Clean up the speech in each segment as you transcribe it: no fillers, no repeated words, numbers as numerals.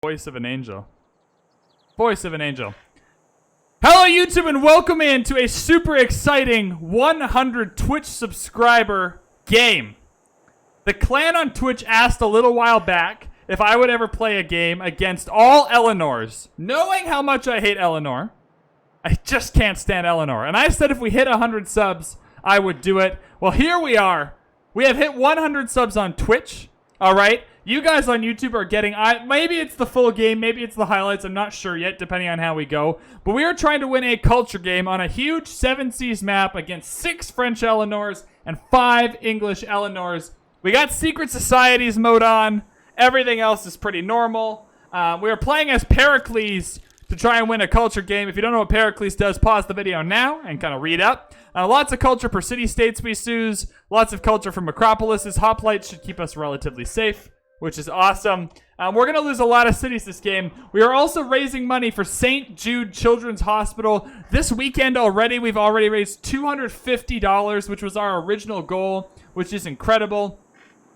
Voice of an angel. Voice of an angel. Hello, YouTube, and welcome into a super exciting 100 Twitch subscriber game. The clan on Twitch asked a little while back if I would ever play a game against all Eleanors. Knowing how much I hate Eleanor, I just can't stand Eleanor. And I said if we hit 100 subs, I would do it. Well, here we are. We have hit 100 subs on Twitch. All right. You guys on YouTube are getting, maybe it's the full game, maybe it's the highlights, I'm not sure yet, depending on how we go. But we are trying to win a culture game on a huge 7 seas map against 6 French Eleanors and 5 English Eleanors. We got Secret Societies mode on. Everything else is pretty normal. We are playing as Pericles to try and win a culture game. If you don't know what Pericles does, pause the video now and kind of read up. Lots of culture per city-states we choose. Lots of culture from Acropolises. Hoplites should keep us relatively safe, which is awesome. We're going to lose a lot of cities this game. We are also raising money for St. Jude Children's Hospital. This weekend already, we've already raised $250, which was our original goal, which is incredible.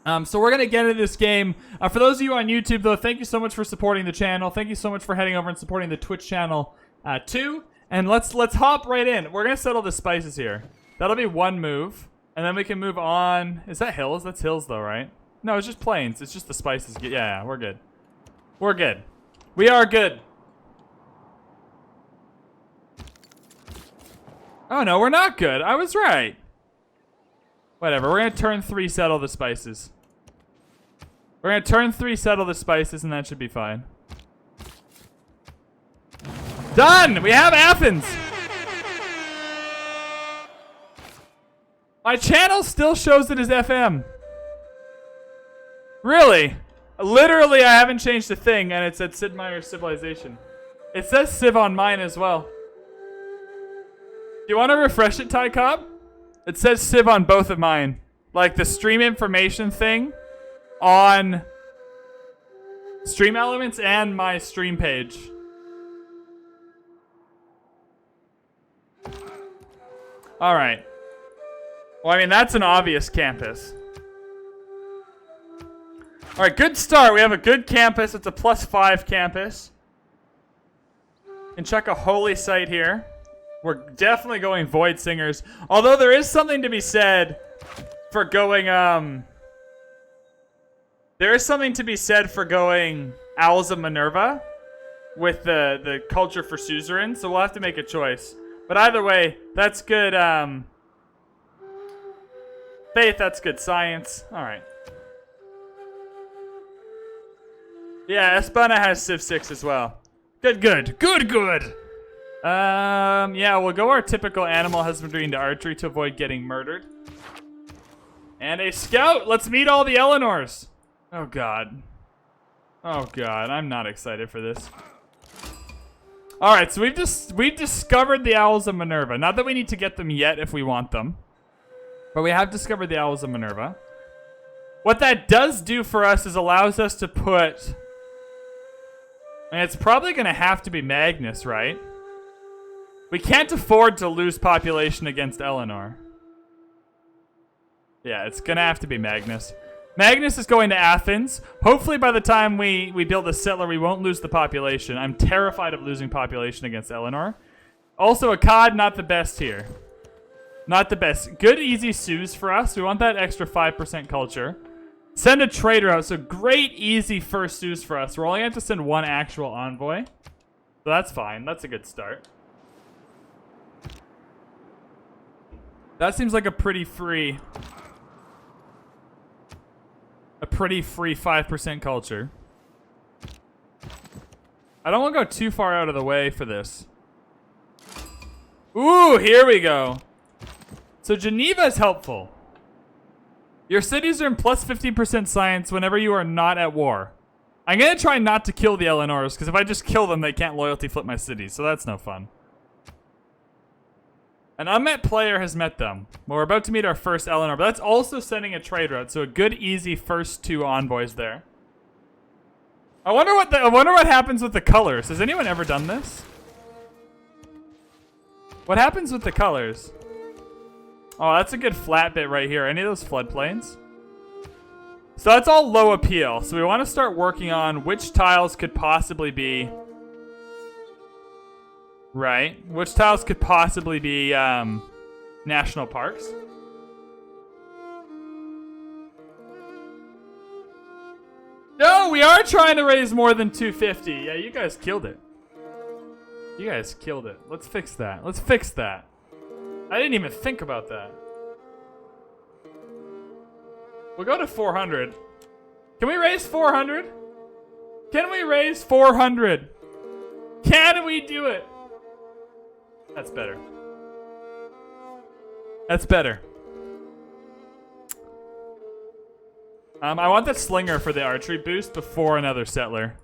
So we're going to get into this game. For those of you on YouTube, though, thank you so much for supporting the channel. Thank you so much for heading over and supporting the Twitch channel, too. And let's hop right in. We're going to settle the spices here. That'll be one move. And then we can move on. Is that hills? That's hills, though, right? No, it's just plains. It's just the spices. Yeah, we're good. We're good. We are good. Oh, no, we're not good. I was right. Whatever. We're going to turn 3, settle the spices. We're going to turn 3, settle the spices, and that should be fine. Done! We have Athens! My channel still shows it as FM. Really? Literally, I haven't changed a thing, and it said Sid Meier's Civilization. It says Civ on mine as well. Do you want to refresh it, Ty Cobb? It says Civ on both of mine. Like the stream information thing on Stream Elements and my stream page. Alright. Well, I mean, that's an obvious campus. Alright, good start. We have a good campus. It's a +5 campus. And check a holy site here. We're definitely going Void Singers. Although there is something to be said for going, there is something to be said for going Owls of Minerva with the culture for suzerain. So we'll have to make a choice. But either way, that's good, faith, that's good science. Alright. Yeah, Espana has Civ 6 as well. Good. Yeah, we'll go our typical animal husbandry into archery to avoid getting murdered. And a scout! Let's meet all the Eleanors! Oh god. Oh god, I'm not excited for this. Alright, so we've discovered the Owls of Minerva. Not that we need to get them yet if we want them. But we have discovered the Owls of Minerva. What that does do for us is allows us to put... And it's probably going to have to be Magnus, right? We can't afford to lose population against Eleanor. Yeah, it's going to have to be Magnus. Magnus is going to Athens. Hopefully by the time we build a settler, we won't lose the population. I'm terrified of losing population against Eleanor. Also, Akkad, not the best here. Not the best. Good, easy Sioux for us. We want that extra 5% culture. Send a trader out. So great, easy first Sioux for us. We're only going to have to send one actual envoy. So that's fine. That's a good start. That seems like a pretty free 5% culture. I don't want to go too far out of the way for this. Ooh, here we go. So Geneva is helpful. Your cities are in +50% science whenever you are not at war. I'm going to try not to kill the Eleanors, because if I just kill them, they can't loyalty flip my cities, so that's no fun. An unmet player has met them. Well, we're about to meet our first Eleanor, but that's also sending a trade route, so a good, easy first 2 envoys there. I wonder what happens with the colors. Has anyone ever done this? What happens with the colors? Oh, that's a good flat bit right here. Any of those floodplains? So that's all low appeal. So we want to start working on which tiles could possibly be... Right. Which tiles could possibly be national parks. No, we are trying to raise more than 250. Yeah, you guys killed it. You guys killed it. Let's fix that. Let's fix that. I didn't even think about that. We'll go to 400. Can we raise 400? Can we raise 400? Can we do it? That's better. That's better. I want the slinger for the archery boost before another settler.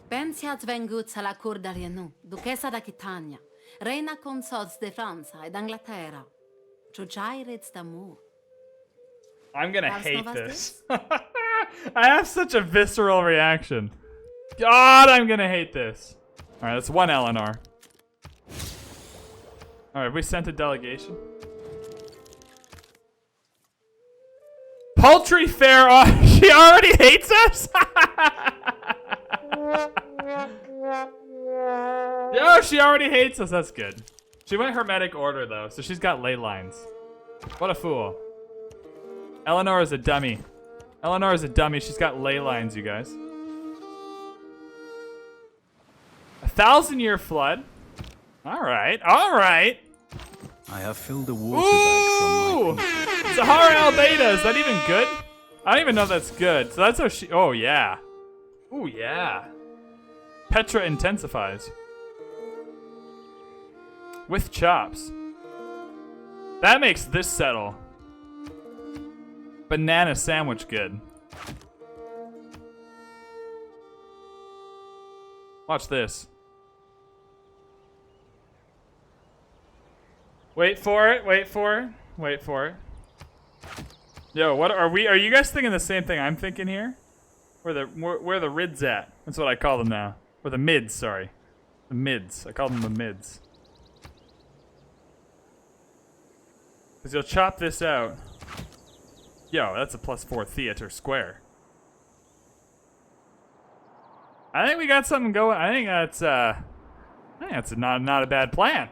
Pensi ați vengut la Curdarianu, duchessa d'Aquitania, reina consorts de Franța ed Anglaterra. Ciuciai reți d'amor. I'm gonna hate this. I have such a visceral reaction. God, I'm gonna hate this. Alright, that's 1 Eleanor. Alright, we sent a delegation. Poultry fair. Oh, she already hates us? Yo, she already hates us. That's good. She went hermetic order, though, so she's got ley lines. What a fool. Eleanor is a dummy. Eleanor is a dummy. She's got ley lines, you guys. 1,000-year flood. All right. All right. I have filled the water bag from my Sahara Albedo, is that even good? I don't even know if that's good. So that's how she... Oh, yeah. Oh, yeah. Petra intensifies. With chops. That makes this settle. Banana sandwich good. Watch this. Wait for it, wait for it, wait for it. Yo, what are we? Are you guys thinking the same thing I'm thinking here? Where the rids at? That's what I call them now. Or the mids, sorry. The mids. I call them the mids. Because you'll chop this out. Yo, that's a +4 theater square. I think we got something going. I think that's not a bad plan.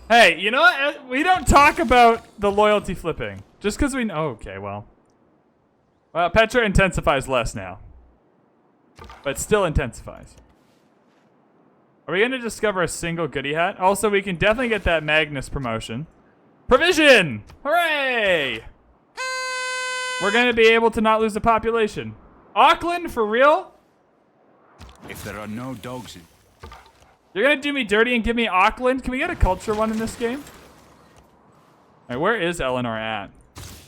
Hey, you know what? We don't talk about the loyalty flipping. Just because we know. Oh, okay, well. Well, Petra intensifies less now. But still intensifies. Are we going to discover a single goodie hat? Also, we can definitely get that Magnus promotion. Provision! Hooray! We're going to be able to not lose the population. Auckland, for real? If there are no dogs in... You're gonna do me dirty and give me Auckland? Can we get a culture one in this game? Alright, where is Eleanor at?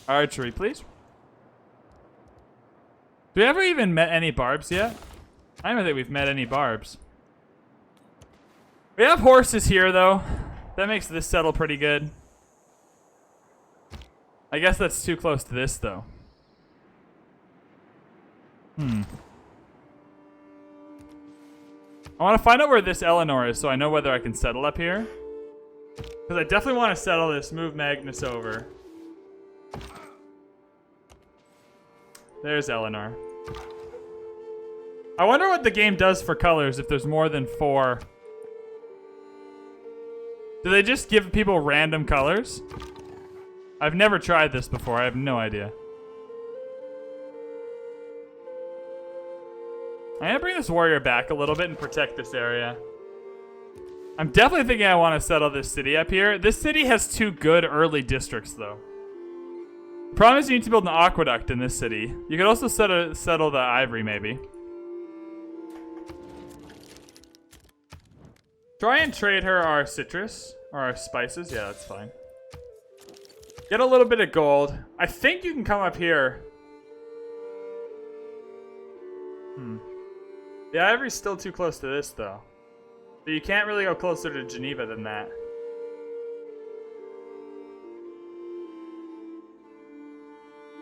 Archery, please. Do we ever even met any barbs yet? I don't think we've met any barbs. We have horses here, though. That makes this settle pretty good. I guess that's too close to this, though. I want to find out where this Eleanor is so I know whether I can settle up here. Because I definitely want to settle this, move Magnus over. There's Eleanor. I wonder what the game does for colors if there's more than 4. Do they just give people random colors? I've never tried this before. I have no idea. I'm gonna bring this warrior back a little bit and protect this area. I'm definitely thinking I want to settle this city up here. This city has 2 good early districts, though. The problem is you need to build an aqueduct in this city. You could also settle the ivory, maybe. Try and trade her our citrus, or our spices. Yeah, that's fine. Get a little bit of gold. I think you can come up here. The ivory's still too close to this, though. So you can't really go closer to Geneva than that.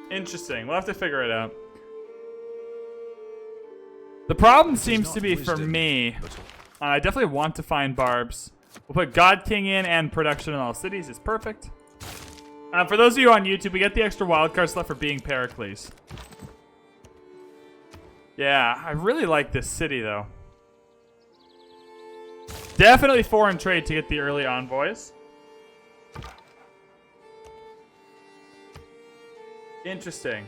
Interesting. We'll have to figure it out. The problem seems to be for me. I definitely want to find barbs. We'll put God King in and production in all cities is perfect. For those of you on YouTube, we get the extra wildcard slot for being Pericles. Yeah, I really like this city, though. Definitely foreign trade to get the early envoys. Interesting.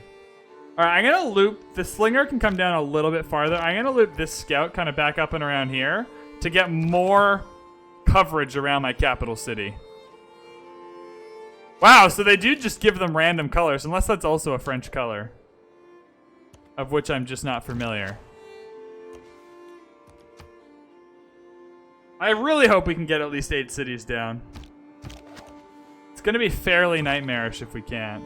All right, I'm going to loop. The slinger can come down a little bit farther. I'm going to loop this scout kind of back up and around here to get more coverage around my capital city. Wow, so they do just give them random colors, unless that's also a French color, of which I'm just not familiar. I really hope we can get at least 8 cities down. It's going to be fairly nightmarish if we can't.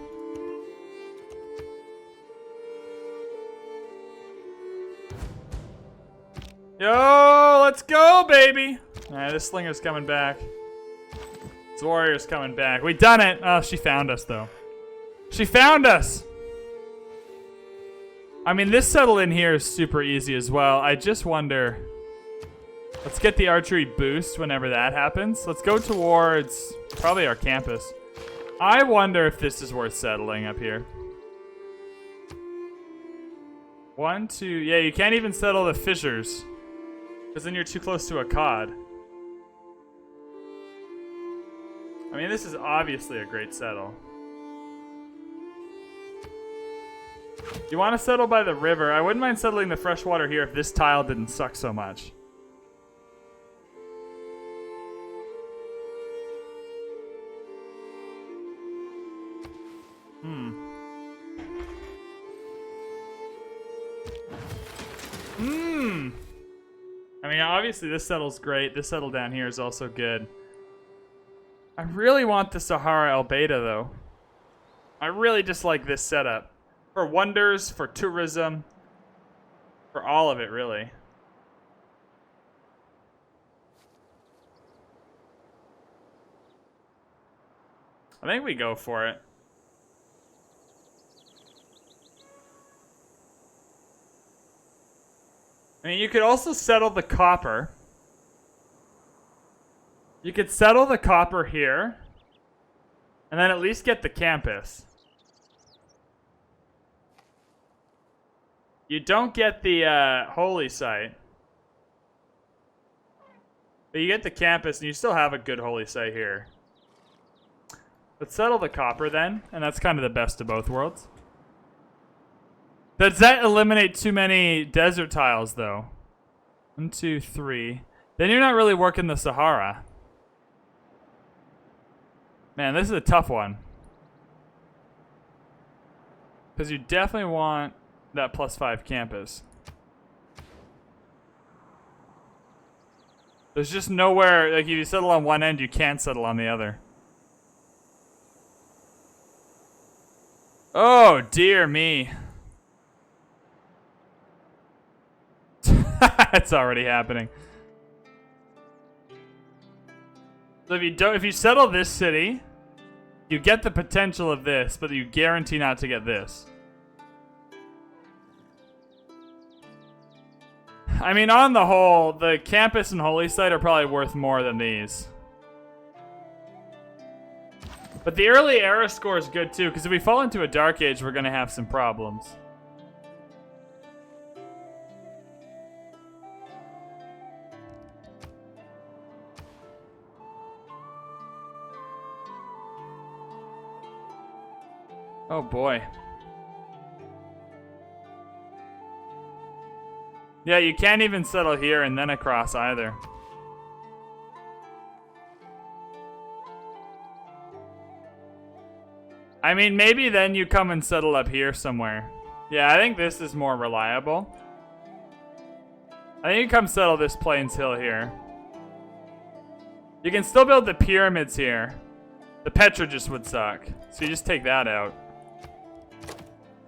Yo, let's go, baby. All right, this slinger's coming back. This warrior's coming back. We done it. Oh, she found us, though. She found us. I mean, this settle in here is super easy as well. I just wonder. Let's get the archery boost whenever that happens. Let's go towards probably our campus. I wonder if this is worth settling up here. 1, 2. Yeah, you can't even settle the fissures, because then you're too close to a cod. I mean, this is obviously a great settle. You want to settle by the river. I wouldn't mind settling the freshwater here if this tile didn't suck so much. I mean, obviously this settle's great. This settle down here is also good. I really want the Sahara El Beta, though. I really just like this setup. For wonders, for tourism, for all of it, really. I think we go for it. I mean, you could also settle the copper. You could settle the copper here, and then at least get the campus. You don't get the holy site, but you get the campus, and you still have a good holy site here. Let's settle the copper then, and that's kind of the best of both worlds. Does that eliminate too many desert tiles, though? 1, 2, 3. Then you're not really working the Sahara. Man, this is a tough one. Because you definitely want that +5 campus. There's just nowhere, like if you settle on one end, you can't settle on the other. Oh, dear me. It's already happening. So if you settle this city, you get the potential of this, but you guarantee not to get this. I mean, on the whole, the campus and holy site are probably worth more than these. But the early era score is good too, because if we fall into a dark age, we're going to have some problems. Oh boy. Yeah, you can't even settle here and then across either. I mean, maybe then you come and settle up here somewhere. Yeah, I think this is more reliable. I think you come settle this Plains Hill here. You can still build the pyramids here. The Petra just would suck. So you just take that out.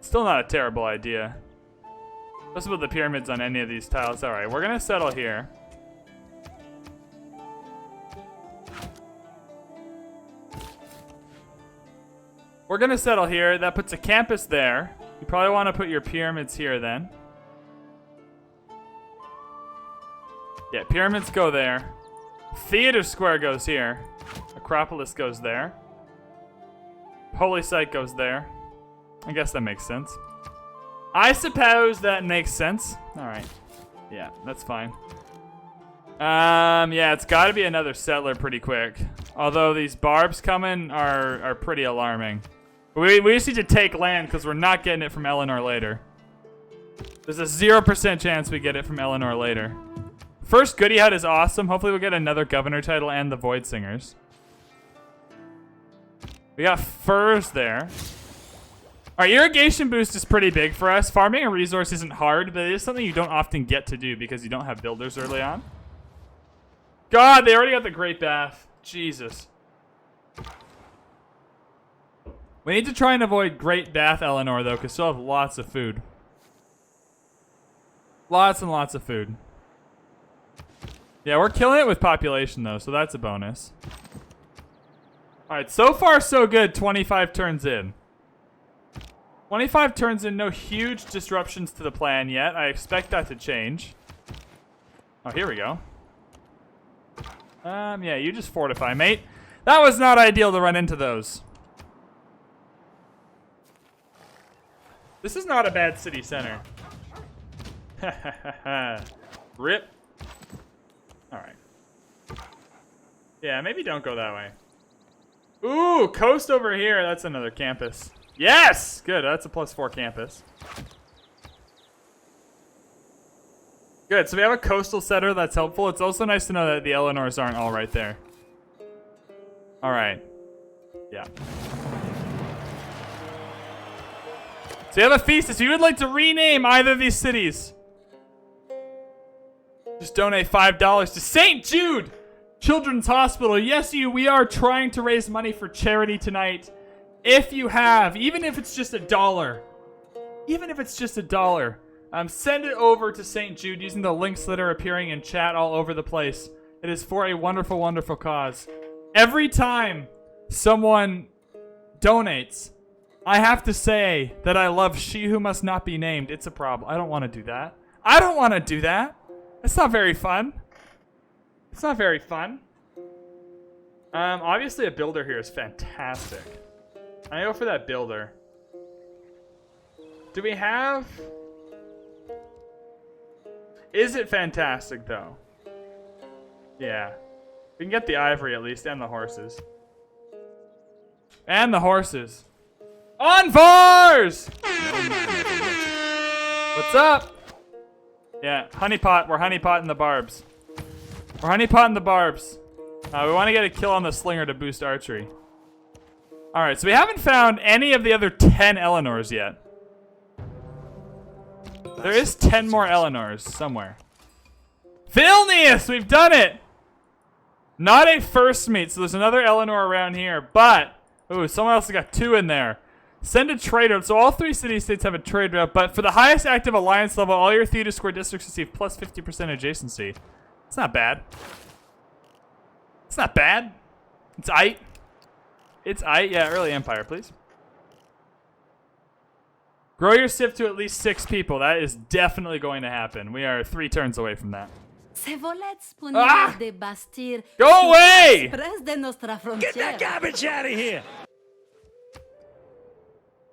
Still not a terrible idea. Let's build the pyramids on any of these tiles. Alright, we're going to settle here. We're going to settle here. That puts a campus there. You probably want to put your pyramids here then. Yeah, pyramids go there. Theater Square goes here. Acropolis goes there. Holy site goes there. I guess that makes sense. I suppose that makes sense. All right. Yeah, that's fine. Yeah, it's got to be another settler pretty quick. Although these barbs coming are pretty alarming. We just need to take land because we're not getting it from Eleanor later. There's a 0% chance we get it from Eleanor later. First Goody Hut is awesome. Hopefully we'll get another governor title and the Void Singers. We got furs there. Our irrigation boost is pretty big for us. Farming a resource isn't hard, but it is something you don't often get to do because you don't have builders early on. God, they already got the Great Bath. Jesus. We need to try and avoid Great Bath Eleanor, though, because she'll have lots of food. Lots and lots of food. Yeah, we're killing it with population, though, so that's a bonus. Alright, so far so good. 25 turns in. 25 turns in, no huge disruptions to the plan yet. I expect that to change. Oh, here we go. Yeah, you just fortify, mate. That was not ideal to run into those. This is not a bad city center. Rip. Alright. Yeah, maybe don't go that way. Ooh, coast over here. That's another campus. Yes! Good, that's a +4 campus. Good, so we have a coastal setter that's helpful. It's also nice to know that the Eleanors aren't all right there. Alright. Yeah. So you have a feast. If you would like to rename either of these cities, just donate $5 to St. Jude Children's Hospital. Yes, we are trying to raise money for charity tonight. If you have, even if it's just $1, send it over to St. Jude using the links that are appearing in chat all over the place. It is for a wonderful, wonderful cause. Every time someone donates, I have to say that I love She Who Must Not Be Named. It's a problem. I don't want to do that. It's not very fun. Obviously a builder here is fantastic. I go for that builder. Do we have... Is it fantastic, though? Yeah. We can get the ivory, at least, and the horses. On Vars! What's up? Yeah, honeypot. We're honeypotting the barbs. We want to get a kill on the slinger to boost archery. Alright, so we haven't found any of the other 10 Eleanors yet. There is 10 more Eleanors somewhere. Vilnius! We've done it! Not a first meet, so there's another Eleanor around here, but... Ooh, someone else has got 2 in there. Send a trade route. So all 3 city-states have a trade route, but for the highest active alliance level, all your theater square districts receive plus 50% adjacency. It's not bad. It's aight. Yeah, early empire, please. Grow your civ to at least 6 people. That is definitely going to happen. We are 3 turns away from that. Go away! Get that garbage out of here!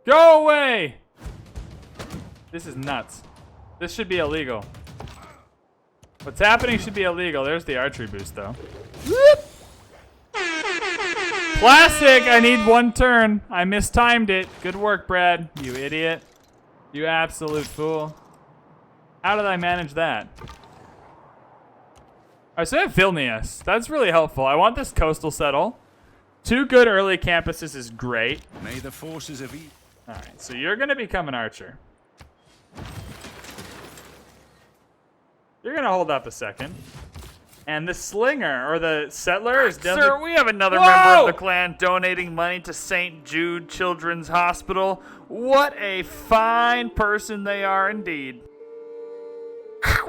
Go away! This is nuts. This should be illegal. What's happening should be illegal. There's the archery boost, though. Whoop! Classic! I need 1 turn. I mistimed it. Good work, Brad. You idiot. You absolute fool. How did I manage that? Alright, so I have Vilnius. That's really helpful. I want this coastal settle. 2 good early campuses is great. May the forces of evil. Alright, so you're going to become an archer. You're going to hold up a second. And the slinger, or the settler, is definitely... Sir, we have another member of the clan donating money to St. Jude Children's Hospital. What a fine person they are indeed.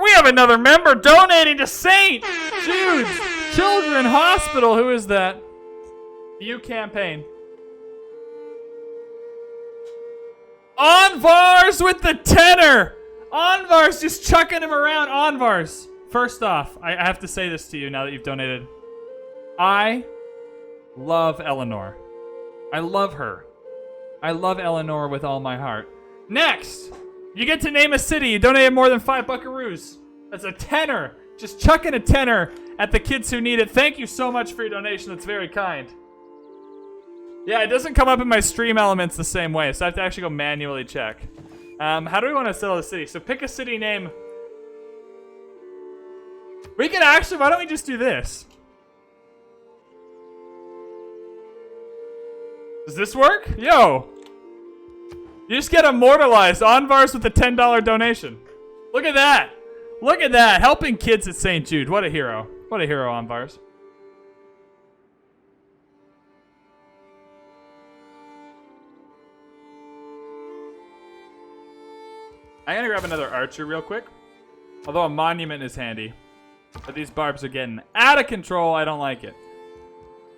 We have another member donating to St. Jude's Children's Hospital. Who is that? View campaign. Onvars with the tenor. Onvars just chucking him around. Onvars. First off, I have to say this to you now that you've donated. I love Eleanor. I love her. I love Eleanor with all my heart. Next, you get to name a city. You donate more than 5 buckaroos. That's a tenner. Just chucking a tenner at the kids who need it. Thank you so much for your donation. That's very kind. Yeah, it doesn't come up in my stream elements the same way, so I have to actually go manually check. How do we want to settle the city? So pick a city name. We can actually, why don't we just do this? Does this work? Yo! You just get immortalized. Anvars with a $10 donation. Look at that. Look at that. Helping kids at St. Jude. What a hero. What a hero, Anvars. I'm gonna grab another archer real quick. Although a monument is handy. But these barbs are getting out of control. I don't like it.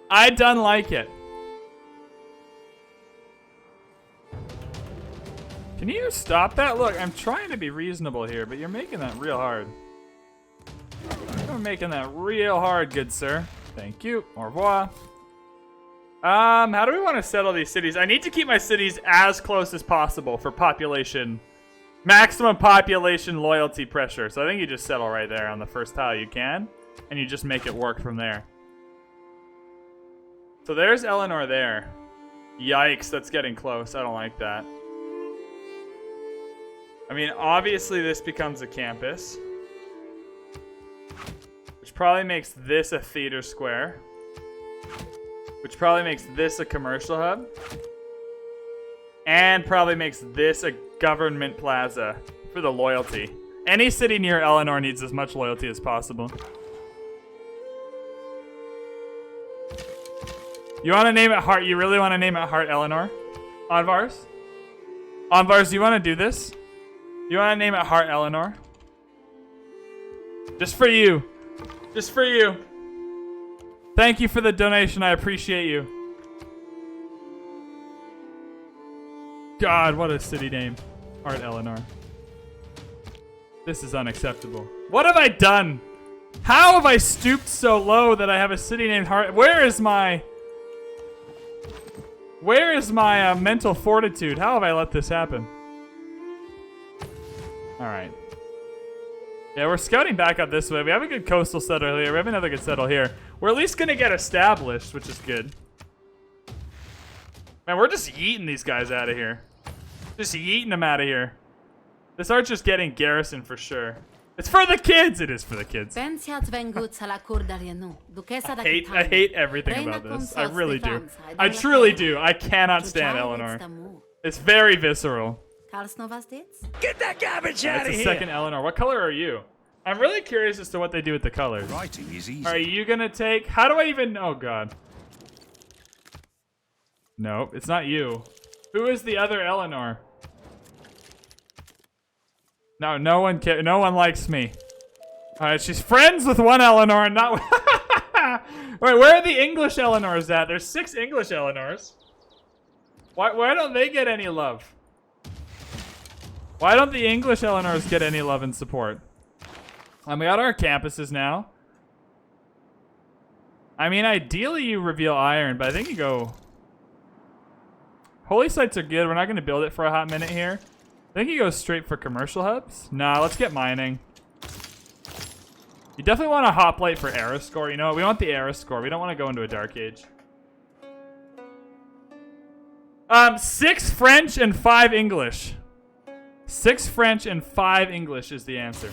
I don't like it. Can you stop that? Look, I'm trying to be reasonable here, but you're making that real hard. You're making that real hard, good sir. Thank you. Au revoir. How do we want to settle these cities? I need to keep my cities as close as possible for population. Maximum population loyalty pressure. So I think you just settle right there on the first tile you can. And you just make it work from there. So there's Eleanor there. Yikes, that's getting close. I don't like that. I mean, obviously this becomes a campus. Which probably makes this a theater square. Which probably makes this a commercial hub. And probably makes this a government plaza for the loyalty. Any city near Eleanor needs as much loyalty as possible. You want to name it Heart? You really want to name it Heart Eleanor? Anvars? Anvars, do you want to do this? You want to name it Heart Eleanor? Just for you. Just for you. Thank you for the donation. I appreciate you. God, what a city name. Heart Eleanor. This is unacceptable. What have I done? How have I stooped so low that I have a city named Heart? Where is my mental fortitude? How have I let this happen? Alright. Yeah, we're scouting back up this way. We have a good coastal settle here. We have another good settle here. We're at least going to get established, which is good. Man, we're just yeeting these guys out of here. Just yeeting them out of here. This archer's getting garrison for sure. It's for the kids! It is for the kids. I hate everything about this. I really do. I truly do. I cannot stand Eleanor. It's very visceral. Get that garbage out of It's a here! second Eleanor. What color are you? I'm really curious as to what they do with the colors. Writing is easy. Are you gonna take... How do I even... Oh, God. Nope, it's not you. Who is the other Eleanor? No, no one likes me. Alright, she's friends with one Eleanor and not... Wait, where are the English Eleanors at? There's 6 English Eleanors. Why don't they get any love? Why don't the English Eleanors get any love and support? We got our campuses now. I mean, ideally you reveal iron, but I think you go... Holy sites are good. We're not going to build it for a hot minute here. I think you go straight for commercial hubs. Nah, let's get mining. You definitely want a hoplite for era score. You know what? We want the era score. We don't want to go into a dark age. 6 French and 5 English. 6 French and 5 English is the answer.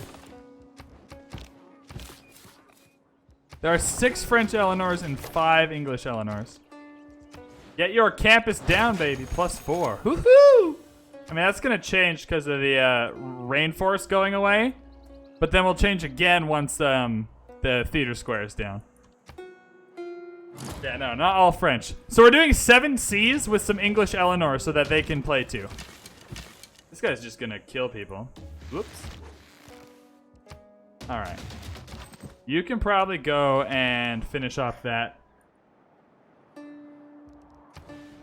There are 6 French Eleanors and 5 English Eleanors. Get your campus down, baby. +4. Woohoo! I mean, that's going to change because of the rainforest going away. But then we'll change again once the theater square is down. Yeah, no, not all French. So we're doing 7 Cs with some English Eleanor so that they can play too. This guy's just going to kill people. Whoops. All right. You can probably go and finish off that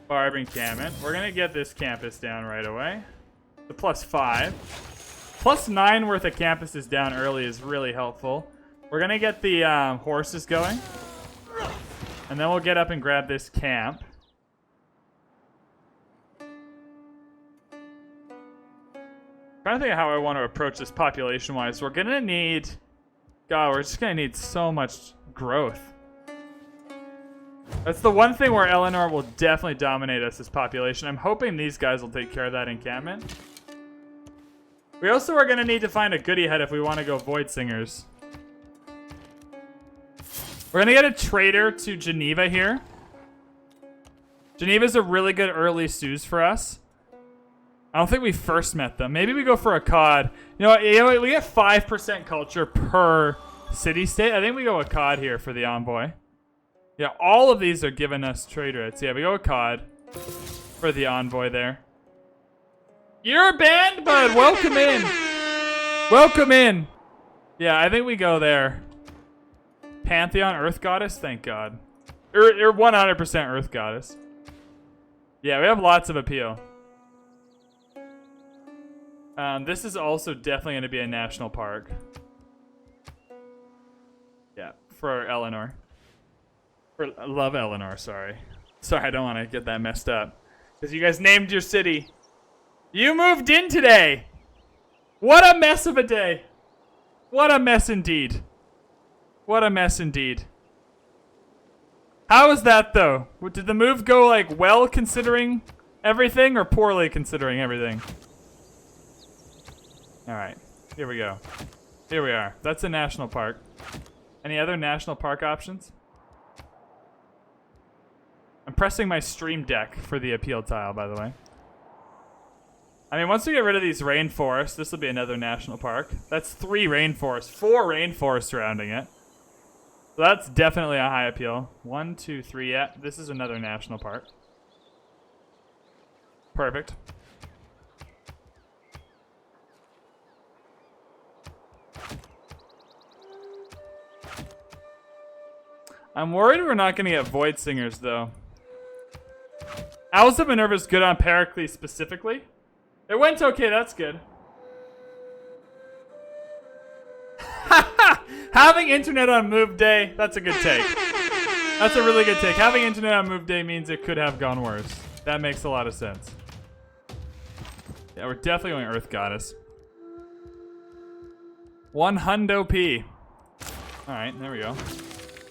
barb encampment. We're going to get this campus down right away. The +5. +9 worth of campuses down early is really helpful. We're going to get the horses going. And then we'll get up and grab this camp. Trying to think of how I want to approach this population-wise. We're gonna need... God, we're just gonna need so much growth. That's the one thing where Eleanor will definitely dominate us as population. I'm hoping these guys will take care of that encampment. We also are gonna need to find a goodie head if we want to go Void Singers. We're gonna get a trader to Geneva here. Geneva's a really good early Suze for us. I don't think we first met them. Maybe we go for a COD. You know what, we get 5% culture per city-state. I think we go a COD here for the envoy. Yeah, all of these are giving us trade rates. Yeah, we go a COD for the envoy there. You're banned, bud. Welcome in. Welcome in. Yeah, I think we go there. Pantheon, Earth Goddess, thank God. You're 100% Earth Goddess. Yeah, we have lots of appeal. This is also definitely going to be a national park. Yeah, for Eleanor. For Love Eleanor, sorry. Sorry, I don't want to get that messed up. Because you guys named your city. You moved in today! What a mess of a day! What a mess indeed. What a mess indeed. How was that, though? Did the move go, like, well considering everything, or poorly considering everything? Alright, here we go. Here we are. That's a national park. Any other national park options? I'm pressing my stream deck for the appeal tile, by the way. I mean, once we get rid of these rainforests, this will be another national park. That's 3 rainforests. 4 rainforests surrounding it. So that's definitely a high appeal. 1, 2, 3. Yeah, this is another national park. Perfect. I'm worried we're not going to get Void Singers, though. Owls of Minerva's good on Pericles specifically. It went okay, that's good. Having internet on move day, that's a good take. That's a really good take. Having internet on move day means it could have gone worse. That makes a lot of sense. Yeah, we're definitely going Earth Goddess. 100 P. Alright, there we go.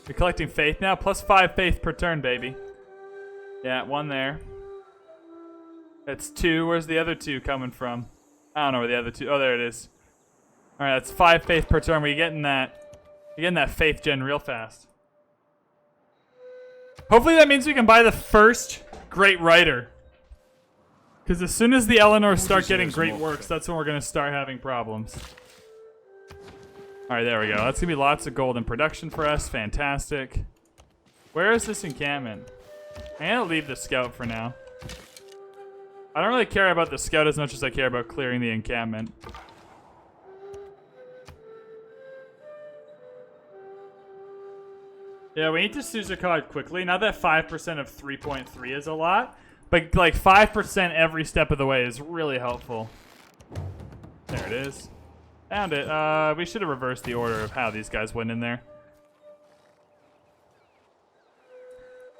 We're collecting faith now. Plus 5 faith per turn, baby. Yeah, 1 there. That's 2. Where's the other 2 coming from? I don't know where the other 2... Oh, there it is. Alright, that's 5 faith per turn. We're getting that... You're getting that faith gen real fast. Hopefully that means we can buy the first great writer. Because as soon as the Eleanors start getting great works, that's when we're going to start having problems. Alright, there we go. That's going to be lots of gold in production for us. Fantastic. Where is this encampment? I'm going to leave the scout for now. I don't really care about the scout as much as I care about clearing the encampment. Yeah, we need to Suzukad quickly. Not that 5% of 3.3 is a lot, but like 5% every step of the way is really helpful. There it is. Found it. We should have reversed the order of how these guys went in there.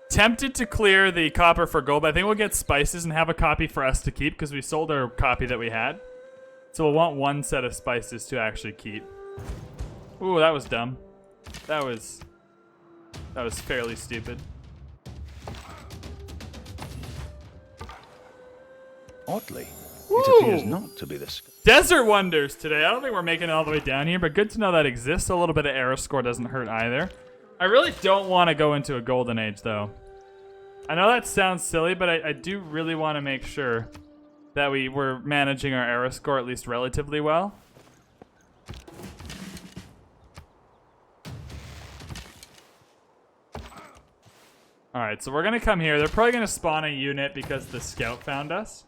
Tempted to clear the copper for gold, but I think we'll get spices and have a copy for us to keep because we sold our copy that we had. So we'll want 1 set of spices to actually keep. Ooh, that was dumb. That was fairly stupid. Oddly, Woo! it appears not to be the sky. Desert Wonders today. I don't think we're making it all the way down here, but good to know that exists. A little bit of arrow score doesn't hurt either. I really don't want to go into a golden age, though. I know that sounds silly, but I do really want to make sure that we're managing our arrow score at least relatively well. Alright, so we're going to come here. They're probably going to spawn a unit because the scout found us.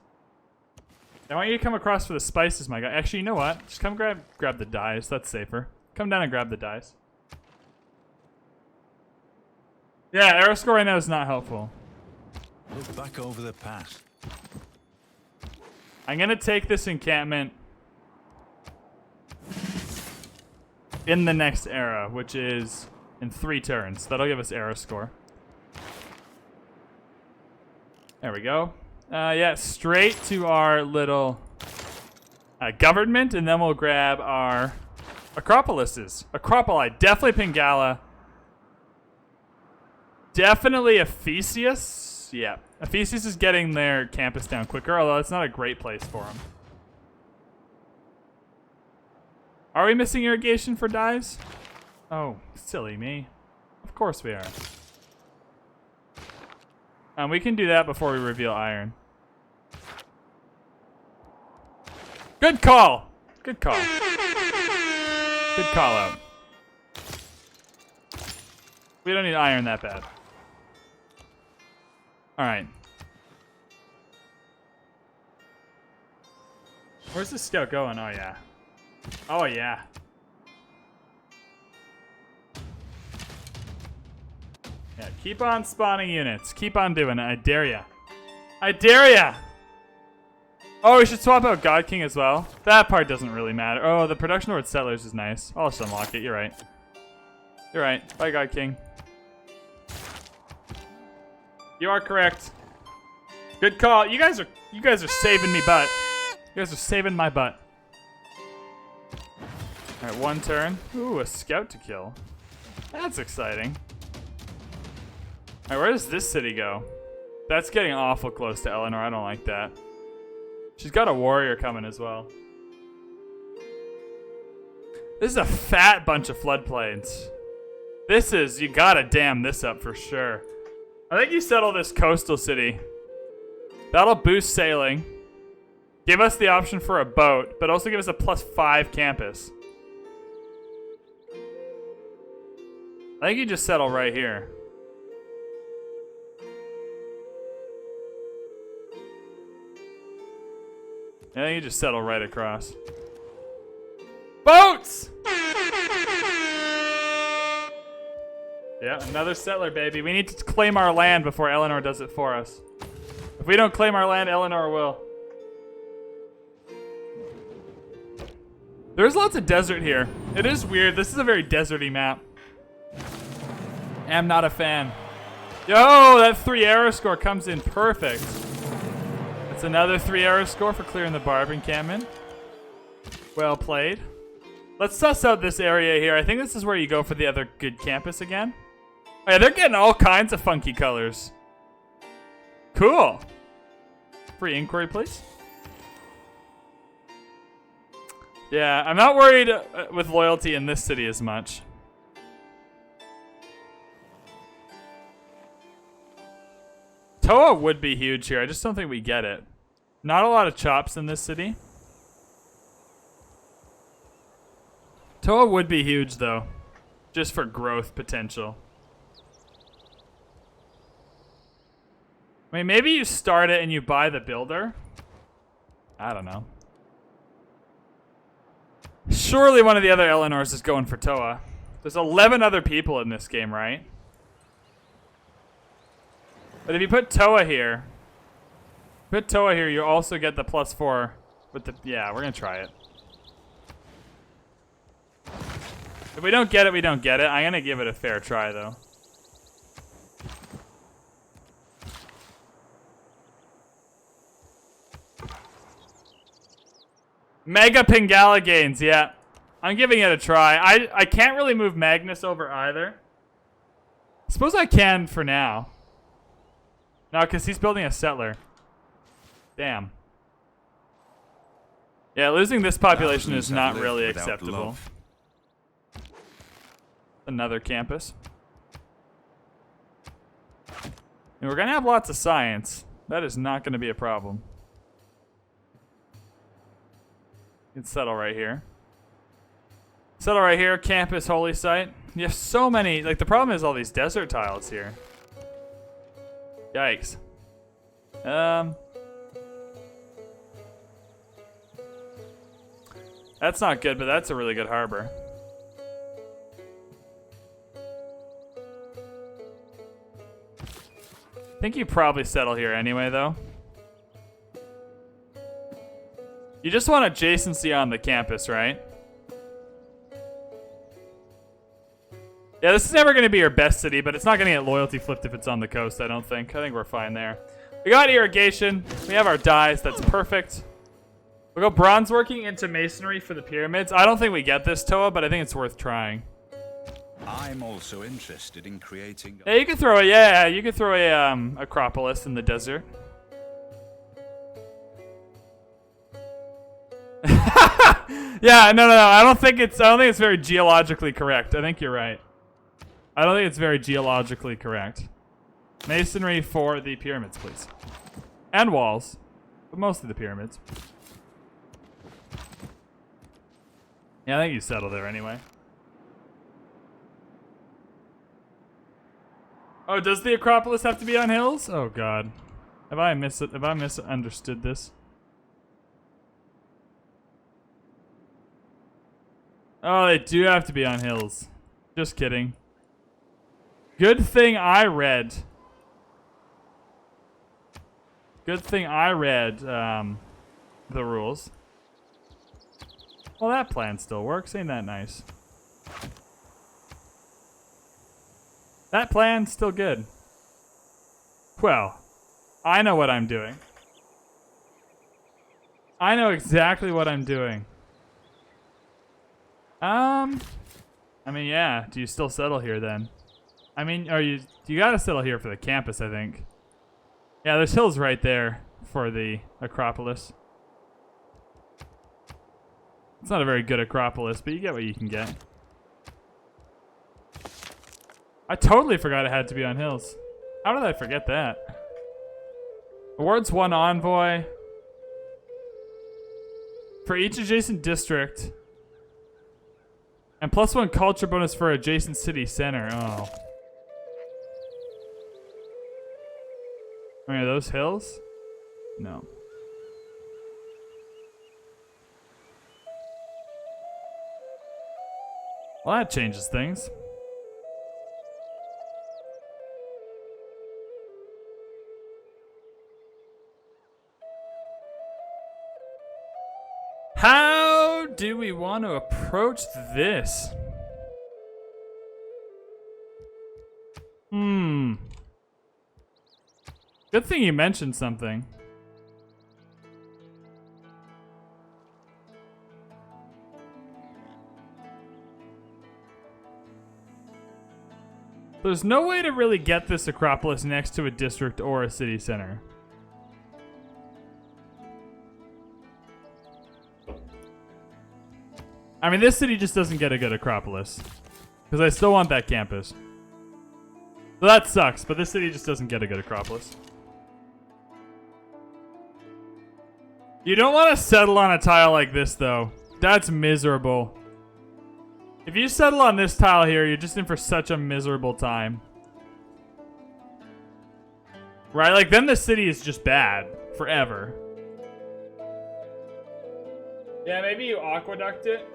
I want you to come across for the spices, my guy. Actually, you know what? Just come grab the dyes. That's safer. Come down and grab the dyes. Yeah, arrow score right now is not helpful. Look back over the past. I'm going to take this encampment in the next era, which is in 3 turns. That'll give us arrow score. There we go. Yeah, straight to our little government, and then we'll grab our Acropolises. Acropoli, definitely Pingala. Definitely Ephesius. Yeah, Ephesius is getting their campus down quicker, although it's not a great place for them. Are we missing irrigation for dyes? Oh, silly me. Of course we are. We can do that before we reveal iron. Good call. Good call. Good call out. We don't need iron that bad. All right. Where's the scout going? Oh, yeah. Oh, yeah. Yeah, keep on spawning units. Keep on doing it. I dare ya. I dare ya! Oh, we should swap out God King as well. That part doesn't really matter. Oh, the production towards settlers is nice. I'll just unlock it. You're right. You're right. Bye, God King. You are correct. Good call. You guys are saving me butt. You guys are saving my butt. All right, one turn. Ooh, a scout to kill. That's exciting. All right, where does this city go? That's getting awful close to Eleanor. I don't like that. She's got a warrior coming as well. This is a fat bunch of floodplains. This is, you gotta dam this up for sure. I think you settle this coastal city. That'll boost sailing. Give us the option for a boat, but also give us a +5 campus. I think you just settle right here. I think you just settle right across. Boats! Yeah, another settler, baby. We need to claim our land before Eleanor does it for us. If we don't claim our land, Eleanor will. There's lots of desert here. It is weird. This is a very deserty map. Am not a fan. Yo, that 3 arrow score comes in perfect. That's another 3 arrow score for clearing the barb encampment. Well played. Let's suss out this area here. I think this is where you go for the other good campus again. Oh yeah, they're getting all kinds of funky colors. Cool. Free inquiry, please. Yeah, I'm not worried with loyalty in this city as much. Toa would be huge here. I just don't think we get it. Not a lot of chops in this city. Toa would be huge, though. Just for growth potential. I mean, maybe you start it and you buy the builder. I don't know. Surely one of the other Eleanors is going for Toa. There's 11 other people in this game, right? But if you put Toa here, you also get the +4 with the, yeah, we're gonna try it. If we don't get it, we don't get it. I'm gonna give it a fair try though. Mega Pingala gains, yeah. I'm giving it a try. I can't really move Magnus over either. Suppose I can for now. No, because he's building a settler. Damn. Yeah, losing this population is not really acceptable. Another campus. And we're going to have lots of science. That is not going to be a problem. You can settle right here. Settle right here, campus, holy site. You have so many, like the problem is all these desert tiles here. Yikes. That's not good, but that's a really good harbor. I think you probably settle here anyway, though. You just want adjacency on the campus, right? Yeah, this is never going to be your best city, but it's not going to get loyalty flipped if it's on the coast, I don't think. I think we're fine there. We got irrigation. We have our dyes. That's perfect. We'll go bronze working into masonry for the pyramids. I don't think we get this, Toa, but I think it's worth trying. I'm also interested in creating. Yeah, you could throw a Acropolis in the desert. Yeah, no. I don't think it's very geologically correct. I think you're right. I don't think it's very geologically correct. Masonry for the pyramids, please. And walls. But mostly the pyramids. Yeah, I think you settle there anyway. Oh, does the Acropolis have to be on hills? Oh god. Have I misunderstood this? Oh, they do have to be on hills. Just kidding. Good thing I read. Good thing I read the rules. Well, that plan still works. Ain't that nice? That plan's still good. Well, I know what I'm doing. I know exactly what I'm doing. I mean, yeah. Do you still settle here then? I mean, you gotta settle here for the campus, I think. Yeah, there's hills right there for the Acropolis. It's not a very good Acropolis, but you get what you can get. I totally forgot it had to be on hills. How did I forget that? Awards 1 envoy. For each adjacent district. And +1 culture bonus for adjacent city center. Oh. Are those hills? No. Well, that changes things. How do we want to approach this? Good thing you mentioned something. There's no way to really get this Acropolis next to a district or a city center. I mean, this city just doesn't get a good Acropolis. Because I still want that campus. So that sucks, but this city just doesn't get a good Acropolis. You don't want to settle on a tile like this, though. That's miserable. If you settle on this tile here, you're just in for such a miserable time. Right? Like, then the city is just bad. Forever. Yeah, maybe you aqueduct it.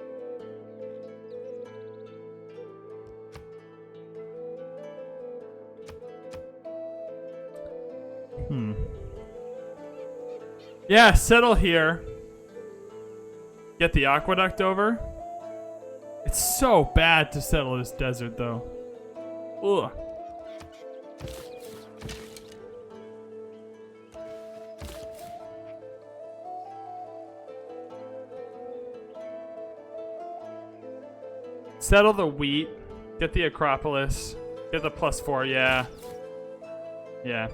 Yeah, settle here. Get the aqueduct over. It's so bad to settle this desert, though. Ugh. Settle the wheat. Get the Acropolis. Get the +4, yeah. Yeah.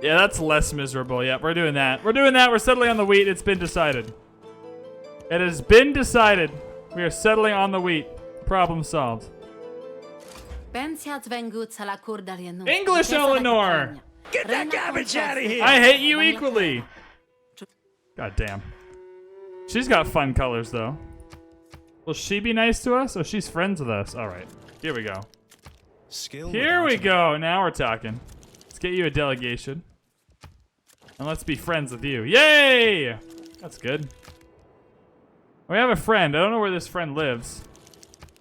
Yeah, that's less miserable. Yeah, we're doing that. We're doing that. We're settling on the wheat. It's been decided. It has been decided. We are settling on the wheat. Problem solved. English, Eleanor! Get that garbage out of here! I hate you equally. God damn. She's got fun colors, though. Will she be nice to us? Oh, she's friends with us. All right. Here we go. Here we go. Now we're talking. Let's get you a delegation. And let's be friends with you. Yay! That's good. We have a friend. I don't know where this friend lives.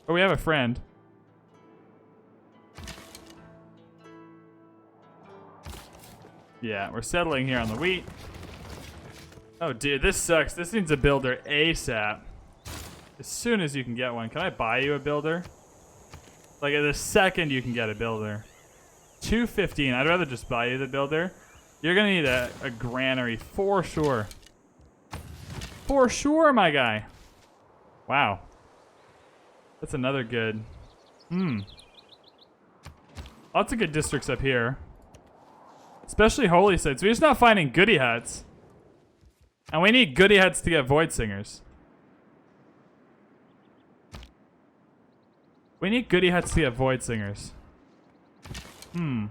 But we have a friend. Yeah, we're settling here on the wheat. Oh, dude, this sucks. This needs a builder ASAP. As soon as you can get one. Can I buy you a builder? Like, at the second you can get a builder. 215. I'd rather just buy you the builder. You're gonna need a granary for sure. For sure, my guy. Wow. That's another good. Lots of good districts up here. Especially holy sites. We're just not finding goody huts. And we need goody huts to get void singers. We need goody huts to get void singers. I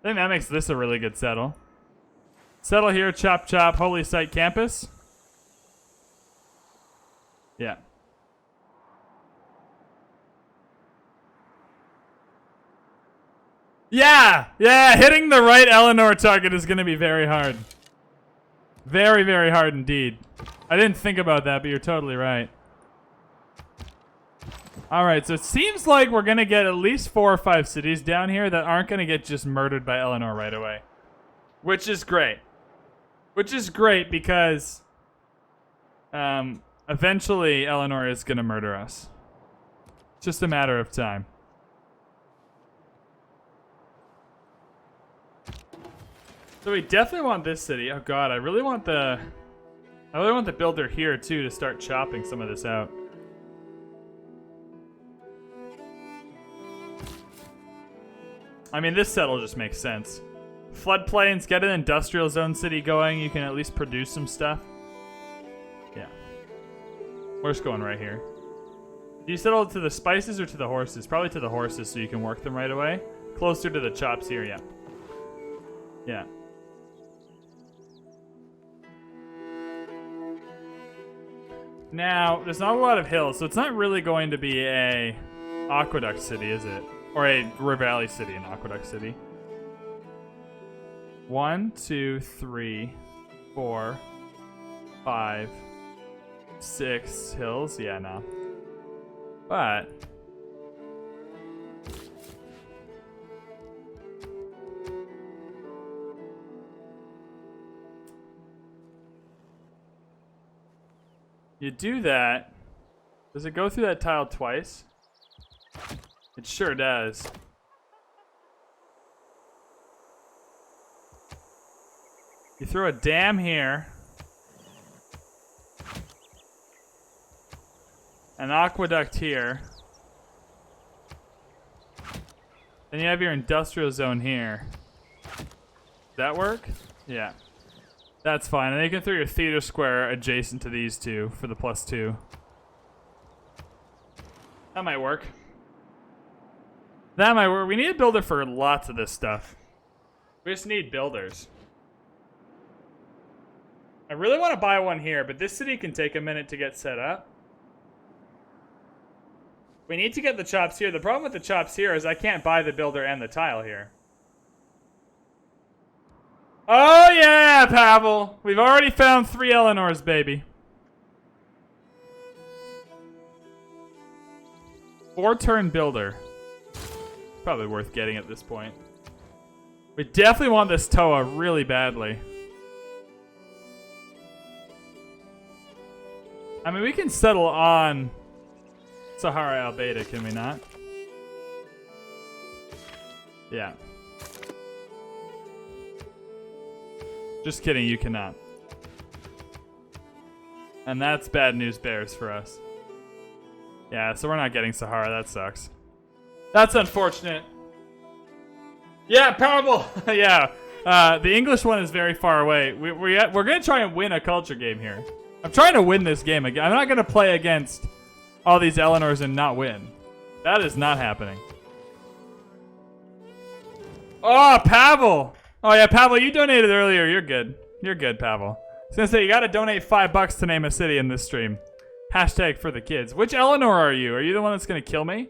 think that makes this a really good settle. Settle here, chop chop, holy site campus. Yeah. Yeah, hitting the right Eleanor target is going to be very hard. Very, very hard indeed. I didn't think about that, but you're totally right. Alright, so it seems like we're going to get at least 4 or 5 cities down here that aren't going to get just murdered by Eleanor right away. Which is great. Which is great because eventually Eleanor is going to murder us. It's just a matter of time. So we definitely want this city. Oh god, I really want the builder here too to start chopping some of this out. I mean, this settle just makes sense. Floodplains, get an industrial zone city going. You can at least produce some stuff. Yeah. We're just going right here. Do you settle to the spices or to the horses? Probably to the horses so you can work them right away. Closer to the chops here, yeah. Yeah. Now, there's not a lot of hills, so it's not really going to be a aqueduct city, is it? Or a River Valley city, an aqueduct city. 1, 2, 3, 4, 5, 6 hills. Yeah, no. But you do that. Does it go through that tile twice? It sure does. You throw a dam here. An aqueduct here. Then you have your industrial zone here. Does that work? Yeah. That's fine. And then you can throw your theater square adjacent to these two for the +2. That might work. That might work. We need a builder for lots of this stuff. We just need builders. I really want to buy one here, but this city can take a minute to get set up. We need to get the chops here. The problem with the chops here is I can't buy the builder and the tile here. Oh yeah, Pavel! We've already found 3 Eleanors, baby. 4-turn builder. Probably worth getting at this point. We definitely want this Toa really badly. I mean, we can settle on Sahara Al Beta, can we not? Yeah. Just kidding, you cannot. And that's bad news bears for us. Yeah, so we're not getting Sahara, that sucks. That's unfortunate. Yeah, Powerball! Yeah, the English one is very far away. We're going to try and win a culture game here. I'm trying to win this game again. I'm not going to play against all these Eleanors and not win. That is not happening. Oh, Pavel! Oh, yeah, Pavel, you donated earlier. You're good. You're good, Pavel. I was going to say, you got to donate $5 to name a city in this stream. Hashtag for the kids. Which Eleanor are you? Are you the one that's going to kill me?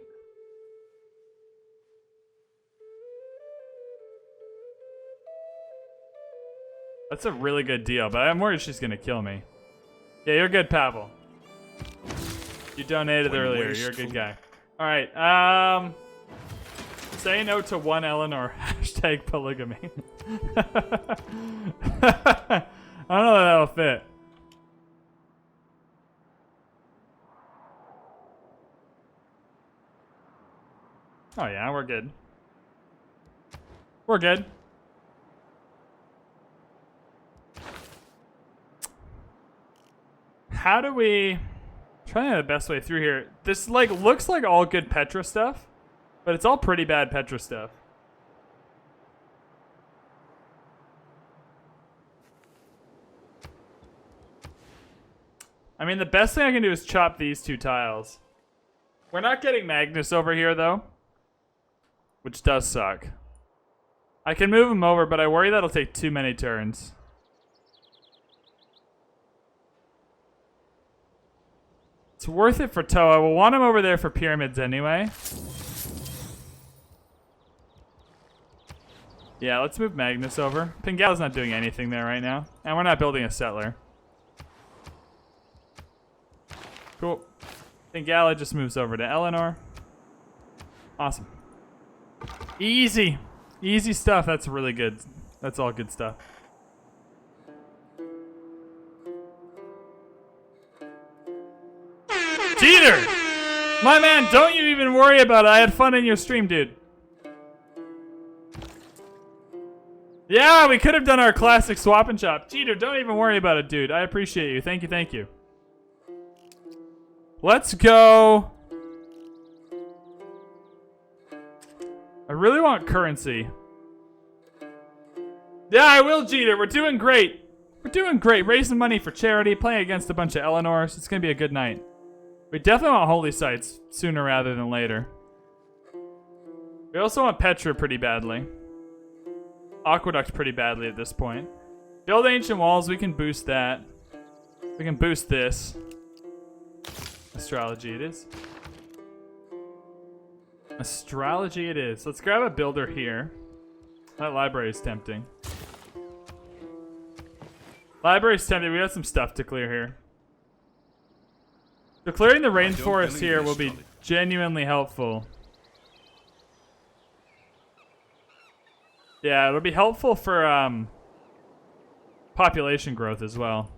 That's a really good deal, but I'm worried she's going to kill me. Yeah, you're good, Pavel. You donated earlier. You're a good guy. All right. Say no to 1 Eleanor. Hashtag polygamy. I don't know that that'll fit. Oh yeah, we're good. We're good. How do we... Trying to the best way through here. This like looks like all good Petra stuff, but it's all pretty bad Petra stuff. I mean, the best thing I can do is chop these 2 tiles. We're not getting Magnus over here though, which does suck. I can move him over, but I worry that'll take too many turns. It's worth it for Toa. We'll want him over there for pyramids anyway. Yeah, let's move Magnus over. Pingala's not doing anything there right now. And we're not building a settler. Cool. Pingala just moves over to Eleanor. Awesome. Easy. Easy stuff. That's really good. That's all good stuff. Jeter! My man, don't you even worry about it. I had fun in your stream, dude. Yeah, we could have done our classic swap and chop. Jeter, don't even worry about it, dude. I appreciate you. Thank you, thank you. Let's go. I really want currency. Yeah, I will, Jeter. We're doing great. We're doing great. Raising money for charity, playing against a bunch of Eleanors. It's going to be a good night. We definitely want holy sites sooner rather than later. We also want Petra pretty badly. Aqueduct pretty badly at this point. Build ancient walls, we can boost that. We can boost this. Astrology it is. Astrology it is. Let's grab a builder here. That library is tempting. Library's tempting. We got some stuff to clear here. So clearing the rainforest here will be genuinely helpful. Yeah, it'll be helpful for population growth as well.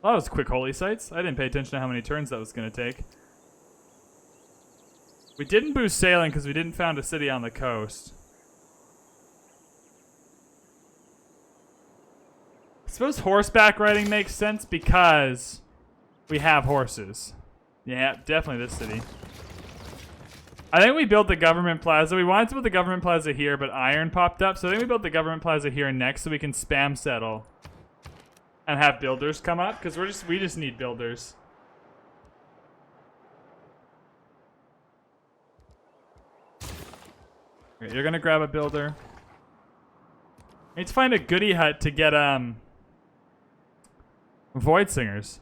Oh, that was quick holy sites. I didn't pay attention to how many turns that was going to take. We didn't boost sailing because we didn't found a city on the coast. I suppose horseback riding makes sense because we have horses. Yeah, definitely this city. I think we built the government plaza. We wanted to build the government plaza here, but iron popped up. So I think we built the government plaza here next so we can spam settle and have builders come up because we just need builders. Okay, you're gonna grab a builder. I need to find a goodie hut to get Void Singers.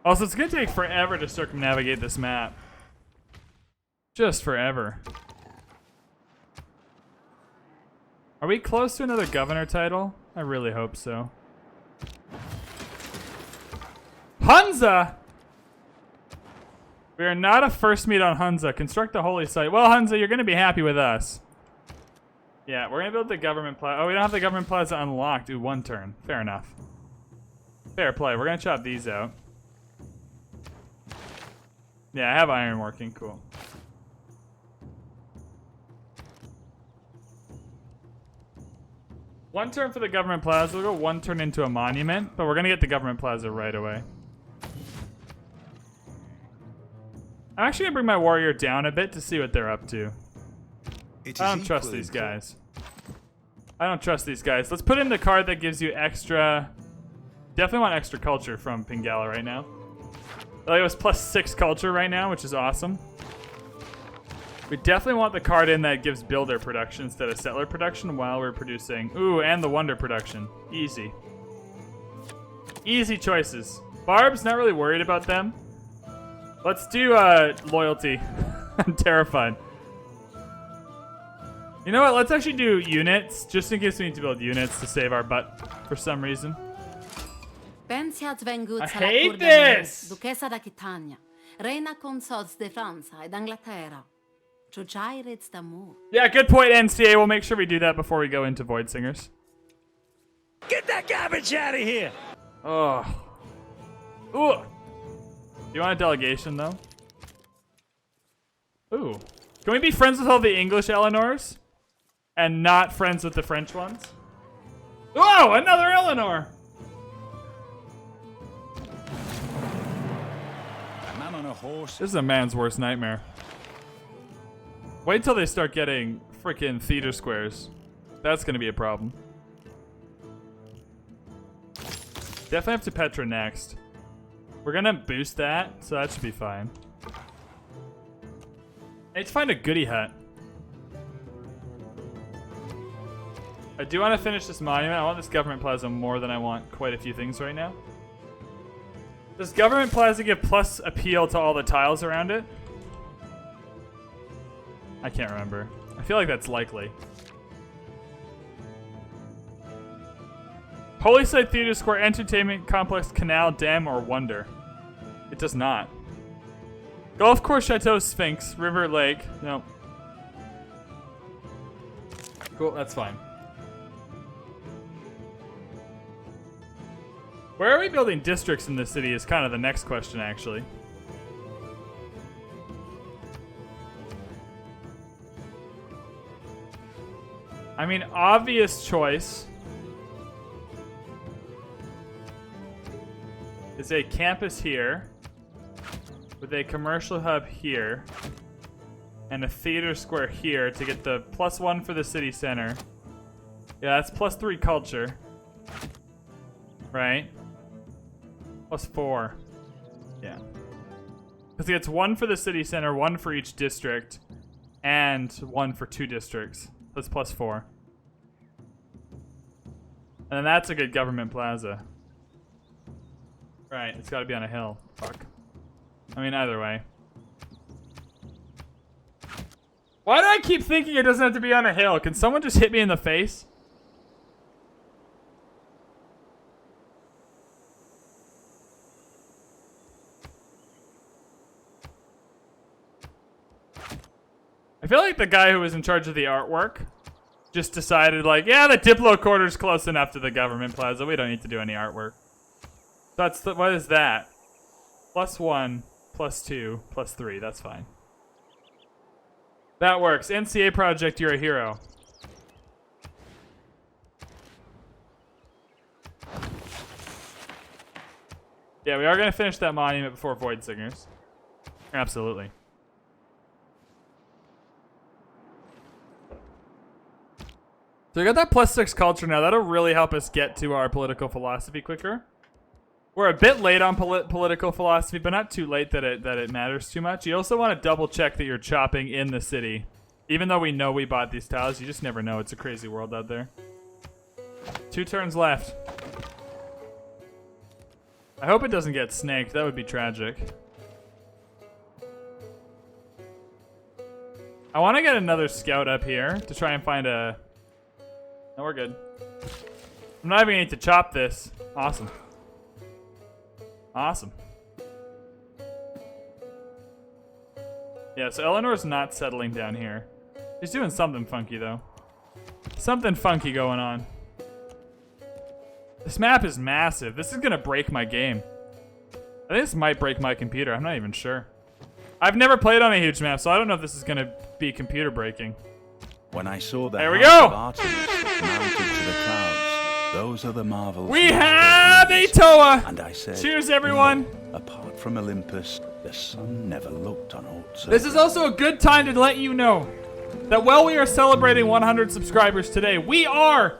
Also, it's gonna take forever to circumnavigate this map. Just forever. Are we close to another governor title? I really hope so. Hunza! We are not a first meet on Hunza. Construct a holy site. Well, Hunza, you're gonna be happy with us. Yeah, we're gonna build the government plaza. Oh, we don't have the government plaza unlocked. Ooh, 1 turn. Fair enough. Fair play. We're gonna chop these out. Yeah, I have iron working. Cool. One turn for the government plaza. We'll go 1 turn into a monument, but we're gonna get the government plaza right away. I'm actually gonna bring my warrior down a bit to see what they're up to. I don't trust these guys. I don't trust these guys. Let's put in the card that gives you extra... Definitely want extra culture from Pingala right now. Like it was +6 culture right now, which is awesome. We definitely want the card in that gives builder production instead of settler production while we're producing. Ooh, and the wonder production. Easy. Easy choices. Barb's not really worried about them. Let's do loyalty. I'm terrified. You know what? Let's actually do units, just in case we need to build units to save our butt for some reason. I hate this! Duchessa d'Aquitania, reina consorts de Francia ed Anglaterra. Yeah, good point, NCA. We'll make sure we do that before we go into Void Singers. Get that garbage out of here! Oh. Ooh. You want a delegation, though? Ooh. Can we be friends with all the English Eleanors? And not friends with the French ones? Whoa, another Eleanor! a horse. This is a man's worst nightmare. Wait till they start getting freaking theater squares. That's gonna be a problem. Definitely have to Petra next. We're gonna boost that, so that should be fine. I need to find a goodie hut. I do want to finish this monument. I want this government plaza more than I want quite a few things right now. Does government plaza give plus appeal to all the tiles around it? I can't remember. I feel like that's likely. Holy Site Theater Square, Entertainment Complex, Canal, Dam, or Wonder? It does not. Golf Course, Chateau, Sphinx, River, Lake. Nope. Cool, that's fine. Where are we building districts in this city is kind of the next question, actually. I mean, obvious choice is a campus here with a commercial hub here and a theater square here to get the +1 for the city center. Yeah, that's +3 culture. Right? +4. Yeah. Because it gets 1 for the city center, 1 for each district, and 1 for 2 districts. That's +4. And then that's a good government plaza. Right, it's gotta be on a hill. Fuck. I mean, either way. Why do I keep thinking it doesn't have to be on a hill? Can someone just hit me in the face? I feel like the guy who was in charge of the artwork just decided, like, yeah, the Diplo quarter's close enough to the government plaza. We don't need to do any artwork. That's the, what is that? +1, +2, +3. That's fine. That works. NCA project, you're a hero. Yeah, we are going to finish that monument before Void Singers. Absolutely. So we got that +6 culture now. That'll really help us get to our political philosophy quicker. We're a bit late on political philosophy, but not too late that it matters too much. You also want to double check that you're chopping in the city. Even though we know we bought these tiles, you just never know. It's a crazy world out there. 2 turns left. I hope it doesn't get snaked. That would be tragic. I want to get another scout up here to try and find a... No, we're good. I'm not even going to chop this. Awesome. Awesome. Yeah, so Eleanor's not settling down here. She's doing something funky, though. Something funky going on. This map is massive. This is going to break my game. I think this might break my computer. I'm not even sure. I've never played on a huge map, so I don't know if this is going to be computer breaking. When I saw the There we House go! of Artemis mounted to the clouds, those are the marvels. We of have a Hercules. Toa! And I said, Cheers, everyone! "No, apart from Olympus, the sun never looked on aught." This is also a good time to let you know that while we are celebrating 100 subscribers today, we are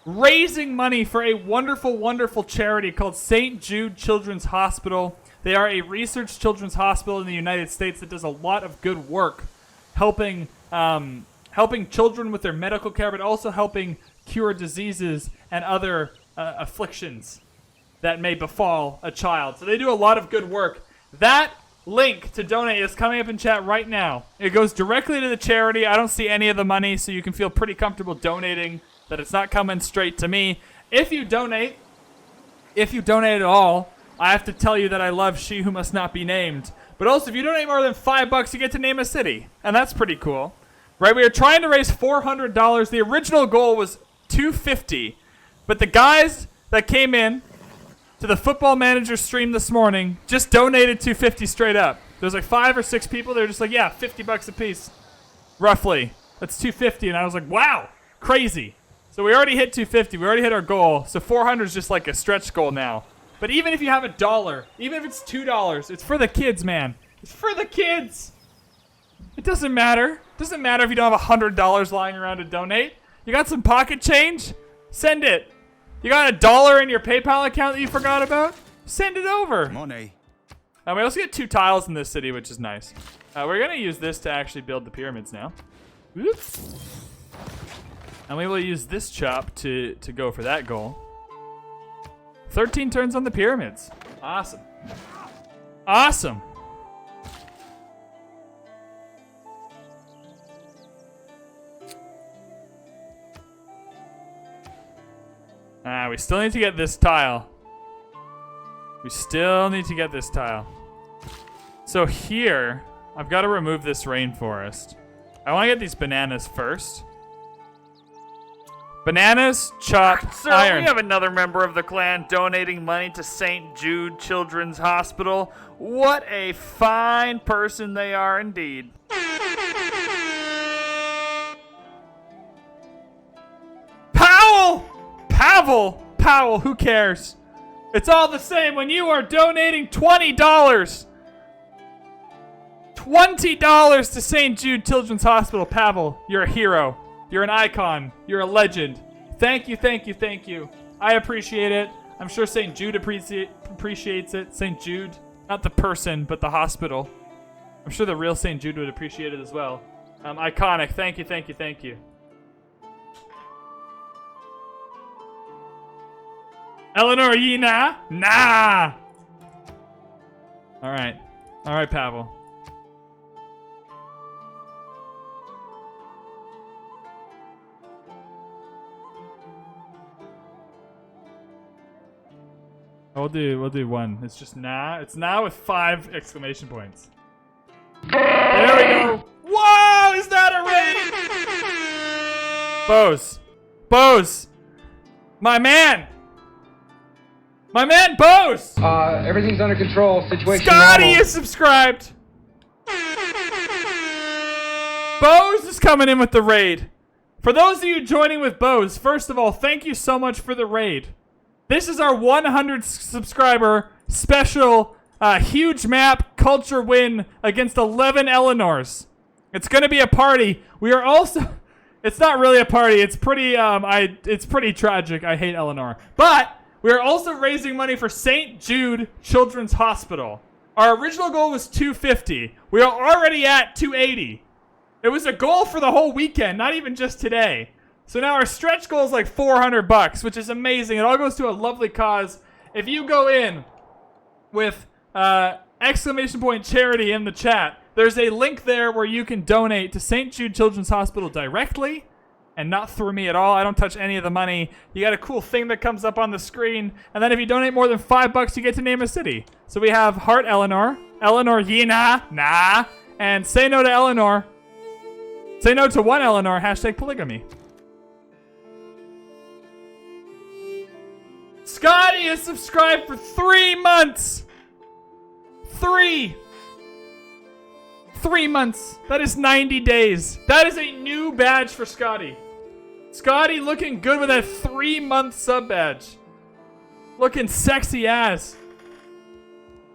raising money for a wonderful, wonderful charity called St. Jude Children's Hospital. They are a research children's hospital in the United States that does a lot of good work helping children with their medical care, but also helping cure diseases and other afflictions that may befall a child. So they do a lot of good work. That link to donate is coming up in chat right now. It goes directly to the charity. I don't see any of the money, so you can feel pretty comfortable donating, that it's not coming straight to me. If you donate at all, I have to tell you that I love She Who Must Not Be Named. But also, if you donate more than $5, you get to name a city. And that's pretty cool. Right, we are trying to raise $400. The original goal was $250. But the guys that came in to the Football Manager stream this morning just donated $250 straight up. There was like 5 or 6 people. They were just like, yeah, $50 a piece. Roughly. That's $250. And I was like, wow, crazy. So we already hit $250. We already hit our goal. So $400 is just like a stretch goal now. But even if you have $1, even if it's $2, it's for the kids, man. It's for the kids. It doesn't matter. It doesn't matter if you don't have $100 lying around to donate. You got some pocket change? Send it. You got $1 in your PayPal account that you forgot about? Send it over. Money. We also get 2 tiles in this city, which is nice. We're going to use this to actually build the pyramids now. Oops. And we will use this chop to go for that goal. 13 turns on the pyramids. Awesome. Awesome. We still need to get this tile. We still need to get this tile. So here, I've got to remove this rainforest. I want to get these bananas first. Bananas, chop, Sir, iron. we have another member of the clan donating money to St. Jude Children's Hospital. What a fine person they are indeed. Powell, who cares? It's all the same when you are donating $20. $20 to St. Jude Children's Hospital. Pavel, you're a hero. You're an icon. You're a legend. Thank you, thank you, thank you. I appreciate it. I'm sure St. Jude appreciates it. St. Jude, not the person, but the hospital. I'm sure the real St. Jude would appreciate it as well. Iconic. Thank you, thank you, thank you. Eleanor, ye nah? Nah! Alright. Alright, Pavel. We'll do one. It's just nah. It's nah with 5 exclamation points. There we go. Whoa! Is that a raid? Bose. Bose! My man! My man Bose! Everything's under control. Situation Scotty normal. is subscribed! Bose is coming in with the raid. For those of you joining with Bose, first of all, thank you so much for the raid. This is our 100 subscriber special huge map culture win against 11 Eleanors. It's gonna be a party. We are also... It's not really a party. It's pretty it's pretty tragic. I hate Eleanor. But we are also raising money for St. Jude Children's Hospital. Our original goal was $250. We are already at $280. It was a goal for the whole weekend, not even just today. So now our stretch goal is like $400, which is amazing. It all goes to a lovely cause. If you go in with exclamation point charity in the chat, there's a link there where you can donate to St. Jude Children's Hospital directly and not through me at all. I don't touch any of the money. You got a cool thing that comes up on the screen. And then if you donate more than $5, you get to name a city. So we have Heart Eleanor, Eleanor Yena, nah, and Say No to Eleanor. Say no to one Eleanor, hashtag polygamy. Scotty is subscribed for 3 months. 3 months. That is 90 days. That is a new badge for Scotty. Scotty looking good with that 3-month sub badge. Looking sexy ass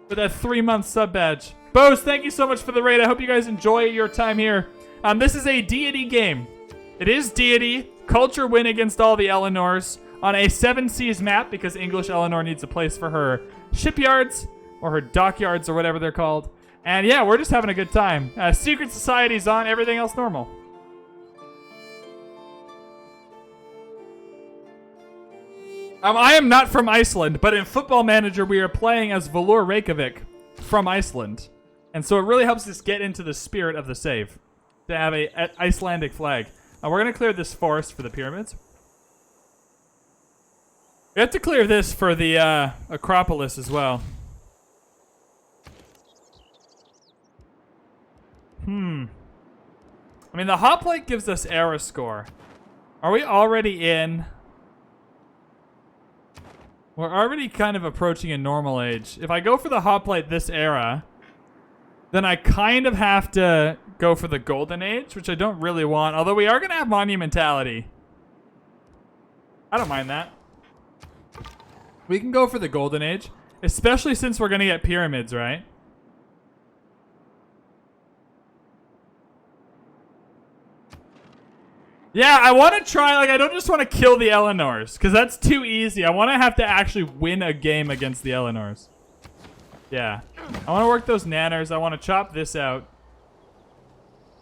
with that 3-month sub badge. Bose, thank you so much for the raid. I hope you guys enjoy your time here. This is a Deity game. It is Deity. Culture win against all the Eleanors on a 7 seas map because English Eleanor needs a place for her shipyards or her dockyards or whatever they're called. And yeah, we're just having a good time. Secret Society's on, everything else normal. I am not from Iceland, but in Football Manager we are playing as Valur Reykjavik from Iceland. And so it really helps us get into the spirit of the save to have a Icelandic flag. We're going to clear this forest for the pyramids. We have to clear this for the Acropolis as well. I mean, the hoplite gives us era score. Are we already in? We're already kind of approaching a normal age. If I go for the hoplite this era, then I kind of have to go for the golden age, which I don't really want. Although we are going to have monumentality. I don't mind that. We can go for the Golden Age, especially since we're going to get pyramids, right? Yeah, I want to try, like, I don't just want to kill the Eleanors, because that's too easy. I want to have to actually win a game against the Eleanors. Yeah. I want to work those nanners. I want to chop this out.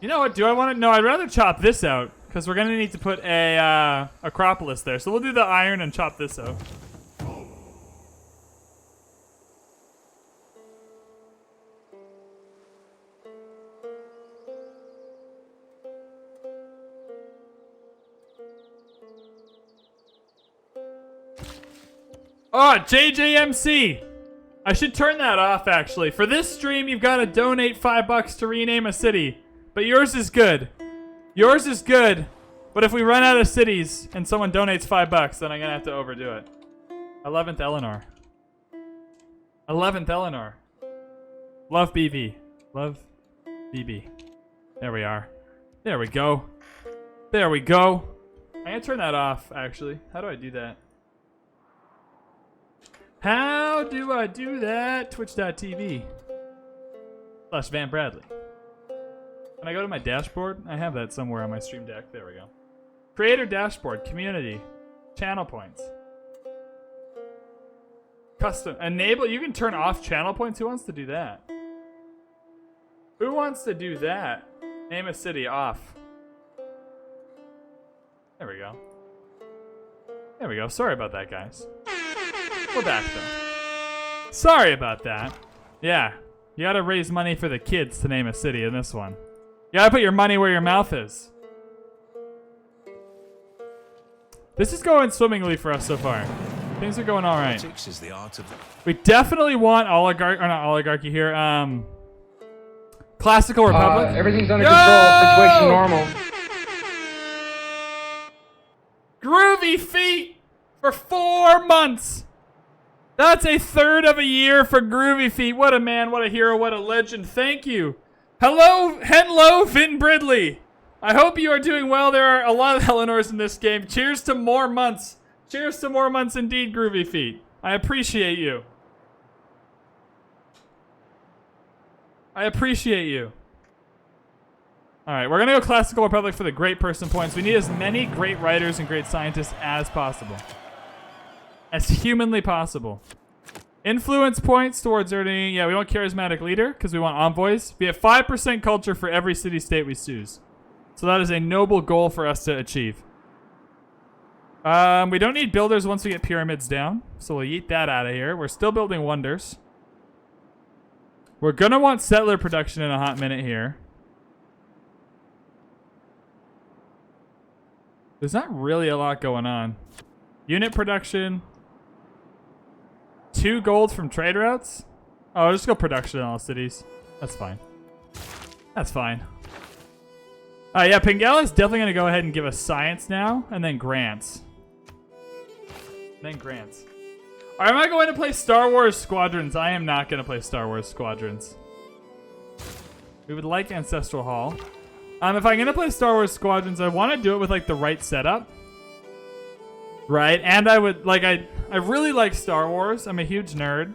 You know what? Do I want to? No, I'd rather chop this out, because we're going to need to put a Acropolis there. So we'll do the iron and chop this out. Oh, JJMC. I should turn that off, actually. For this stream, you've got to donate $5 to rename a city. But yours is good. Yours is good. But if we run out of cities and someone donates $5, then I'm going to have to overdo it. 11th Eleanor. 11th Eleanor. Love BB. Love BB. There we are. There we go. There we go. I'm going to turn that off, actually. How do I do that? How do I do that? Twitch.tv / VanBradley. When I go to my dashboard, I have that somewhere on my stream deck. There we go. Creator dashboard, community, channel points. Custom, enable, you can turn off channel points. Who wants to do that? Who wants to do that? Name a city, off. There we go. There we go. Sorry about that, guys. We're back, though. Sorry about that. Yeah. You gotta raise money for the kids to name a city in this one. You gotta put your money where your mouth is. This is going swimmingly for us so far. Things are going alright. We definitely want not oligarchy here. Classical Republic. Everything's under control. Situation normal. Groovy feet for 4 months. That's a third of a year for Groovy Feet. What a man, what a hero, what a legend. Thank you. Hello, VanBradley. I hope you are doing well. There are a lot of Eleanors in this game. Cheers to more months. Cheers to more months indeed, Groovy Feet. I appreciate you. I appreciate you. Alright, we're going to go Classical Republic for the great person points. We need as many great writers and great scientists as possible. As humanly possible. Influence points towards earning... Yeah, we want charismatic leader because we want envoys. We have 5% culture for every city-state we choose. So that is a noble goal for us to achieve. We don't need builders once we get pyramids down. So we'll yeet that out of here. We're still building wonders. We're going to want settler production in a hot minute here. There's not really a lot going on. Unit production... 2 gold from trade routes? Oh, I'll just go production in all cities. That's fine. That's fine. Yeah, Pingala is definitely going to go ahead and give us science now, and then grants. Then grants. Am I going to play Star Wars Squadrons? I am not going to play Star Wars Squadrons. We would like Ancestral Hall. If I'm going to play Star Wars Squadrons, I want to do it with, like, the right setup. Right? And I would, like, I really like Star Wars. I'm a huge nerd.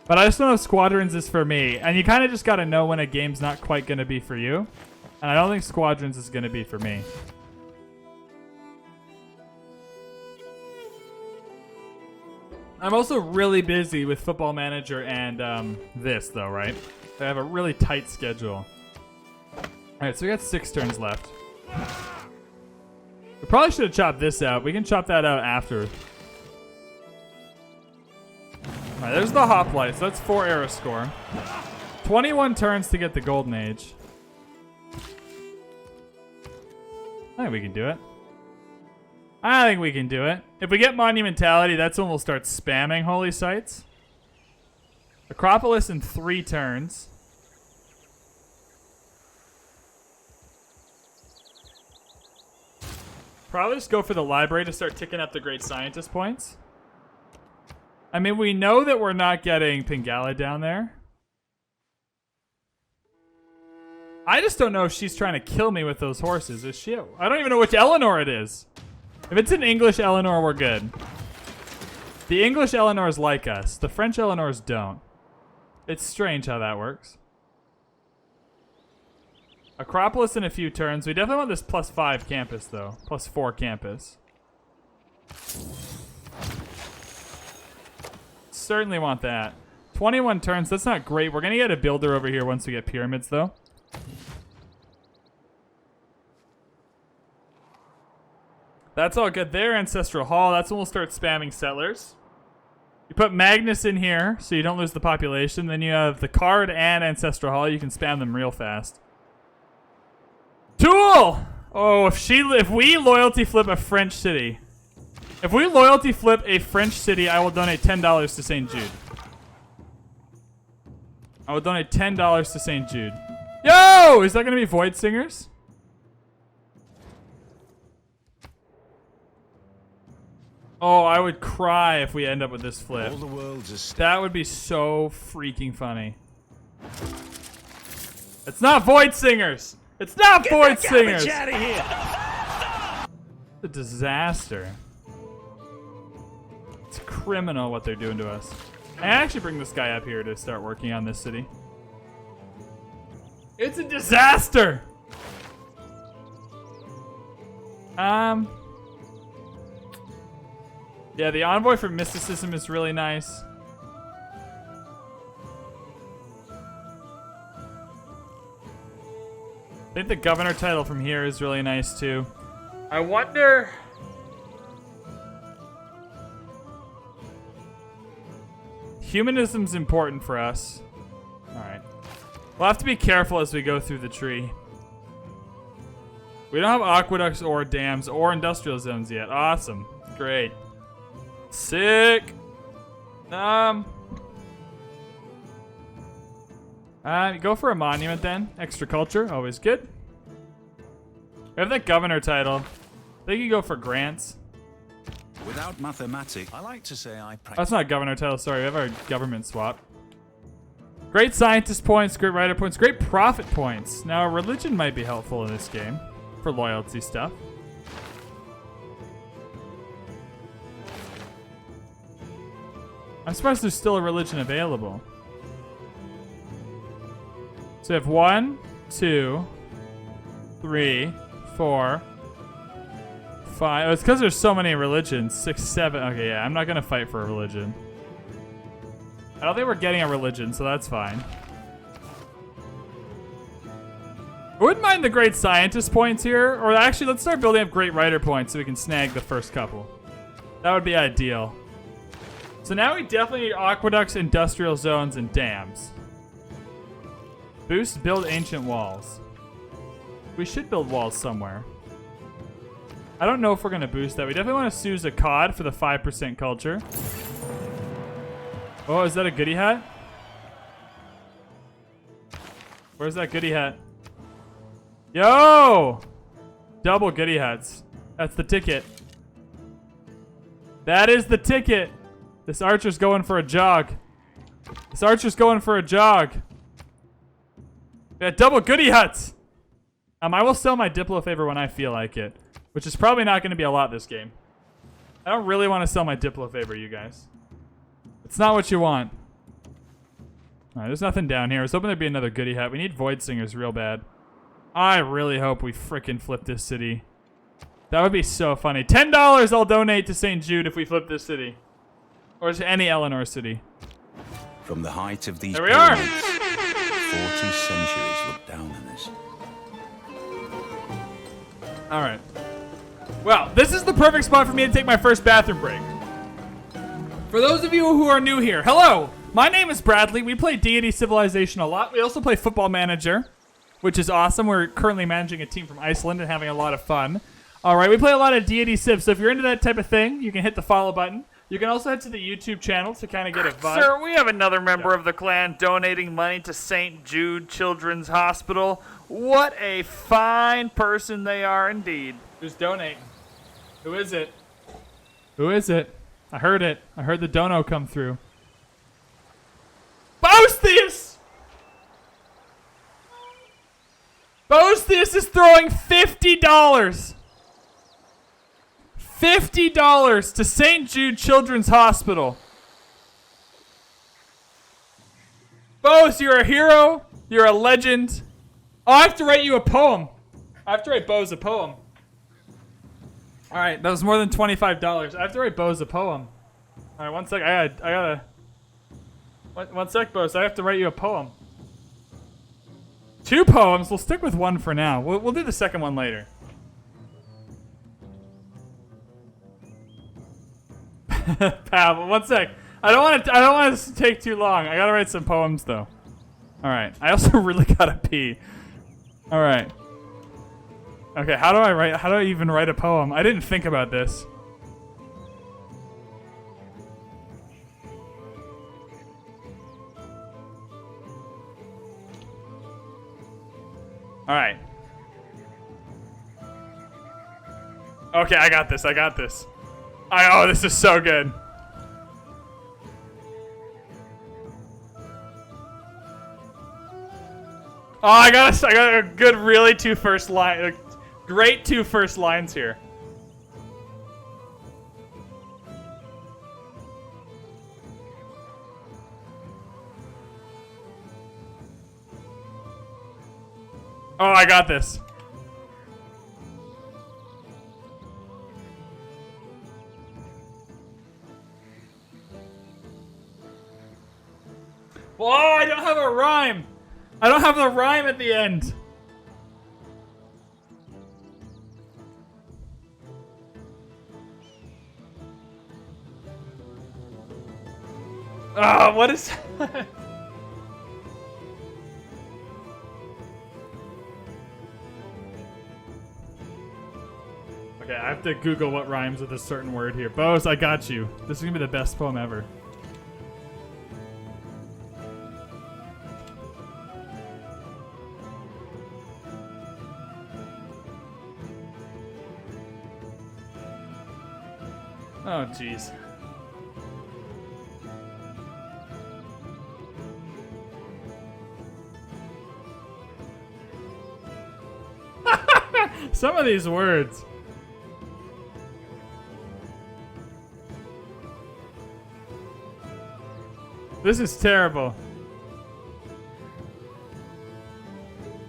But I just don't know if Squadrons is for me. And you kind of just got to know when a game's not quite going to be for you. And I don't think Squadrons is going to be for me. I'm also really busy with Football Manager and this, though, right? I have a really tight schedule. Alright, so we got 6 turns left. We probably should have chopped this out. We can chop that out after. Alright, there's the hoplite. So that's 4 arrow score. 21 turns to get the Golden Age. I think we can do it. I think we can do it. If we get Monumentality, that's when we'll start spamming Holy Sites. Acropolis in 3 turns. Probably just go for the library to start ticking up the great scientist points. I mean, we know that we're not getting Pingala down there. I just don't know if she's trying to kill me with those horses. Is she? I don't even know which Eleanor it is. If it's an English Eleanor, we're good. The English Eleanors like us. The French Eleanors don't. It's strange how that works. Acropolis in a few turns. We definitely want this +5 campus, though. +4 campus. Certainly want that. 21 turns. That's not great. We're going to get a builder over here once we get pyramids, though. That's all good there. Ancestral Hall. That's when we'll start spamming settlers. You put Magnus in here so you don't lose the population. Then you have the card and Ancestral Hall. You can spam them real fast. Tool! Oh, if we loyalty flip a French city. If we loyalty flip a French city, I will donate $10 to St. Jude. I will donate $10 to St. Jude. Yo! Is that going to be Void Singers? Oh, I would cry if we end up with this flip. All the world's That would be so freaking funny. It's not Void Singers! It's not Void Singers! Get out of here! A disaster. It's criminal what they're doing to us. I actually bring this guy up here to start working on this city. It's a disaster! Yeah, the envoy for mysticism is really nice. I think the governor title from here is really nice too. I wonder... Humanism's important for us. Alright. We'll have to be careful as we go through the tree. We don't have aqueducts or dams or industrial zones yet. Awesome. Great. Sick. Go for a monument then. Extra culture, always good. We have that governor title. They can go for grants. Without mathematics, I like to say I practice. That's not governor title, sorry. We have our government swap. Great scientist points, great writer points, great prophet points. Now, religion might be helpful in this game for loyalty stuff. I'm surprised there's still a religion available. So we have 1, 2, 3, 4, 5. Oh, it's because there's so many religions. 6, 7. Okay, yeah, I'm not going to fight for a religion. I don't think we're getting a religion, so that's fine. I wouldn't mind the great scientist points here. Or actually, let's start building up great writer points so we can snag the first couple. That would be ideal. So now we definitely need aqueducts, industrial zones, and dams. Boost, build ancient walls. We should build walls somewhere. I don't know if we're going to boost that. We definitely want to Suze a Cod for the 5% culture. Oh, is that a goodie hat? Where's that goodie hat? Yo! Double goodie hats. That's the ticket. That is the ticket. This archer's going for a jog. This archer's going for a jog. We got double goodie huts. I will sell my Diplo favor when I feel like it, which is probably not going to be a lot this game. I don't really want to sell my Diplo favor, you guys. It's not what you want. Alright, there's nothing down here. I was hoping there'd be another goodie hat. We need Void Singers real bad. I really hope we frickin' flip this city. That would be so funny. $10 I'll donate to St. Jude if we flip this city. Or to any Eleanor city. From the height of these There we are. pyramids, 40 centuries look down on us. Alright. Well, this is the perfect spot for me to take my first bathroom break. For those of you who are new here, hello! My name is Bradley. We play Deity Civilization a lot. We also play Football Manager, which is awesome. We're currently managing a team from Iceland and having a lot of fun. Alright, we play a lot of Deity Civ, so if you're into that type of thing, you can hit the follow button. You can also head to the YouTube channel to kind of get a vibe. Sir, we have another member of the clan donating money to St. Jude Children's Hospital. What a fine person they are indeed. Who's donating? Who is it? Who is it? I heard it. I heard the dono come through. Bostius! Bostius is throwing $50. $50 to St. Jude Children's Hospital. Bose, you're a hero. You're a legend. Oh, I have to write you a poem. I have to write Bose a poem. All right, that was more than $25. I have to write Bose a poem. All right, one sec. I gotta. One sec, Bose. I have to write you a poem. 2 poems. We'll stick with 1 for now. We'll do the second one later. Pal, one sec. I don't want this to take too long. I gotta write some poems though. All right. I also really gotta pee. All right. Okay. How do I even write a poem? I didn't think about this. All right. Okay, I got this. Oh, this is so good. Oh, I got a good, really 2 first line, great 2 first lines here. Oh, I got this. Oh, I don't have a rhyme. I don't have the rhyme at the end. Ah, what is... Okay, I have to Google what rhymes with a certain word here. Bose, I got you. This is gonna be the best poem ever. Oh, jeez. Some of these words. This is terrible.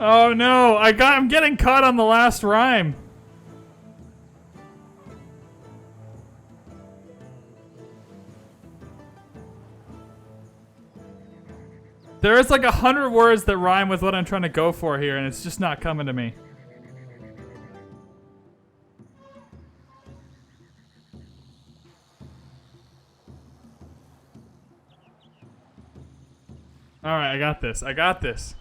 Oh no, I'm getting caught on the last rhyme. There is like 100 words that rhyme with what I'm trying to go for here, and it's just not coming to me. Alright, I got this.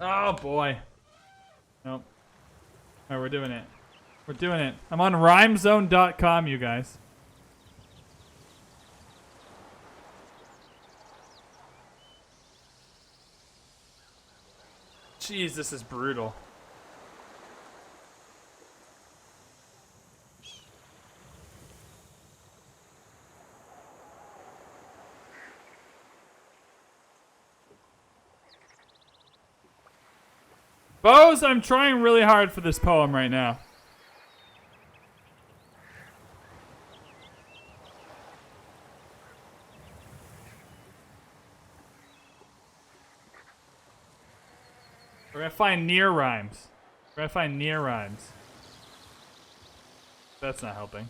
Oh boy. Nope. Alright, we're doing it. I'm on rhymezone.com, you guys. Jeez, this is brutal. Bose, I'm trying really hard for this poem right now. We're gonna find near rhymes. That's not helping.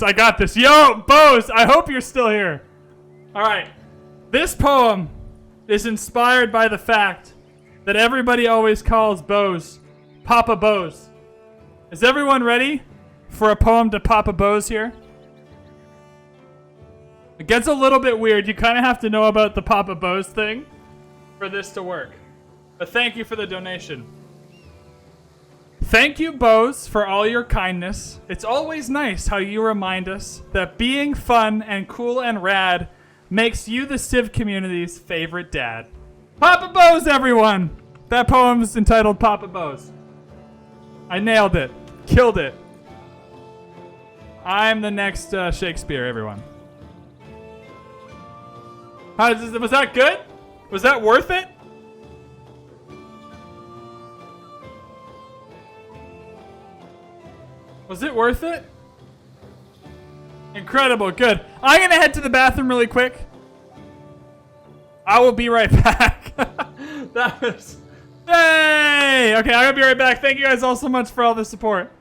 I got this. Yo, Bose, I hope you're still here. Alright. This poem is inspired by the fact that everybody always calls Bose Papa Bose. Is everyone ready for a poem to Papa Bose here? It gets a little bit weird. You kind of have to know about the Papa Bose thing for this to work. But thank you for the donation. Thank you, Bose, for all your kindness. It's always nice how you remind us that being fun and cool and rad makes you the Civ community's favorite dad. Papa Bose, everyone! That poem's entitled Papa Bose. I nailed it. Killed it. I'm the next Shakespeare, everyone. Was that good? Was that worth it? Was it worth it? Incredible, good. I'm gonna head to the bathroom really quick. I will be right back. That was... Hey! Okay, I'm gonna be right back. Thank you guys all so much for all the support.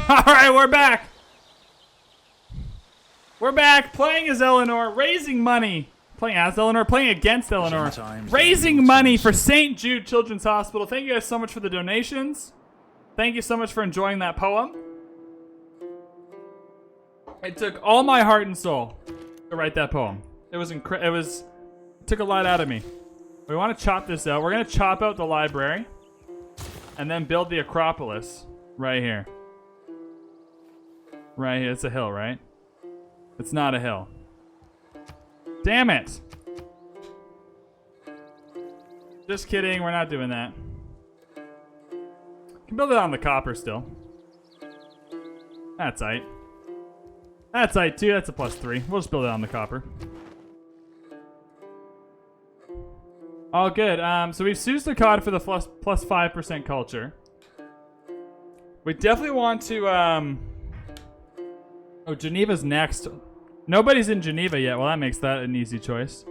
Alright, we're back. We're back playing as Eleanor, raising money. Playing as Eleanor, playing against Eleanor. Raising money for St. Jude Children's Hospital. Thank you guys so much for the donations. Thank you so much for enjoying that poem. It took all my heart and soul to write that poem. It took a lot out of me. We want to chop this out. We're going to chop out the library and then build the Acropolis right here. Right here. It's a hill, right? It's not a hill. Damn it. Just kidding. We're not doing that. Can build it on the copper still. That's aight. That's aight too. That's a +3. We'll just build it on the copper. All good. So we've used the cod for the plus 5% culture. We definitely want to. Oh, Geneva's next. Nobody's in Geneva yet. Well, that makes that an easy choice.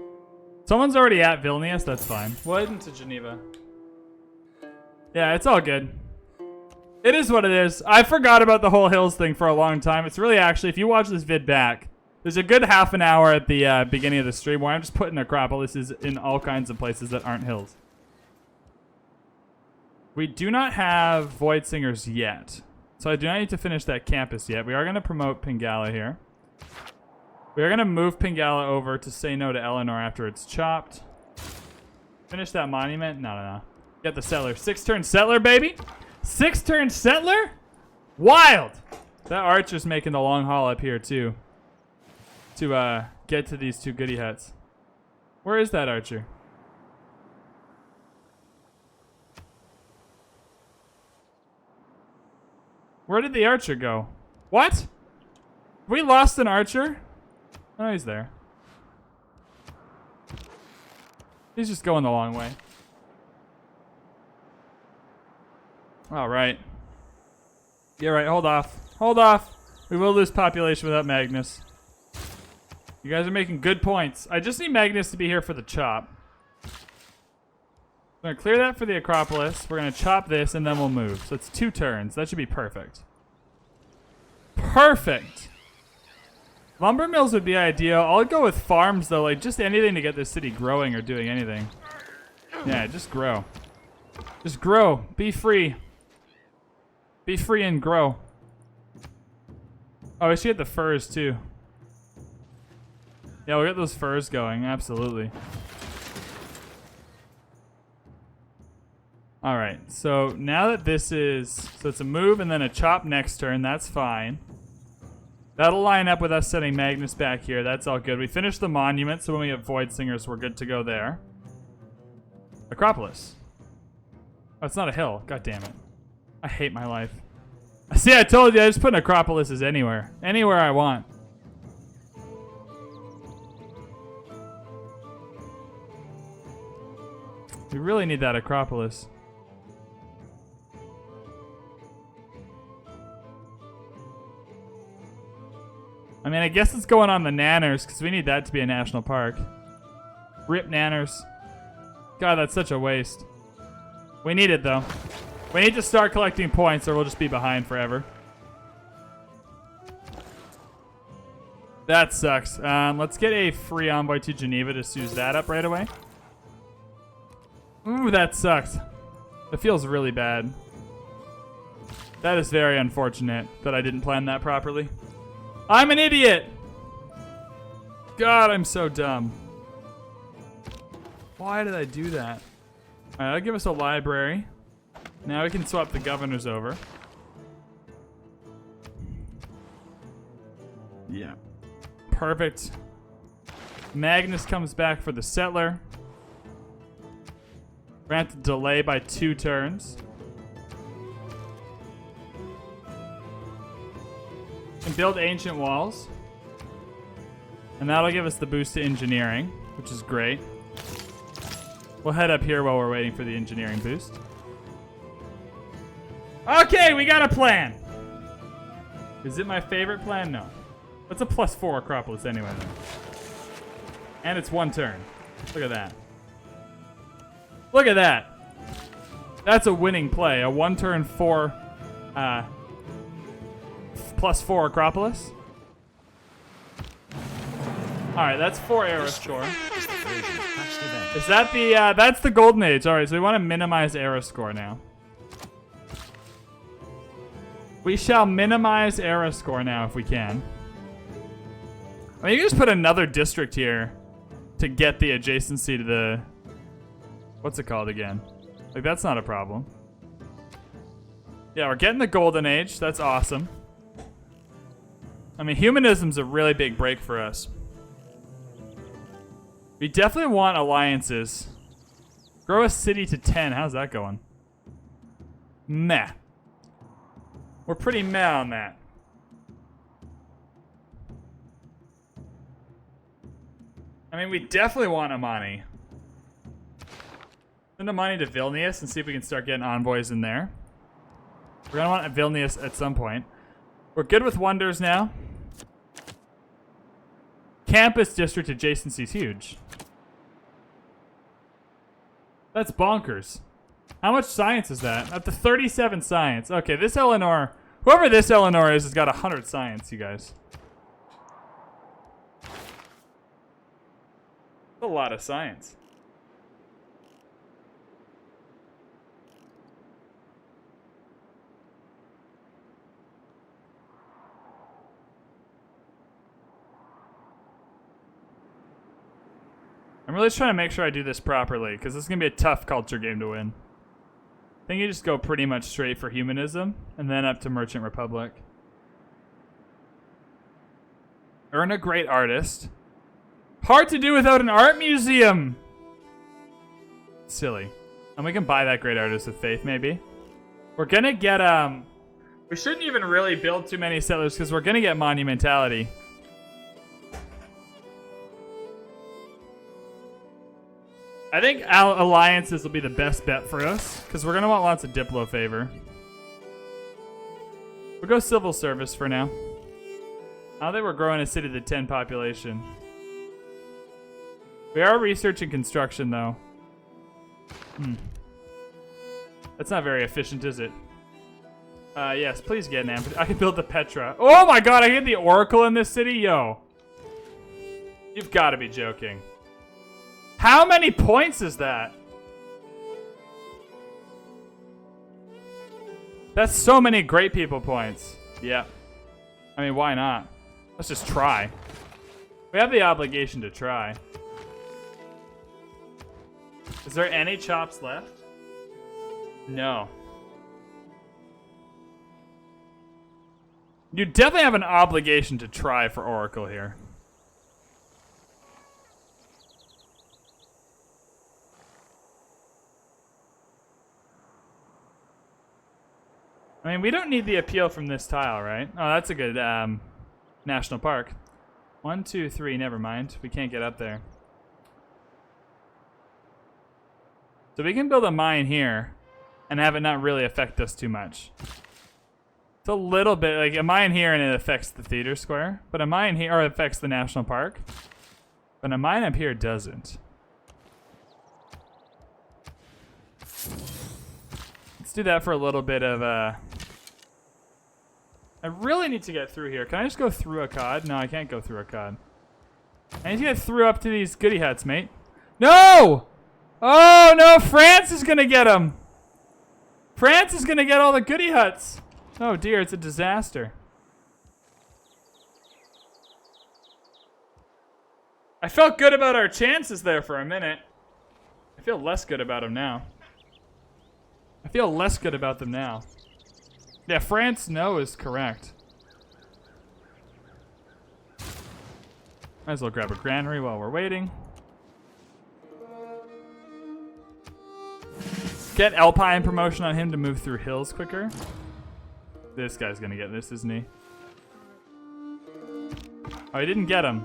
Someone's already at Vilnius. That's fine. We'll head into Geneva. Yeah, it's all good. It is what it is. I forgot about the whole hills thing for a long time. It's really actually, if you watch this vid back, there's a good half an hour at the beginning of the stream where I'm just putting Acropolises in all kinds of places that aren't hills. We do not have Void Singers yet. So I do not need to finish that campus yet. We are going to promote Pingala here. We are going to move Pingala over to say no to Eleanor after it's chopped. Finish that monument? No. Get the settler. 6-turn settler, baby! 6-turn settler? Wild! That archer's making the long haul up here, too. To get to these two goody huts. Where is that archer? Where did the archer go? What? We lost an archer? Oh, he's there. He's just going the long way. Alright. Yeah, right. Hold off. Hold off. We will lose population without Magnus. You guys are making good points. I just need Magnus to be here for the chop. We're going to clear that for the Acropolis. We're going to chop this, and then we'll move. So it's 2 turns. That should be perfect. Perfect! Lumber mills would be ideal. I'll go with farms, though. Like, just anything to get this city growing or doing anything. Yeah, just grow. Just grow. Be free. Be free and grow. Oh, we should get the furs, too. Yeah, we'll get those furs going. Absolutely. Alright, so now that this is... So it's a move and then a chop next turn. That's fine. That'll line up with us setting Magnus back here. That's all good. We finished the monument, so when we have Void Singers, we're good to go there. Acropolis. Oh, it's not a hill. God damn it. I hate my life. See, I told you, I just put Acropolises anywhere. Anywhere I want. We really need that Acropolis. I mean, I guess it's going on the Nanners, because we need that to be a national park. Rip Nanners. God, that's such a waste. We need it, though. We need to start collecting points, or we'll just be behind forever. That sucks. Let's get a free envoy to Geneva to use that up right away. Ooh, that sucks. It feels really bad. That is very unfortunate that I didn't plan that properly. I'm an idiot. God, I'm so dumb. Why did I do that? Alright, that'll give us a library. Now we can swap the governors over. Yeah. Perfect. Magnus comes back for the settler. We're gonna have to delay by 2 turns. And build ancient walls. And that'll give us the boost to engineering, which is great. We'll head up here while we're waiting for the engineering boost. Okay, we got a plan. Is it my favorite plan? No. That's a +4 Acropolis anyway, though. And it's 1 turn. Look at that. Look at that. That's a winning play. A 1 turn 4 +4 Acropolis. Alright, that's 4 Era score. Is that the that's the golden age. Alright, so we want to minimize Era score now. We shall minimize Era score now if we can. I mean, you can just put another district here to get the adjacency to the... What's it called again? Like, that's not a problem. Yeah, we're getting the golden age. That's awesome. I mean, humanism's a really big break for us. We definitely want alliances. Grow a city to 10. How's that going? Meh. We're pretty meh on that. I mean, we definitely want Amani. Send Amani to Vilnius and see if we can start getting envoys in there. We're gonna want Vilnius at some point. We're good with wonders now. Campus district adjacency is huge. That's bonkers. How much science is that? Up to 37 science. Okay, this Eleanor, whoever this Eleanor is, has got 100 science, you guys. A lot of science. I'm really just trying to make sure I do this properly, because this is going to be a tough culture game to win. I think you just go pretty much straight for humanism, and then up to Merchant Republic. Earn a great artist. Hard to do without an art museum! Silly. And we can buy that great artist with faith, maybe. We're going to get, we shouldn't even really build too many settlers, because we're going to get monumentality. I think alliances will be the best bet for us, because we're going to want lots of Diplo favor. We'll go civil service for now. I don't think we're growing a city to 10 population. We are researching construction, though. That's not very efficient, is it? Yes, please get an amphitheater. I can build the Petra. Oh my god, I get the Oracle in this city? Yo. You've got to be joking. How many points is that? That's so many great people points. Yeah. I mean, why not? Let's just try. We have the obligation to try. Is there any chops left? No. You definitely have an obligation to try for Oracle here. I mean, we don't need the appeal from this tile, right? Oh, that's a good national park. 1, 2, 3, never mind. We can't get up there. So we can build a mine here and have it not really affect us too much. It's a little bit like a mine here and it affects the theater square, but a mine here or affects the national park. But a mine up here doesn't. Let's do that for a little bit of I really need to get through here. Can I just go through a cod? No, I can't go through a cod. I need to get through up to these goody huts, mate. No! Oh, no, France is gonna get them. France is gonna get all the goody huts. Oh, dear, it's a disaster. I felt good about our chances there for a minute. I feel less good about them now. I feel less good about them now. Yeah, France, no is correct. Might as well grab a granary while we're waiting. Get Alpine promotion on him to move through hills quicker. This guy's gonna get this, isn't he? Oh, he didn't get him.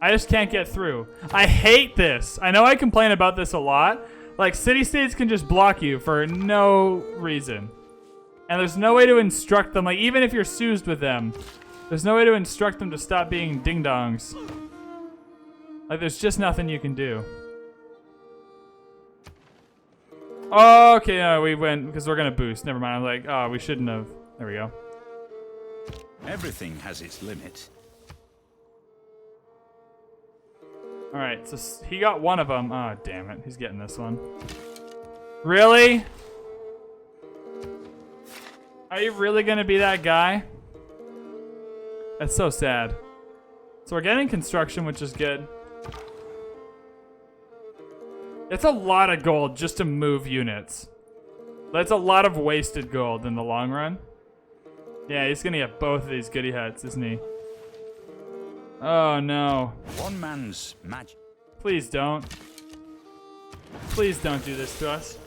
I just can't get through. I hate this. I know I complain about this a lot. Like, city-states can just block you for no reason. And there's no way to instruct them. Like, even if you're soused with them, there's no way to instruct them to stop being ding-dongs. Like, there's just nothing you can do. Oh, okay, no, we went, because we're going to boost. Never mind. I'm like, oh, we shouldn't have. There we go. Everything has its limit. Alright, so he got one of them. Oh, damn it. He's getting this one. Really? Are you really going to be that guy? That's so sad. So we're getting construction, which is good. It's a lot of gold just to move units. That's a lot of wasted gold in the long run. Yeah, he's going to get both of these goody huts, isn't he? Oh, no. One man's magic. Please don't. Please don't do this to us.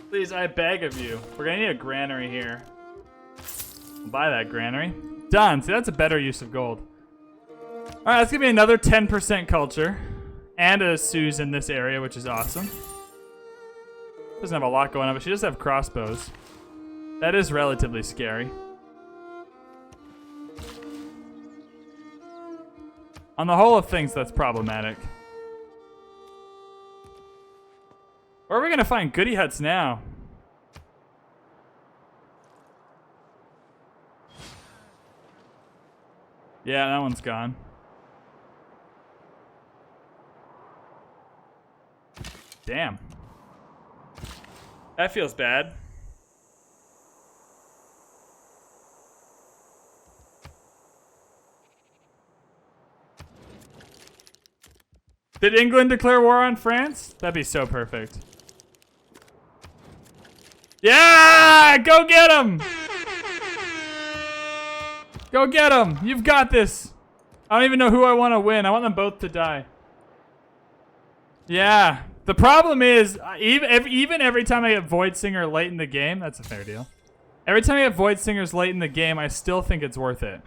Please, I beg of you. We're going to need a granary here. We'll buy that granary. Done. See, that's a better use of gold. All right, let's give me another 10% culture. And a Suze in this area, which is awesome. Doesn't have a lot going on, but she does have crossbows. That is relatively scary. On the whole of things, that's problematic. Where are we going to find goody huts now? Yeah, that one's gone. Damn. That feels bad. Did England declare war on France? That'd be so perfect. Yeah! Go get him! Go get him! You've got this! I don't even know who I want to win. I want them both to die. Yeah. The problem is, even every time I get Void Singer late in the game, that's a fair deal. Every time I get Void Singers late in the game, I still think it's worth it.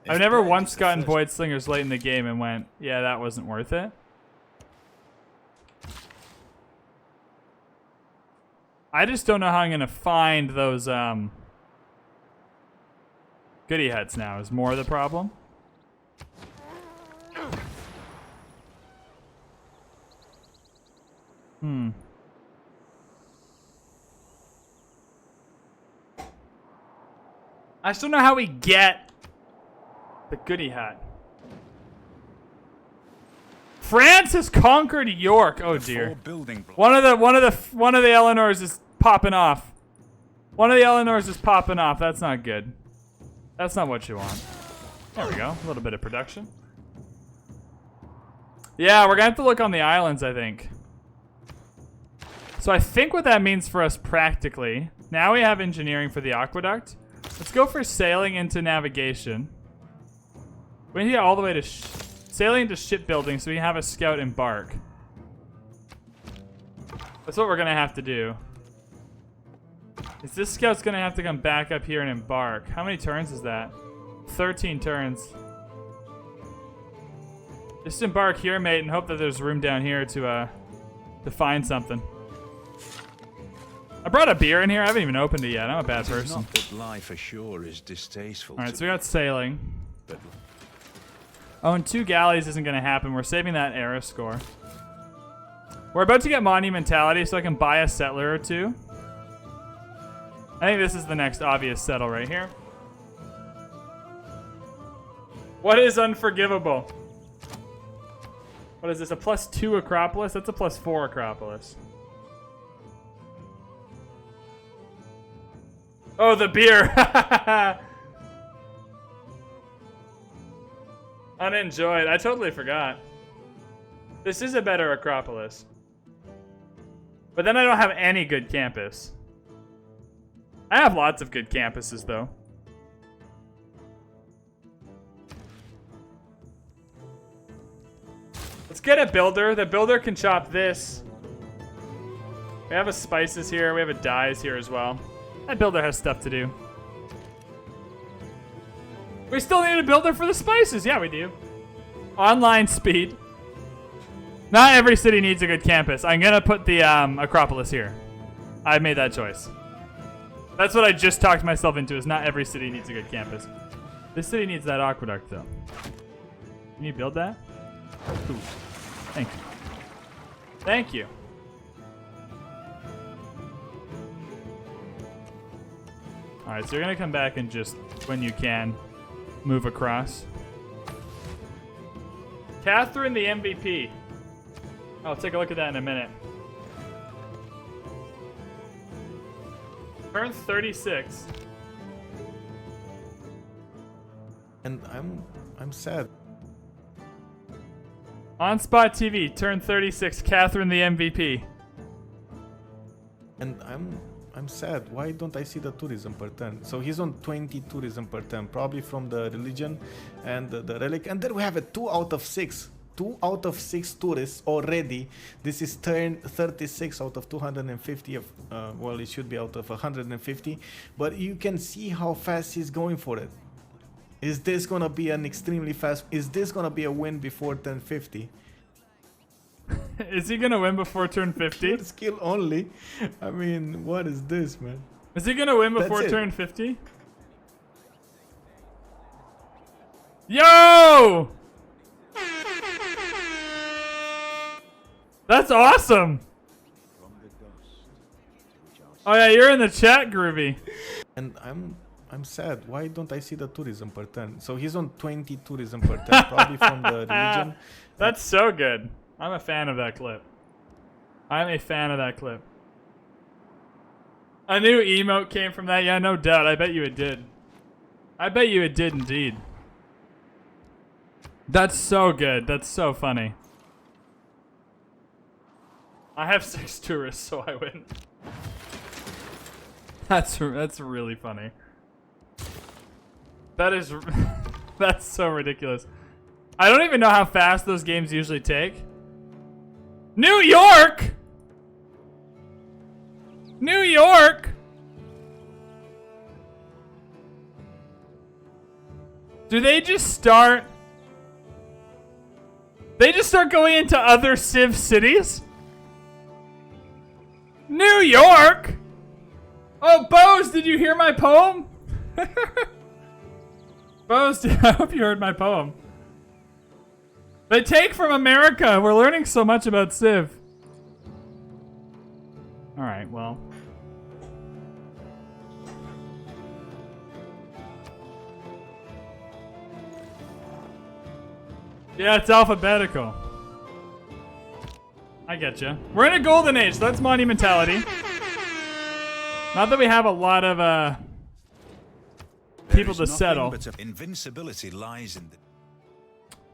I've never once gotten Void Slingers late in the game and went, yeah, that wasn't worth it. I just don't know how I'm going to find those goody huts now is more the problem. I just don't know how we get the goody hut. France has conquered York. Oh dear. One of the Eleanors is popping off. One of the Eleanors is popping off. That's not good. That's not what you want. There we go. A little bit of production. Yeah, we're gonna have to look on the islands, I think. So I think what that means for us practically, now we have engineering for the aqueduct. Let's go for sailing into navigation. We need to get all the way to sailing into shipbuilding so we have a scout embark. That's what we're gonna have to do. Is this scout's gonna have to come back up here and embark? How many turns is that? 13 turns. Just embark here, mate, and hope that there's room down here to find something. I brought a beer in here. I haven't even opened it yet. I'm a bad person. Not that life ashore is distasteful. All right, so we got sailing. Oh, and 2 galleys isn't going to happen. We're saving that era score. We're about to get monumentality, so I can buy a settler or 2. I think this is the next obvious settle right here. What is unforgivable? What is this, a +2 Acropolis? That's a +4 Acropolis. Oh, the beer. Unenjoyed. I totally forgot. This is a better Acropolis. But then I don't have any good campus. I have lots of good campuses, though. Let's get a builder. The builder can chop this. We have a spices here. We have a dyes here as well. That builder has stuff to do. We still need a builder for the spices. Yeah, we do. Online speed. Not every city needs a good campus. I'm going to put the Acropolis here. I made that choice. That's what I just talked myself into, is not every city needs a good campus. This city needs that aqueduct, though. Can you build that? Ooh. Thank you. Thank you. Alright, so you're going to come back and just, when you can, move across. Catherine the MVP. I'll take a look at that in a minute. Turn 36. And I'm sad. On Spot TV, turn 36, Catherine the MVP. And I'm sad. Why don't I see the tourism per turn? So he's on 20 tourism per turn, probably from the religion and the relic. And then we have a 2 out of 6. 2 out of 6 tourists already. This is turn 36 out of 250 of, well, it should be out of 150, but you can see how fast he's going for it. Is this gonna be an extremely fast, is this gonna be a win before turn 50? Is he gonna win before turn 50? Skill only. I mean, what is this, man? Is he gonna win before That's it. turn 50? Yo! That's awesome! Oh yeah, you're in the chat, Groovy. And I'm sad. Why don't I see the tourism per turn? So he's on 20 tourism per turn, probably from the religion. That's so good. I'm a fan of that clip. I'm a fan of that clip. A new emote came from that. Yeah, no doubt. I bet you it did. I bet you it did indeed. That's so good. That's so funny. I have 6 tourists, so I win. That's really funny. That is that's so ridiculous. I don't even know how fast those games usually take. New York! New York! Do they just start... They just start going into other Civ cities? New York! Oh, Bose, did you hear my poem? Bose, I hope you heard my poem. They take from America. We're learning so much about Civ. Alright, well. Yeah, it's alphabetical. I get you. We're in a golden age, so that's monumentality. Not that we have a lot of people to settle. But invincibility lies in the...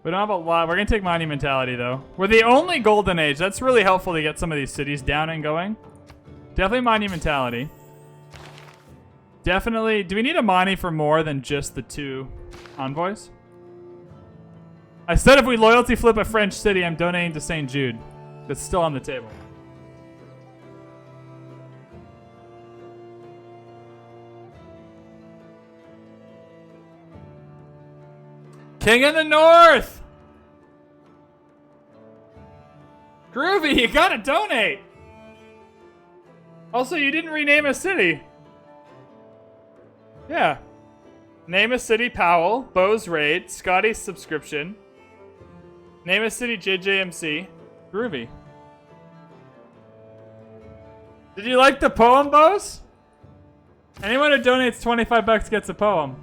We don't have a lot. We're going to take monumentality, though. We're the only golden age. That's really helpful to get some of these cities down and going. Definitely monumentality. Definitely. Do we need a Moni for more than just the 2 envoys? I said if we loyalty flip a French city, I'm donating to St. Jude. That's still on the table. King of the North! Groovy, you gotta donate! Also, you didn't rename a city. Yeah. Name a city Powell, Bo's Raid, Scotty's subscription. Name a city JJMC. Groovy. Did you like the poem, Bose? Anyone who donates 25 bucks gets a poem.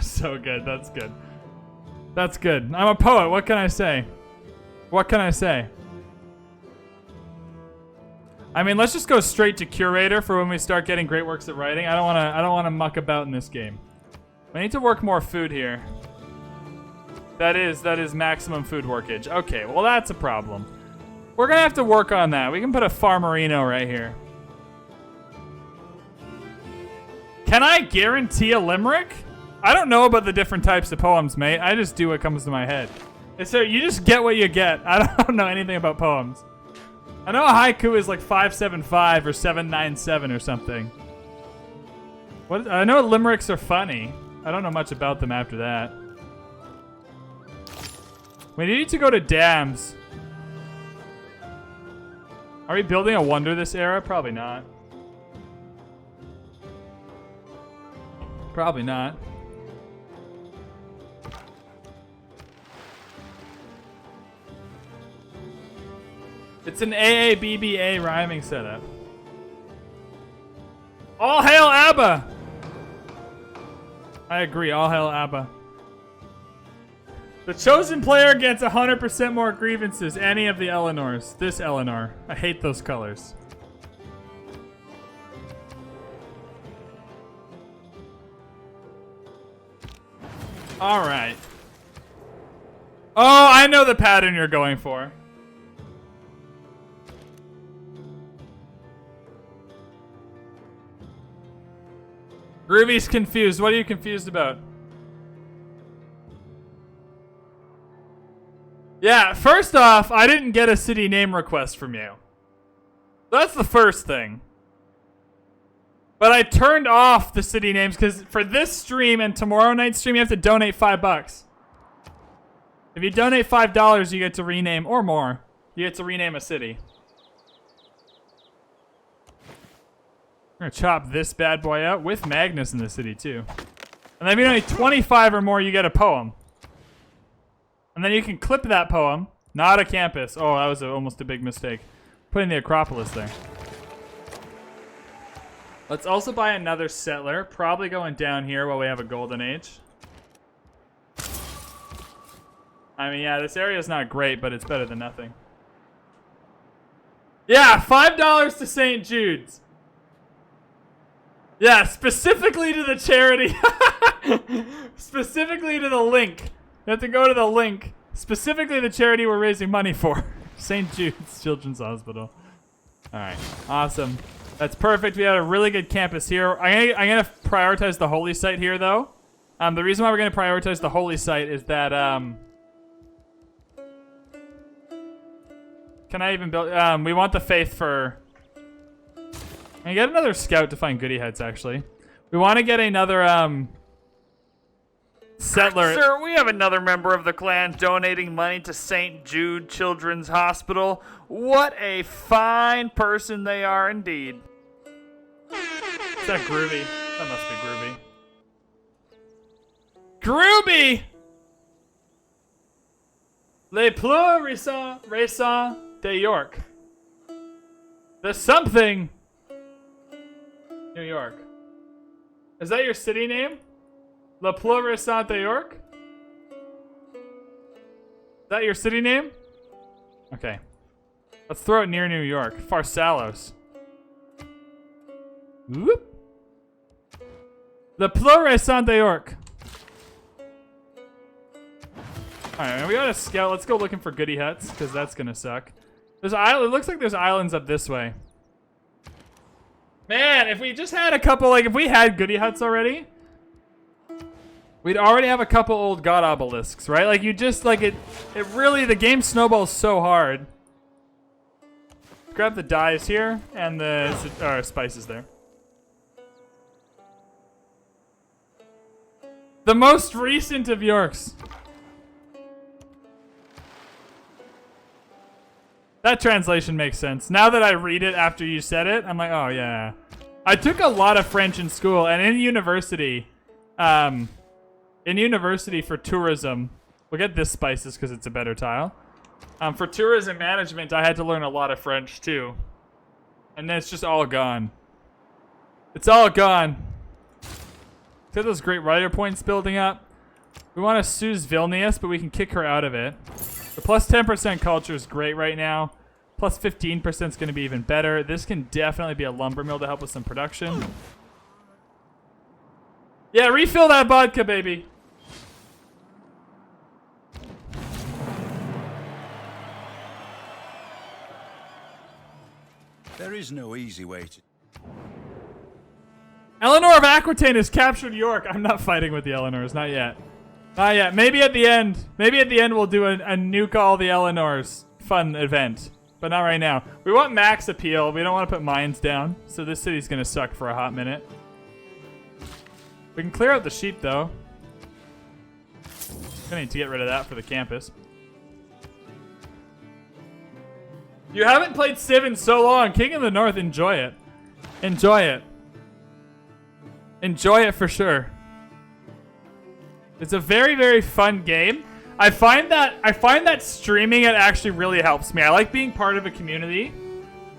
So good. That's good. That's good. I'm a poet. What can I say? What can I say? I mean, let's just go straight to curator for when we start getting great works of writing. I don't wanna muck about in this game. We need to work more food here. That is maximum food workage. Okay, well that's a problem. We're gonna have to work on that. We can put a farmerino right here. Can I guarantee a limerick? I don't know about the different types of poems, mate. I just do what comes to my head. So you just get what you get. I don't know anything about poems. I know a haiku is like 575 or 797 or something. I know limericks are funny. I don't know much about them after that. We need to go to dams. Are we building a wonder this era? Probably not. Probably not. It's an AABBA rhyming setup. All hail ABBA! I agree, all hail ABBA. The chosen player gets 100% more grievances. Any of the Eleanors. This Eleanor. I hate those colors. Alright. Oh, I know the pattern you're going for. Groovy's confused. What are you confused about? Yeah, first off, I didn't get a city name request from you. That's the first thing. But I turned off the city names because for this stream and tomorrow night's stream, you have to donate $5. If you donate $5, you get to rename, or more, you get to rename a city. We're gonna chop this bad boy out with Magnus in the city too. And then if you donate 25 or more, you get a poem. And then you can clip that poem. Not a campus. Oh, that was almost a big mistake. Putting the Acropolis there. Let's also buy another settler. Probably going down here while we have a golden age. I mean, yeah, this area is not great, but it's better than nothing. Yeah, $5 to St. Jude's. Yeah, specifically to the charity. Specifically to the link. You have to go to the link. Specifically the charity we're raising money for. St. Jude's Children's Hospital. Alright, awesome. That's perfect. We had a really good campus here. I'm gonna prioritize the holy site here, though. The reason why we're gonna prioritize the holy site is that, can I even build, we want the faith for... I get another scout to find goody heads, actually. We want to get another, settler. Sir, we have another member of the clan donating money to St. Jude Children's Hospital. What a fine person they are indeed. Is that Groovy? That must be Groovy. Groovy! Les plus récents de York. The something... New York. Is that your city name? Le plus récent de York? Is that your city name? Okay. Let's throw it near New York. Pharsalos. Whoop. Le plus récent de York. Alright, we got a scout. Let's go looking for goody huts, because that's gonna suck. There's island. It looks like there's islands up this way. Man, if we just had a couple, like, if we had goody huts already, we'd already have a couple old god obelisks, right? Like, you just, like, it really, the game snowballs so hard. Grab the dyes here, and the spices there. The most recent of Yorks. That translation makes sense. Now that I read it after you said it, I'm like, oh yeah. I took a lot of French in school and in university for tourism, we'll get this spices because it's a better tile. For tourism management, I had to learn a lot of French too. And then it's just all gone. It's all gone. See those great writer points building up? We want to Suze Vilnius, but we can kick her out of it. The plus 10% culture is great right now. Plus 15% is going to be even better. This can definitely be a lumber mill to help with some production. Yeah, refill that vodka, baby. There is no easy way to... Eleanor of Aquitaine has captured York. I'm not fighting with the Eleanors, not yet. Not yet. Maybe at the end. Maybe at the end we'll do a nuke all the Eleanors fun event. But not right now. We want max appeal. We don't want to put mines down. So this city's going to suck for a hot minute. We can clear out the sheep, though. Gonna need to get rid of that for the campus. You haven't played Civ in so long. King of the North, enjoy it. Enjoy it. Enjoy it for sure. It's a very, very fun game. I find that streaming it actually really helps me. I like being part of a community,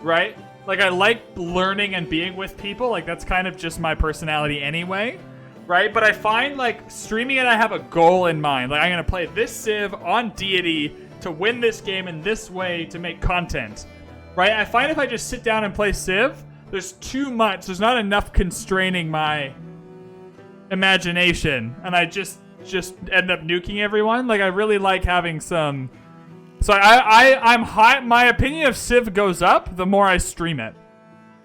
right? Like I like learning and being with people. Like that's kind of just my personality anyway, right? But I find like streaming it, I have a goal in mind. Like I'm gonna play this Civ on Deity to win this game in this way to make content, right? I find if I just sit down and play Civ, there's too much. There's not enough constraining my imagination, and I just end up nuking everyone. Like I really like having some. So I'm high. My opinion of Civ goes up the more I stream it.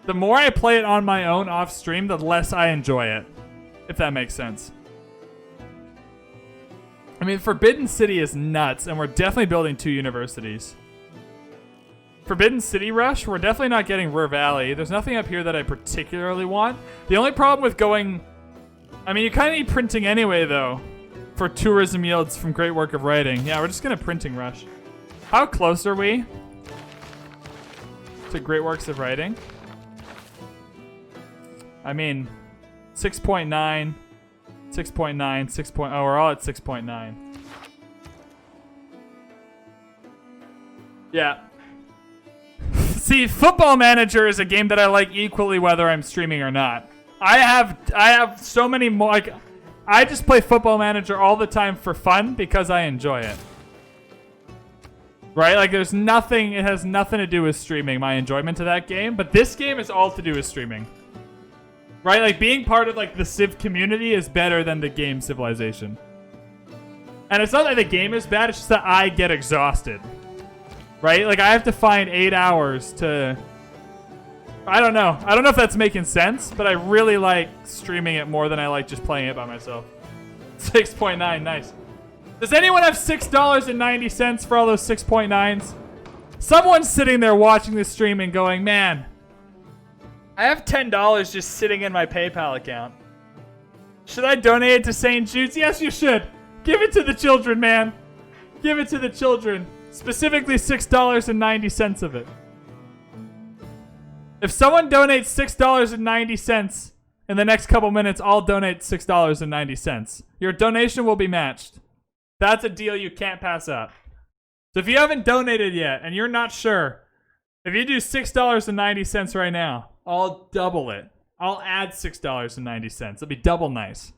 The more I play it on my own off stream, the less I enjoy it. If that makes sense. I mean, Forbidden City is nuts, and we're definitely building 2 universities. Forbidden City Rush, we're definitely not getting Ruhr Valley. There's nothing up here that I particularly want. The only problem with going... I mean, you kind of need printing anyway, though, for tourism yields from Great Work of Writing. Yeah, we're just going to printing rush. How close are we to Great Works of Writing? I mean, 6.9, 6.9, 6. Oh, we're all at 6.9. Yeah. See, Football Manager is a game that I like equally whether I'm streaming or not. I have so many more. Like, I just play Football Manager all the time for fun because I enjoy it. Right? Like, there's nothing. It has nothing to do with streaming. My enjoyment to that game, but this game is all to do with streaming. Right? Like being part of like the Civ community is better than the game Civilization. And it's not that the game is bad. It's just that I get exhausted. Right? Like I have to find 8 hours to. I don't know. I don't know if that's making sense, but I really like streaming it more than I like just playing it by myself. 6.9, nice. Does anyone have $6.90 for all those 6.9s? Someone's sitting there watching this stream and going, man, I have $10 just sitting in my PayPal account. Should I donate it to St. Jude's? Yes, you should. Give it to the children, man. Give it to the children. Specifically $6.90 of it. If someone donates $6.90 in the next couple minutes, I'll donate $6.90. Your donation will be matched. That's a deal you can't pass up. So if you haven't donated yet and you're not sure, if you do $6.90 right now, I'll double it. I'll add $6.90. It'll be double nice.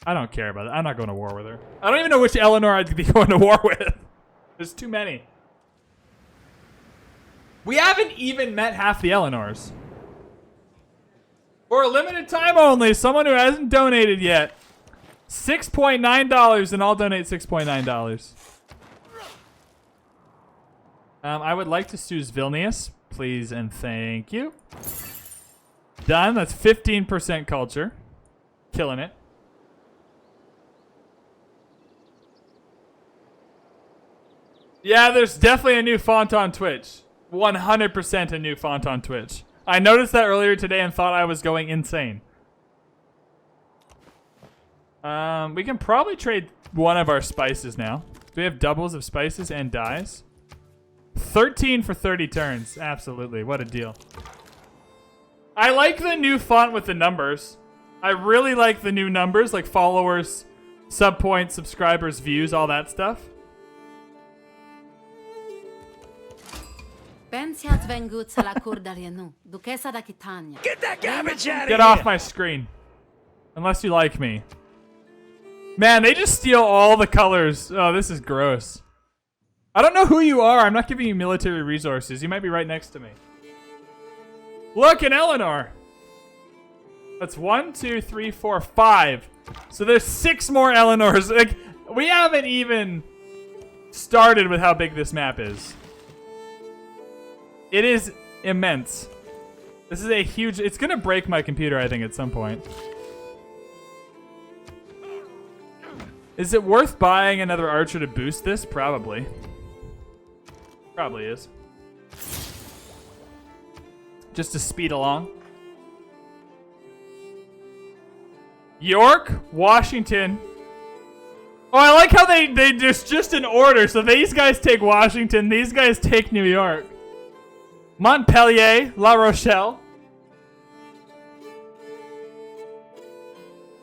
I don't care about it. I'm not going to war with her. I don't even know which Eleanor I'd be going to war with. There's too many. We haven't even met half the Eleanors. For a limited time only, someone who hasn't donated yet. $6.9 and I'll donate $6.9. I would like to choose Vilnius, please and thank you. Done. That's 15% culture. Killing it. Yeah, there's definitely a new font on Twitch. 100% a new font on Twitch. I noticed that earlier today and thought I was going insane. We can probably trade one of our spices now. Do we have doubles of spices and dyes? 13 for 30 turns. Absolutely. What a deal. I like the new font with the numbers. I really like the new numbers, like followers, sub points, subscribers, views, all that stuff. Ben siat venguts alla cour d'Arianu, Duchessa d'Aquitania. Get that garbage out of Get here! off my screen. Unless you like me. Man, they just steal all the colors. Oh, this is gross. I don't know who you are. I'm not giving you military resources. You might be right next to me. Look, an Eleanor. That's 1, 2, 3, 4, 5. So there's 6 more Eleanors. Like, we haven't even started with how big this map is. It is immense. This is a huge... It's going to break my computer, I think, at some point. Is it worth buying another archer to boost this? Probably. Probably is. Just to speed along. York, Washington. Oh, I like how they just in order. So these guys take Washington. These guys take New York. Montpellier, La Rochelle.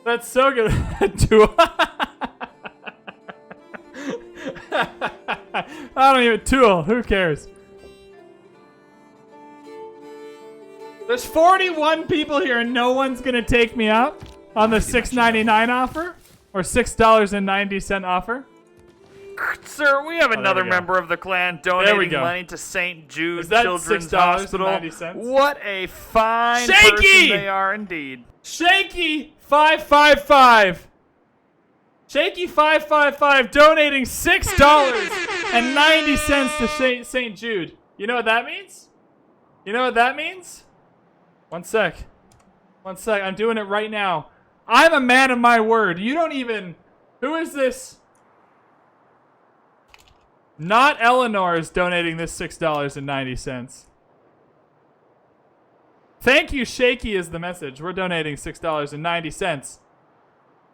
That's so good. I don't even... Tool. Who cares? There's 41 people here and no one's going to take me up on the $6.99 offer? Or $6.90 offer? Sir, we have another there we go. member of the clan There we donating go. money to St. Jude Is that Children's Hospital. $6.90? What a fine Shaky! person they are indeed. Shaky 555. Shaky 555 donating $6.90 to St. Jude. You know what that means? You know what that means? One sec. One sec. I'm doing it right now. I'm a man of my word. You don't even... Who is this? Not Eleanor is donating this $6.90. Thank you, Shaky is the message. We're donating $6.90.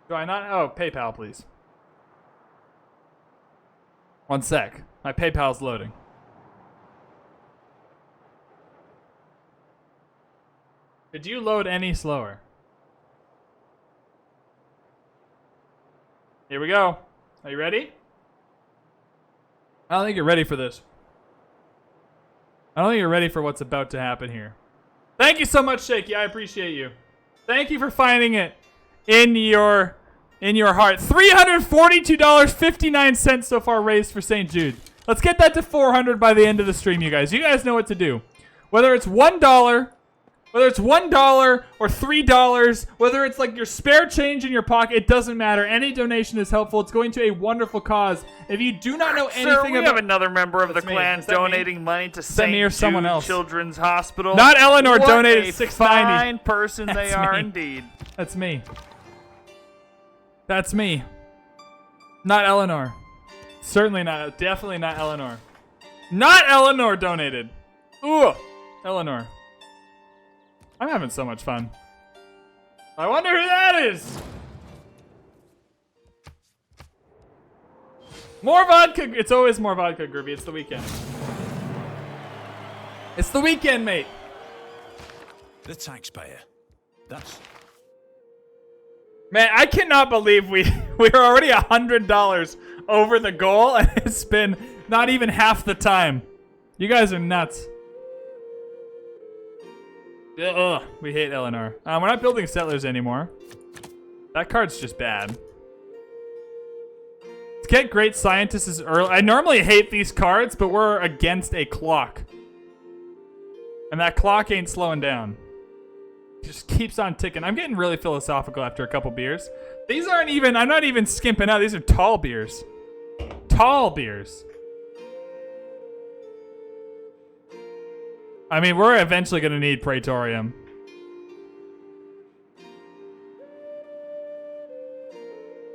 Do I not? Oh, PayPal, please. One sec. My PayPal's loading. Could you load any slower? Here we go. Are you ready? I don't think you're ready for this. I don't think you're ready for what's about to happen here. Thank you so much, Shaky. I appreciate you. Thank you for finding it in your heart. $342.59 so far raised for St. Jude. Let's get that to 400 by the end of the stream, you guys. You guys know what to do. Whether it's $1, whether it's $1 or $3, whether it's like your spare change in your pocket, it doesn't matter. Any donation is helpful. It's going to a wonderful cause. If you do not know anything Sir, we about... have another member of the That's me. clan Is that me? donating money to that me or St. someone Jude else? Children's Hospital. Not Eleanor What donated a $6.90. fine person they That's are me. indeed. That's me. That's me. Not Eleanor. Certainly not. Definitely not Eleanor. Not Eleanor donated. Ooh. Eleanor. I'm having so much fun. I wonder who that is. More vodka. It's always more vodka, Groovy. It's the weekend. It's the weekend, mate. The taxpayer. That's... Man, I cannot believe we're already $100 over the goal, and it's been not even half the time. You guys are nuts. Ugh, we hate Eleanor. We're not building settlers anymore. That card's just bad. Let's get great scientists as early. I normally hate these cards, but we're against a clock. And that clock ain't slowing down. It just keeps on ticking. I'm getting really philosophical after a couple beers. These aren't even, I'm not even skimping out. These are tall beers. Tall beers. I mean, we're eventually going to need Praetorium.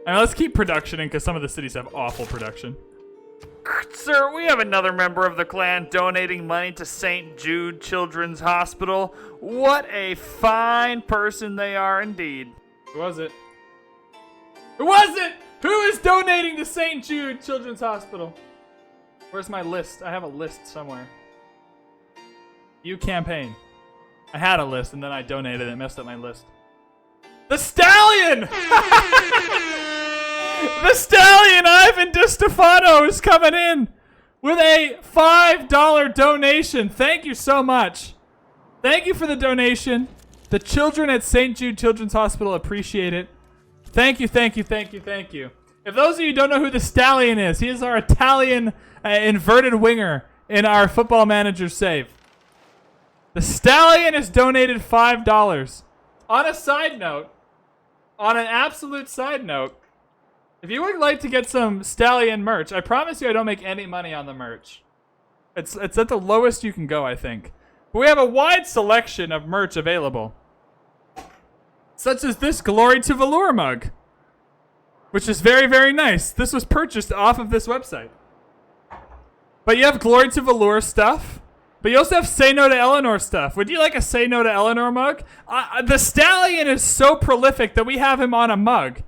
And let's keep production in because some of the cities have awful production. Sir, we have another member of the clan donating money to St. Jude Children's Hospital. What a fine person they are indeed. Who was it? Who was it? Who is donating to St. Jude Children's Hospital? Where's my list? I have a list somewhere. You campaign. I had a list and then I donated it. Messed up my list. The Stallion! The Stallion, Ivan DiStefano, is coming in with a $5 donation. Thank you so much. Thank you for the donation. The children at St. Jude Children's Hospital appreciate it. Thank you, thank you, thank you, thank you. If those of you who don't know who the Stallion is, he is our Italian inverted winger in our Football Manager save. The Stallion has donated $5. On a side note, on an absolute side note, if you would like to get some Stallion merch, I promise you I don't make any money on the merch. It's at the lowest you can go, I think. But we have a wide selection of merch available. Such as this Glory to Velour mug, which is very, very nice. This was purchased off of this website. But you have Glory to Velour stuff. But you also have Say No to Eleanor stuff. Would you like a Say No to Eleanor mug? The Stallion is so prolific that we have him on a mug.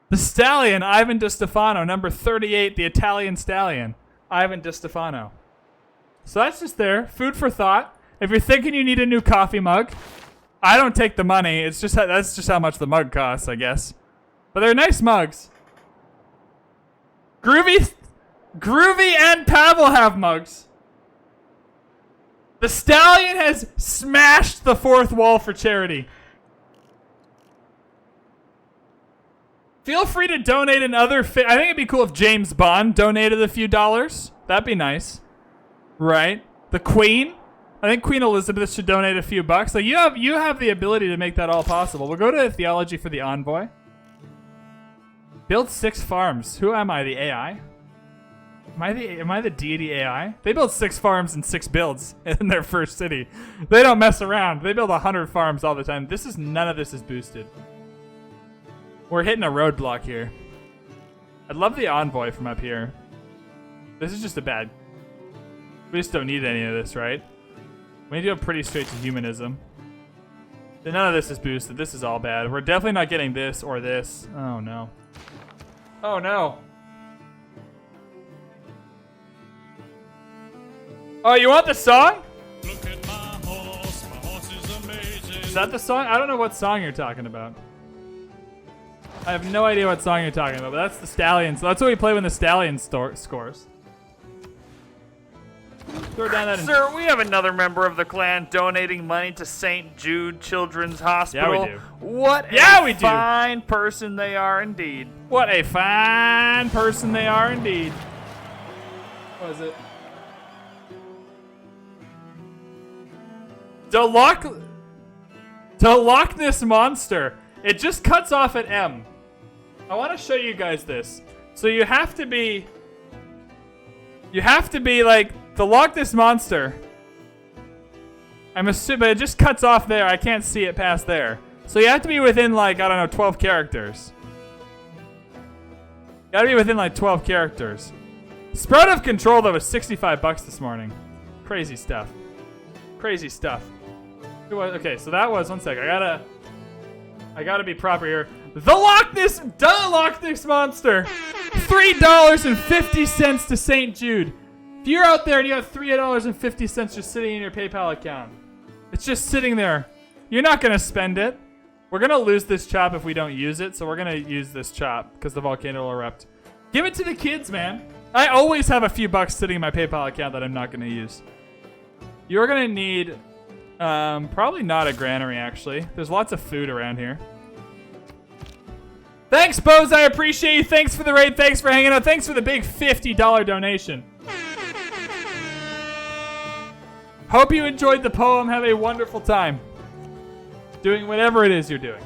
The Stallion, Ivan DiStefano, number 38, the Italian Stallion. Ivan DiStefano. So that's just there. Food for thought. If you're thinking you need a new coffee mug, I don't take the money. It's just that's just how much the mug costs, I guess. But they're nice mugs. Groovy and Pavel have mugs. The Stallion has smashed the fourth wall for charity. Feel free to donate another. I think it'd be cool if James Bond donated a few dollars. That'd be nice, right? The Queen. I think Queen Elizabeth should donate a few bucks. So you have the ability to make that all possible. We'll go to Theology for the Envoy. Build 6 farms. Who am I? The AI? Am I the Deity AI? They build 6 farms and 6 builds in their first city. They don't mess around. They build 100 farms all the time. None of this is boosted. We're hitting a roadblock here. I'd love the Envoy from up here. This is just a bad... We just don't need any of this, right? We need to go pretty straight to humanism. None of this is boosted. This is all bad. We're definitely not getting this or this. Oh, no. Oh, no. Oh, you want the song? Look at my horse is amazing. Is that the song? I don't know what song you're talking about. I have no idea what song you're talking about, but that's the Stallion. So that's what we play when the Stallion scores. Throw down that. Sir, we have another member of the clan donating money to St. Jude Children's Hospital. Yeah, we do. What a fine person they are indeed. What a fine person they are indeed. What is it? The Loch Ness Monster. It just cuts off at M. I want to show you guys this. So you have to be like the Loch Ness Monster. I'm assuming, but it just cuts off there. I can't see it past there. So you have to be within like, I don't know, 12 characters. You gotta be within like 12 characters. Sprout of Control though was $65 this morning. Crazy stuff. Crazy stuff. Okay, so that was, one sec. I gotta be proper here. The Loch Ness Monster. $3.50 to St. Jude. If you're out there and you have $3.50 just sitting in your PayPal account, it's just sitting there. You're not gonna spend it. We're gonna lose this chop if we don't use it, so we're gonna use this chop because the volcano will erupt. Give it to the kids, man. I always have a few bucks sitting in my PayPal account that I'm not gonna use. You're gonna need, probably not a granary actually. There's lots of food around here. Thanks, Bose. I appreciate you. Thanks for the raid. Thanks for hanging out. Thanks for the big $50 donation. Hope you enjoyed the poem. Have a wonderful time doing whatever it is you're doing.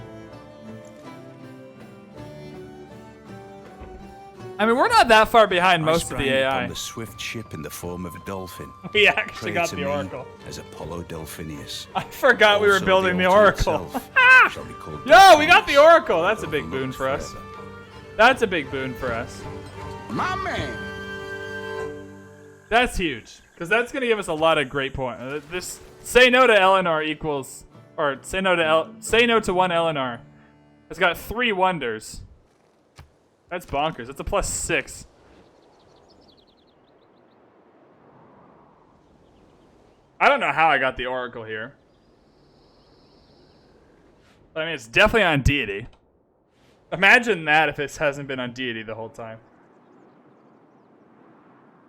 I mean, we're not that far behind most of the AI. On the swift ship in the form of a dolphin. We actually Pray got to the me Oracle. As Apollo Delphinius. I forgot we were Also, building the altar Oracle. itself shall be called Yo, we got Delphinius, the Oracle. That's a big boon overlooked for us. forever. That's a big boon for us. My man. That's huge. Because that's going to give us a lot of great points. This Say No to Eleanor equals, or Say No to one Eleanor. It's got 3 wonders. That's bonkers. That's a +6. I don't know how I got the Oracle here. I mean, it's definitely on Deity. Imagine that if it hasn't been on Deity the whole time.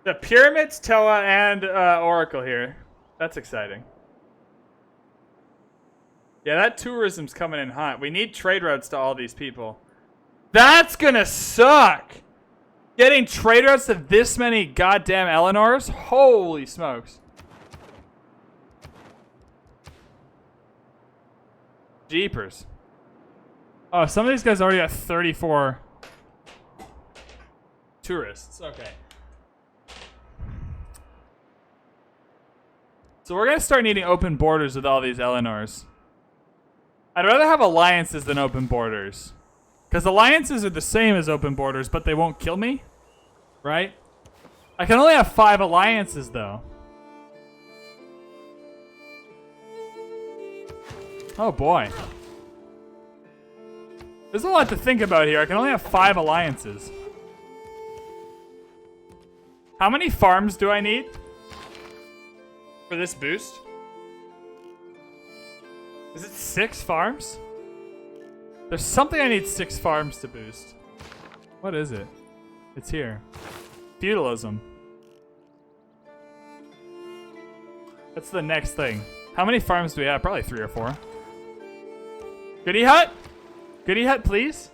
The Pyramids, Toa, and Oracle here. That's exciting. Yeah, that tourism's coming in hot. We need trade routes to all these people. That's gonna suck! Getting trade routes to this many goddamn Eleanors? Holy smokes. Jeepers. Oh, some of these guys already got 34 tourists. Okay. So we're going to start needing open borders with all these Eleanors. I'd rather have alliances than open borders. Because alliances are the same as open borders, but they won't kill me. Right? I can only have 5 alliances, though. Oh, boy. There's a lot to think about here. I can only have 5 alliances. How many farms do I need for this boost? Is it 6 farms? There's something I need 6 farms to boost. What is it? It's here. Feudalism. That's the next thing. How many farms do we have? Probably 3 or 4. Goody Hut? Goody Hut, please?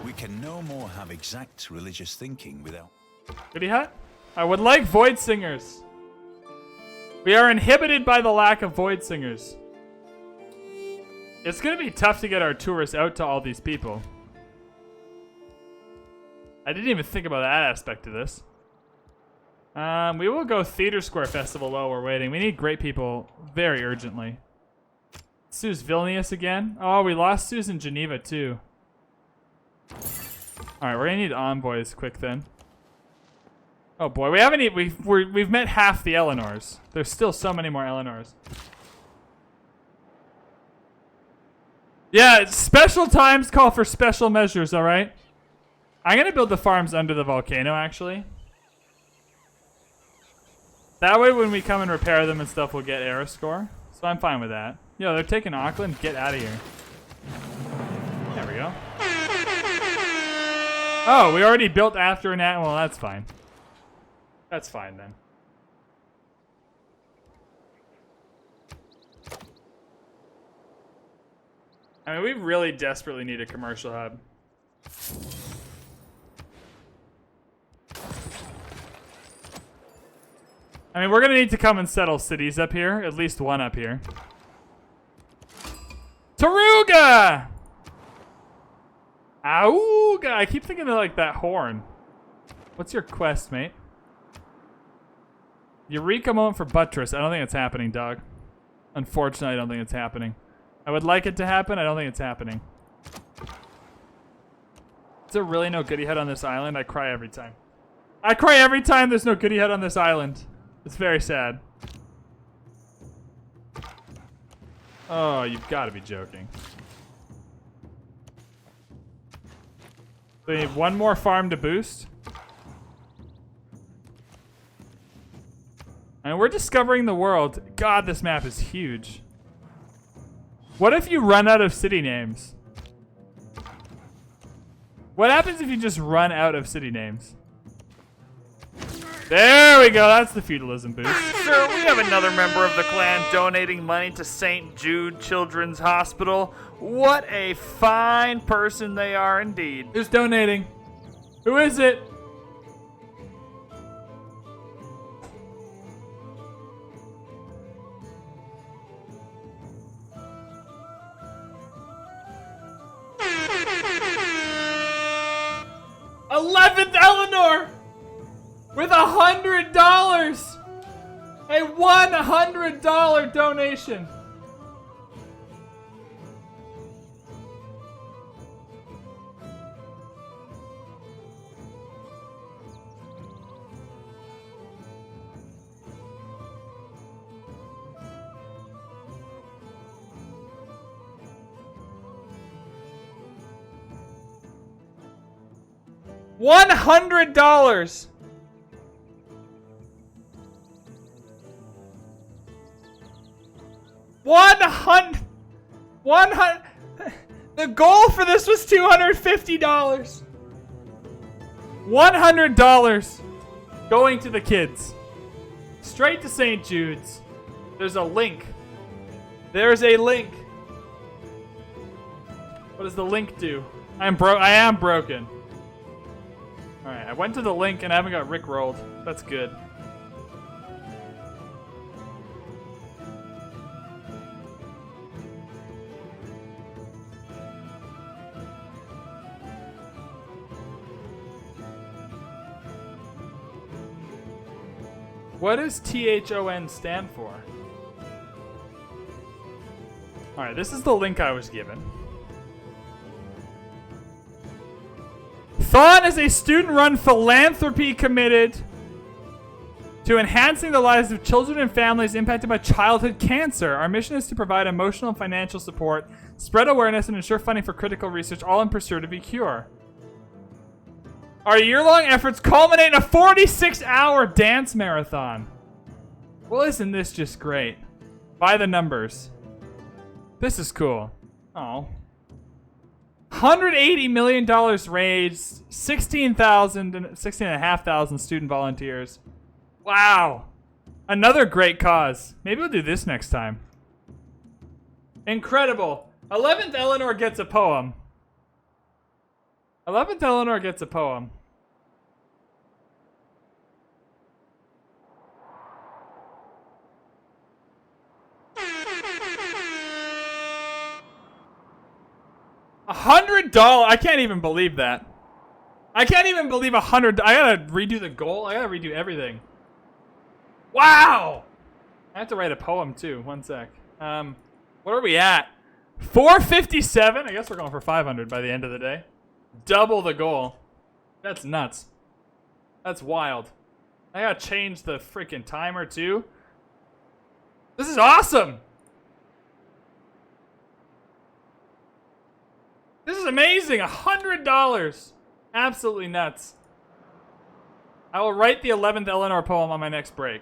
We can no more have exact religious thinking without... Goody Hut? I would like Void Singers. We are inhibited by the lack of Void Singers. It's going to be tough to get our tourists out to all these people. I didn't even think about that aspect of this. We will go Theater Square Festival while we're waiting. We need great people very urgently. Sue's Vilnius again. Oh, we lost Sue's in Geneva too. Alright, we're gonna need envoys quick then. Oh boy, we haven't even, we've met half the Eleanors. There's still so many more Eleanors. Yeah, special times call for special measures, alright? I'm gonna build the farms under the volcano actually. That way when we come and repair them and stuff, we'll get Era score. So I'm fine with that. Yo, they're taking Auckland. Get out of here. There we go. Oh, we already built after an at. Well, that's fine. That's fine then. I mean, we really desperately need a commercial hub. I mean, we're gonna need to come and settle cities up here. At least one up here. Taruga! Auga! I keep thinking of like that horn. What's your quest, mate? Eureka moment for Buttress. I don't think it's happening, dog. Unfortunately, I don't think it's happening. I would like it to happen. I don't think it's happening. Is there really no goody head on this island? I cry every time. I cry every time there's no goody head on this island. It's very sad. Oh, you've got to be joking. We need one more farm to boost. And we're discovering the world. God, this map is huge. What if you run out of city names? What happens if you just run out of city names? There we go. That's the feudalism boost. Sir, we have another member of the clan donating money to St. Jude Children's Hospital. What a fine person they are indeed. Who's donating? Who is it? ¡11th Eleanor! With $100! A $100 donation! $100! The goal for this was $250. $100 going to the kids. Straight to St. Jude's. There's a link. There's a link. What does the link do? I am broken. Alright, I went to the link and I haven't got rickrolled. That's good. What does THON stand for? Alright, this is the link I was given. Thon is a student-run philanthropy committed to enhancing the lives of children and families impacted by childhood cancer. Our mission is to provide emotional and financial support, spread awareness, and ensure funding for critical research, all in pursuit of a cure. Our year-long efforts culminate in a 46-hour dance marathon. Well, isn't this just great? By the numbers. This is cool. Oh. $180 million raised, 16,500 student volunteers. Wow. Another great cause. Maybe we'll do this next time. Incredible. 11th Eleanor gets a poem. 11th Eleanor gets a poem. $100? I can't even believe that. I can't even believe $100. I gotta redo the goal. I gotta redo everything. Wow! I have to write a poem too. One sec. What are we at? 457? I guess we're going for 500 by the end of the day. Double the goal. That's nuts. That's wild. I gotta change the freaking timer too. This is awesome! This is amazing! $100! Absolutely nuts. I will write the 11th Eleanor poem on my next break.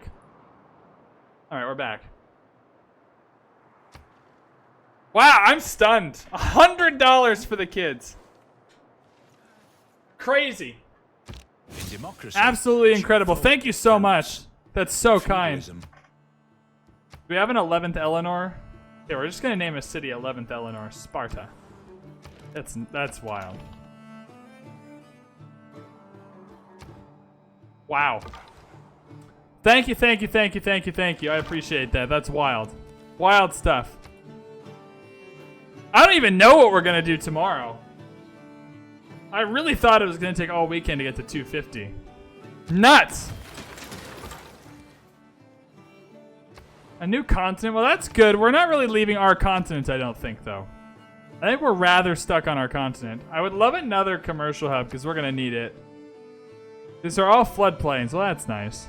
Alright, we're back. Wow, I'm stunned. $100 for the kids. Crazy. In democracy, Absolutely incredible. Thank you so much. That's so kind. feudalism, Do we have an 11th Eleanor? Yeah, we're just gonna name a city 11th Eleanor. Sparta. That's wild. Wow. Thank you, thank you, thank you, thank you, thank you. I appreciate that. That's wild. Wild stuff. I don't even know what we're gonna do tomorrow. I really thought it was gonna take all weekend to get to 250. Nuts! A new continent? Well, that's good. We're not really leaving our continent, I don't think, though. I think we're rather stuck on our continent. I would love another commercial hub, because we're gonna need it. These are all floodplains. Well, that's nice.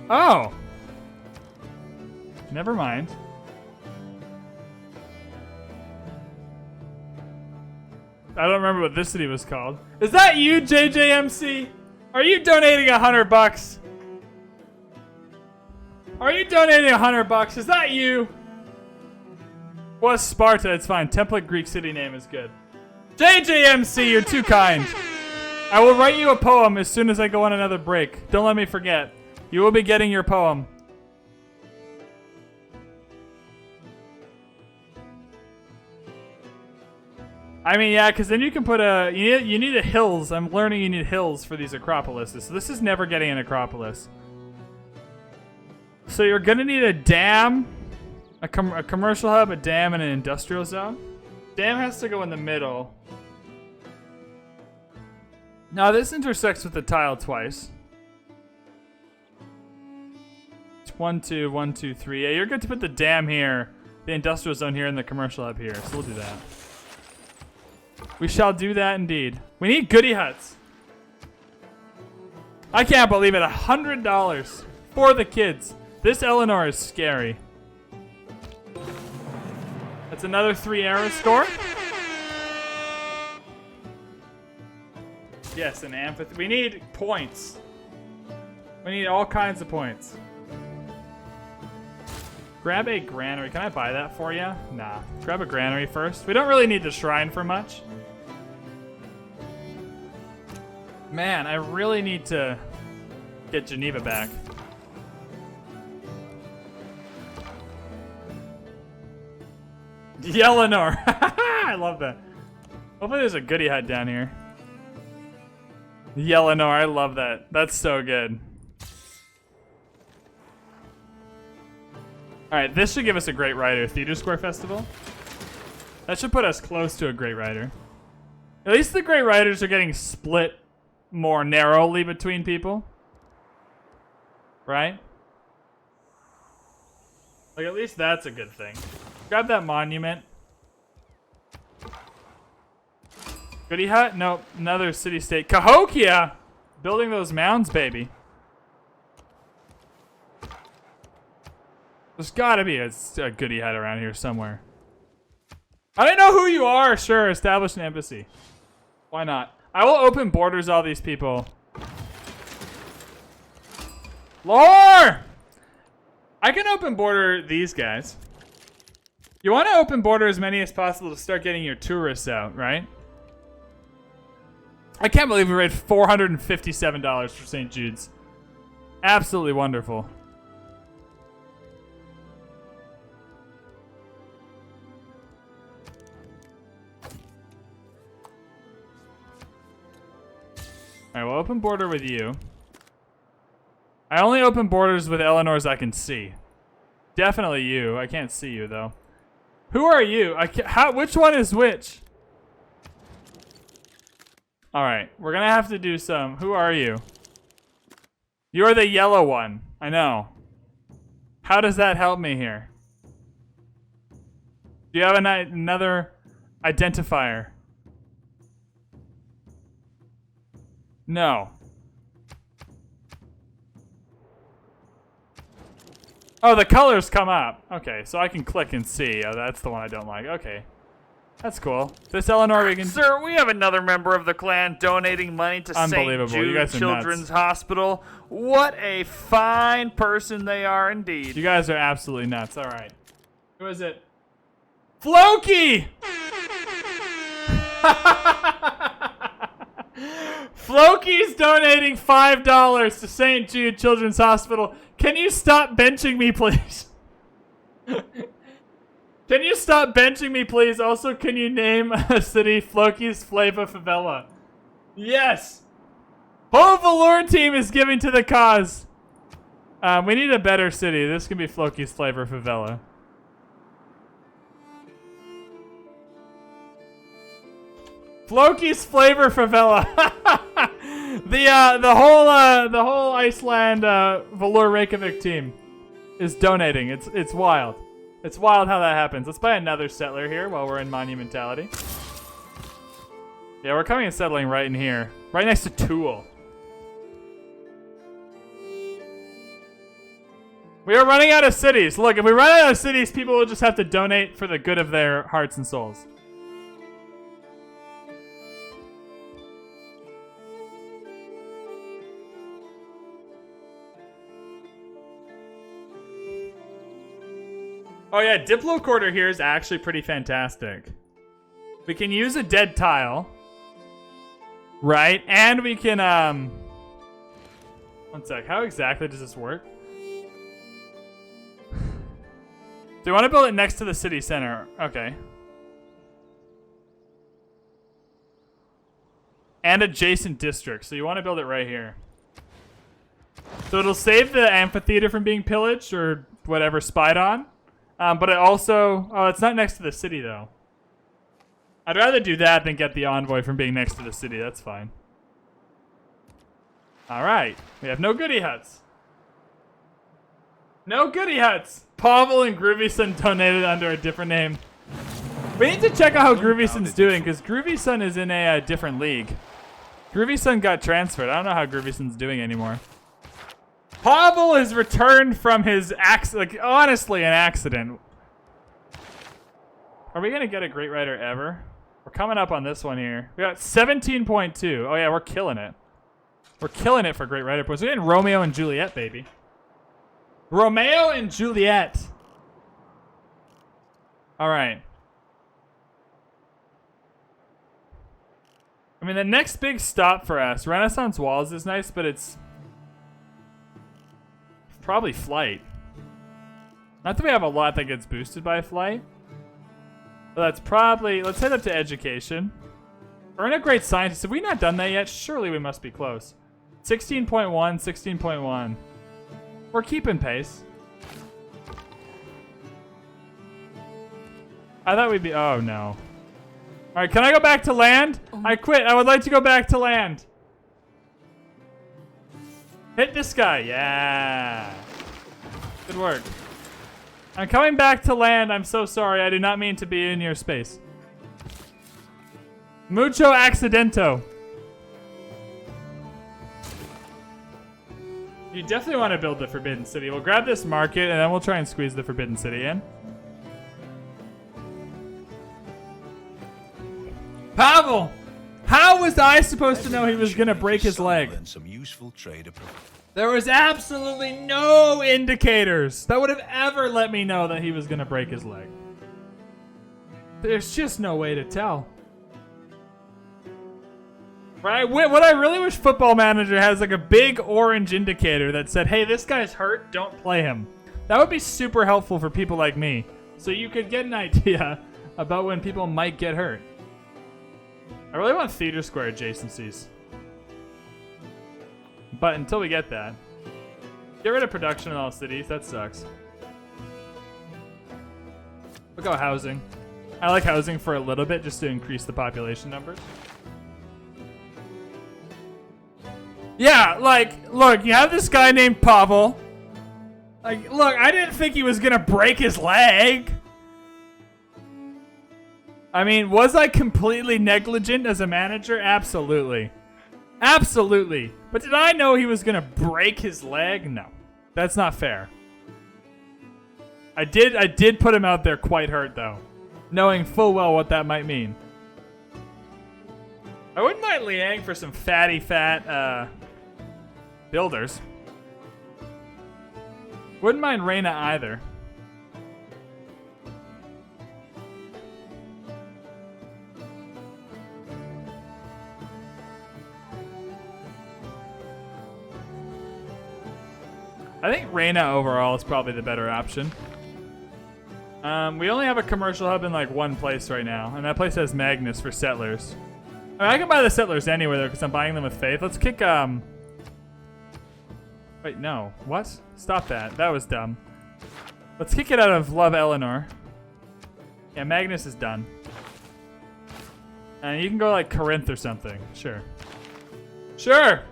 Oh! Never mind. I don't remember what this city was called. Is that you, JJMC? Are you donating $100? Are you donating $100? Is that you? Was Sparta? It's fine. Template Greek city name is good. JJMC, you're too kind. I will write you a poem as soon as I go on another break. Don't let me forget. You will be getting your poem. I mean, yeah, because then you can put a... You need a hills. I'm learning you need hills for these acropolises. So this is never getting an acropolis. So you're going to need a dam, a commercial hub, a dam, and an industrial zone. Dam has to go in the middle. Now this intersects with the tile twice. It's 1, 2, 1, 2, 3. Yeah, you're good to put the dam here, the industrial zone here, and the commercial hub here. So we'll do that. We shall do that indeed. We need goodie huts. I can't believe it. $100 for the kids. This Eleanor is scary. That's another 3 arrow score. Yes, an amphitheater. We need points. We need all kinds of points. Grab a granary. Can I buy that for you? Nah. Grab a granary first. We don't really need the shrine for much. Man, I really need to get Geneva back. Eleanor. I love that. Hopefully there's a goodie hut down here. Eleanor, I love that. That's so good. Alright, this should give us a Great Rider. Theater Square Festival. That should put us close to a Great Rider. At least the Great Riders are getting split more narrowly between people. Right? Like, at least that's a good thing. Grab that monument. Goodie hut? Nope. Another city-state. Cahokia! Building those mounds, baby. There's gotta be a goodie hut around here somewhere. I don't know who you are. Sure, establish an embassy. Why not? I will open borders all these people. Lore! I can open border these guys. You want to open border as many as possible to start getting your tourists out, right? I can't believe we raised $457 for St. Jude's. Absolutely wonderful. Alright, we'll open border with you. I only open borders with Eleanors I can see. Definitely you. I can't see you, though. Who are you? Which one is which? Alright, we're gonna have to do some. Who are you? You're the yellow one. I know. How does that help me here? Do you have another identifier? No. Oh, the colors come up. Okay, so I can click and see. Oh, that's the one I don't like. Okay. That's cool. This Eleanor we can... Sir, we have another member of the clan donating money to St. You guys Jude are Children's nuts. Hospital. What a fine person they are indeed. You guys are absolutely nuts. All right. Who is it? Floki! Floki's donating $5 to St. Jude Children's Hospital. Can you stop benching me, please? Can you stop benching me, please? Also, can you name a city Floki's Flava Favela? Yes! Whole Velour team is giving to the cause. We need a better city. This can be Floki's Flavor Favela. Floki's Flavor Favela. the whole Iceland Velour Reykjavik team is donating. It's wild. It's wild how that happens. Let's buy another settler here while we're in Monumentality. Yeah, we're coming and settling right in here. Right next to Tool. We are running out of cities. Look, if we run out of cities, people will just have to donate for the good of their hearts and souls. Oh yeah, Diplo Quarter here is actually pretty fantastic. We can use a dead tile. Right? And we can, one sec, how exactly does this work? Do you want to build it next to the city center? Okay. And adjacent districts, so you want to build it right here. So it'll save the amphitheater from being pillaged or whatever spied on. But it also... Oh, it's not next to the city, though. I'd rather do that than get the envoy from being next to the city. That's fine. Alright. We have no goodie huts. No goodie huts! Pavel and Groovyson donated under a different name. We need to check out how Groovyson's doing, because Groovyson is in a different league. Groovyson got transferred. I don't know how Groovyson's doing anymore. Pavel has returned from his accident. Like, honestly, an accident. Are we going to get a Great Rider ever? We're coming up on this one here. We got 17.2. Oh, yeah, we're killing it. We're killing it for Great Rider points. We're getting Romeo and Juliet, baby. Romeo and Juliet. All right. I mean, the next big stop for us, Renaissance Walls is nice, but it's probably flight. Not that we have a lot that gets boosted by flight. But that's probably, let's head up to education. Earn a great scientist. Have we not done that yet? Surely we must be close. 16.1, 16.1. We're keeping pace. I thought we'd be, oh no. All right, can I go back to land? I quit. I would like to go back to land. Hit this guy. Yeah. Good work. I'm coming back to land. I'm so sorry. I do not mean to be in your space. Mucho accidento. You definitely want to build the Forbidden City. We'll grab this market, and then we'll try and squeeze the Forbidden City in. Pavel! How was I supposed to know he was going to break his leg? And some useful trade There was absolutely no indicators that would have ever let me know that he was going to break his leg. There's just no way to tell. Right? What I really wish Football Manager has like a big orange indicator that said, hey, this guy's hurt, don't play him. That would be super helpful for people like me. So you could get an idea about when people might get hurt. I really want Theater Square adjacencies. But until we get that, get rid of production in all cities. That sucks. We'll go housing. I like housing for a little bit just to increase the population numbers. Yeah, like, look, you have this guy named Pavel. Like, look, I didn't think he was gonna break his leg. I mean, was I completely negligent as a manager? Absolutely. Absolutely. But did I know he was gonna break his leg? No. That's not fair. I did put him out there quite hurt though, knowing full well what that might mean. I wouldn't mind Liang for some fatty fat builders. Wouldn't mind Reina either. I think Reina overall is probably the better option. We only have a commercial hub in like one place right now, and that place has Magnus for settlers. I mean, I can buy the settlers anywhere though, because I'm buying them with faith. Let's kick Wait, no. What? Stop that. That was dumb. Let's kick it out of Love Eleanor. Yeah, Magnus is done. And you can go like Corinth or something. Sure. Sure!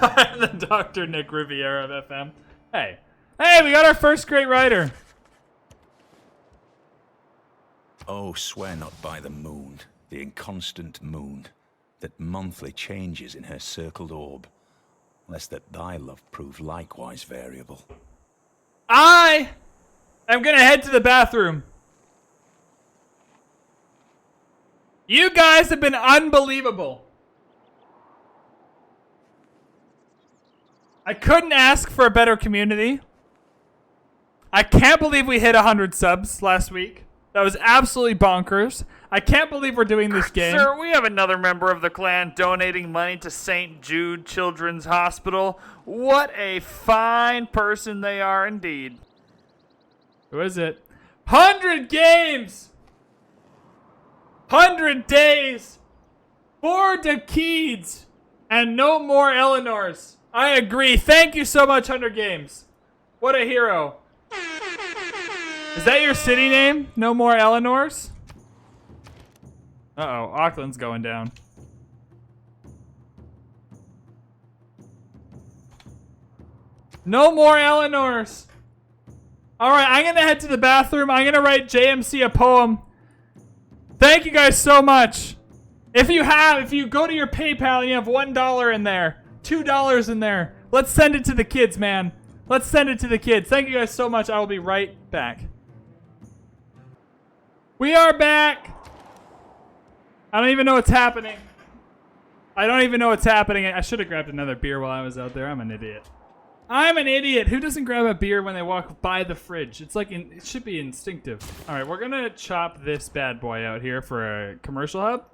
The Dr. Nick Riviera of FM. Hey. Hey, we got our first great writer. Oh, swear not by the moon, the inconstant moon, that monthly changes in her circled orb, lest that thy love prove likewise variable. I am gonna head to the bathroom. You guys have been unbelievable. I couldn't ask for a better community. I can't believe we hit 100 subs last week. That was absolutely bonkers. I can't believe we're doing this game. Sir, we have another member of the clan donating money to St. Jude Children's Hospital. What a fine person they are indeed. Who is it? 100 games! 100 days! 4 decades! And no more Eleanors. I agree. Thank you so much, 100 games. What a hero. Is that your city name? No more Eleanors? Uh-oh, Auckland's going down. No more Eleanors. All right, I'm going to head to the bathroom. I'm going to write JMC a poem. Thank you guys so much. If you go to your PayPal and you have $1 in there, $2 in there, let's send it to the kids, man. Let's send it to the kids. Thank you guys so much. I will be right back. We are back. I don't even know what's happening. I don't even know what's happening. I should have grabbed another beer while I was out there. I'm an idiot. I'm an idiot. Who doesn't grab a beer when they walk by the fridge? It's like, it should be instinctive. All right, we're gonna chop this bad boy out here for a commercial hub.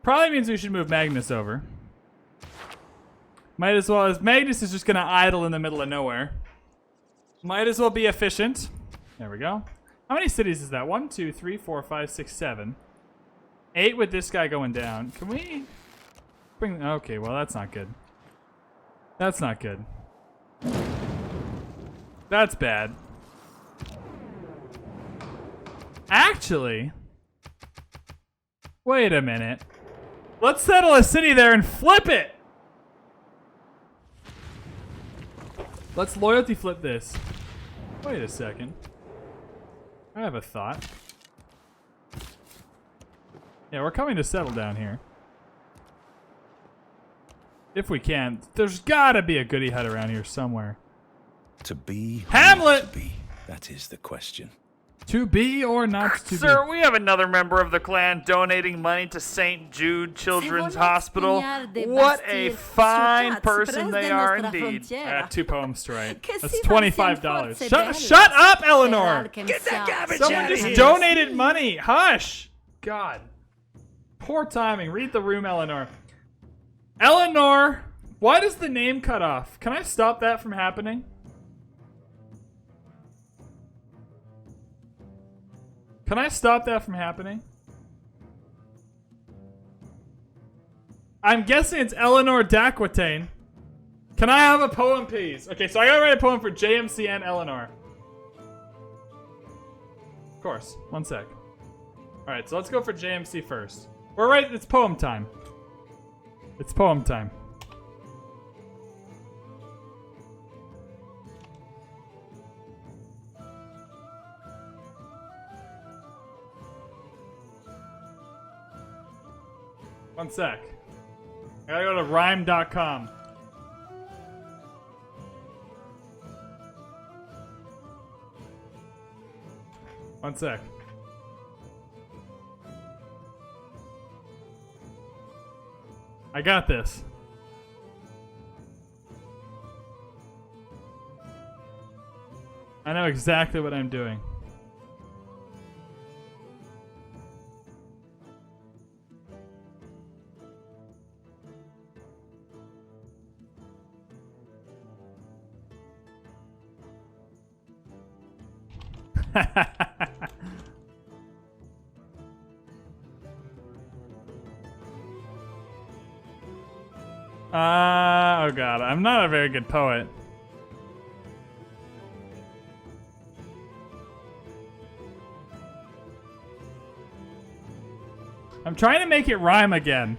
Probably means we should move Magnus over. Might as well, as Magnus is just gonna idle in the middle of nowhere. Might as well be efficient. There we go. How many cities is that? 1, 2, 3, 4, 5, 6, 7. 8 with this guy going down. Can we bring, okay, well that's not good. That's not good. That's bad. Actually, wait a minute. Let's settle a city there and flip it. Let's loyalty flip this. Wait a second. I have a thought. Yeah, we're coming to settle down here. If we can. There's gotta be a goody hut around here somewhere. To be or Hamlet! not to be, that is the question. To be or not to Sir, be. we have another member of the clan donating money to St. Jude Children's Hospital. What a fine person they are indeed. I got 2 poems to write. Che That's si $25. belle. Shut up, Eleanor! Get that garbage Someone out of just here. donated money. Hush. God. Poor timing. Read the room, Eleanor. Eleanor! Why does the name cut off? Can I stop that from happening? Can I stop that from happening? I'm guessing it's Eleanor D'Aquitaine. Can I have a poem, please? Okay, so I gotta write a poem for JMC and Eleanor. Of course. One sec. Alright, so let's go for JMC first. We're right, it's poem time. It's poem time. One sec. I gotta go to rhyme.com. One sec. I got this. I know exactly what I'm doing. Oh god, I'm not a very good poet. I'm trying to make it rhyme again.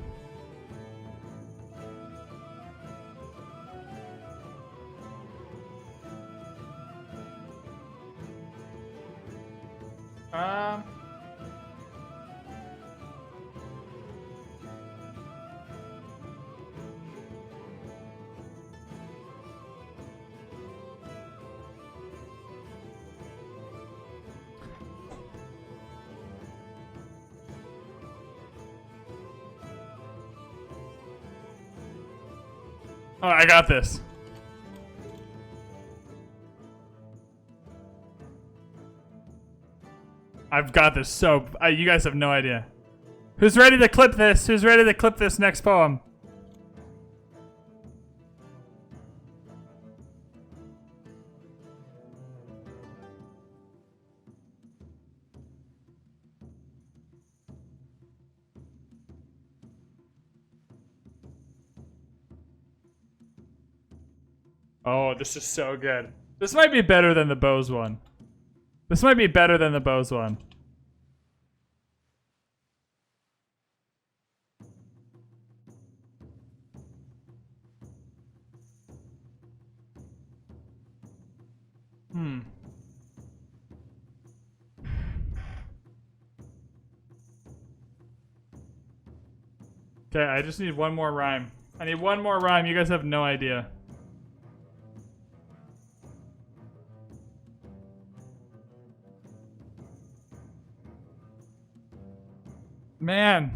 Oh, I got this. I've got this so... you guys have no idea. Who's ready to clip this? Who's ready to clip this next poem? Oh, this is so good. This might be better than the Bose one. This might be better than the Bose one. Okay, I just need one more rhyme. I need one more rhyme. You guys have no idea. Man.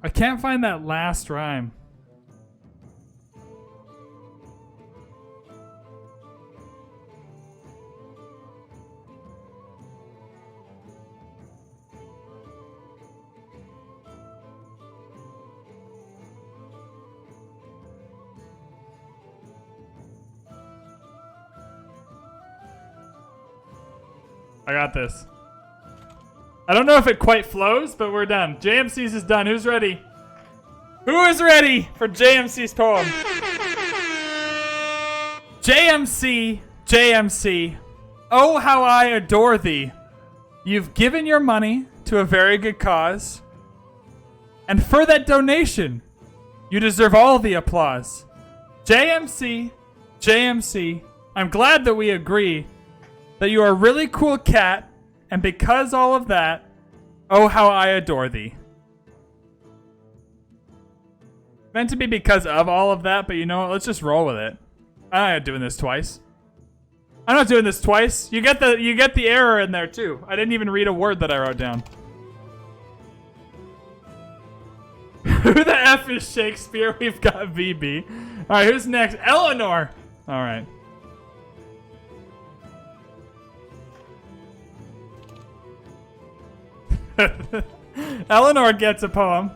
I can't find that last rhyme. I got this. I don't know if it quite flows, but we're done. JMC's is done. Who's ready? Who is ready for JMC's poem? JMC, JMC, oh how I adore thee. You've given your money to a very good cause. And for that donation, you deserve all the applause. JMC, JMC, I'm glad that we agree that you are a really cool cat, and because all of that, oh how I adore thee. Meant to be because of all of that, but you know what? Let's just roll with it. I'm not doing this twice. I'm not doing this twice. You get the error in there too. I didn't even read a word that I wrote down. Who the F is Shakespeare? We've got VB. Alright, who's next? Eleanor! Alright. Eleanor gets a poem.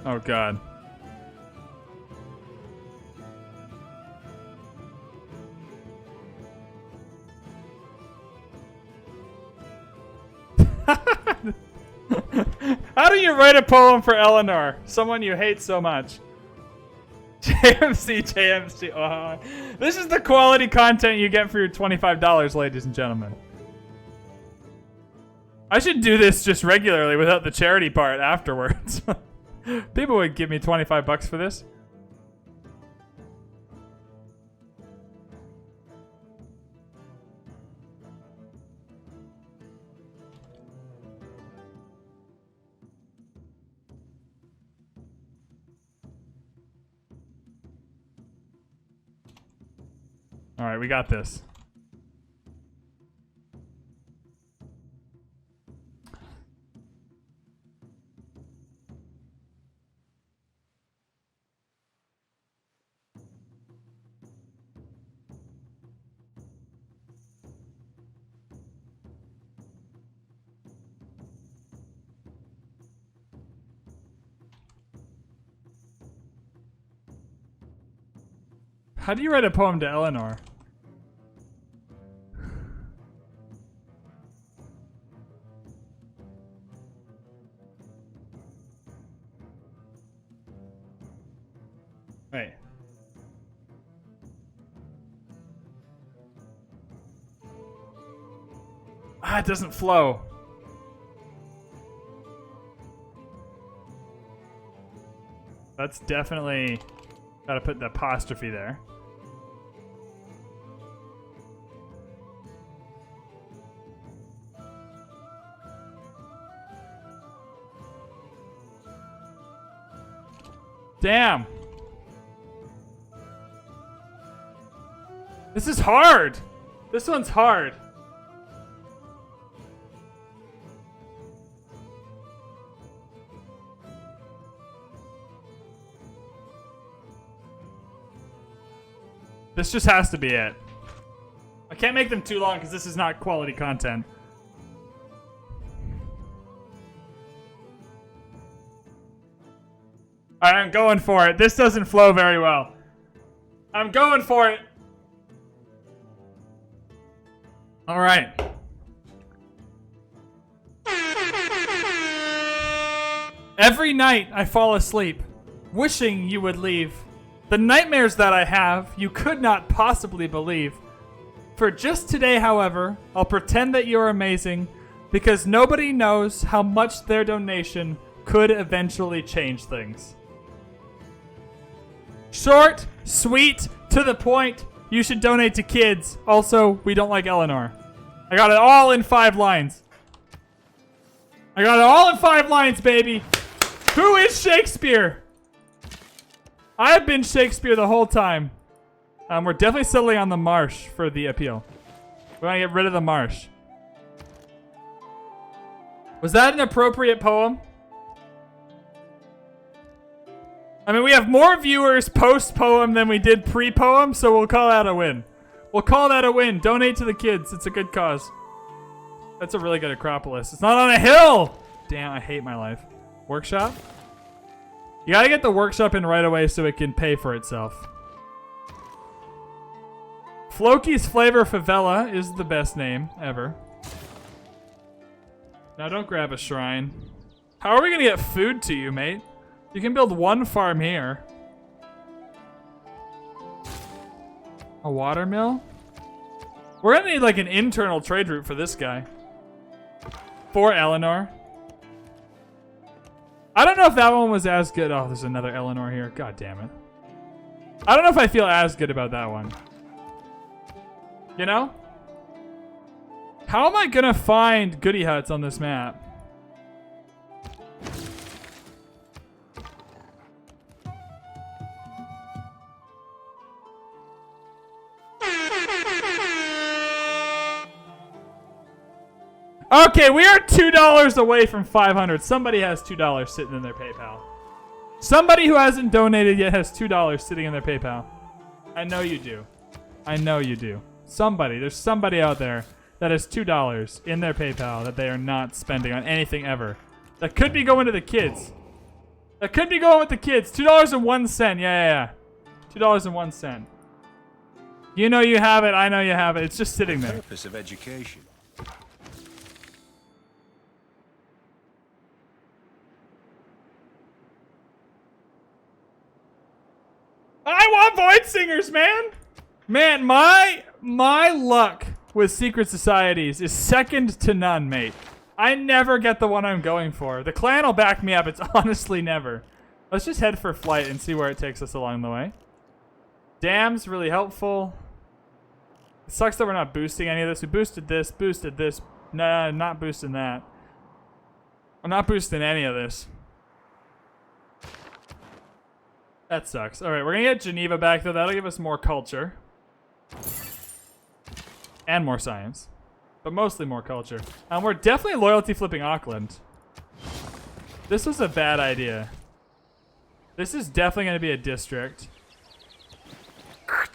Oh god. How do you write a poem for Eleanor? Someone you hate so much. JMC, JMC. Oh. This is the quality content you get for your $25, ladies and gentlemen. I should do this just regularly without the charity part afterwards. People would give me 25 bucks for this. All right, we got this. How do you write a poem to Eleanor? Wait. Ah, it doesn't flow. That's definitely gotta put the apostrophe there. Damn. This is hard. This one's hard. This just has to be it. I can't make them too long because this is not quality content. Alright, I'm going for it. This doesn't flow very well. I'm going for it. Alright. Every night I fall asleep, wishing you would leave. The nightmares that I have, you could not possibly believe. For just today, however, I'll pretend that you're amazing, because nobody knows how much their donation could eventually change things. Short, sweet, to the point. You should donate to kids. Also, we don't like Eleanor. I got it all in 5 lines. I got it all in 5 lines, baby. Who is Shakespeare? I've been Shakespeare the whole time. We're definitely settling on the marsh for the appeal. We want to get rid of the marsh. Was that an appropriate poem? I mean, we have more viewers post-poem than we did pre-poem, so we'll call that a win. We'll call that a win. Donate to the kids. It's a good cause. That's a really good Acropolis. It's not on a hill! Damn, I hate my life. Workshop? You gotta get the workshop in right away so it can pay for itself. Floki's Flavor Favela is the best name ever. Now don't grab a shrine. How are we gonna get food to you, mate? You can build one farm here. A watermill? We're gonna need like an internal trade route for this guy. For Eleanor. I don't know if that one was as good. Oh, there's another Eleanor here. God damn it. I don't know if I feel as good about that one. You know? How am I gonna find goody huts on this map? Okay, we are $2 away from 500. Somebody has $2 sitting in their PayPal. Somebody who hasn't donated yet has $2 sitting in their PayPal. I know you do. I know you do. Somebody. There's somebody out there that has $2 in their PayPal that they are not spending on anything ever. That could be going to the kids. That could be going with the kids. $2.01. Yeah. $2.01. You know you have it. I know you have it. It's just sitting there. Purpose of education. I want Void Singers, man! Man, my luck with secret societies is second to none, mate. I never get the one I'm going for. The clan will back me up. It's honestly never. Let's just head for flight and see where it takes us along the way. Dam's really helpful. It sucks that we're not boosting any of this. We boosted this. Nah, not boosting that. I'm not boosting any of this. That sucks. Alright, we're gonna get Geneva back though. That'll give us more culture. And more science. But mostly more culture. We're definitely loyalty flipping Auckland. This was a bad idea. This is definitely gonna be a district.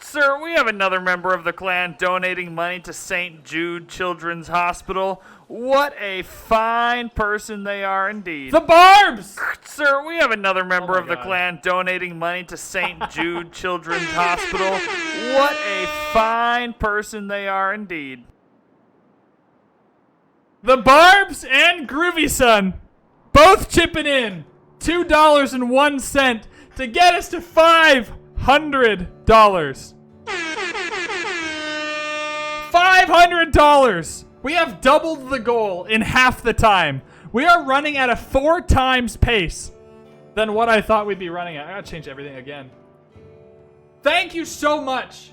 Sir, we have another member of the clan donating money to St. Jude Children's Hospital. What a fine person they are indeed. The Barbs! Sir, we have another member of the God. clan donating money to St. Jude Children's Hospital. What a fine person they are indeed. The Barbs and Groovy Son both chipping in $2.01 to get us to $500. $500! We have doubled the goal in half the time. We are running at a 4 times pace than what I thought we'd be running at. I gotta change everything again. Thank you so much.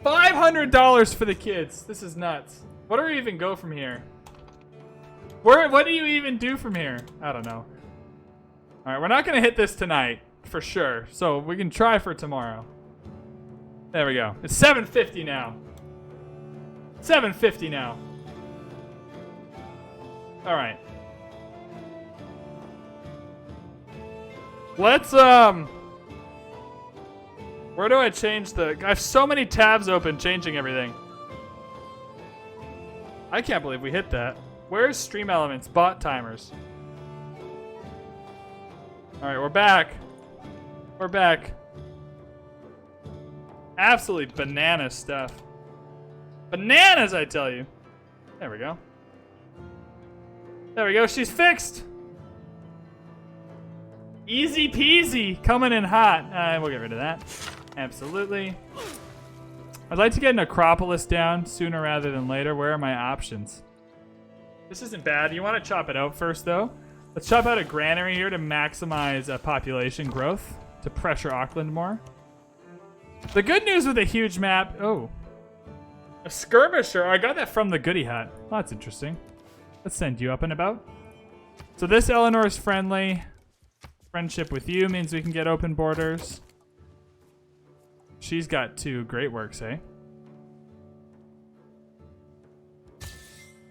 $500 for the kids. This is nuts. What do we even go from here? What do you even do from here? I don't know. Alright, we're not gonna hit this tonight, for sure. So we can try for tomorrow. There we go. It's 750 now. 750 now. Alright. Let's, where do I change the... I have so many tabs open changing everything. I can't believe we hit that. Where's Stream Elements? Bot timers. Alright, we're back. We're back. Absolutely banana stuff. Bananas, I tell you. There we go. There we go. She's fixed. Easy peasy. Coming in hot. We'll get rid of that. Absolutely. I'd like to get an Acropolis down sooner rather than later. Where are my options? This isn't bad. You want to chop it out first, though. Let's chop out a granary here to maximize population growth. To pressure Auckland more. The good news with a huge map... Oh. A skirmisher. I got that from the goody hut. Oh, that's interesting. Let's send you up and about. So this Eleanor is friendly. Friendship with you means we can get open borders. She's got 2 great works, eh?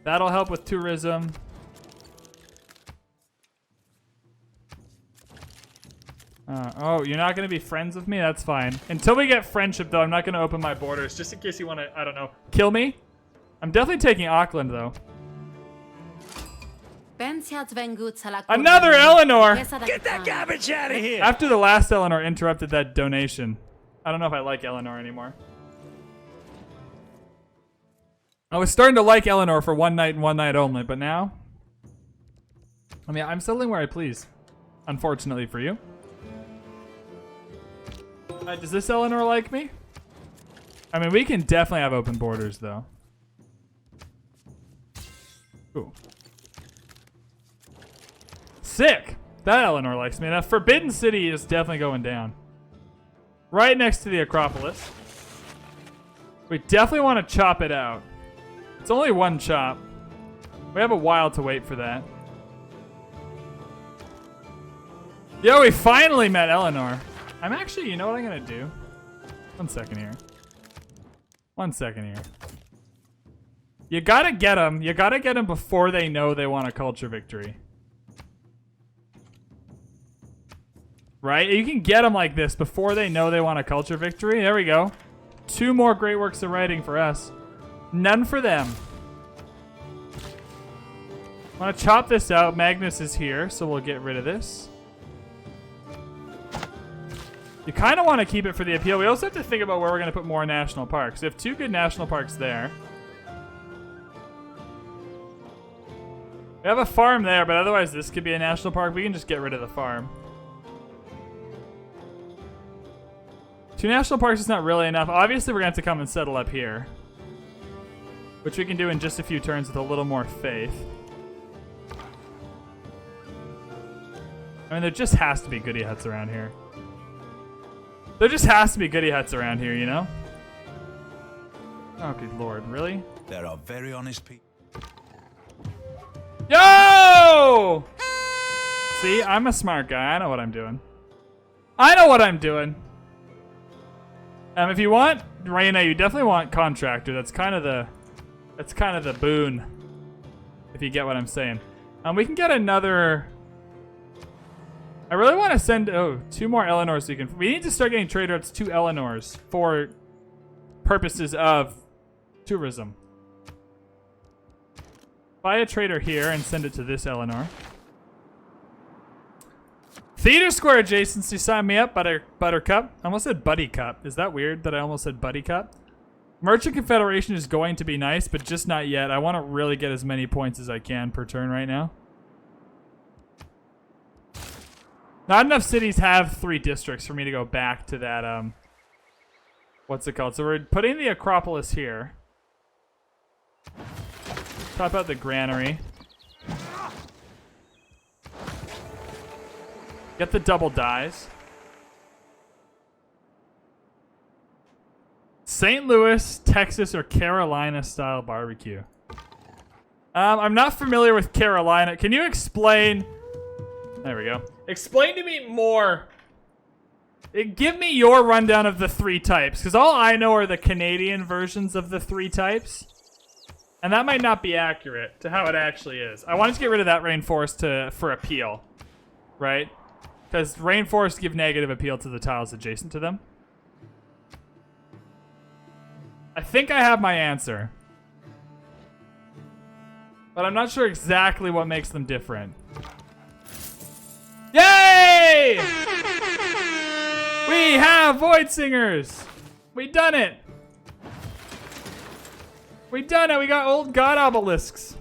That'll help with tourism. Oh, you're not going to be friends with me? That's fine. Until we get friendship, though, I'm not going to open my borders, just in case you want to, I don't know, kill me? I'm definitely taking Auckland, though. Ben siați venguți la Another Eleanor! duchesa da Get that Catania. garbage out of here! After the last Eleanor interrupted that donation. I don't know if I like Eleanor anymore. I was starting to like Eleanor for one night and one night only, but now... I mean, I'm settling where I please. Unfortunately for you. Does this Eleanor like me? I mean, we can definitely have open borders, though. Ooh. Sick! That Eleanor likes me. That Forbidden City is definitely going down. Right next to the Acropolis. We definitely want to chop it out. It's only one chop. We have a while to wait for that. Yo, we finally met Eleanor. I'm actually, you know what I'm gonna do? 1 second here. 1 second here. You gotta get them. You gotta get them before they know they want a culture victory. Right? You can get them like this before they know they want a culture victory. There we go. 2 more great works of writing for us. None for them. I want to chop this out. Magnus is here, so we'll get rid of this. You kind of want to keep it for the appeal. We also have to think about where we're going to put more national parks. We have 2 good national parks there. We have a farm there, but otherwise this could be a national park. We can just get rid of the farm. 2 national parks is not really enough. Obviously, we're going to have to come and settle up here. Which we can do in just a few turns with a little more faith. I mean, there just has to be goodie huts around here. There just has to be goodie huts around here, you know? Oh, good lord. Really? There are very honest people. Yo! See, I'm a smart guy. I know what I'm doing. I know what I'm doing. If you want, Reina, you definitely want contractor. That's kind of the boon. If you get what I'm saying. We can get another. I really want to send 2 more Eleanors. So we need to start getting trade routes to Eleanors for purposes of tourism. Buy a trader here and send it to this Eleanor. Theater Square adjacency, sign me up, Buttercup. I almost said Buddy Cup. Is that weird that I almost said Buddy Cup? Merchant Confederation is going to be nice, but just not yet. I want to really get as many points as I can per turn right now. Not enough cities have 3 districts for me to go back to that, what's it called? So we're putting the Acropolis here. Top out the granary. Get the double dies. St. Louis, Texas, or Carolina style barbecue. I'm not familiar with Carolina. Can you explain? There we go. Explain to me more. Give me your rundown of the 3 types, because all I know are the Canadian versions of the 3 types. And that might not be accurate to how it actually is. I wanted to get rid of that rainforest for appeal, right? Because rainforests give negative appeal to the tiles adjacent to them. I think I have my answer. But I'm not sure exactly what makes them different. Yay! We have Void Singers! We done it! We done it! We got old god obelisks.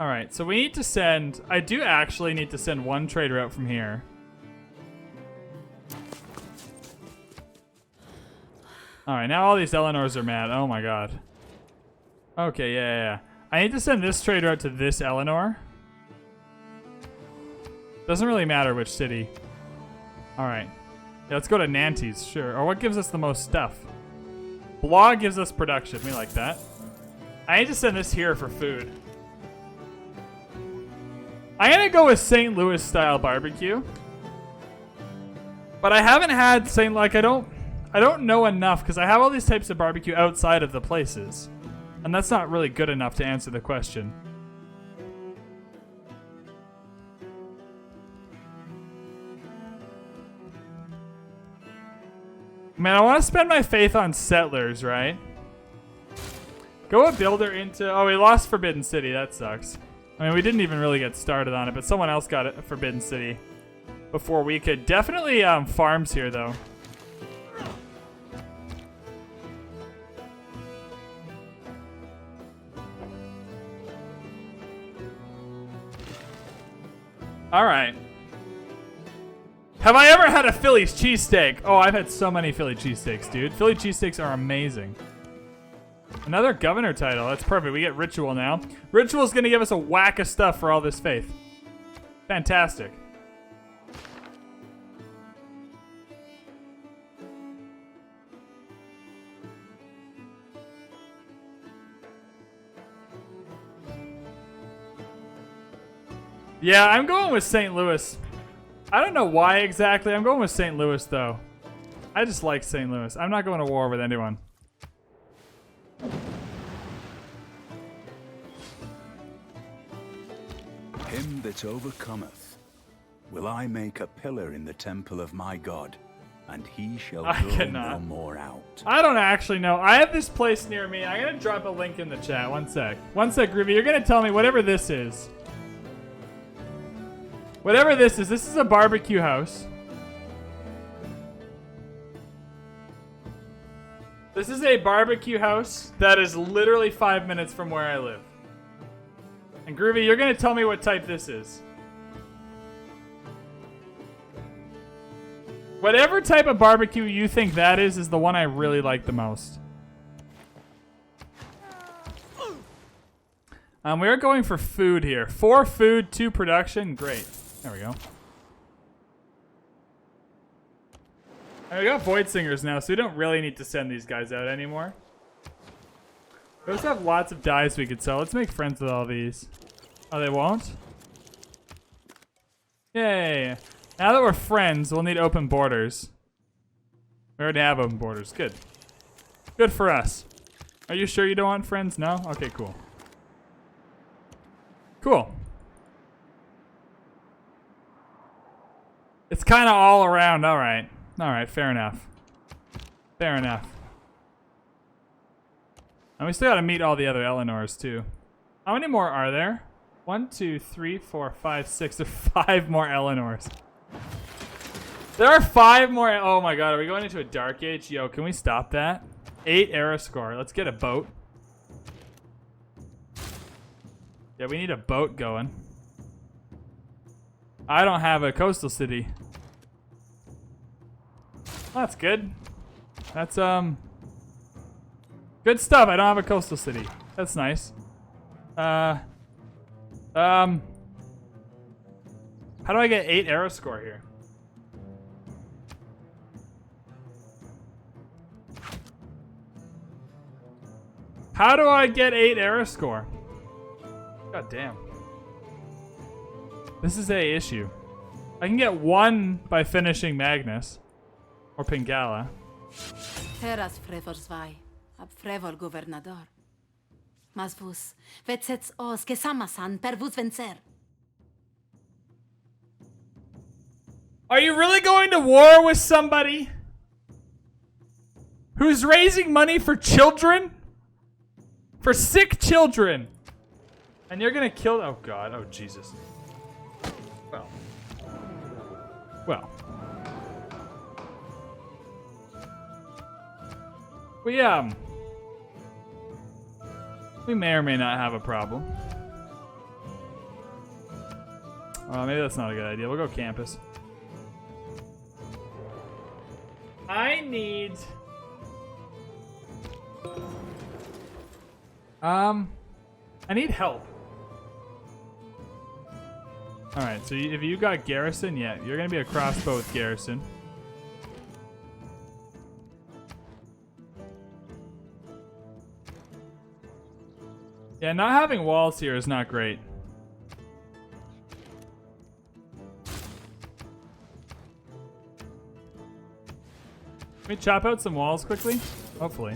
Alright, so we need to send... I do actually need to send 1 trader out from here. Alright, now all these Eleanors are mad. Oh my god. Okay, yeah. I need to send this trader out to this Eleanor. Doesn't really matter which city. Alright. Yeah, let's go to Nantes, sure. Or what gives us the most stuff? Blog gives us production. We like that. I need to send this here for food. I'm gonna go with St. Louis style barbecue. But I haven't had St. Like I don't know enough because I have all these types of barbecue outside of the places. And that's not really good enough to answer the question. Man, I want to spend my faith on settlers, right? Go a builder into... Oh, we lost Forbidden City. That sucks. I mean, we didn't even really get started on it, but someone else got it, Forbidden City before we could. Definitely farms here, though. All right. Have I ever had a Philly's cheesesteak? Oh, I've had so many Philly cheesesteaks, dude. Philly cheesesteaks are amazing. Another governor title. That's perfect. We get Ritual now. Ritual's going to give us a whack of stuff for all this faith. Fantastic. Yeah, I'm going with St. Louis. I don't know why exactly. I'm going with St. Louis, though. I just like St. Louis. I'm not going to war with anyone. Him that overcometh will I make a pillar in the temple of my God, and he shall I go cannot. no more out. I don't actually know. I have this place near me. I'm going to drop a link in the chat. One sec. One sec, Groovy. You're going to tell me whatever this is. Whatever this is a barbecue house. This is a barbecue house that is literally 5 minutes from where I live. And Groovy, you're going to tell me what type this is. Whatever type of barbecue you think that is the one I really like the most. We are going for food here. 4 food, 2 production. Great. There we go. And we got Void Singers now, so we don't really need to send these guys out anymore. We also have lots of dyes we could sell. Let's make friends with all these. Oh, they won't? Yay. Now that we're friends, we'll need open borders. We already have open borders. Good. Good for us. Are you sure you don't want friends? No? Okay, cool. Cool. It's kind of all around. All right. All right, fair enough. Fair enough. And we still got to meet all the other Eleanors, too. How many more are there? 1, 2, 3, 4, 5, 6. There are 5 more Eleanors. There are 5 more. Oh my god, are we going into a dark age? Yo, can we stop that? 8 era score. Let's get a boat. Yeah, we need a boat going. I don't have a coastal city. Well, that's good. That's good stuff. I don't have a coastal city. That's nice. How do I get 8 arrow score here? How do I get 8 arrow score? God damn. This is a issue. I can get 1 by finishing Magnus. Or Pingala. Teraz frevor vai, ab frevor governador. Mas vos, vetsets os que samasan per vos vencer. Are you really going to war with somebody who's raising money for children? For sick children? And you're gonna kill... Oh god, oh Jesus. Well. Well. We may or may not have a problem. Maybe that's not a good idea. We'll go campus. I need... I need help. Alright, so if you got Garrison, yeah, you're gonna be a crossbow with Garrison. Yeah, not having walls here is not great. Can we chop out some walls quickly? Hopefully.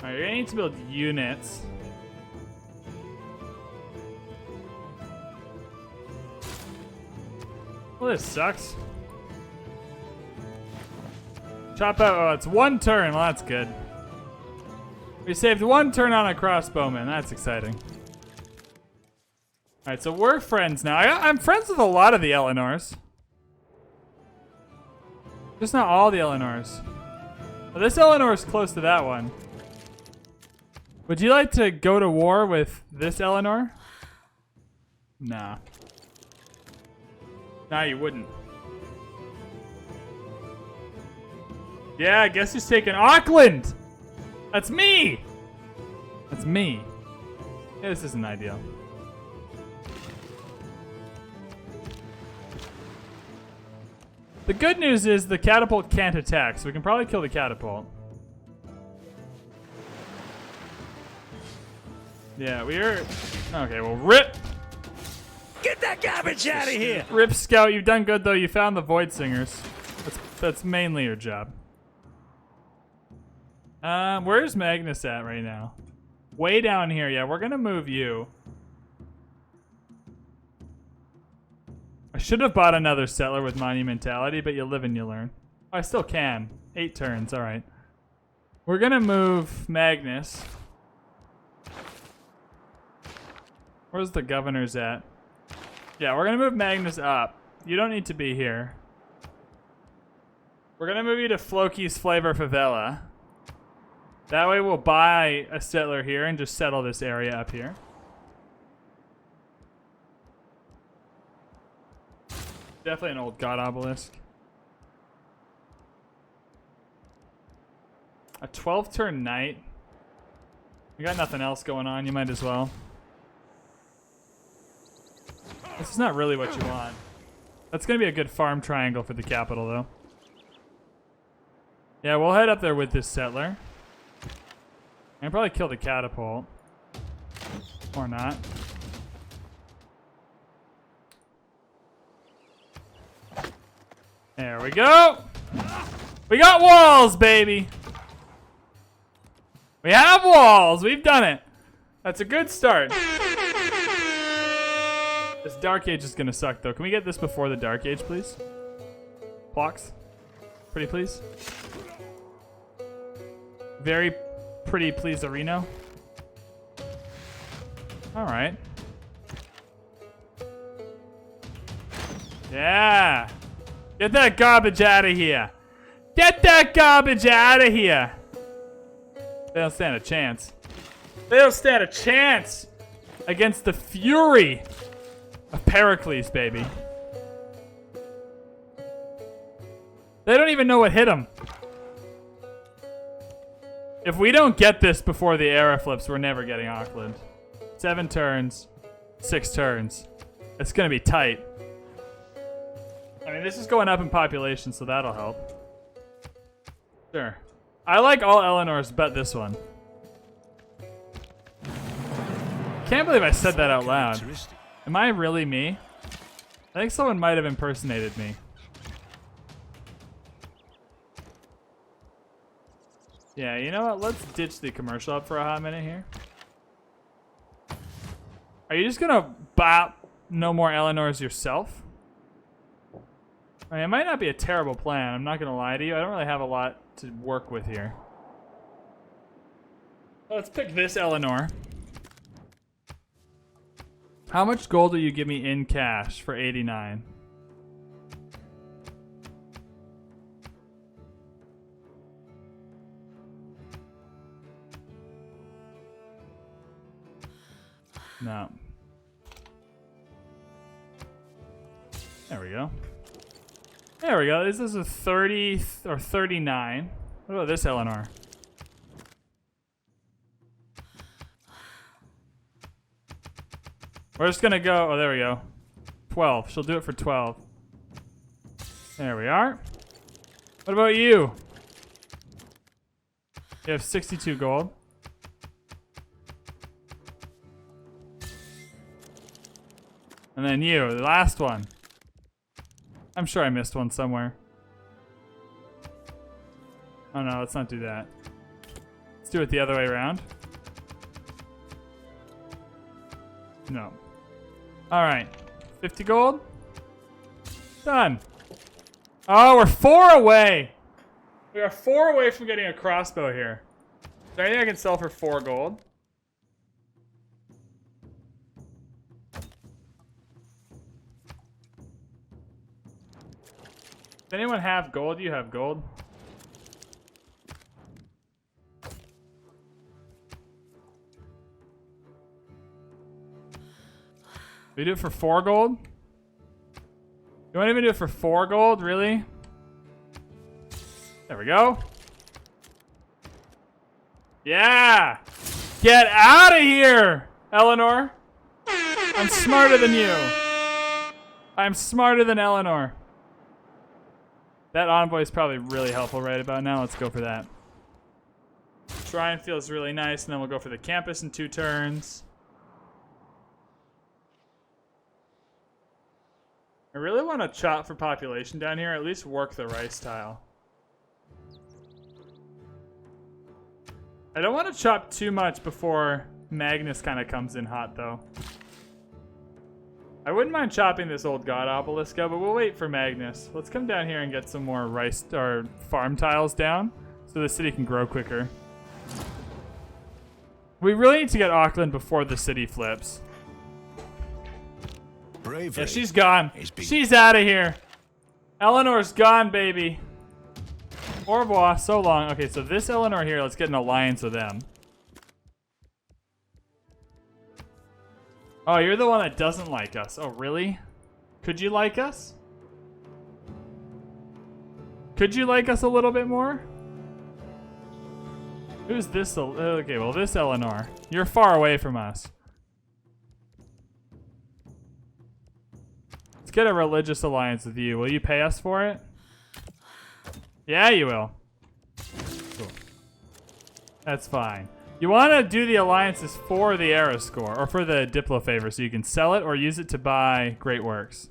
Alright, you're gonna need to build units. Well, this sucks. Chop out. Oh, it's 1 turn. Well, that's good. We saved 1 turn on a crossbowman. That's exciting. All right, so we're friends now. I'm friends with a lot of the Eleanors. Just not all the Eleanors. Well, this Eleanor is close to that one. Would you like to go to war with this Eleanor? Nah. Nah, you wouldn't. Yeah, I guess he's taking Auckland. That's me. That's me. Yeah, this isn't ideal. The good news is the catapult can't attack, so we can probably kill the catapult. Yeah, we are... Okay, well, rip! Get that garbage out of here! Rip, Scout, you've done good, though. You found the Void Singers. That's mainly your job. Where's Magnus at right now? Way down here. Yeah, we're gonna move you. I should have bought another settler with monumentality, but you live and you learn. Oh, I still can. 8 turns, all right. We're gonna move Magnus. Where's the governors at? Yeah, we're gonna move Magnus up. You don't need to be here. We're gonna move you to Floki's Flavor Favela. That way we'll buy a settler here and just settle this area up here. Definitely an old god obelisk. A 12-turn knight. We got nothing else going on. You might as well. This is not really what you want. That's going to be a good farm triangle for the capital, though. Yeah, we'll head up there with this settler. And probably kill the catapult. Or not. There we go. We got walls, baby. We have walls. We've done it. That's a good start. This Dark Age is going to suck, though. Can we get this before the Dark Age, please? Blocks. Pretty please. Very pretty please, Areno. All right. Yeah. Get that garbage out of here. Get that garbage out of here. They don't stand a chance. They don't stand a chance against the fury of Pericles, baby. They don't even know what hit them. If we don't get this before the era flips, we're never getting Auckland. 7 turns, 6 turns. It's going to be tight. I mean, this is going up in population, so that'll help. Sure. I like all Eleanors but this one. Can't believe I said that out loud. Am I really me? I think someone might have impersonated me. Yeah, you know what? Let's ditch the commercial up for a hot minute here. Are you just gonna bop no more Eleanors yourself? I mean, it might not be a terrible plan. I'm not gonna lie to you. I don't really have a lot to work with here. Let's pick this Eleanor. How much gold will you give me in cash for 89? No. There we go. There we go. This is a 30 or 39. What about this Eleanor? We're just gonna go, oh, there we go. 12, she'll do it for 12. There we are. What about you? You have 62 gold. And then you, the last one. I'm sure I missed one somewhere. Oh no, let's not do that. Let's do it the other way around. No. Alright. 50 gold? Done. Oh, we're 4 away. We are 4 away from getting a crossbow here. Is there anything I can sell for 4 gold? Does anyone have gold? You have gold. We do it for 4 gold? You want to even do it for 4 gold? Really? There we go. Yeah! Get out of here, Eleanor! I'm smarter than you. I'm smarter than Eleanor. That envoy is probably really helpful right about now. Let's go for that. Shrine feels really nice, and then we'll go for the campus in 2 turns. I really want to chop for population down here, at least work the rice tile. I don't want to chop too much before Magnus kind of comes in hot, though. I wouldn't mind chopping this old god obelisk, but we'll wait for Magnus. Let's come down here and get some more rice or farm tiles down so the city can grow quicker. We really need to get Auckland before the city flips. Bravery. Yeah, she's gone. She's out of here. Eleanor's gone, baby. Au revoir. So long. Okay, so this Eleanor here, let's get an alliance with them. Oh, you're the one that doesn't like us. Oh, really? Could you like us? Could you like us a little bit more? Who's this? Okay, well, this Eleanor. You're far away from us. Let's get a religious alliance with you. Will you pay us for it? Yeah, you will. Cool. That's fine. You want to do the alliances for the era score, or for the Diplo favor, so you can sell it or use it to buy great works.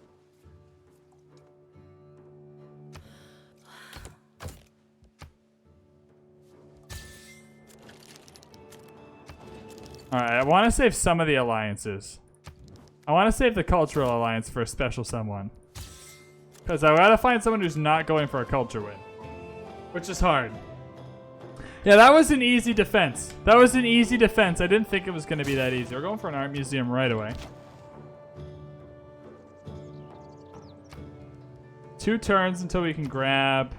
Alright, I want to save some of the alliances. I want to save the cultural alliance for a special someone. Because I gotta find someone who's not going for a culture win. Which is hard. Yeah, that was an easy defense. That was an easy defense. I didn't think it was going to be that easy. We're going for an art museum right away. 2 turns until we can grab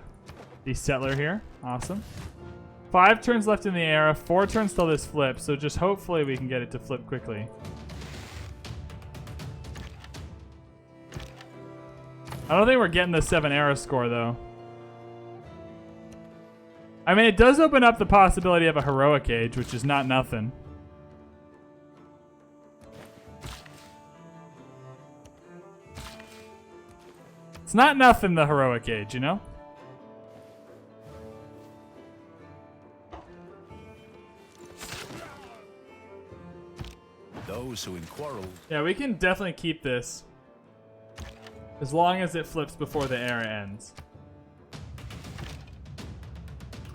the settler here. Awesome. 5 turns left in the era. 4 turns till this flips. So just hopefully we can get it to flip quickly. I don't think we're getting the 7 era score though. I mean, it does open up the possibility of a heroic age, which is not nothing. It's not nothing, the heroic age, you know? Those who in quarrel. Yeah, we can definitely keep this. As long as it flips before the era ends.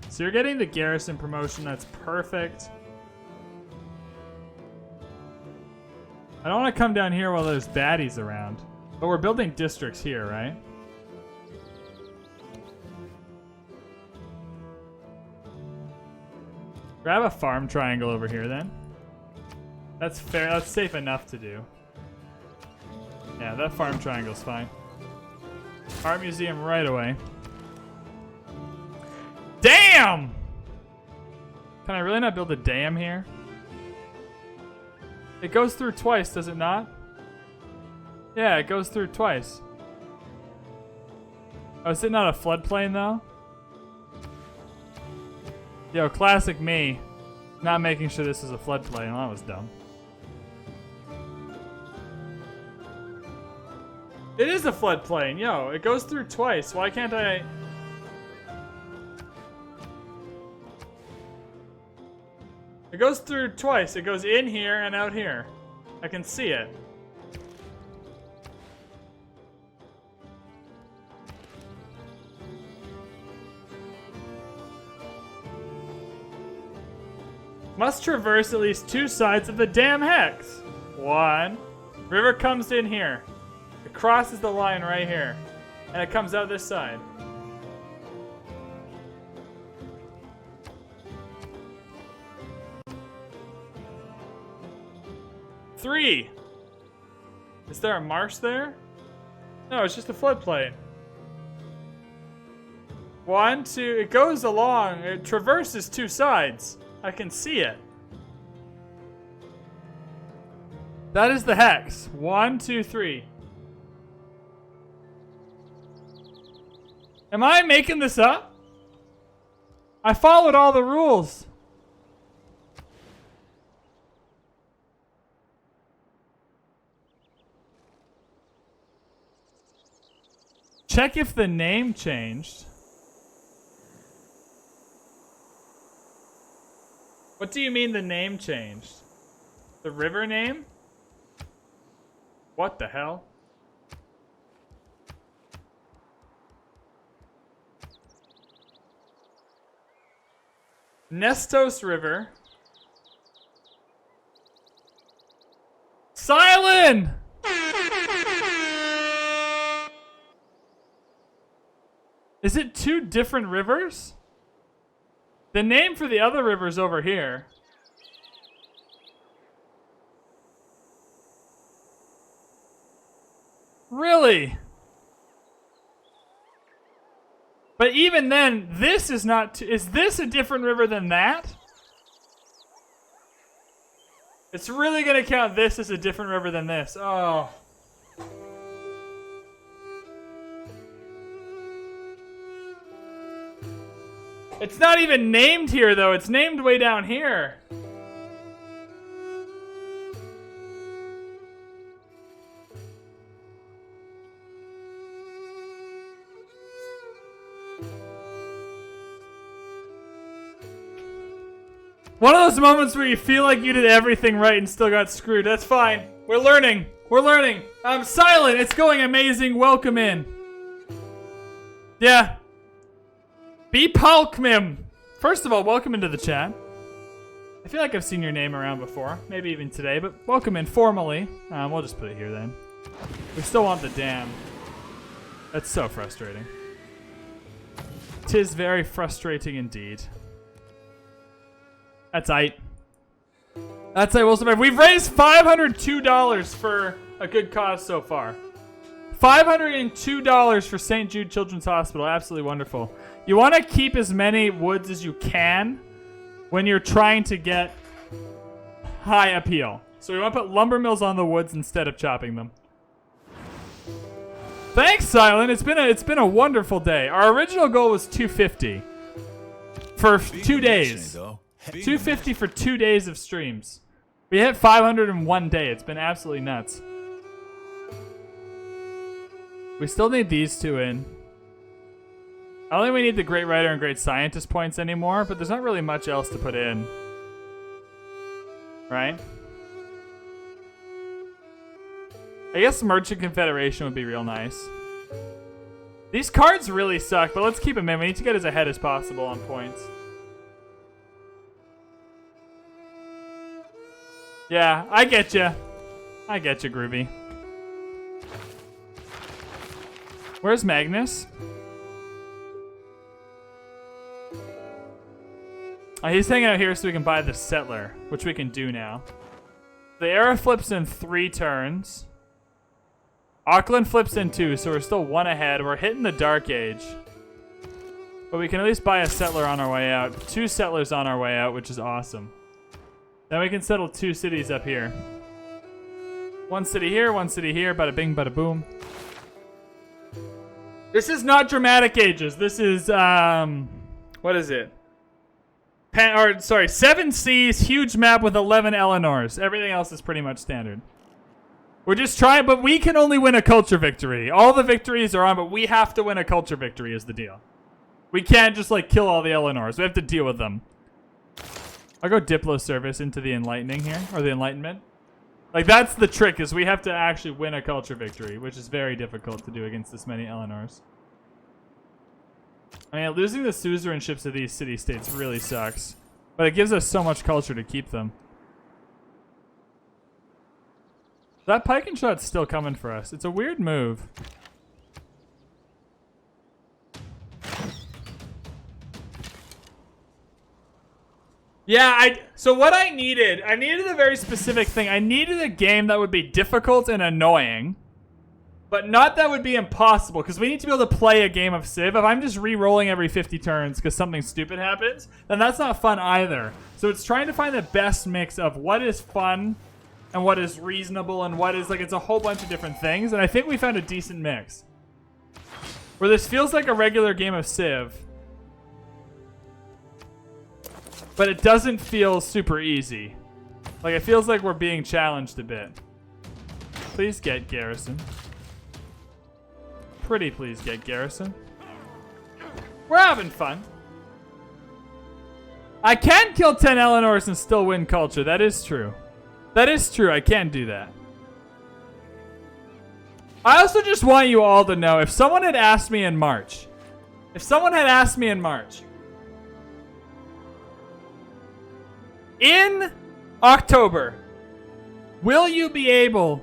So you're getting the garrison promotion. That's perfect. I don't want to come down here while there's baddies around. But we're building districts here, right? Grab a farm triangle over here then. That's fair. That's safe enough to do. Yeah, that farm triangle's fine. Art museum right away. Damn! Can I really not build a dam here? It goes through twice, does it not? Yeah, it goes through twice. Oh, is it not a floodplain though? Yo, classic me. Not making sure this is a floodplain. Well, that was dumb. It is a floodplain, yo. It goes through twice. Why can't I... It goes through twice. It goes in here and out here. I can see it. Must traverse at least 2 sides of the damn hex. 1. River comes in here. It crosses the line right here. And it comes out this side. 3. Is there a marsh there? No, it's just a floodplain. 1, 2. It goes along. It traverses 2 sides. I can see it. That is the hex. 1, 2, 3. Am I making this up? I followed all the rules. Check if the name changed. What do you mean the name changed? The river name? What the hell? Nestos River. Silent! Is it 2 different rivers? The name for the other river's over here. Really? But even then, this is not... Is this a different river than that? It's really going to count this as a different river than this. Oh. It's not even named here, though. It's named way down here. One of those moments where you feel like you did everything right and still got screwed. That's fine. We're learning. We're learning. I'm silent. It's going amazing. Welcome in. Yeah. Be Palkmim. First of all, welcome into the chat. I feel like I've seen your name around before. Maybe even today, but welcome in formally. We'll just put it here then. We still want the dam. That's so frustrating. 'Tis very frustrating indeed. That's aight. That's aight. We'll survive. We've raised $502 for a good cause so far. $502 for St. Jude Children's Hospital. Absolutely wonderful. You want to keep as many woods as you can when you're trying to get high appeal. So we want to put lumber mills on the woods instead of chopping them. Thanks, Silent. It's been a wonderful day. Our original goal was 250 for 2 days. 250 for 2 days of streams. We hit 500 in 1 day. It's been absolutely nuts. We still need these 2 in. I don't think we need the Great Writer and Great Scientist points anymore, but there's not really much else to put in. Right? I guess Merchant Confederation would be real nice. These cards really suck, but let's keep them in. We need to get as ahead as possible on points. Yeah, I get you. I get you, Groovy. Where's Magnus? Oh, he's hanging out here so we can buy the Settler, which we can do now. The era flips in 3 turns. Auckland flips in 2, so we're still 1 ahead. We're hitting the Dark Age. But we can at least buy a Settler on our way out. 2 Settlers on our way out, which is awesome. Then we can settle 2 cities up here. 1 city here, 1 city here. Bada bing, bada boom. This is not Dramatic Ages. This is, what is it? 7 Seas, huge map with 11 Eleanors. Everything else is pretty much standard. We're just trying, but we can only win a culture victory. All the victories are on, but we have to win a culture victory is the deal. We can't just, like, kill all the Eleanors. We have to deal with them. I'll go Diplo service into the Enlightening here, or the Enlightenment. Like, that's the trick, is we have to actually win a culture victory, which is very difficult to do against this many Eleanors. I mean, losing the suzerainships of these city-states really sucks. But it gives us so much culture to keep them. That pike and shot's still coming for us. It's a weird move. Yeah, so what I needed a very specific thing. I needed a game that would be difficult and annoying, but not that would be impossible, because we need to be able to play a game of Civ. If I'm just re-rolling every 50 turns because something stupid happens, then that's not fun either. So it's trying to find the best mix of what is fun and what is reasonable and what is, like, it's a whole bunch of different things, and I think we found a decent mix. Where this feels like a regular game of Civ, but it doesn't feel super easy. Like, it feels like we're being challenged a bit. Please get Garrison. Pretty please get Garrison. We're having fun. I can kill 10 Eleanors and still win culture. That is true. That is true. I can do that. I also just want you all to know, if someone had asked me in March, in October, will you be able